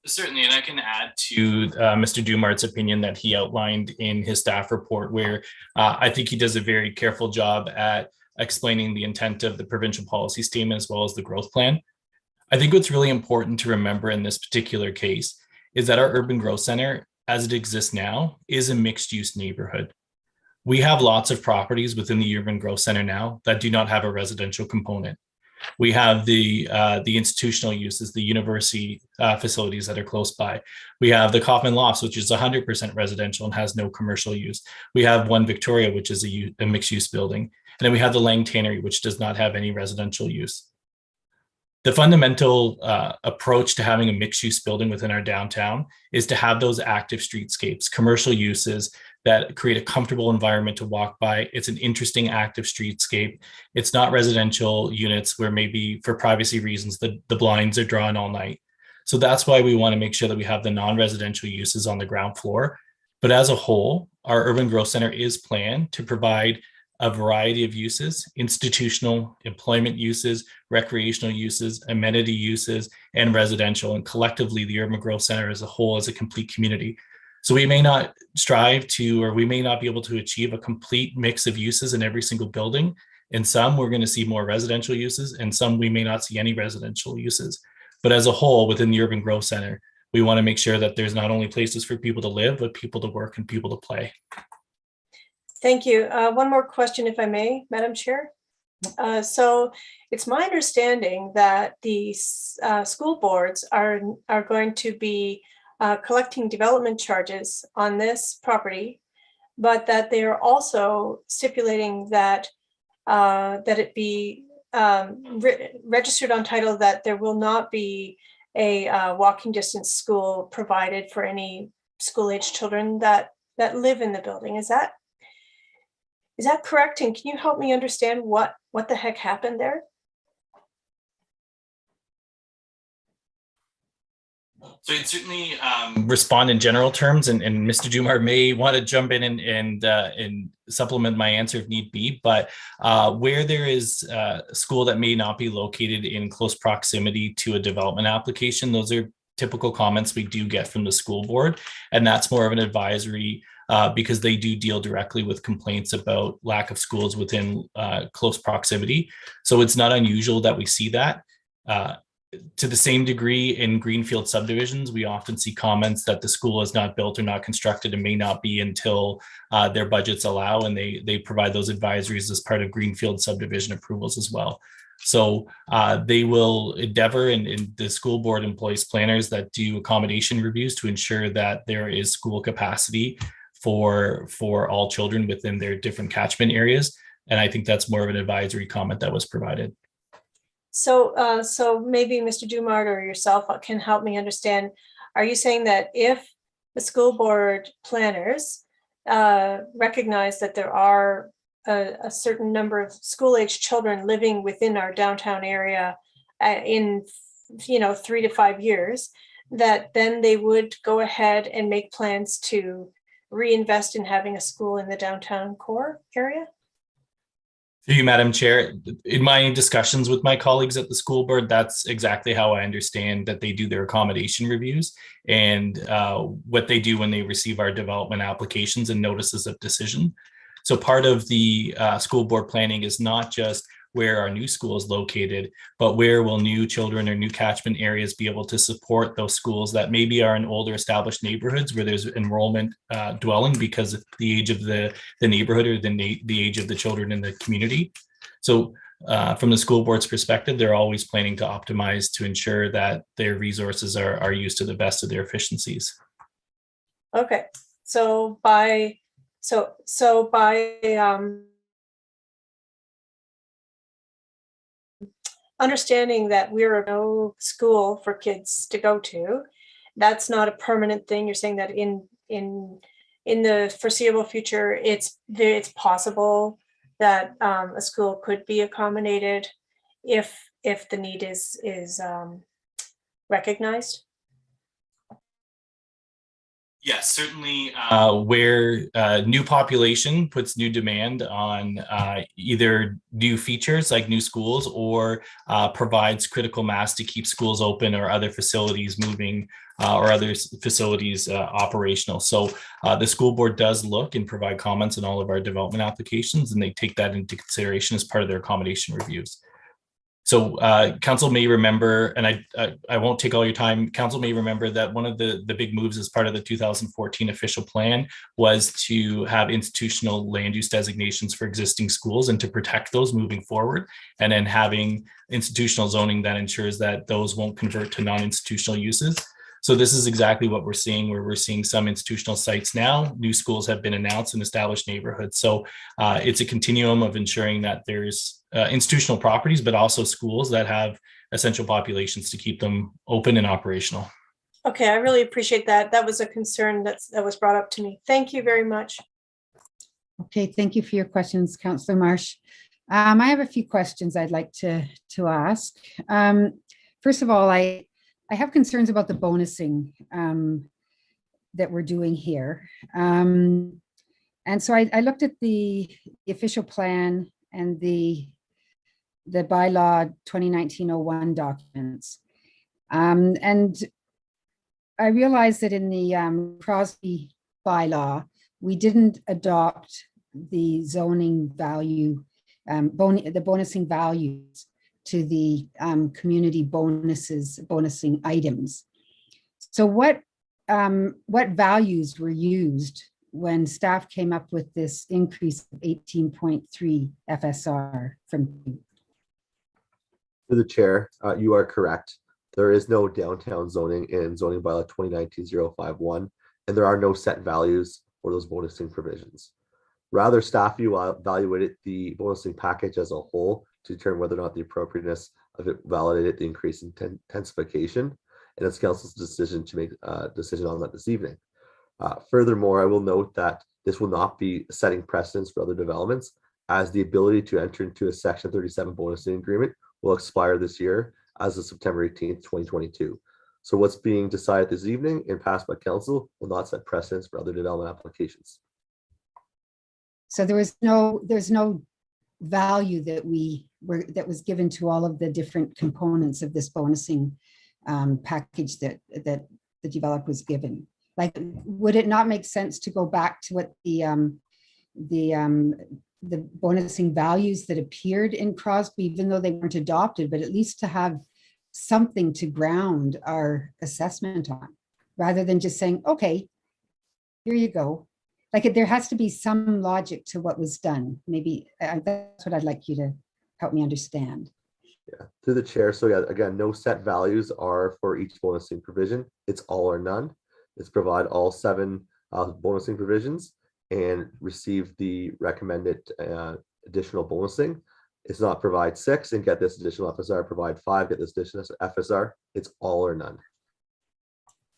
Certainly, and I can add to Mr. Dumart's opinion that he outlined in his staff report, where I think he does a very careful job at explaining the intent of the provincial policy statement as well as the growth plan. I think what's really important to remember in this particular case is that our urban growth center, as it exists now, is a mixed-use neighborhood. We have lots of properties within the urban growth center now that do not have a residential component. We have the institutional uses, the university facilities that are close by. We have the Kaufman Lofts, which is 100% residential and has no commercial use. We have One Victoria, which is a mixed-use building. And then we have the Lang Tannery, which does not have any residential use. The fundamental approach to having a mixed-use building within our downtown is to have those active streetscapes, commercial uses that create a comfortable environment to walk by. It's an interesting active streetscape. It's not residential units where maybe for privacy reasons, the blinds are drawn all night. So that's why we want to make sure that we have the non-residential uses on the ground floor. But as a whole, our urban growth center is planned to provide a variety of uses: institutional, employment uses, recreational uses, amenity uses, and residential. And collectively, the urban growth center as a whole is a complete community. So we may not strive to, or we may not be able to achieve a complete mix of uses in every single building. In some, we're going to see more residential uses, and some we may not see any residential uses. But as a whole, within the urban growth center, we want to make sure that there's not only places for people to live, but people to work and people to play. Thank you. One more question, if I may, Madam Chair. So it's my understanding that the school boards are going to be collecting development charges on this property, but that they are also stipulating that that it be registered on title, that there will not be a walking distance school provided for any school-age children that live in the building. Is that correct? And can you help me understand what the heck happened there? So I'd certainly respond in general terms, and Mr. Dumart may want to jump in and supplement my answer if need be. But where there is a school that may not be located in close proximity to a development application, those are typical comments we do get from the school board, and that's more of an advisory because they do deal directly with complaints about lack of schools within close proximity. So it's not unusual that we see that. To the same degree in greenfield subdivisions, we often see comments that the school is not built or not constructed and may not be until their budgets allow, and they provide those advisories as part of greenfield subdivision approvals as well. So they will endeavor, and the school board employs planners that do accommodation reviews to ensure that there is school capacity for all children within their different catchment areas. And I think that's more of an advisory comment that was provided. So, so maybe Mr. Dumart or yourself can help me understand. Are you saying that if the school board planners recognize that there are a certain number of school-age children living within our downtown area in 3 to 5 years, that then they would go ahead and make plans to reinvest in having a school in the downtown core area? Through you, Madam Chair, in my discussions with my colleagues at the school board, that's exactly how I understand that they do their accommodation reviews and what they do when they receive our development applications and notices of decision. So part of the school board planning is not just where our new school is located, but where will new children or new catchment areas be able to support those schools that maybe are in older established neighborhoods where there's enrollment dwelling because of the age of the neighborhood or the age of the children in the community. So from the school board's perspective, they're always planning to optimize to ensure that their resources are used to the best of their efficiencies. Okay, so by understanding that we're no school for kids to go to, that's not a permanent thing. You're saying that in in the foreseeable future, it's possible that a school could be accommodated if the need is recognized? Yes, certainly where new population puts new demand on either new features like new schools or provides critical mass to keep schools open or other facilities moving or other facilities operational. So the school board does look and provide comments on all of our development applications, and they take that into consideration as part of their accommodation reviews. So council may remember, and I won't take all your time, council may remember that one of the big moves as part of the 2014 official plan was to have institutional land use designations for existing schools and to protect those moving forward, and then having institutional zoning that ensures that those won't convert to non-institutional uses. So this is exactly what we're seeing, where we're seeing some institutional sites now. New schools have been announced in established neighborhoods. So it's a continuum of ensuring that there's institutional properties, but also schools that have essential populations to keep them open and operational. Okay, I really appreciate that. That was a concern that was brought up to me. Thank you very much. Okay, thank you for your questions, Councillor Marsh. I have a few questions I'd like to ask. First of all, I have concerns about the bonusing that we're doing here. And so I looked at the official plan and the bylaw 2019-01 documents. And I realized that in the Crosby bylaw, we didn't adopt the zoning value, the bonusing values to the community bonusing items. So what values were used when staff came up with this increase of 18.3 FSR from? To the chair, you are correct. There is no downtown zoning in zoning bylaw 2019-051, and there are no set values for those bonusing provisions. Rather, staff evaluated the bonusing package as a whole to determine whether or not the appropriateness of it validated the increase in intensification, and it's council's decision to make a decision on that this evening. Furthermore, I will note that this will not be setting precedents for other developments, as the ability to enter into a Section 37 bonusing agreement will expire this year as of September 18th, 2022. So what's being decided this evening and passed by council will not set precedents for other development applications. So there's no value that was given to all of the different components of this bonusing package that the developer was given. Like, would it not make sense to go back to what the bonusing values that appeared in Crosby, even though they weren't adopted, but at least to have something to ground our assessment on, rather than just saying, okay, here you go. Like, there has to be some logic to what was done. Maybe that's what I'd like you to help me understand. Yeah, through the chair. So yeah, again, no set values are for each bonusing provision. It's all or none. It's provide all 7 bonusing provisions and receive the recommended additional bonusing. It's not provide 6 and get this additional FSR, provide 5, get this additional FSR. It's all or none.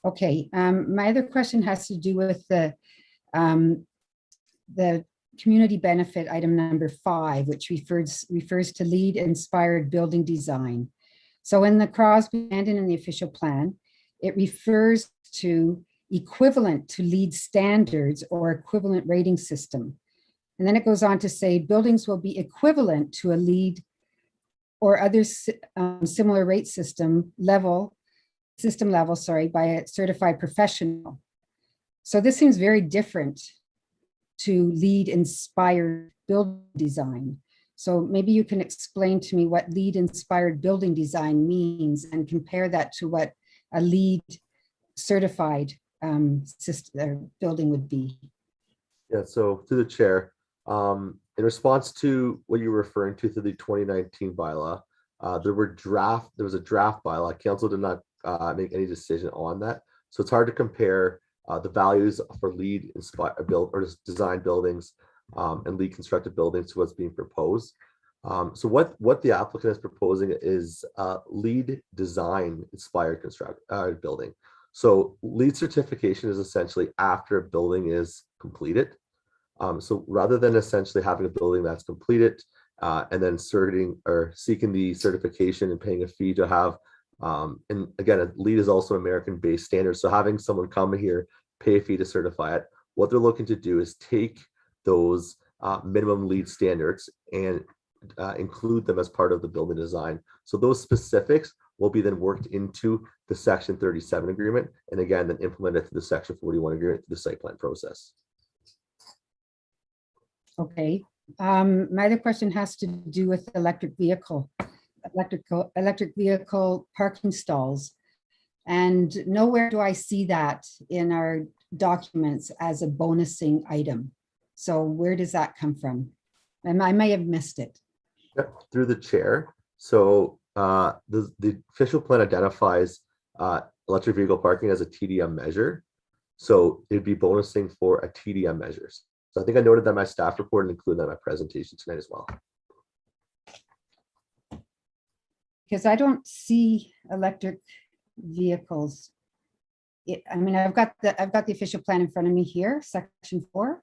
Okay, my other question has to do with the community benefit item number 5, which refers to LEED inspired building design. So in the Crosby and in the official plan, it refers to equivalent to LEED standards or equivalent rating system. And then it goes on to say buildings will be equivalent to a LEED or other similar rate system level by a certified professional. So this seems very different to LEED inspired building design. So maybe you can explain to me what LEED inspired building design means and compare that to what a LEED certified building would be. Yeah, so through the chair, in response to what you were referring to through the 2019 bylaw, there was a draft bylaw. Council did not make any decision on that. So it's hard to compare the values for LEED inspired build or design buildings and LEED constructed buildings to what's being proposed. So what the applicant is proposing is LEED design inspired building. So LEED certification is essentially after a building is completed. So rather than essentially having a building that's completed and then seeking the certification and paying a fee to have, and again, LEED is also an American-based standard. So having someone come here, pay a fee to certify it, what they're looking to do is take those minimum LEED standards and include them as part of the building design. So those specifics will be then worked into the Section 37 agreement, and again, then implemented to the Section 41 agreement to the site plan process. Okay. My other question has to do with electric vehicle parking stalls. And nowhere do I see that in our documents as a bonusing item. So where does that come from? And I may have missed it. Yep, through the chair. So the official plan identifies electric vehicle parking as a TDM measure. So it'd be bonusing for a TDM measure. So I think I noted that in my staff report and included that in my presentation tonight as well. Because I don't see electric vehicles. I mean, I've got the official plan in front of me here, Section 4,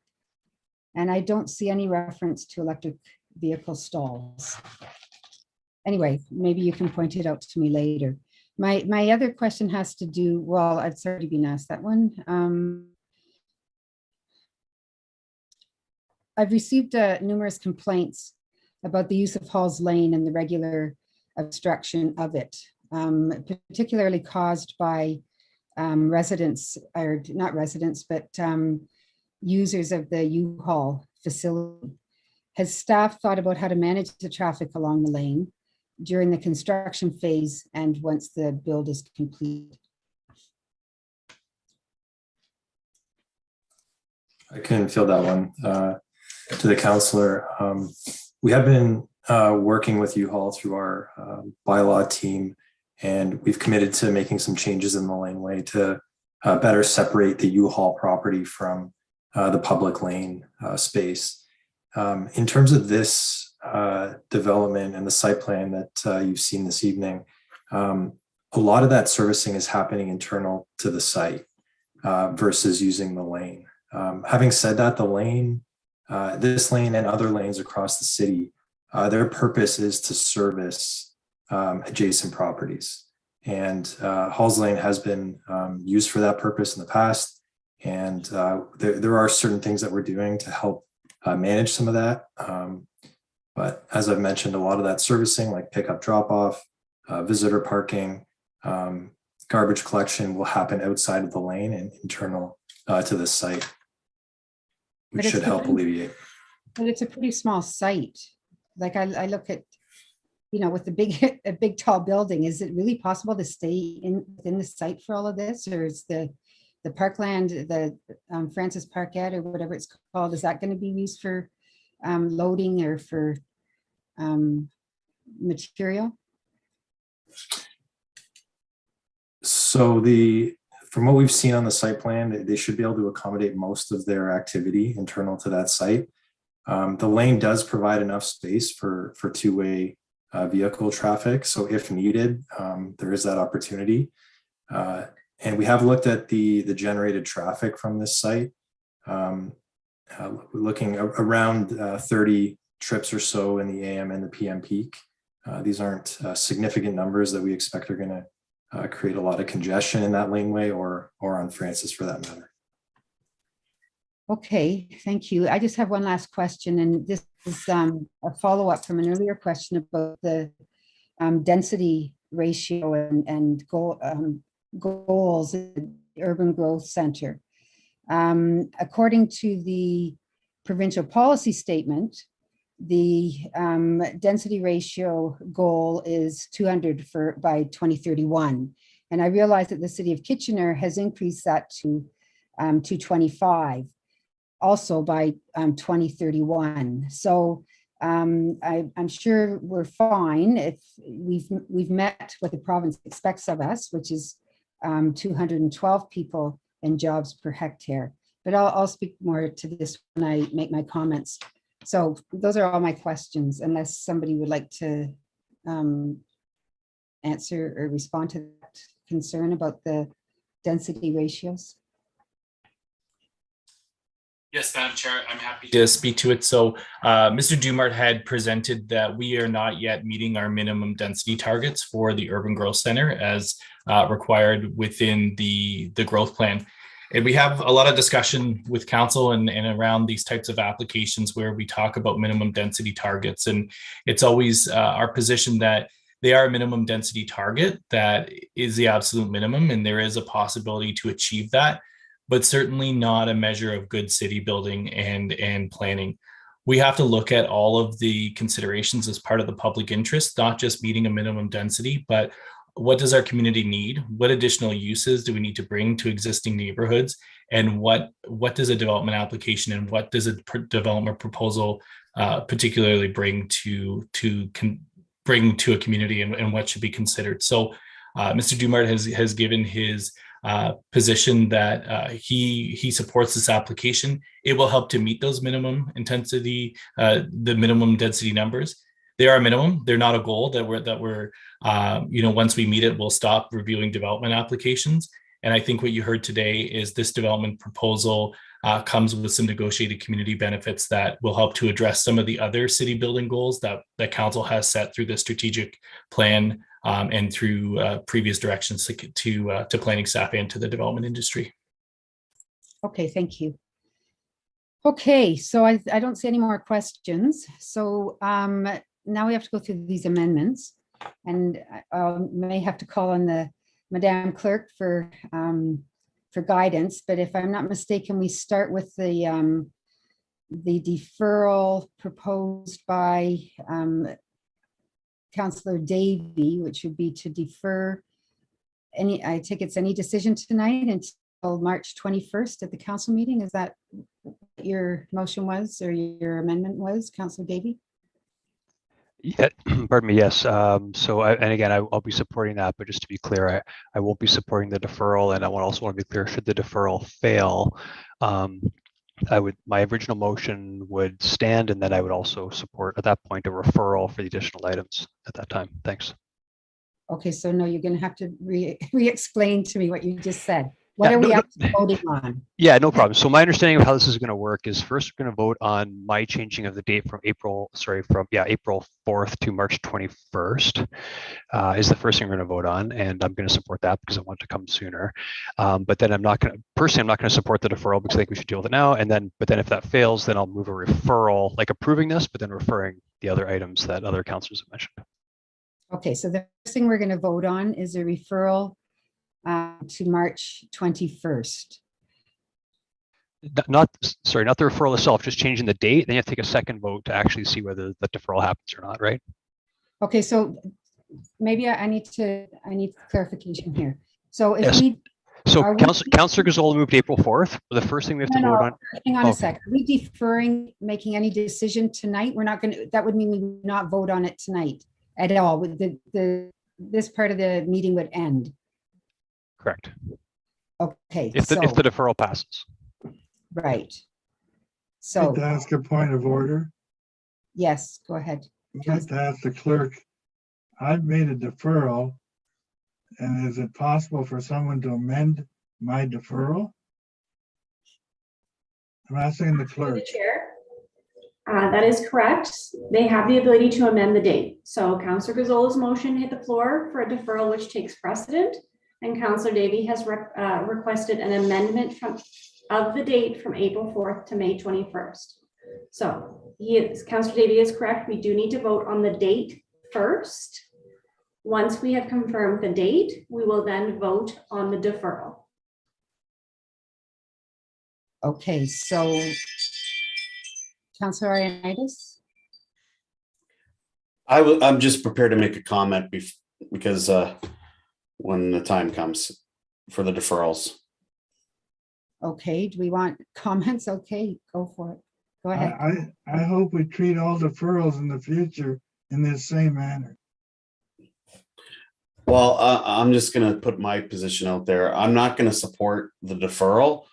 and I don't see any reference to electric vehicle stalls. Anyway, maybe you can point it out to me later. My other question has to do, well, it's already been asked, that one. I've received numerous complaints about the use of Halls Lane and the regular obstruction of it, particularly caused by residents, or not residents, but users of the U-Haul facility. Has staff thought about how to manage the traffic along the lane during the construction phase and once the build is complete? I can field that one to the councillor. We have been working with U-Haul through our bylaw team, and we've committed to making some changes in the laneway to better separate the U-Haul property from the public lane space. In terms of this development and the site plan that you've seen this evening, a lot of that servicing is happening internal to the site versus using the lane. Having said that, the lane, this lane and other lanes across the city, their purpose is to service adjacent properties. And Halls Lane has been used for that purpose in the past. And there are certain things that we're doing to help manage some of that. But as I've mentioned, a lot of that servicing, like pickup drop-off, visitor parking, garbage collection will happen outside of the lane and internal to the site, which should help alleviate. But it's a pretty small site. Like I look at, you know, with the a big tall building, is it really possible to stay within the site for all of this? Or is the parkland, the Francis Parkette or whatever it's called, is that going to be used for loading or for material? So from what we've seen on the site plan, they should be able to accommodate most of their activity internal to that site. The lane does provide enough space for two-way vehicle traffic. So if needed, there is that opportunity. And we have looked at the generated traffic from this site. We're looking around 30 trips or so in the AM and the PM peak. These aren't significant numbers that we expect are going to create a lot of congestion in that laneway or on Francis for that matter. Okay, thank you. I just have one last question, and this is a follow-up from an earlier question about the density ratio and goals in the Urban Growth Center. According to the provincial policy statement, the density ratio goal is 200 by 2031. And I realize that the city of Kitchener has increased that to 225 also by 2031. So I'm sure we're fine if we've met what the province expects of us, which is 212 people and jobs per hectare. But I'll speak more to this when I make my comments. So those are all my questions, unless somebody would like to answer or respond to that concern about the density ratios? Yes, Madam Chair, I'm happy to speak to it. So Mr. Dumart had presented that we are not yet meeting our minimum density targets for the urban growth center as required within the growth plan. And we have a lot of discussion with council and around these types of applications where we talk about minimum density targets. And it's always our position that they are a minimum density target that is the absolute minimum, and there is a possibility to achieve that, but certainly not a measure of good city building and planning. We have to look at all of the considerations as part of the public interest, not just meeting a minimum density, but what does our community need? What additional uses do we need to bring to existing neighborhoods? And what does a development application and what does a development proposal particularly bring to a community, and what should be considered? So Mr. Dumart has given his position that he supports this application. It will help to meet those minimum intensity, the minimum density numbers. They are a minimum. They're not a goal that we're once we meet it, we'll stop reviewing development applications. And I think what you heard today is this development proposal comes with some negotiated community benefits that will help to address some of the other city building goals that council has set through the strategic plan and through previous directions to planning staff and to the development industry. Okay, thank you. Okay, so I don't see any more questions. So now we have to go through these amendments, and I may have to call on the Madam Clerk for guidance. But if I'm not mistaken, we start with the deferral proposed by Councillor Davey, which would be to defer I take it's any decision tonight until March 21st at the council meeting. Is that what your motion was, or your amendment was, Councillor Davey? Yeah, pardon me, yes. And again, I'll be supporting that, but just to be clear, I won't be supporting the deferral, and I also want to be clear, should the deferral fail, my original motion would stand, and then I would also support at that point a referral for the additional items at that time. Thanks. Okay, so no, you're going to have to re-explain to me what you just said. What are we actually voting on? Yeah, no problem. So my understanding of how this is going to work is first we're going to vote on my changing of the date from April 4th to March 21st is the first thing we're going to vote on, and I'm going to support that because I want it to come sooner. But then I'm not going to support the deferral because I think we should deal with it now. But then if that fails, then I'll move a referral, like approving this, but then referring the other items that other councillors have mentioned. Okay, so the first thing we're going to vote on is a referral to March 21st. Not the referral itself, just changing the date. Then you have to take a second vote to actually see whether the deferral happens or not, right? Okay, so maybe I need clarification here. So if yes. So Councillor Gazzola moved April 4th. The first thing we have to vote on. Hang on a sec. Are we deferring making any decision tonight? We're not going to. That would mean we would not vote on it tonight at all. This part of the meeting would end. Correct. Okay. If the deferral passes. Right. So. I'd like to ask a point of order. Yes, go ahead. I'd like to ask the clerk, I've made a deferral, and is it possible for someone to amend my deferral? I'm asking the clerk. The chair. That is correct. They have the ability to amend the date. So Councillor Gazzola's motion hit the floor for a deferral which takes precedent, and Councillor Davey has requested an amendment of the date from April 4th to May 21st. So Councillor Davey is correct. We do need to vote on the date first. Once we have confirmed the date, we will then vote on the deferral. Okay, so Councillor Ioannidis? I'm just prepared to make a comment because when the time comes for the deferrals. Okay, do we want comments? Okay, go for it. Go ahead. I hope we treat all deferrals in the future in this same manner. Well, I'm just going to put my position out there. I'm not going to support the deferral,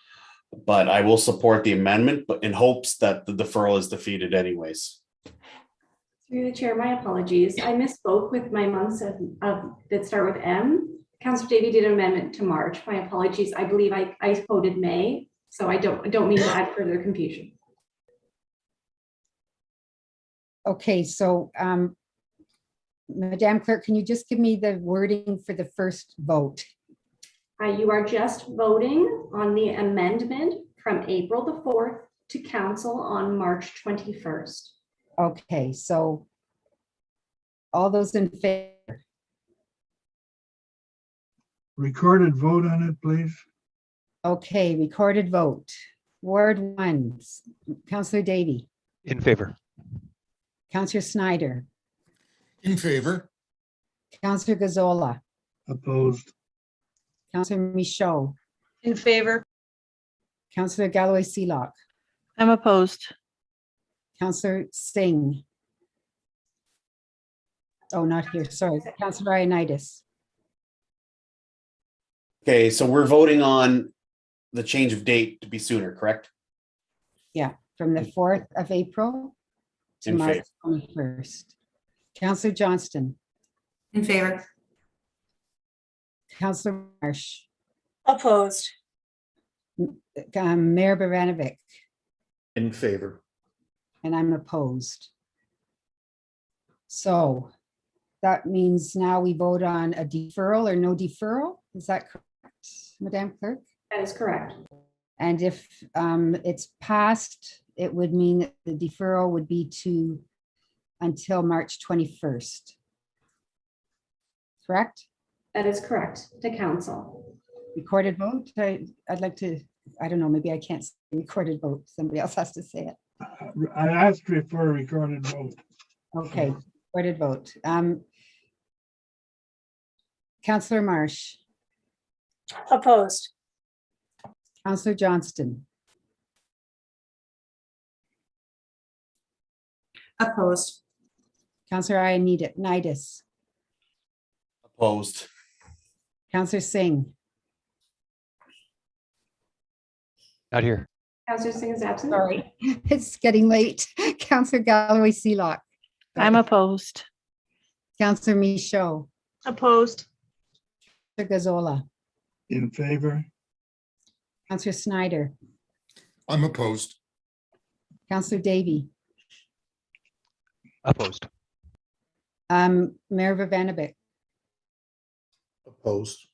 but I will support the amendment, but in hopes that the deferral is defeated anyways. Through the chair, my apologies. I misspoke with my months that start with M. Councillor Davy did an amendment to March. My apologies. I believe I quoted May, so I don't mean to add further confusion. Okay, so Madam Clerk, can you just give me the wording for the first vote? You are just voting on the amendment from April the 4th to council on March 21st. Okay, so all those in favor? Recorded vote on it, please. Okay, recorded vote. Ward 1, Councillor Davy, In favor. Councillor Snyder, In favor. Councillor Gazzola, Opposed. Councillor Michaud, In favor. Councillor Galloway Seelock, I'm opposed. Councillor Singh. Oh, not here, sorry, Councillor Ioannidis. Okay, so we're voting on the change of date to be sooner, correct? Yeah, from the 4th of April to In March favor. 21st. Councillor Johnston, In favor. Councillor Marsh, Opposed. Mayor Baranovic, In favor. and I'm opposed. So that means now we vote on a deferral or no deferral. Is that correct, Madam Clerk? That is correct. And if it's passed, it would mean that the deferral would be until March 21st. Correct? That is correct to council. Recorded vote? I'd like to, I don't know, maybe I can't say recorded vote. Somebody else has to say it. I asked for a recorded vote. Okay, recorded vote. Councillor Marsh, Opposed. Councillor Johnston, Opposed. Councillor Ioannidis, Opposed. Councillor Singh, Not here. Councillor Singh is absent. sorry, it's getting late. Councillor Galloway Seelock, I'm opposed. Councillor Michaud, Opposed. Councillor Gazzola, In favor. Councillor Snyder, I'm opposed. Councillor Davy, Opposed. Mayor Vavanovic, Opposed.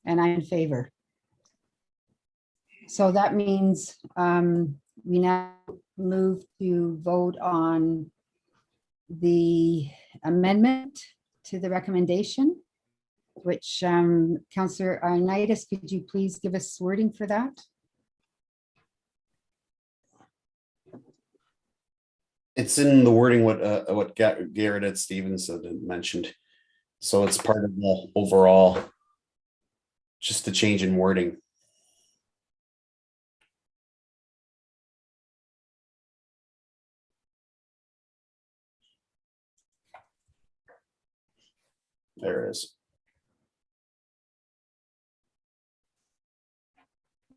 and I'm in favor. So that means we now move to vote on the amendment to the recommendation, which Councillor Ioannidis, could you please give us wording for that? It's in the wording what Garrett Ed Stevenson had mentioned. So it's part of the overall, just the change in wording. There it is.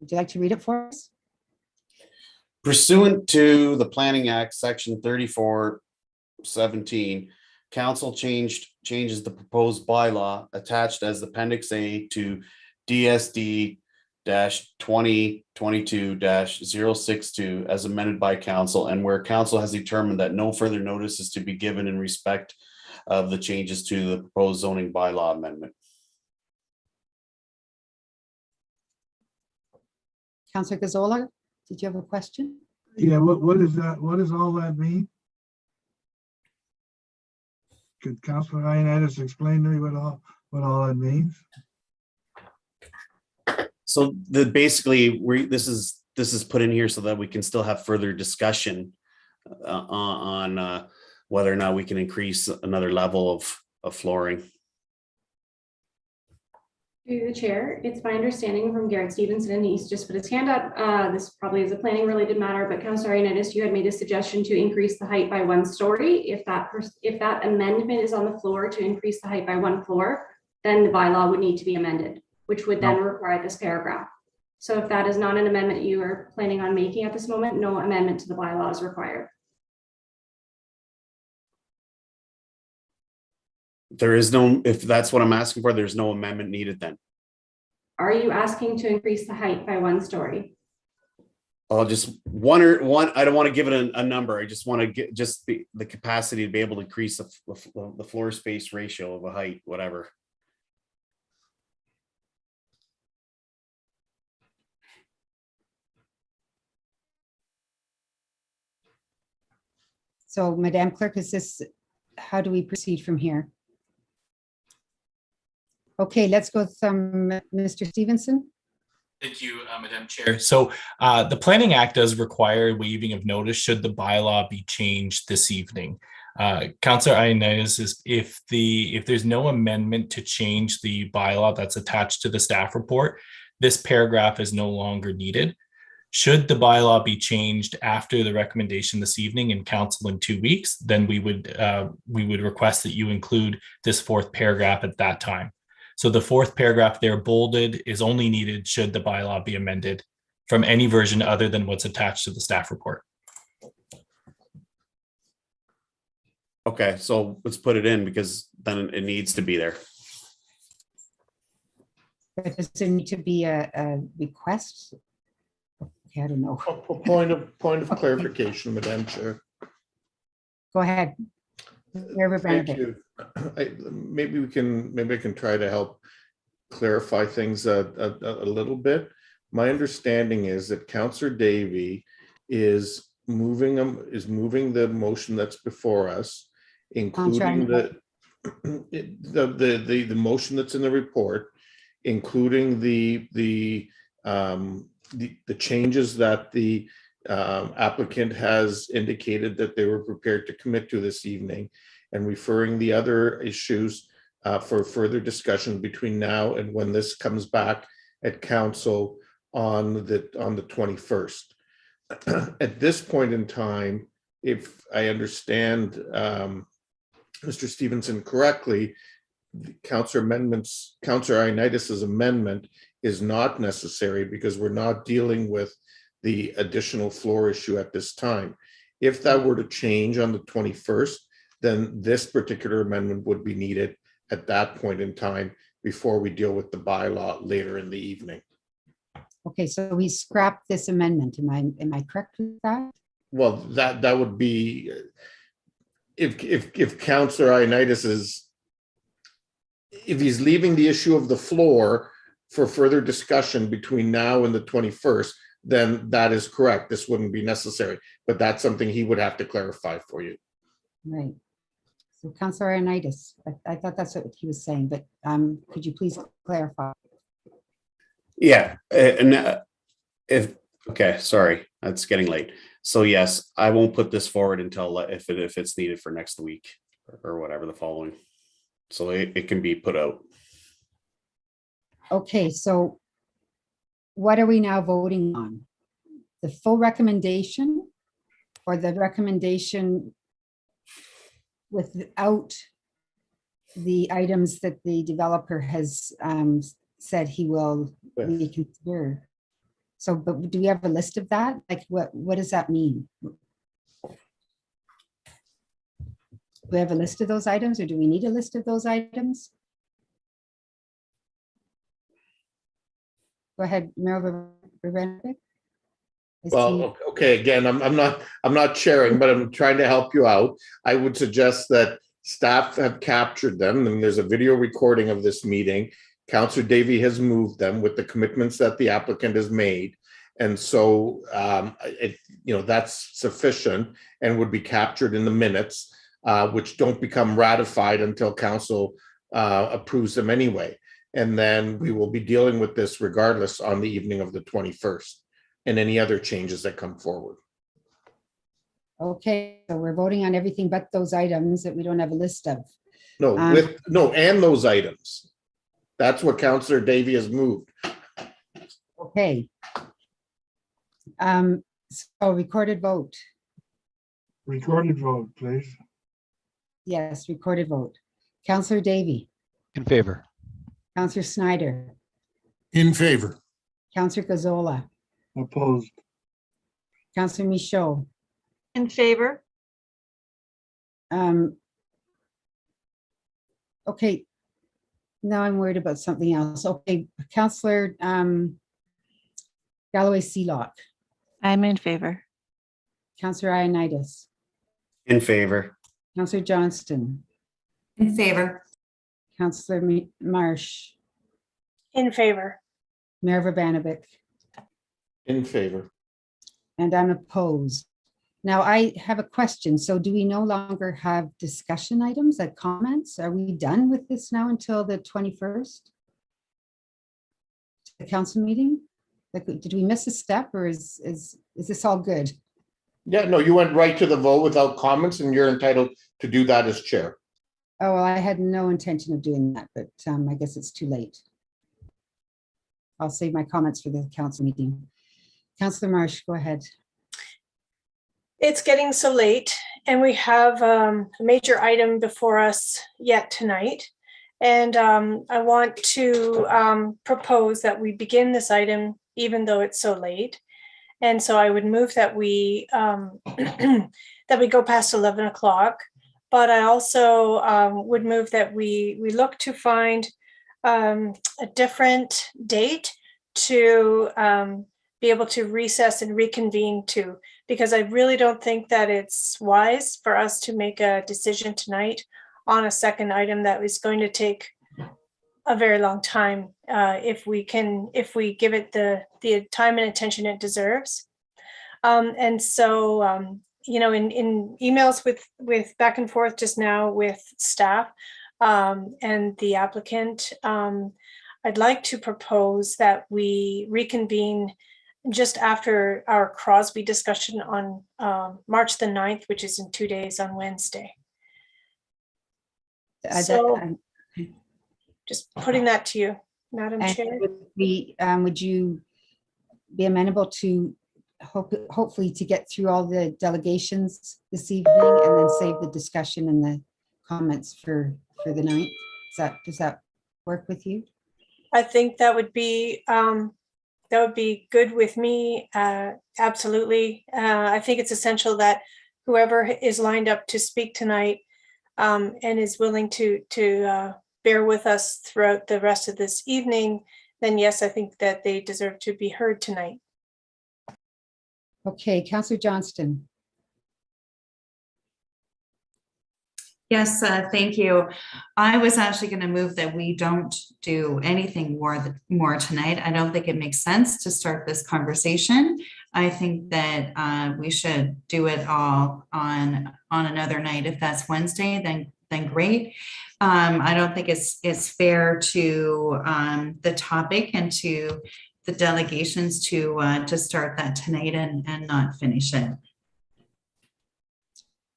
Would you like to read it for us? Pursuant to the Planning Act, Section 3417, council changes the proposed bylaw attached as Appendix A to DSD-2022-062 as amended by council, and where council has determined that no further notice is to be given in respect of the changes to the proposed zoning bylaw amendment. Councillor Gazzola, did you have a question? Yeah, what is that? What does all that mean? Could Councillor Ioannidis explain to me what all that means? So basically this is put in here so that we can still have further discussion on whether or not we can increase another level of flooring. Through the chair, it's my understanding from Garrett Stevenson, and he's just put his hand up. This probably is a planning related matter, but Councillor Ioannidis, you had made a suggestion to increase the height by 1 story. If that amendment is on the floor to increase the height by 1 floor, then the bylaw would need to be amended, which would then require this paragraph. So if that is not an amendment you are planning on making at this moment, no amendment to the bylaw is required. There is no, if that's what I'm asking for, there's no amendment needed then. Are you asking to increase the height by 1 story? I'll just one, I don't want to give it a number. I just want to get just the capacity to be able to increase the floor space ratio of a height, whatever. So Madam Clerk, is this, how do we proceed from here? Okay, let's go from Mr. Stevenson. Thank you, Madam Chair. So the Planning Act does require waiving of notice should the bylaw be changed this evening. Councillor Ioannidis, is if there's no amendment to change the bylaw that's attached to the staff report, this paragraph is no longer needed. Should the bylaw be changed after the recommendation this evening in council in 2 weeks, then we would request that you include this 4th paragraph at that time. So the 4th paragraph there bolded is only needed should the bylaw be amended from any version other than what's attached to the staff report. Okay, so let's put it in because then it needs to be there. But does there need to be a request? Okay, I don't know. Point of clarification, Madam Chair. Go ahead. Mayor Thank Brennan. you. Maybe I can try to help clarify things a little bit. My understanding is that Councillor Davey is moving the motion that's before us, including the motion that's in the report, including the changes that the applicant has indicated that they were prepared to commit to this evening, and referring the other issues for further discussion between now and when this comes back at council on the 21st. At this point in time, if I understand Mr. Stevenson correctly, Councillor Ioannidis's amendment is not necessary because we're not dealing with the additional floor issue at this time. If that were to change on the 21st, then this particular amendment would be needed at that point in time before we deal with the bylaw later in the evening. Okay, so we scrapped this amendment. Am I correct with that? Well, that would be if Councillor Ioannidis is, if he's leaving the issue of the floor for further discussion between now and the 21st, then that is correct. This wouldn't be necessary, but that's something he would have to clarify for you. Right. So Councillor Ioannidis, I thought that's what he was saying, but could you please clarify? Yeah, okay, sorry, it's getting late. So yes, I won't put this forward until if it's needed for next week or whatever the following. So it can be put out. Okay, so what are we now voting on? The full recommendation or the recommendation without the items that the developer has said he will reconsider? So, but do we have a list of that? Like, what does that mean? Do we have a list of those items, or do we need a list of those items? Go ahead, Mayor Brennan. Well, okay, again, I'm not sharing, but I'm trying to help you out. I would suggest that staff have captured them, and there's a video recording of this meeting. Councillor Davey has moved them with the commitments that the applicant has made. And so, that's sufficient and would be captured in the minutes, which don't become ratified until council approves them anyway. And then we will be dealing with this regardless on the evening of the 21st and any other changes that come forward. Okay, so we're voting on everything but those items that we don't have a list of. And those items. That's what Councillor Davey has moved. Okay. So recorded vote. Recorded vote, please. Yes, recorded vote. Councillor Davey. In favor. Councillor Snyder. In favor. Councillor Gazzola. Opposed. Councillor Michaud. In favor. Okay. Now I'm worried about something else. Okay, Councillor Galloway Seelock, I'm in favor. Councillor Ioannidis, In favor. Councillor Johnston, In favor. Councillor Marsh, In favor. Mayor Urbanovic, In favor. and I'm opposed. Now I have a question. So do we no longer have discussion items, like comments? Are we done with this now until the 21st? The council meeting? Like, did we miss a step, or is this all good? Yeah, no, you went right to the vote without comments, and you're entitled to do that as chair. Oh, well, I had no intention of doing that, but I guess it's too late. I'll save my comments for the council meeting. Councillor Marsh, go ahead. It's getting so late, and we have a major item before us yet tonight. And I want to propose that we begin this item even though it's so late. And so I would move that we that we go past 11 o'clock. But I also would move that we look to find a different date to be able to recess and reconvene to, because I really don't think that it's wise for us to make a decision tonight on a second item that is going to take a very long time if we give it the time and attention it deserves. And so, you know, in emails with back and forth just now with staff and the applicant, I'd like to propose that we reconvene just after our Crosby discussion on March the 9th, which is in 2 days on Wednesday. So just putting that to you, Madam Chair. Would you be amenable to hopefully to get through all the delegations this evening and then save the discussion and the comments for the 9th? Does that work with you? I think that would be good with me. Absolutely. I think it's essential that whoever is lined up to speak tonight and is willing to bear with us throughout the rest of this evening, then yes, I think that they deserve to be heard tonight. Okay, Councillor Johnston. Yes, thank you. I was actually going to move that we don't do anything more tonight. I don't think it makes sense to start this conversation. I think that we should do it all on another night. If that's Wednesday, then great. I don't think it's fair to the topic and to the delegations to start that tonight and not finish it.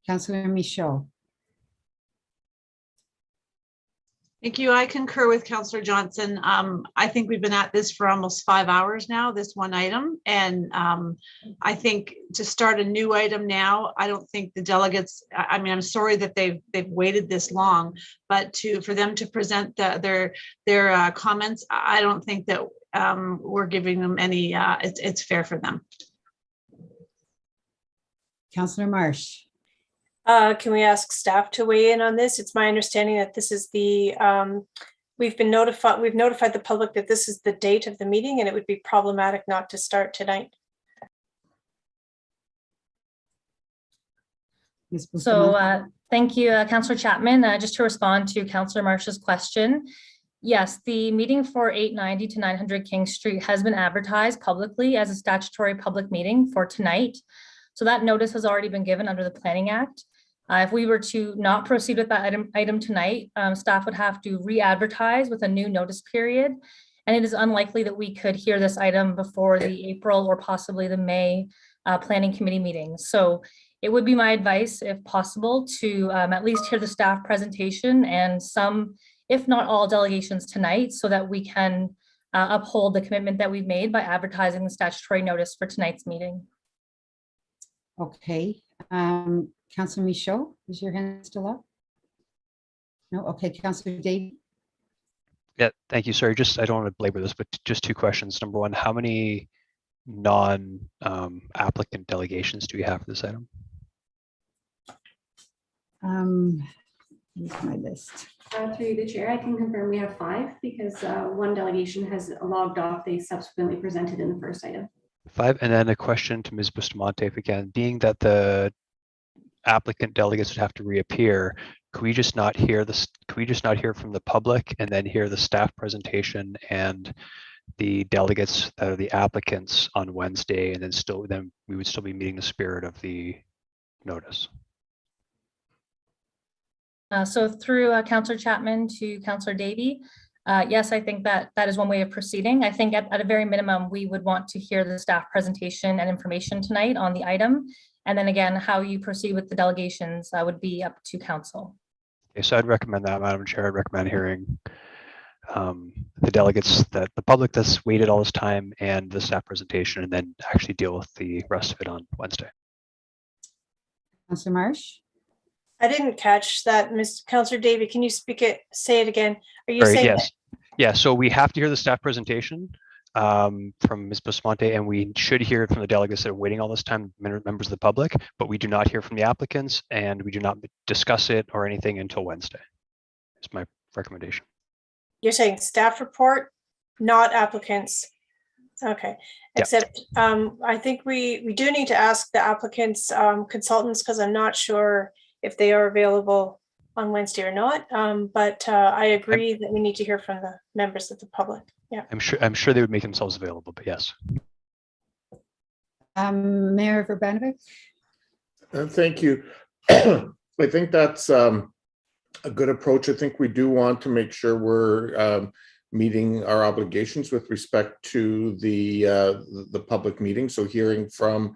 Councillor Michaud. Thank you. I concur with Councillor Johnson. I think we've been at this for almost 5 hours now, this one item. And I think to start a new item now, I don't think the delegates, I mean, I'm sorry that they've waited this long, but for them to present their comments, I don't think that we're giving them any, it's fair for them. Councillor Marsh. Can we ask staff to weigh in on this? It's my understanding that this is we've notified the public that this is the date of the meeting, and it would be problematic not to start tonight. So thank you, Councillor Chapman. Just to respond to Councillor Marsh's question, yes, the meeting for 890 to 900 King Street has been advertised publicly as a statutory public meeting for tonight. So that notice has already been given under the Planning Act. If we were to not proceed with that item tonight, staff would have to re-advertise with a new notice period. And it is unlikely that we could hear this item before the April or possibly the May Planning Committee meeting. So it would be my advice, if possible, to at least hear the staff presentation and some, if not all, delegations tonight, so that we can uphold the commitment that we've made by advertising the statutory notice for tonight's meeting. Okay, Councillor Michaud, is your hand still up? No, okay, Councillor Davey. Yeah, thank you. Sorry, I don't want to belabor this, but just two questions. Number one, how many non-applicant delegations do we have for this item? Here's my list. Through the chair, I can confirm we have 5 because one delegation has logged off. They subsequently presented in the first item. 5, and then a question to Ms. Bustamante again, being that the applicant delegates would have to reappear, could we just not hear this? Could we just not hear from the public and then hear the staff presentation and the delegates that are the applicants on Wednesday, and then we would still be meeting the spirit of the notice? So through Councillor Chapman to Councillor Davey, yes, I think that is one way of proceeding. I think at a very minimum, we would want to hear the staff presentation and information tonight on the item. And then again, how you proceed with the delegations would be up to council. Okay, so I'd recommend that, Madam Chair. I'd recommend hearing the delegates, the public that's waited all this time, and the staff presentation, and then actually deal with the rest of it on Wednesday. Councillor Marsh? I didn't catch that, Councillor Davey. Can you say it again? Are you Sorry, saying? yes. Yeah, so we have to hear the staff presentation from Ms. Bustamante, and we should hear from the delegates that are waiting all this time, members of the public, but we do not hear from the applicants, and we do not discuss it or anything until Wednesday. That's my recommendation. You're saying staff report, not applicants. Okay, except I think we do need to ask the applicants consultants, because I'm not sure if they are available on Wednesday or not. But I agree that we need to hear from the members of the public. Yeah, I'm sure they would make themselves available, but yes. Mayor Verbanovic? Thank you. I think that's a good approach. I think we do want to make sure we're meeting our obligations with respect to the public meeting. So hearing from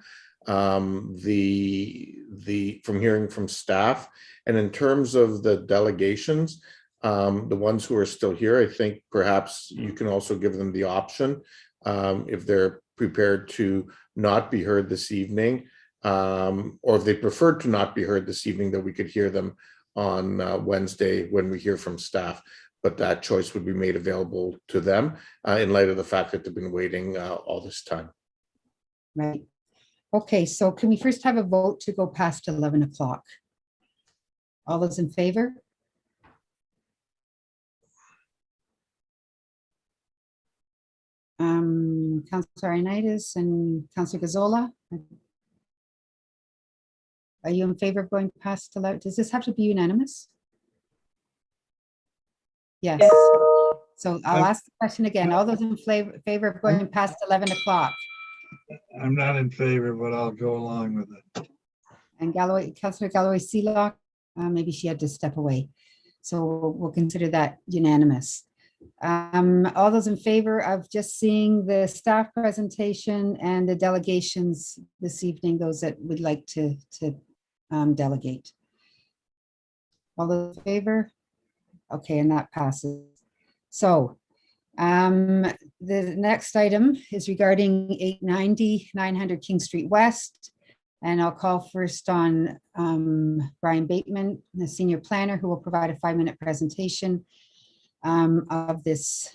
hearing from staff, and in terms of the delegations, the ones who are still here, I think perhaps you can also give them the option if they're prepared to not be heard this evening, or if they preferred to not be heard this evening, that we could hear them on Wednesday when we hear from staff. But that choice would be made available to them in light of the fact that they've been waiting all this time. Right. Okay, so can we first have a vote to go past 11 o'clock? All those in favor? Councillor Ioannidis and Councillor Gazzola? Are you in favor of going past 11? Does this have to be unanimous? Yes. So I'll ask the question again. All those in favor of going past 11 o'clock? I'm not in favor, but I'll go along with it. And Galloway, Councillor Galloway Seelock, maybe she had to step away. So we'll consider that unanimous. All those in favor of just seeing the staff presentation and the delegations this evening, those that would like to delegate? All those in favor? Okay, and that passes. So the next item is regarding 890 900 King Street West. And I'll call first on Brian Bateman, the senior planner, who will provide a 5-minute presentation of this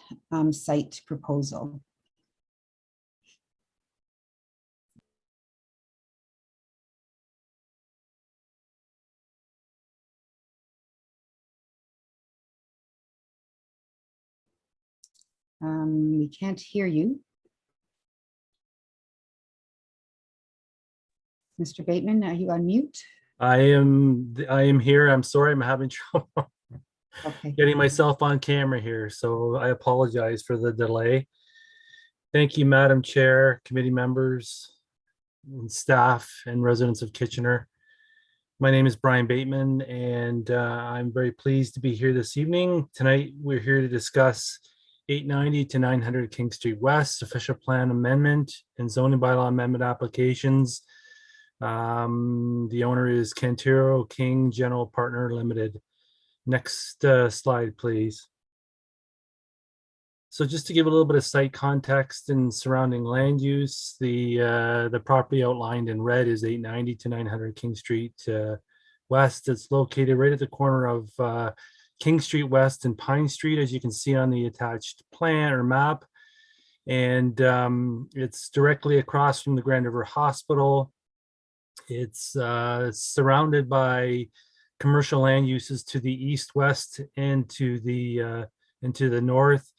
site proposal. We can't hear you. Mr. Bateman, are you on mute? I am here. I'm sorry, I'm having trouble getting myself on camera here, so I apologize for the delay. Thank you, Madam Chair, committee members, and staff, and residents of Kitchener. My name is Brian Bateman, and I'm very pleased to be here this evening. Tonight, we're here to discuss 890 to 900 King Street West official plan amendment and zoning bylaw amendment applications. The owner is Cantero King General Partner Limited. Next slide, please. So just to give a little bit of site context and surrounding land use, the property outlined in red is 890 to 900 King Street West. It's located right at the corner of King Street West and Pine Street, as you can see on the attached plan or map. And it's directly across from the Grand River Hospital. It's surrounded by commercial land uses to the east, west, and to the north.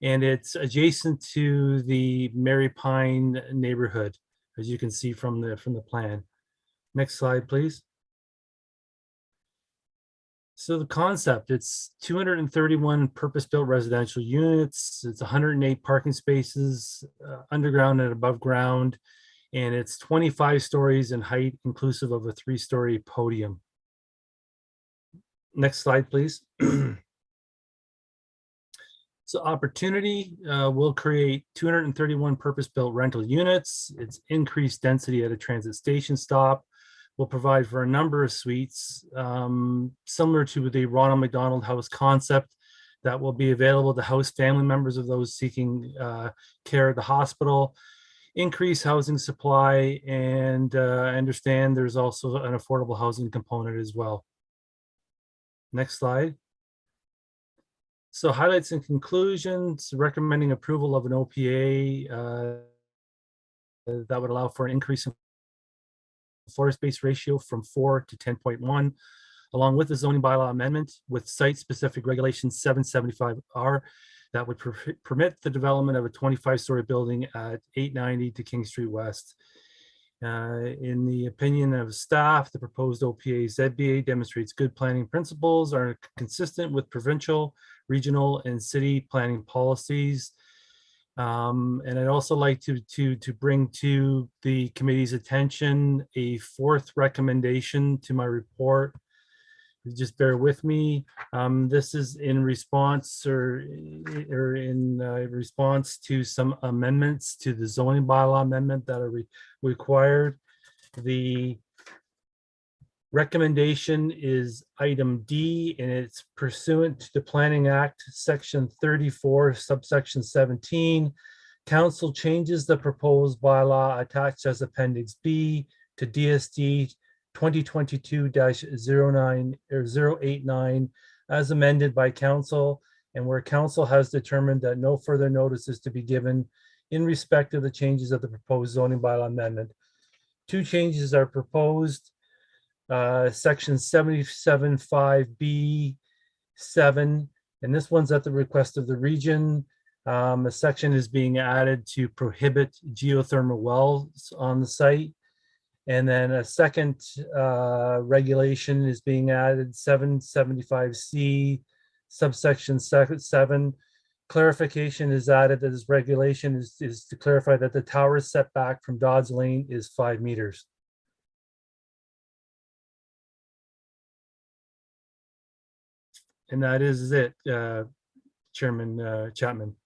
And it's adjacent to the Mary Pine neighborhood, as you can see from the plan. Next slide, please. So the concept, it's 231 purpose-built residential units. It's 108 parking spaces, underground and above ground. And it's 25 stories in height, inclusive of a 3-story podium. Next slide, please. So Opportunity will create 231 purpose-built rental units. It's increased density at a transit station stop. Will provide for a number of suites, similar to the Ronald McDonald House concept, that will be available to house family members of those seeking care at the hospital. Increase housing supply, and I understand there's also an affordable housing component as well. Next slide. So highlights and conclusions, recommending approval of an OPA that would allow for an increase in floor space ratio from 4 to 10.1, along with the zoning bylaw amendment with site-specific regulation 775R that would permit the development of a 25-story building at 890 to King Street West. In the opinion of staff, the proposed OPA ZBA demonstrates good planning principles, are consistent with provincial, regional, and city planning policies. And I'd also like to bring to the committee's attention a 4th recommendation to my report. Just bear with me. This is in response response to some amendments to the zoning bylaw amendment that are required. The recommendation is item D, and it's pursuant to the Planning Act, section 34, subsection 17. Council changes the proposed bylaw attached as Appendix B to DSD 2022-09 or 089 as amended by council, and where council has determined that no further notice is to be given in respect of the changes of the proposed zoning bylaw amendment. 2 changes are proposed. Section 77.5B7, and this one's at the request of the region. A section is being added to prohibit geothermal wells on the site. And then a second regulation is being added, 775C, subsection 7. Clarification is added that this regulation is to clarify that the tower setback from Dodds Lane is 5 meters. And that is it, Chairman Chapman.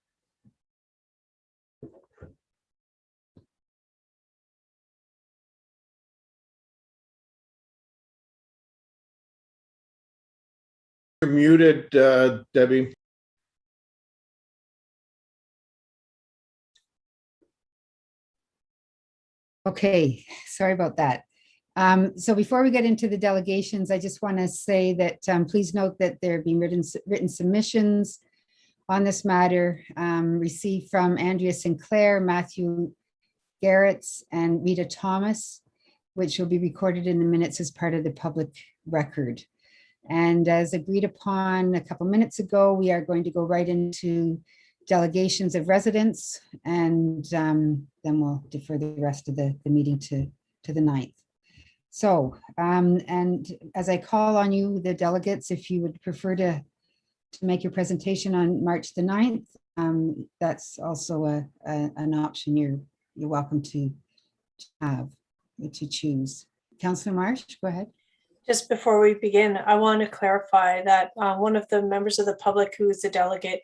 You're muted, Debbie. Okay, sorry about that. So before we get into the delegations, I just want to say that please note that there have been written submissions on this matter received from Andrea Sinclair, Matthew Garretts, and Rita Thomas, which will be recorded in the minutes as part of the public record. And as agreed upon a couple minutes ago, we are going to go right into delegations of residents, and then we'll defer the rest of the meeting to the 9th. So, and as I call on you, the delegates, if you would prefer to make your presentation on March the 9th, that's also an option you're welcome to choose. Councillor Marsh, go ahead. Just before we begin, I want to clarify that one of the members of the public who is a delegate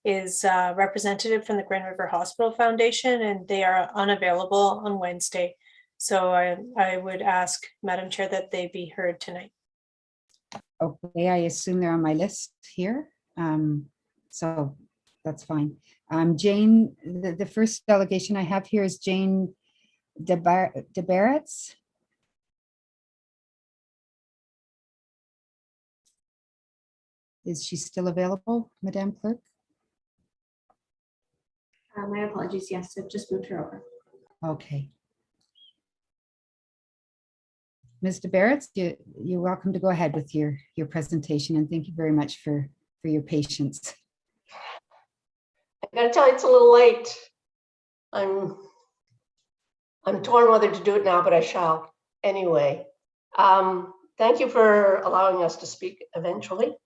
is a representative from the Grand River Hospital Foundation, and they are unavailable on Wednesday. So I would ask, Madam Chair, that they be heard tonight. Okay, I assume they're on my list here. So that's fine. Jane, the first delegation I have here is Jane DeBarretts. Is she still available, Madam Clerk? My apologies. Yes, I've just moved her over. Okay. Ms. DeBarrett, you're welcome to go ahead with your presentation, and thank you very much for your patience. I gotta tell you, it's a little late. I'm torn whether to do it now, but I shall anyway. Thank you for allowing us to speak eventually.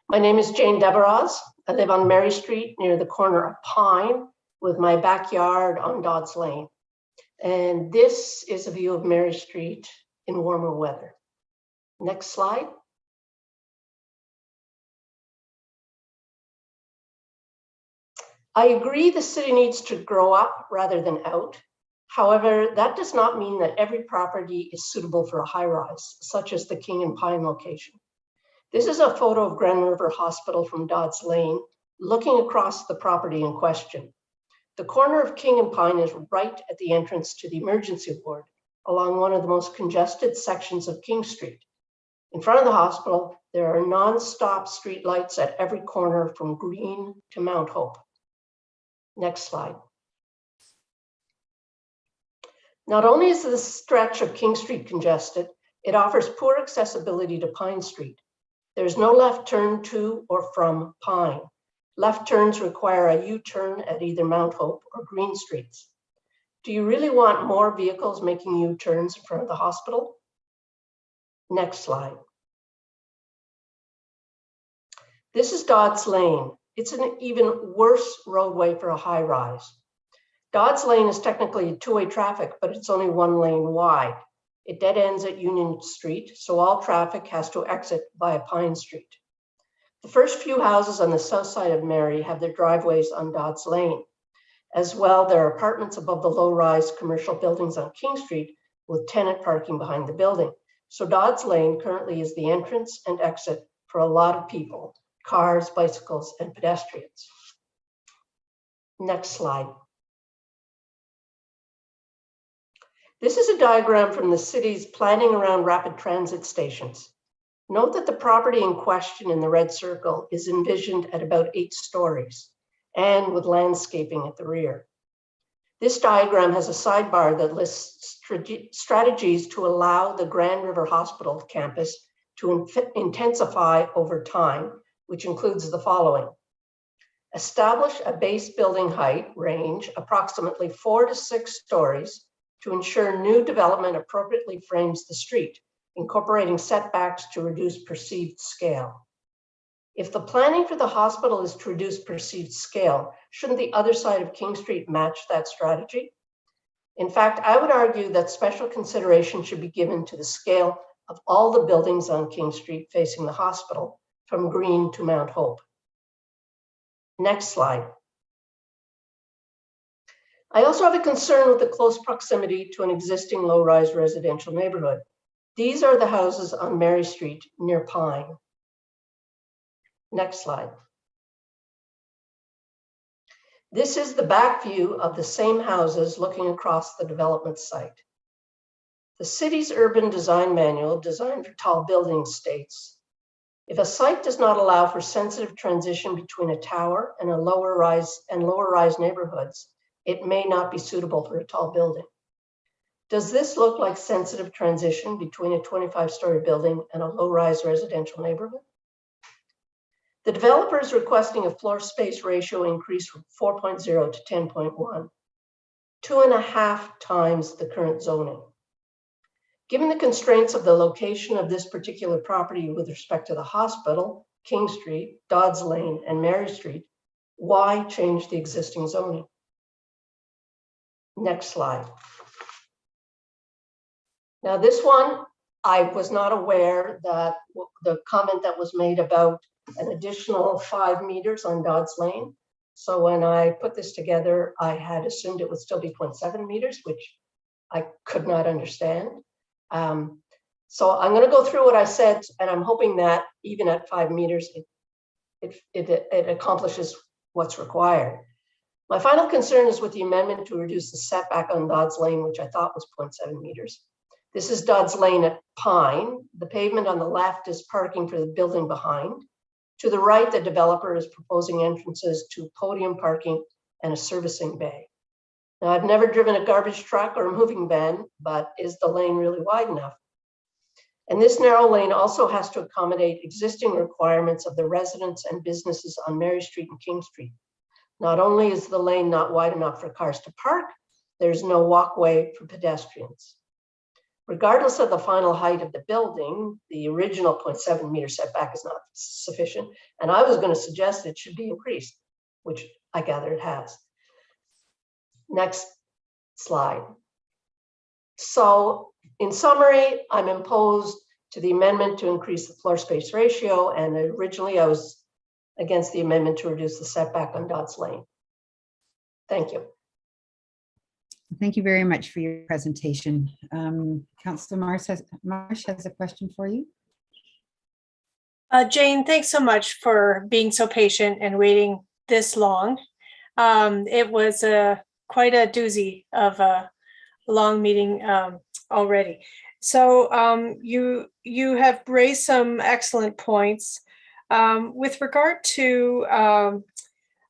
My name is Jane Deveraz. I live on Mary Street near the corner of Pine with my backyard on Dodds Lane. And this is a view of Mary Street in warmer weather. Next slide. I agree the city needs to grow up rather than out. However, that does not mean that every property is suitable for a high-rise, such as the King and Pine location. This is a photo of Grand River Hospital from Dodds Lane, looking across the property in question. The corner of King and Pine is right at the entrance to the emergency ward, along one of the most congested sections of King Street. In front of the hospital, there are non-stop street lights at every corner from Green to Mount Hope. Next slide. Not only is this stretch of King Street congested, it offers poor accessibility to Pine Street. There's no left turn to or from Pine. Left turns require a U-turn at either Mount Hope or Green Streets. Do you really want more vehicles making U-turns in front of the hospital? Next slide. This is Dodds Lane. It's an even worse roadway for a high rise. Dodds Lane is technically two-way traffic, but it's only one lane wide. It dead ends at Union Street, so all traffic has to exit via Pine Street. The first few houses on the south side of Mary have their driveways on Dodds Lane. As well, there are apartments above the low-rise commercial buildings on King Street with tenant parking behind the building. So Dodds Lane currently is the entrance and exit for a lot of people, cars, bicycles, and pedestrians. Next slide. This is a diagram from the city's planning around rapid transit stations. Note that the property in question in the red circle is envisioned at about 8 stories and with landscaping at the rear. This diagram has a sidebar that lists strategies to allow the Grand River Hospital campus to intensify over time, which includes the following. Establish a base building height range approximately 4 to 6 stories to ensure new development appropriately frames the street, incorporating setbacks to reduce perceived scale. If the planning for the hospital is to reduce perceived scale, shouldn't the other side of King Street match that strategy? In fact, I would argue that special consideration should be given to the scale of all the buildings on King Street facing the hospital, from Green to Mount Hope. Next slide. I also have a concern with the close proximity to an existing low-rise residential neighborhood. These are the houses on Mary Street near Pine. Next slide. This is the back view of the same houses looking across the development site. The city's urban design manual, designed for tall buildings, states, if a site does not allow for sensitive transition between a tower and lower rise neighborhoods, it may not be suitable for a tall building. Does this look like sensitive transition between a 25-story building and a low-rise residential neighborhood? The developer is requesting a floor space ratio increase from 4.0 to 10.1, 2.5 times the current zoning. Given the constraints of the location of this particular property with respect to the hospital, King Street, Dodds Lane, and Mary Street, why change the existing zoning? Next slide. Now this one, I was not aware that the comment that was made about an additional 5 meters on Dodds Lane. So when I put this together, I had assumed it would still be 0.7 meters, which I could not understand. So I'm going to go through what I said, and I'm hoping that even at 5 meters, it accomplishes what's required. My final concern is with the amendment to reduce the setback on Dodds Lane, which I thought was 0.7 meters. This is Dodds Lane at Pine. The pavement on the left is parking for the building behind. To the right, the developer is proposing entrances to podium parking and a servicing bay. Now, I've never driven a garbage truck or a moving van, but is the lane really wide enough? And this narrow lane also has to accommodate existing requirements of the residents and businesses on Mary Street and King Street. Not only is the lane not wide enough for cars to park, there's no walkway for pedestrians. Regardless of the final height of the building, the original 0.7 meter setback is not sufficient. And I was going to suggest it should be increased, which I gather it has. Next slide. So in summary, I'm opposed to the amendment to increase the floor space ratio. And originally I was against the amendment to reduce the setback on Dodds Lane. Thank you. Thank you very much for your presentation. Councillor Marsh has a question for you. Jane, thanks so much for being so patient and waiting this long. It was quite a doozy of a long meeting already. So you have raised some excellent points. With regard to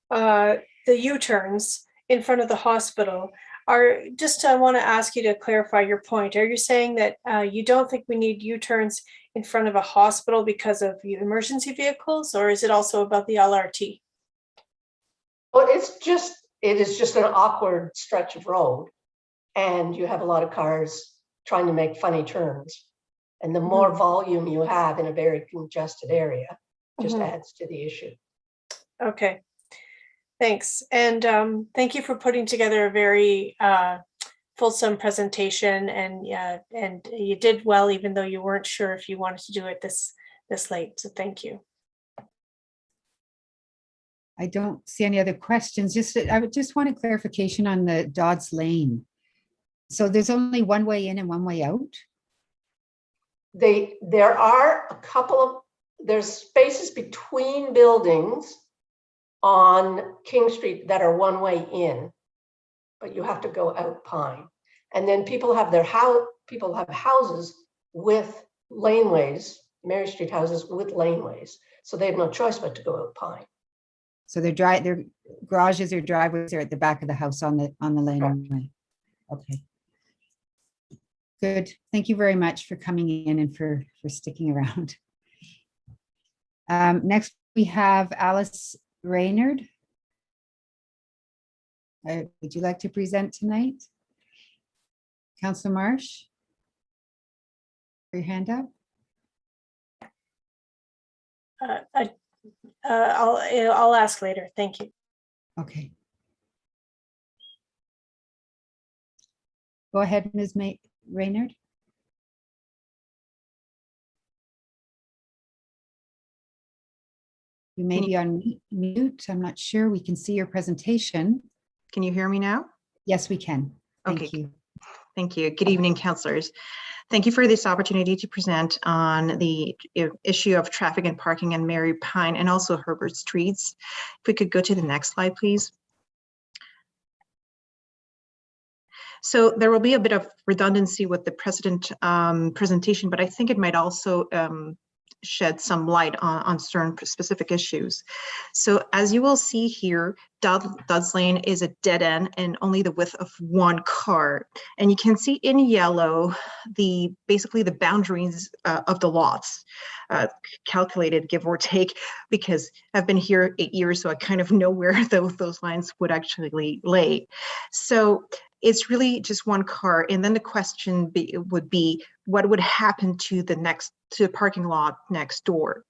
the U-turns in front of the hospital, I want to ask you to clarify your point. Are you saying that you don't think we need U-turns in front of a hospital because of emergency vehicles, or is it also about the LRT? Well, it is just an awkward stretch of road, and you have a lot of cars trying to make funny turns. And the more volume you have in a very congested area just adds to the issue. Okay. Thanks. And thank you for putting together a very fulsome presentation. And you did well, even though you weren't sure if you wanted to do it this late. So thank you. I don't see any other questions. I would just want a clarification on the Dodds Lane. So there's only one way in and one way out? There are there's spaces between buildings on King Street that are one way in, but you have to go out Pine. And then people have houses with laneways, Mary Street houses with laneways. So they have no choice but to go out Pine. So their garages or driveways are at the back of the house on the laneway. Okay. Good. Thank you very much for coming in and for sticking around. Next, we have Alice Raynard. Would you like to present tonight? Councillor Marsh? Your hand up. I'll ask later. Thank you. Okay. Go ahead, Ms. Raynard. You may be on mute. I'm not sure. We can see your presentation. Can you hear me now? Yes, we can. Thank you. Thank you. Good evening, councillors. Thank you for this opportunity to present on the issue of traffic and parking in Mary Pine and also Herbert Streets. If we could go to the next slide, please. So there will be a bit of redundancy with the presentation, but I think it might also shed some light on certain specific issues. So as you will see here, Dodds Lane is a dead end and only the width of one car. And you can see in yellow, basically the boundaries of the lots, calculated give or take, because I've been here 8 years, so I kind of know where those lines would actually lay. So it's really just one car. And then the question would be, what would happen to the parking lot next door?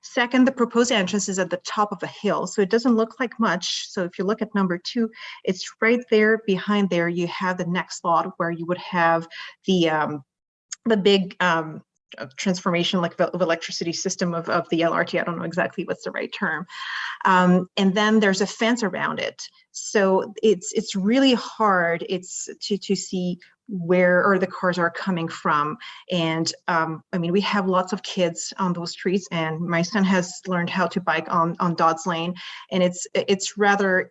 Second, the proposed entrance is at the top of a hill, so it doesn't look like much. So if you look at number 2, it's right there. Behind there, you have the next lot where you would have the big transformation like of electricity system of the LRT. I don't know exactly what's the right term. And then there's a fence around it. So it's really hard to see where the cars are coming from. And I mean, we have lots of kids on those streets, and my son has learned how to bike on Dodds Lane, and it's rather,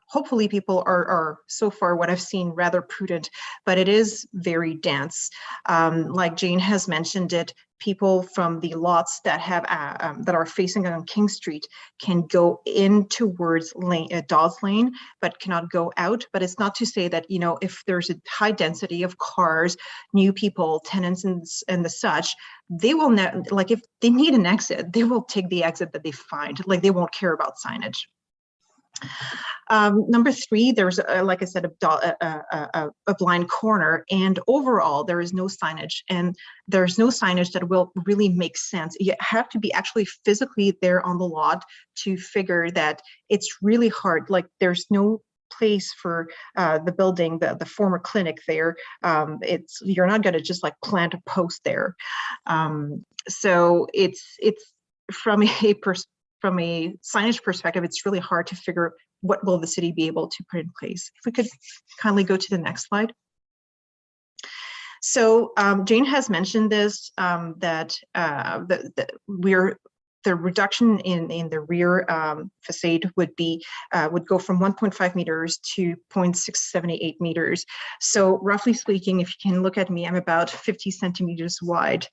hopefully people are so far what I've seen rather prudent, but it is very dense. Like Jane has mentioned it, people from the lots that have that are facing on King Street can go in towards Dawes Lane, but cannot go out. But it's not to say that, you know, if there's a high density of cars, new people, tenants and the such, they will not, like if they need an exit, they will take the exit that they find, like they won't care about signage. Number 3, there's, like I said, a blind corner, and overall there is no signage, and there's no signage that will really make sense. You have to be actually physically there on the lot to figure that it's really hard. Like there's no place for the building, the former clinic there. You're not going to just like plant a post there. So it's from a signage perspective, it's really hard to figure what will the city be able to put in place. If we could kindly go to the next slide. So Jane has mentioned this, that the reduction in the rear facade would go from 1.5 meters to 0.678 meters. So roughly speaking, if you can look at me, I'm about 50 centimeters wide.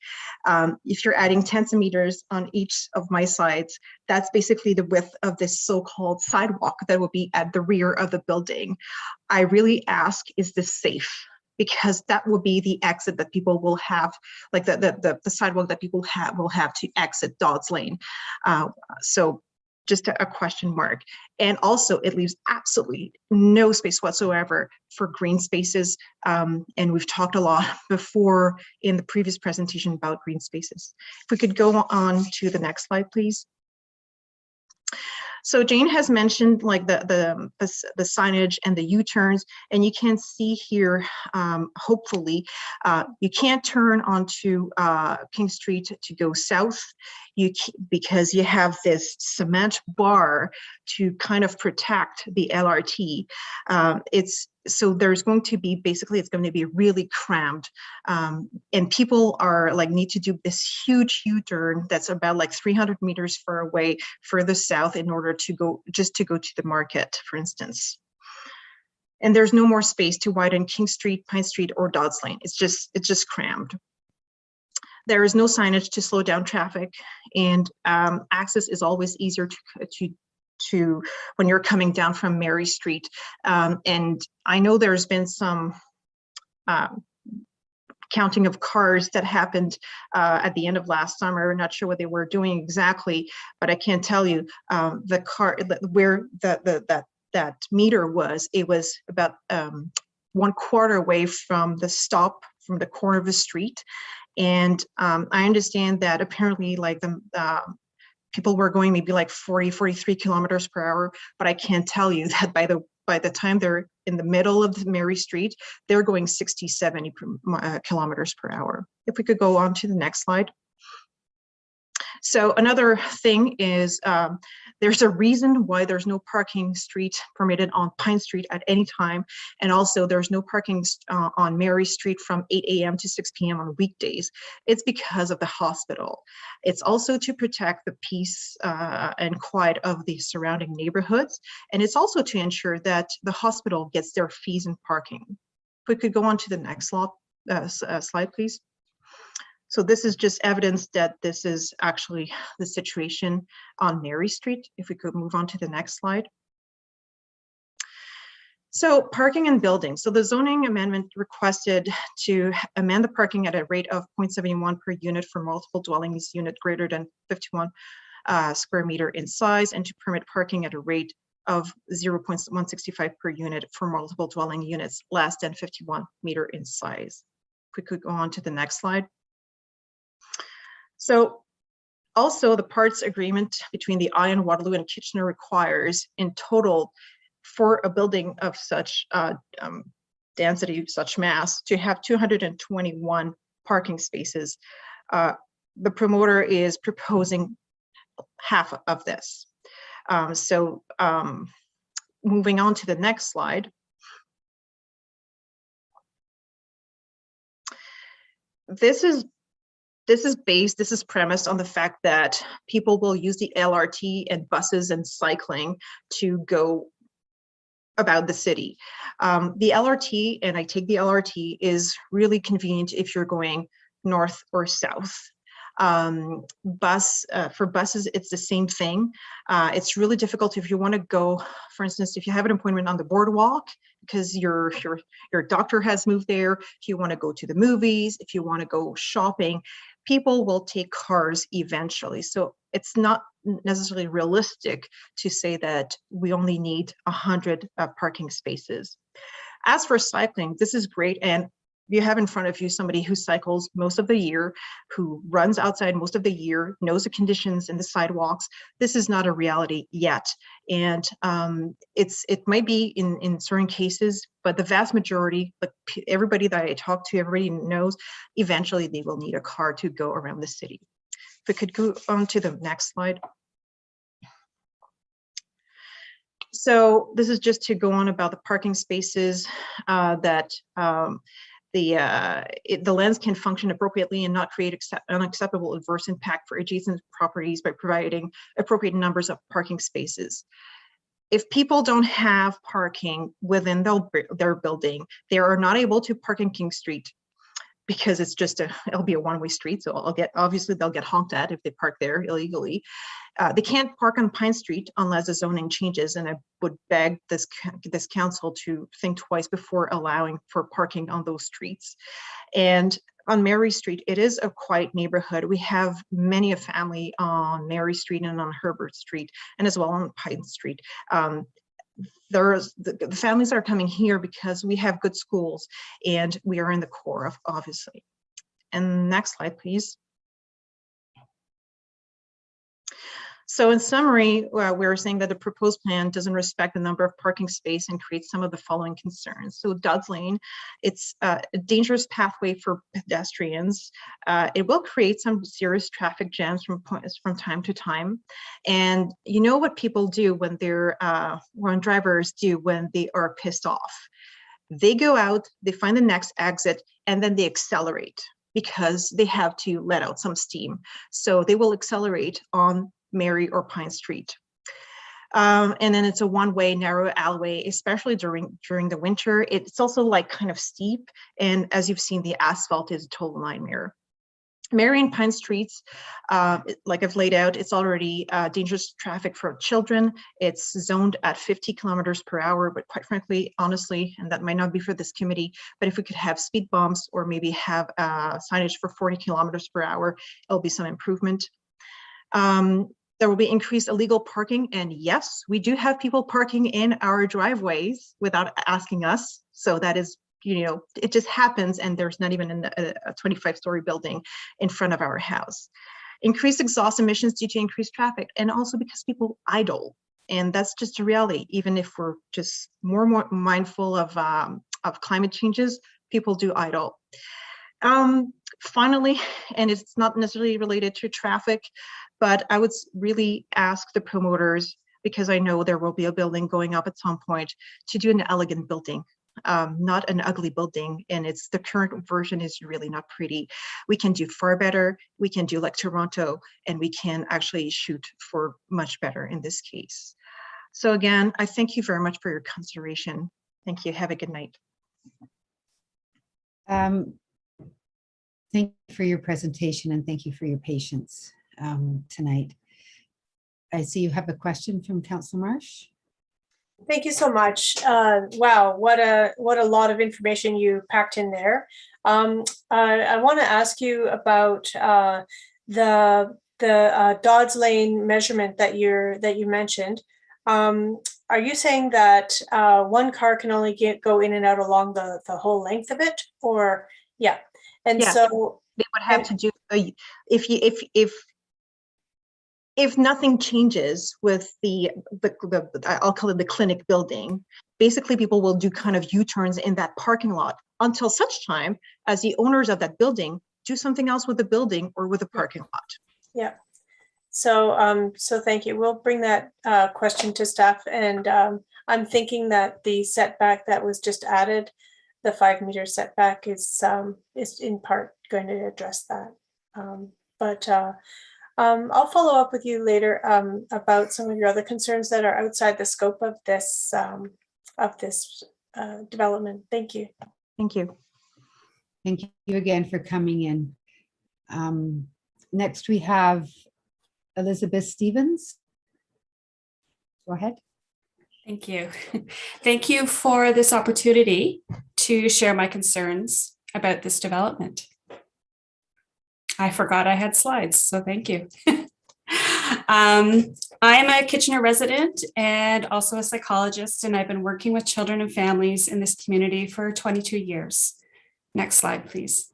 If you're adding 10 centimeters on each of my sides, that's basically the width of this so-called sidewalk that will be at the rear of the building. I really ask, is this safe? Because that will be the exit that people will have, like the sidewalk that people will have to exit Dawes Lane. So just a question mark. And also it leaves absolutely no space whatsoever for green spaces. And we've talked a lot before in the previous presentation about green spaces. If we could go on to the next slide, please. So Jane has mentioned like the signage and the U-turns, and you can see here, hopefully, you can't turn onto King Street to go south, because you have this cement bar to kind of protect the LRT. So there's going to be, basically it's going to be really crammed, and people are like need to do this huge U-turn that's about like 300 meters far away further south in order to go to the market, for instance. And there's no more space to widen King Street, Pine Street, or Dawes Lane. It's just crammed. There is no signage to slow down traffic, and access is always easier to when you're coming down from Mary Street. And I know there's been some counting of cars that happened at the end of last summer. Not sure what they were doing exactly, but I can tell you the car where that meter was, it was about 1/4 away from the stop from the corner of the street. And I understand that apparently like the people were going maybe like 43 kilometers per hour, but I can tell you that by the time they're in the middle of Mary Street, they're going 70 kilometers per hour. If we could go on to the next slide. So another thing is there's a reason why there's no parking street permitted on Pine Street at any time. And also there's no parking on Mary Street from 8 a.m. to 6 p.m. on weekdays. It's because of the hospital. It's also to protect the peace and quiet of the surrounding neighborhoods. And it's also to ensure that the hospital gets their fees in parking. If we could go on to the next slide, please. So this is just evidence that this is actually the situation on Mary Street. If we could move on to the next slide. So parking and buildings. So the zoning amendment requested to amend the parking at a rate of 0.71 per unit for multiple dwellings unit greater than 51 square meter in size, and to permit parking at a rate of 0.165 per unit for multiple dwelling units less than 51 meter in size. If we could go on to the next slide. So also the parts agreement between the Ion, Waterloo, and Kitchener requires in total for a building of such density, such mass, to have 221 parking spaces. The promoter is proposing half of this. Moving on to the next slide. This is premised on the fact that people will use the LRT and buses and cycling to go about the city. The LRT, and I take the LRT, is really convenient if you're going north or south. For buses, it's the same thing. It's really difficult if you want to go, for instance, if you have an appointment on the boardwalk because your doctor has moved there, if you want to go to the movies, if you want to go shopping, people will take cars eventually. So it's not necessarily realistic to say that we only need 100 parking spaces. As for cycling, this is great. And you have in front of you somebody who cycles most of the year, who runs outside most of the year, knows the conditions in the sidewalks. This is not a reality yet. And it might be in certain cases, but the vast majority, like everybody that I talk to, everybody knows, eventually they will need a car to go around the city. If we could go on to the next slide. So this is just to go on about the parking spaces that the lands can function appropriately and not create unacceptable adverse impact for adjacent properties by providing appropriate numbers of parking spaces. If people don't have parking within their building, they are not able to park in King Street because it'll be a one-way street. So obviously they'll get honked at if they park there illegally. They can't park on Pine Street unless the zoning changes, and I would beg this council to think twice before allowing for parking on those streets. And on Mary Street, it is a quiet neighborhood. We have many a family on Mary Street and on Herbert Street, and as well on Pine Street. The families are coming here because we have good schools and we are in the core of, obviously. And next slide, please. So in summary, we're saying that the proposed plan doesn't respect the number of parking space and creates some of the following concerns. So Dodds Lane, it's a dangerous pathway for pedestrians. It will create some serious traffic jams from time to time. And you know what people do when when drivers do when they are pissed off. They go out, they find the next exit, and then they accelerate because they have to let out some steam. So they will accelerate on Mary or Pine Street. And then it's a one-way narrow alleyway, especially during the winter. It's also like kind of steep. And as you've seen, the asphalt is a total nightmare. Mary and Pine Streets, like I've laid out, it's already dangerous traffic for children. It's zoned at 50 kilometers per hour, but quite frankly, honestly, and that might not be for this committee, but if we could have speed bumps or maybe have signage for 40 kilometers per hour, it'll be some improvement. There will be increased illegal parking, and yes, we do have people parking in our driveways without asking us. So that is, it just happens, and there's not even a 25-story building in front of our house. Increased exhaust emissions due to increased traffic, and also because people idle, and that's just a reality. Even if we're just more mindful of climate changes, people do idle. Finally, and it's not necessarily related to traffic, but I would really ask the promoters, because I know there will be a building going up at some point, to do an elegant building, not an ugly building. And the current version is really not pretty. We can do far better. We can do like Toronto, and we can actually shoot for much better in this case. So again, I thank you very much for your consideration. Thank you. Have a good night. Thank you for your presentation, and thank you for your patience tonight. I see you have a question from Councillor Marsh. Thank you so much. Wow, what a lot of information you packed in there. I want to ask you about the Dodds Lane measurement that you mentioned. Are you saying that one car can only go in and out along the whole length of it, or yeah? And yeah, so they would have to do if nothing changes with the I'll call it the clinic building, basically people will do kind of U-turns in that parking lot until such time as the owners of that building do something else with the building or with the parking lot. Yeah. So so thank you. We'll bring that question to staff, and I'm thinking that the setback that was just added, the 5-meter setback, is in part going to address that. I'll follow up with you later about some of your other concerns that are outside the scope of this development. Thank you. Thank you. Thank you again for coming in. Next, we have Elizabeth Stevens. Go ahead. Thank you. Thank you for this opportunity to share my concerns about this development. I forgot I had slides, so thank you. I'm a Kitchener resident and also a psychologist, and I've been working with children and families in this community for 22 years. Next slide, please.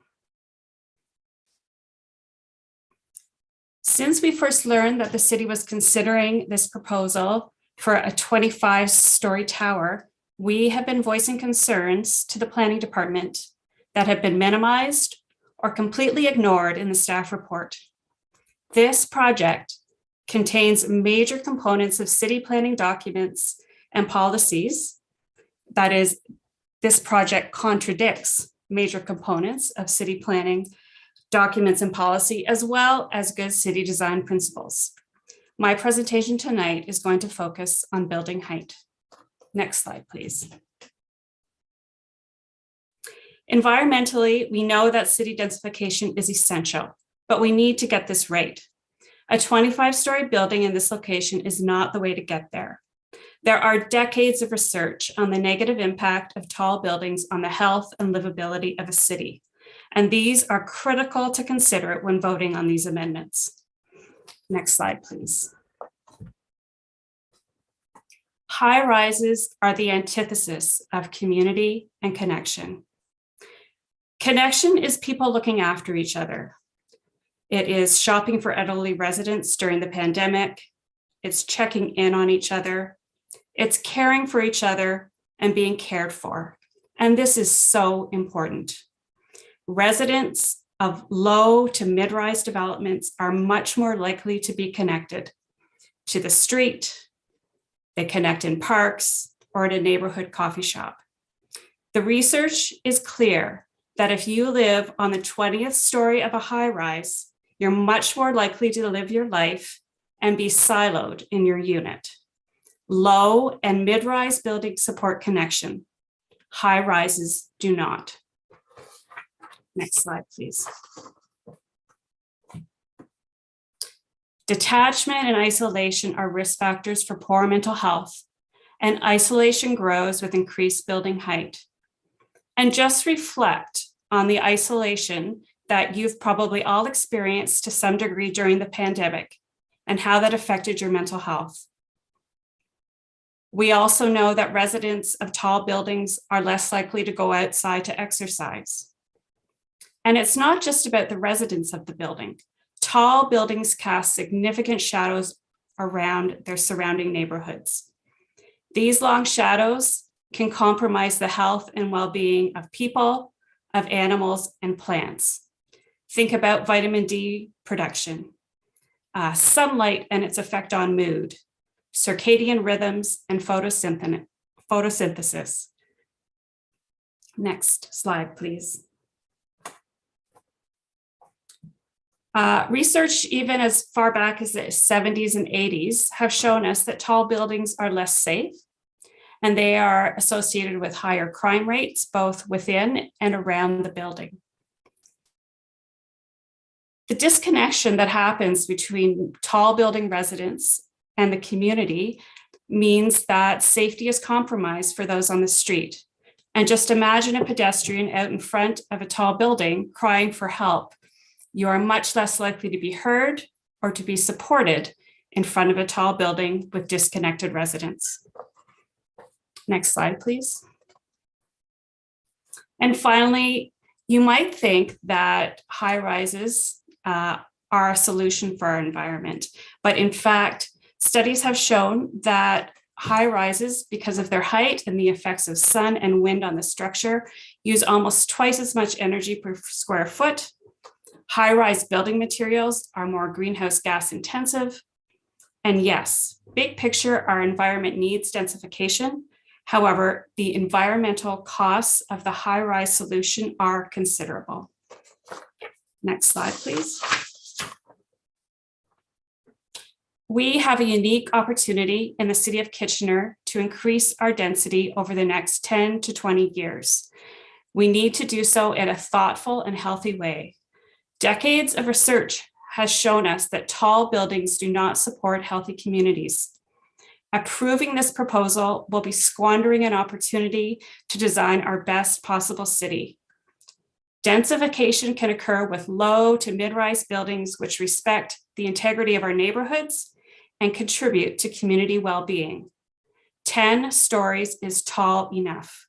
Since we first learned that the city was considering this proposal for a 25-story tower, we have been voicing concerns to the planning department that have been minimized or completely ignored in the staff report. This project contains major components of city planning documents and policies. That is, this project contradicts major components of city planning documents and policy, as well as good city design principles. My presentation tonight is going to focus on building height. Next slide, please. Environmentally, we know that city densification is essential, but we need to get this right. A 25-story building in this location is not the way to get there. There are decades of research on the negative impact of tall buildings on the health and livability of a city, and these are critical to consider when voting on these amendments. Next slide, please. High rises are the antithesis of community and connection. Connection is people looking after each other. It is shopping for elderly residents during the pandemic. It's checking in on each other. It's caring for each other and being cared for. And this is so important. Residents of low to mid-rise developments are much more likely to be connected to the street. They connect in parks or at a neighborhood coffee shop. The research is clear that if you live on the 20th story of a high rise, you're much more likely to live your life and be siloed in your unit. Low and mid-rise buildings support connection. High rises do not. Next slide, please. Detachment and isolation are risk factors for poor mental health, and isolation grows with increased building height. And just reflect on the isolation that you've probably all experienced to some degree during the pandemic and how that affected your mental health. We also know that residents of tall buildings are less likely to go outside to exercise. And it's not just about the residents of the building. Tall buildings cast significant shadows around their surrounding neighborhoods. These long shadows can compromise the health and well-being of people, of animals, and plants. Think about vitamin D production, sunlight and its effect on mood, circadian rhythms, and photosynthesis. Next slide, please. Research, even as far back as the 70s and 80s, have shown us that tall buildings are less safe, and they are associated with higher crime rates, both within and around the building. The disconnection that happens between tall building residents and the community means that safety is compromised for those on the street. And just imagine a pedestrian out in front of a tall building crying for help. You are much less likely to be heard or to be supported in front of a tall building with disconnected residents. Next slide, please. And finally, you might think that high rises are a solution for our environment, but in fact, studies have shown that high rises, because of their height and the effects of sun and wind on the structure, use almost twice as much energy per square foot. High-rise building materials are more greenhouse gas intensive. And yes, big picture, our environment needs densification. However, the environmental costs of the high-rise solution are considerable. Next slide, please. We have a unique opportunity in the city of Kitchener to increase our density over the next 10 to 20 years. We need to do so in a thoughtful and healthy way. Decades of research has shown us that tall buildings do not support healthy communities. Approving this proposal will be squandering an opportunity to design our best possible city. Densification can occur with low to mid-rise buildings which respect the integrity of our neighborhoods and contribute to community well-being. 10 stories is tall enough.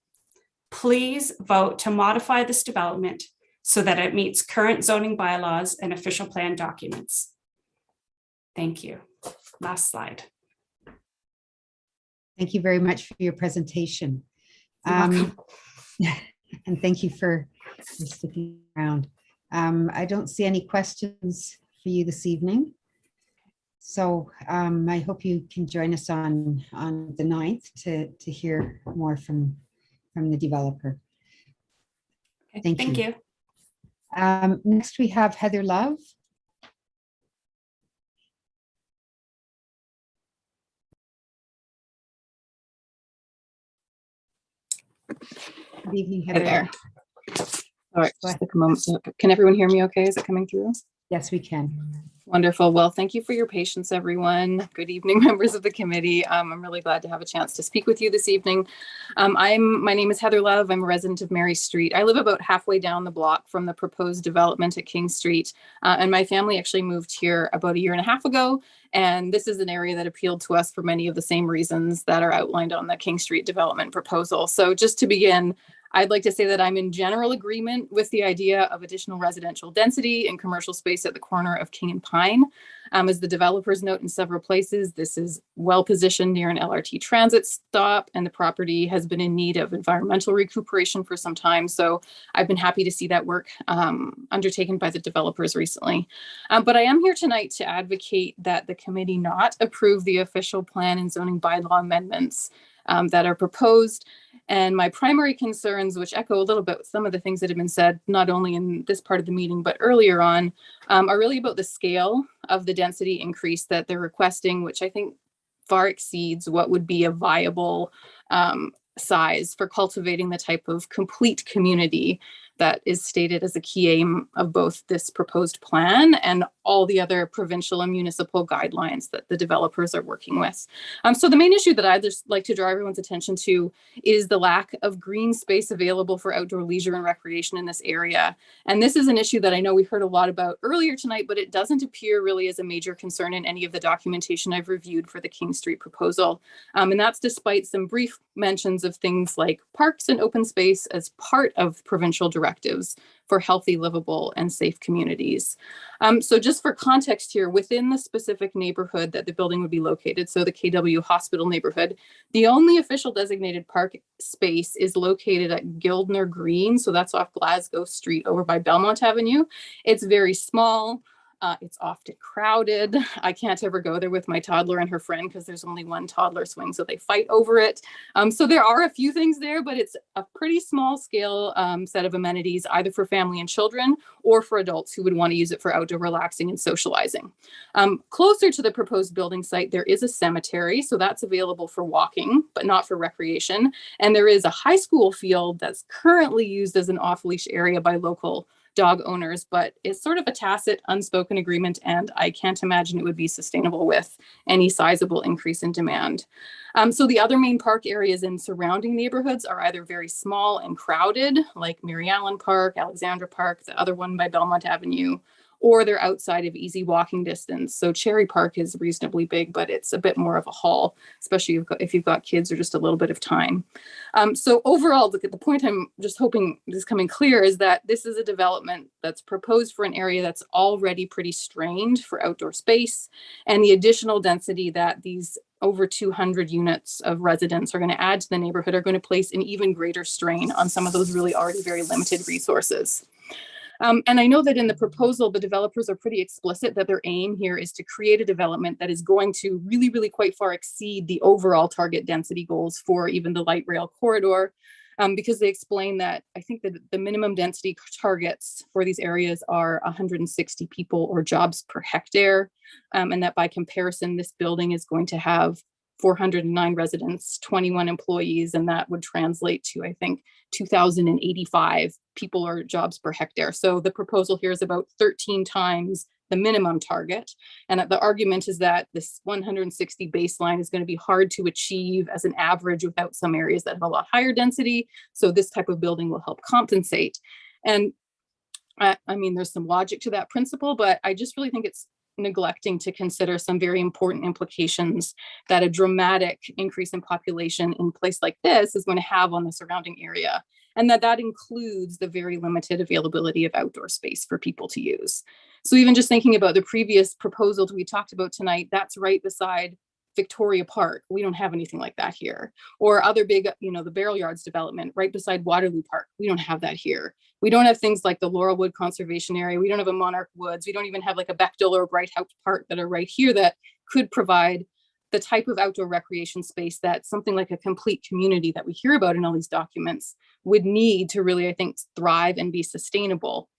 Please vote to modify this development so that it meets current zoning bylaws and official plan documents. Thank you. Last slide. Thank you very much for your presentation. You're welcome. And thank you for sticking around. I don't see any questions for you this evening. So I hope you can join us on the 9th to hear more from the developer. Okay, Thank you. you. Next, we have Heather Love. Good evening, Hi Heather. there. All right, just take a moment. So can everyone hear me okay? Is it coming through? Yes, we can. Wonderful. Well, thank you for your patience, everyone. Good evening, members of the committee. I'm really glad to have a chance to speak with you this evening. My name is Heather Love. I'm a resident of Mary Street. I live about halfway down the block from the proposed development at King Street. And my family actually moved here about 1.5 years ago. And this is an area that appealed to us for many of the same reasons that are outlined on the King Street development proposal. So just to begin, I'd like to say that I'm in general agreement with the idea of additional residential density and commercial space at the corner of King and Pine. As the developers note in several places, this is well positioned near an LRT transit stop, and the property has been in need of environmental recuperation for some time. So I've been happy to see that work undertaken by the developers recently. But I am here tonight to advocate that the committee not approve the official plan and zoning bylaw amendments that are proposed. And my primary concerns, which echo a little bit some of the things that have been said, not only in this part of the meeting, but earlier on, are really about the scale of the density increase that they're requesting, which I think far exceeds what would be a viable size for cultivating the type of complete community that is stated as a key aim of both this proposed plan and all the other provincial and municipal guidelines that the developers are working with. So the main issue that I'd just like to draw everyone's attention to is the lack of green space available for outdoor leisure and recreation in this area. And this is an issue that I know we heard a lot about earlier tonight, but it doesn't appear really as a major concern in any of the documentation I've reviewed for the King Street proposal. And that's despite some brief mentions of things like parks and open space as part of provincial directives for healthy, livable, and safe communities. So just for context here, within the specific neighborhood that the building would be located, so the KW Hospital neighborhood, the only official designated park space is located at Gildner Green. So that's off Glasgow Street over by Belmont Avenue. It's very small. It's often crowded. I can't ever go there with my toddler and her friend because there's only one toddler swing, so they fight over it. So there are a few things there, but it's a pretty small scale set of amenities, either for family and children or for adults who would want to use it for outdoor relaxing and socializing. Closer to the proposed building site, there is a cemetery, so that's available for walking, but not for recreation. And there is a high school field that's currently used as an off-leash area by local dog owners, but it's sort of a tacit, unspoken agreement, and I can't imagine it would be sustainable with any sizable increase in demand. So the other main park areas in surrounding neighborhoods are either very small and crowded, like Mary Allen Park, Alexandra Park, the other one by Belmont Avenue, or they're outside of easy walking distance. So Cherry Park is reasonably big, but it's a bit more of a haul, especially if you've got kids or just a little bit of time. So overall, the point I'm just hoping is coming clear is that this is a development that's proposed for an area that's already pretty strained for outdoor space, and the additional density that these over 200 units of residents are going to add to the neighborhood are going to place an even greater strain on some of those really already very limited resources. And I know that in the proposal, the developers are pretty explicit that their aim here is to create a development that is going to really, really quite far exceed the overall target density goals for even the light rail corridor, because they explain that I think that the minimum density targets for these areas are 160 people or jobs per hectare, and that by comparison, this building is going to have 409 residents, 21 employees, and that would translate to, I think, 2,085 people or jobs per hectare. So the proposal here is about 13 times the minimum target. And the argument is that this 160 baseline is going to be hard to achieve as an average without some areas that have a lot higher density. So this type of building will help compensate. And I mean, there's some logic to that principle, but I just really think it's neglecting to consider some very important implications that a dramatic increase in population in a place like this is going to have on the surrounding area. And that includes the very limited availability of outdoor space for people to use. So even just thinking about the previous proposals we talked about tonight, that's right beside Victoria Park. We don't have anything like that here. Or other big, the Barrel Yards development right beside Waterloo Park. We don't have that here. We don't have things like the Laurelwood Conservation Area. We don't have a Monarch Woods. We don't even have like a Bechdel or a Bright House Park that are right here that could provide the type of outdoor recreation space that something like a complete community that we hear about in all these documents would need to really, I think, thrive and be sustainable.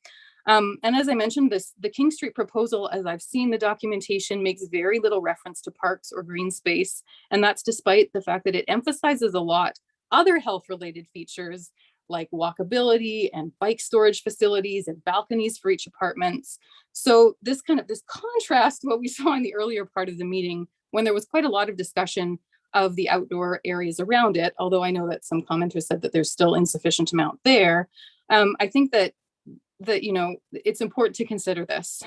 And as I mentioned, the King Street proposal, as I've seen the documentation, makes very little reference to parks or green space. And that's despite the fact that it emphasizes a lot other health-related features like walkability and bike storage facilities and balconies for each apartments. So this contrast to what we saw in the earlier part of the meeting, when there was quite a lot of discussion of the outdoor areas around it, although I know that some commenters said that there's still insufficient amount there. I think that it's important to consider this.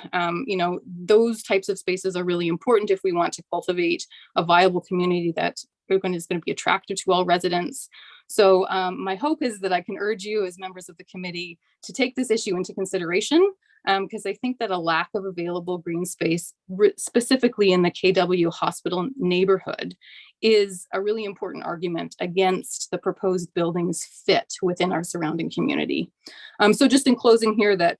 Those types of spaces are really important if we want to cultivate a viable community that is going to be attractive to all residents. So my hope is that I can urge you as members of the committee to take this issue into consideration, because I think that a lack of available green space, specifically in the KW Hospital neighborhood, is a really important argument against the proposed building's fit within our surrounding community. So just in closing here, that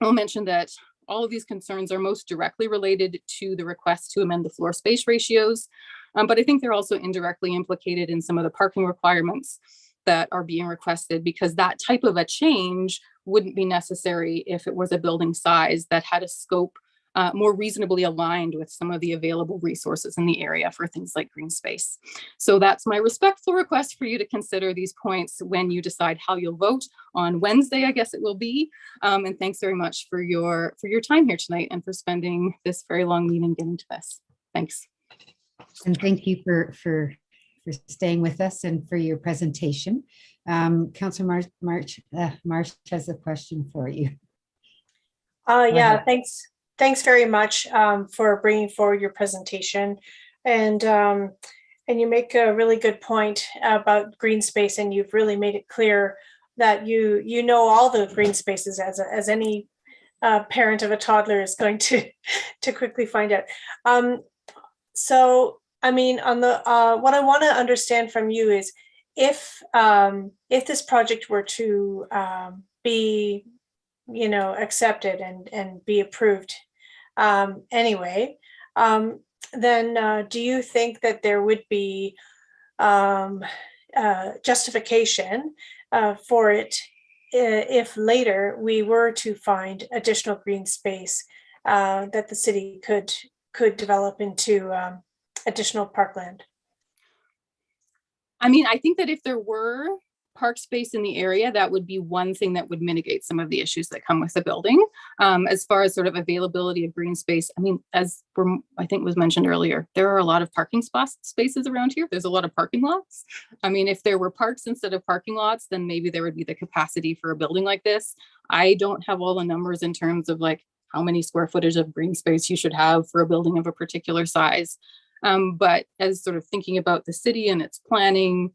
I'll mention that all of these concerns are most directly related to the request to amend the floor space ratios, but I think they're also indirectly implicated in some of the parking requirements that are being requested, because that type of a change wouldn't be necessary if it was a building size that had a scope more reasonably aligned with some of the available resources in the area for things like green space. So that's my respectful request for you to consider these points when you decide how you'll vote on Wednesday, I guess it will be. And thanks very much for your time here tonight and for spending this very long meeting getting to this. Thanks. And thank you for staying with us and for your presentation. Councillor March has a question for you. Yeah, thanks very much for bringing forward your presentation, and you make a really good point about green space, and you've really made it clear that you know all the green spaces as any parent of a toddler is going to quickly find out. So I mean, on the what I want to understand from you is if this project were to be accepted and be approved anyway, then do you think that there would be justification for it if later we were to find additional green space that the city could develop into additional parkland? I mean, I think that if there were park space in the area, that would be one thing that would mitigate some of the issues that come with the building. As far as sort of availability of green space, I mean, I think was mentioned earlier, there are a lot of parking spaces around here. There's a lot of parking lots. I mean, if there were parks instead of parking lots, then maybe there would be the capacity for a building like this. I don't have all the numbers in terms of like how many square footage of green space you should have for a building of a particular size. But as sort of thinking about the city and its planning,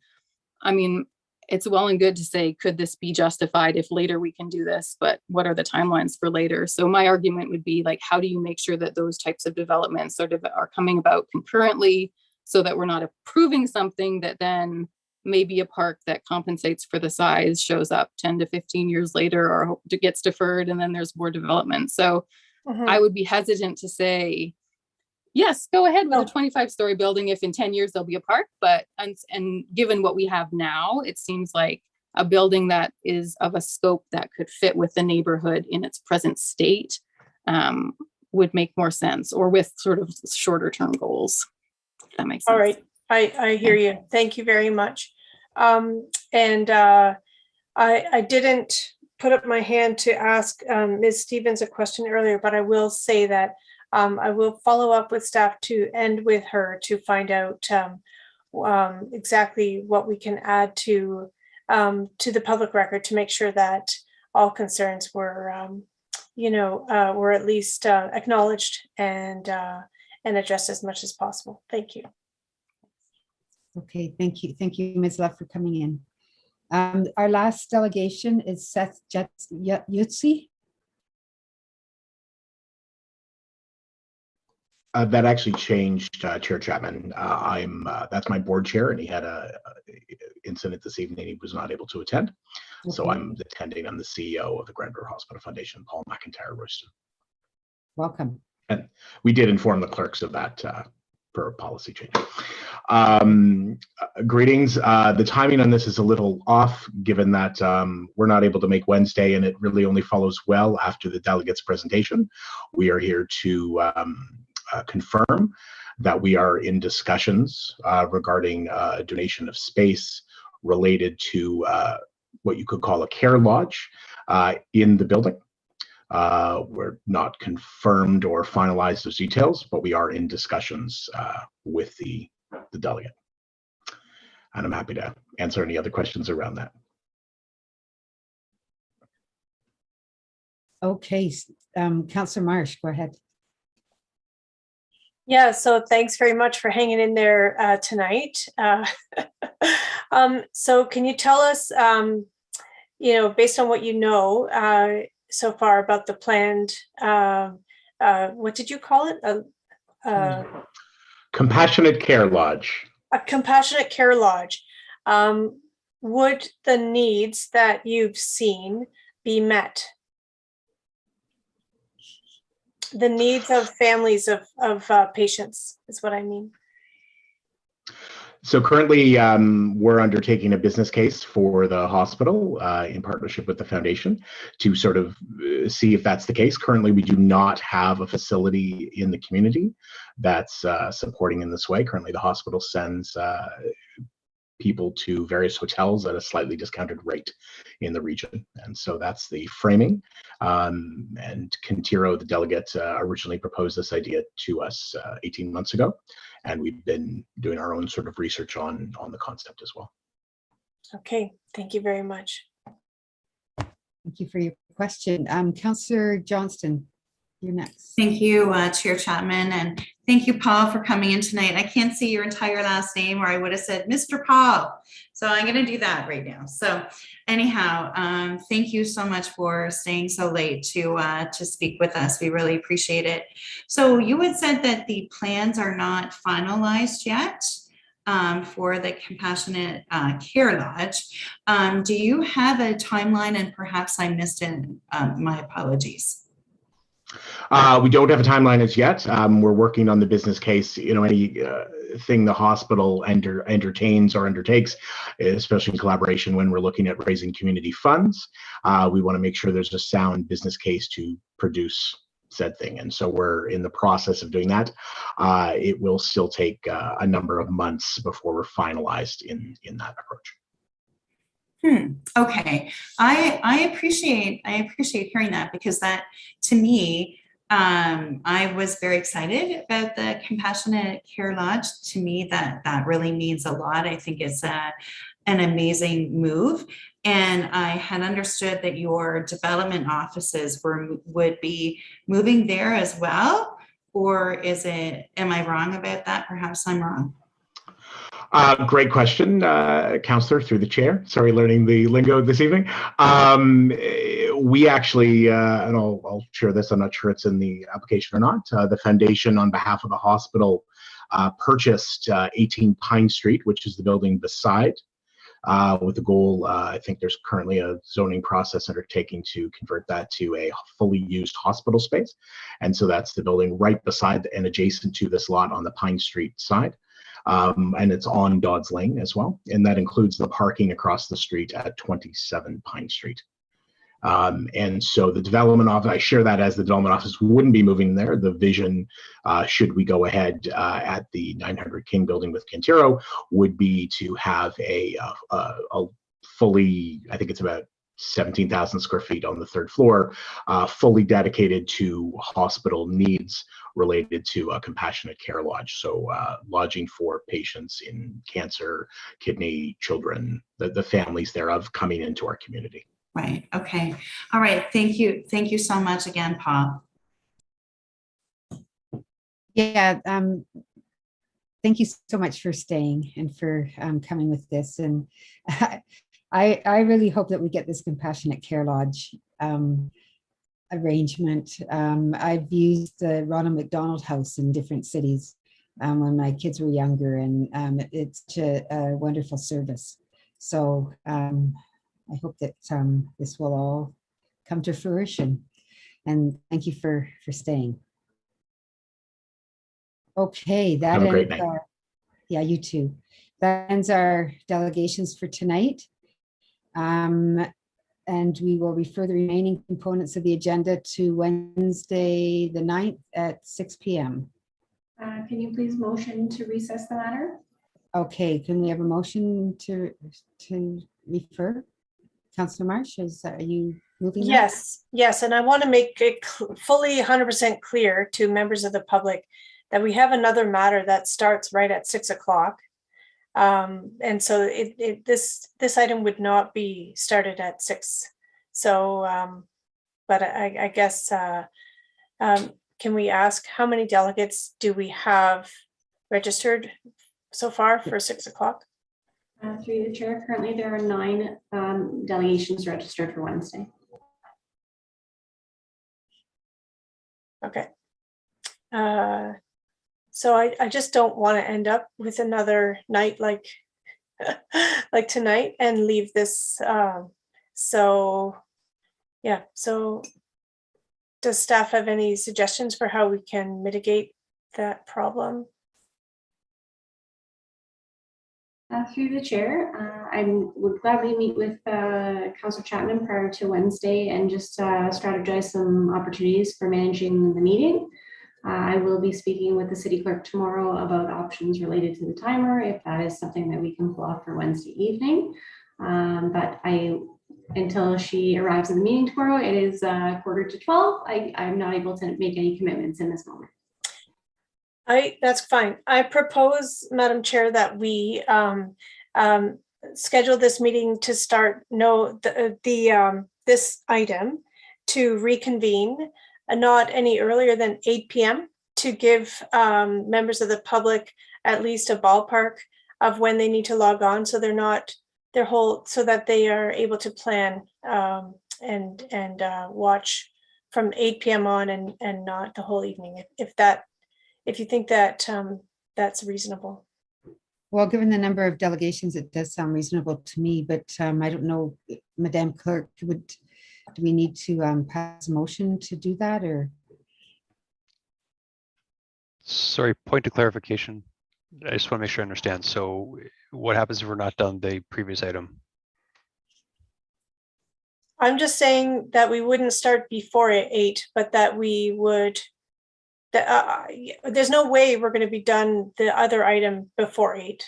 I mean, it's well and good to say, could this be justified if later we can do this, but what are the timelines for later? So my argument would be like, how do you make sure that those types of developments sort of are coming about concurrently so that we're not approving something that then maybe a park that compensates for the size shows up 10 to 15 years later or gets deferred and then there's more development. So I would be hesitant to say, yes, go ahead with a 25-story building if in 10 years there'll be a park. But and given what we have now, it seems like a building that is of a scope that could fit with the neighborhood in its present state would make more sense, or with sort of shorter term goals. If that makes sense. All right, I hear you. Thank you very much. I didn't put up my hand to ask Ms. Stevens a question earlier, but I will say that I will follow up with staff to end with her to find out exactly what we can add to the public record to make sure that all concerns were, were at least acknowledged and addressed as much as possible. Thank you. Okay, thank you. Thank you, Ms. Love, for coming in. Our last delegation is Seth Yutzi. That actually changed, Chair Chapman. That's my board chair, and he had a incident this evening. He was not able to attend. So Okay. I'm attending. I'm the CEO of the Grand River Hospital Foundation, Paul McIntyre Royston. Welcome. And we did inform the clerks of that per policy change. Greetings. The timing on this is a little off, given that we're not able to make Wednesday, and it really only follows well after the delegates' presentation. We are here to confirm that we are in discussions regarding a donation of space related to what you could call a care lodge in the building. We're not confirmed or finalized those details, but we are in discussions with the delegate. And I'm happy to answer any other questions around that. Okay, Councillor Marsh, go ahead. Yeah, so thanks very much for hanging in there tonight. So can you tell us, based on what you know so far about the planned, what did you call it? Compassionate Care Lodge. A compassionate care lodge. Would the needs that you've seen be met? The needs of families of patients is what I mean. So currently, we're undertaking a business case for the hospital in partnership with the foundation to sort of see if that's the case. Currently, we do not have a facility in the community that's supporting in this way. Currently, the hospital sends people to various hotels at a slightly discounted rate in the region. And so that's the framing. And Quintero, the delegate, originally proposed this idea to us 18 months ago. And we've been doing our own sort of research on the concept as well. Okay, thank you very much. Thank you for your question. Councillor Johnston, you're next. Thank you, Chair Chapman, and thank you, Paul, for coming in tonight. I can't see your entire last name, or I would have said Mr. Paul. So I'm going to do that right now. So anyhow, thank you so much for staying so late to speak with us. We really appreciate it. So you had said that the plans are not finalized yet for the Compassionate Care Lodge. Do you have a timeline? And perhaps I missed it. My apologies. We don't have a timeline as yet. We're working on the business case. Anything the hospital entertains or undertakes, especially in collaboration when we're looking at raising community funds, we want to make sure there's a sound business case to produce said thing. And so we're in the process of doing that. It will still take a number of months before we're finalized in that approach. Okay, I appreciate hearing that, because that, to me, I was very excited about the Compassionate Care Lodge. To me, that really means a lot. I think it's an amazing move, and I had understood that your development offices would be moving there as well, or am I wrong about that? Perhaps I'm wrong. Great question, Councillor, through the chair. Sorry, learning the lingo this evening. We actually, and I'll share this, I'm not sure it's in the application or not, the foundation on behalf of the hospital purchased 18 Pine Street, which is the building beside, with the goal, I think there's currently a zoning process undertaking to convert that to a fully used hospital space. And so that's the building right beside and adjacent to this lot on the Pine Street side. And it's on Dodds Lane as well. And that includes the parking across the street at 27 Pine Street. And so the development office, I share that as the development office wouldn't be moving there. The vision, should we go ahead at the 900 King building with Quintero, would be to have a fully, I think it's about 17,000 square feet on the third floor, fully dedicated to hospital needs related to a compassionate care lodge. So lodging for patients in cancer, kidney, children, the families thereof coming into our community. Right. Okay. All right. Thank you. Thank you so much again, Paul. Yeah, thank you so much for staying and for coming with this. And I really hope that we get this compassionate care lodge arrangement. I've used the Ronald McDonald House in different cities when my kids were younger, and it's a wonderful service. So I hope that this will all come to fruition. And thank you for staying. Okay, that Have a great ends night. yeah, you too. That ends our delegations for tonight. And we will refer the remaining components of the agenda to Wednesday, the 9th at 6 p.m. Can you please motion to recess the matter? Okay, can we have a motion to refer? Councillor Marsh, are you moving that? Yes, and I want to make it fully 100% clear to members of the public that we have another matter that starts right at 6 o'clock. And so this item would not be started at 6. So, but I guess, can we ask how many delegates do we have registered so far for 6 o'clock? Through the chair, currently there are 9 delegations registered for Wednesday. Okay. So I just don't want to end up with another night like like tonight and leave this. So yeah, so does staff have any suggestions for how we can mitigate that problem? Through the chair, I would gladly meet with Councillor Chapman prior to Wednesday and just strategize some opportunities for managing the meeting. I will be speaking with the city clerk tomorrow about options related to the timer, if that is something that we can pull off for Wednesday evening. But until she arrives at the meeting tomorrow, it is 11:45. I'm not able to make any commitments in this moment. That's fine. I propose, Madam Chair, that we schedule this meeting to start this item to reconvene not any earlier than 8 p.m. to give members of the public at least a ballpark of when they need to log on, so they're not so that they are able to plan and watch from 8 p.m. on and not the whole evening. If you think that that's reasonable. Well, given the number of delegations, it does sound reasonable to me, but I don't know, Madam Clerk, do we need to pass a motion to do that, or? Sorry, point of clarification. I just want to make sure I understand. So what happens if we're not done the previous item? I'm just saying that we wouldn't start before 8, but that we would, there's no way we're going to be done the other item before 8.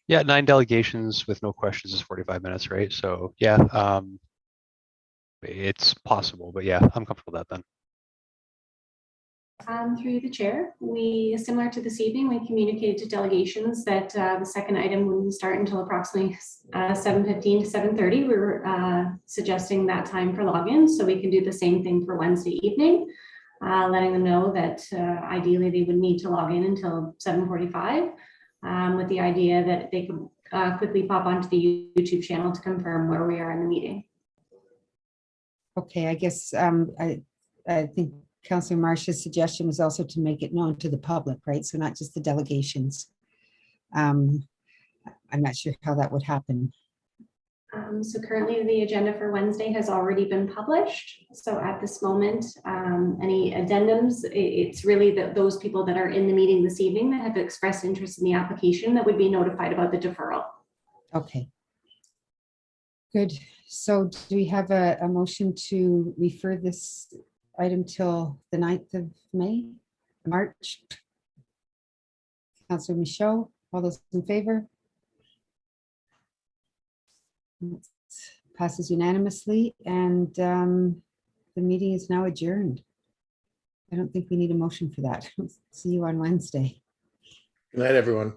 Yeah, 9 delegations with no questions is 45 minutes, right? So yeah, it's possible, but yeah, I'm comfortable with that then. Through the chair, similar to this evening, we communicated to delegations that the second item wouldn't start until approximately 7:15 to 7:30. We were suggesting that time for login, so we can do the same thing for Wednesday evening, letting them know that ideally they would need to log in until 7:45, with the idea that they could quickly pop onto the YouTube channel to confirm where we are in the meeting. Okay, I guess I think Councillor Marsh's suggestion was also to make it known to the public, right? So not just the delegations. I'm not sure how that would happen. So currently the agenda for Wednesday has already been published. So at this moment, any addendums, it's really those people that are in the meeting this evening that have expressed interest in the application that would be notified about the deferral. Okay. Good. So do we have a motion to refer this item till the 9th of March? Councillor Michaud, all those in favor? Let's passes unanimously, and the meeting is now adjourned. I don't think we need a motion for that. See you on Wednesday. Good night, everyone.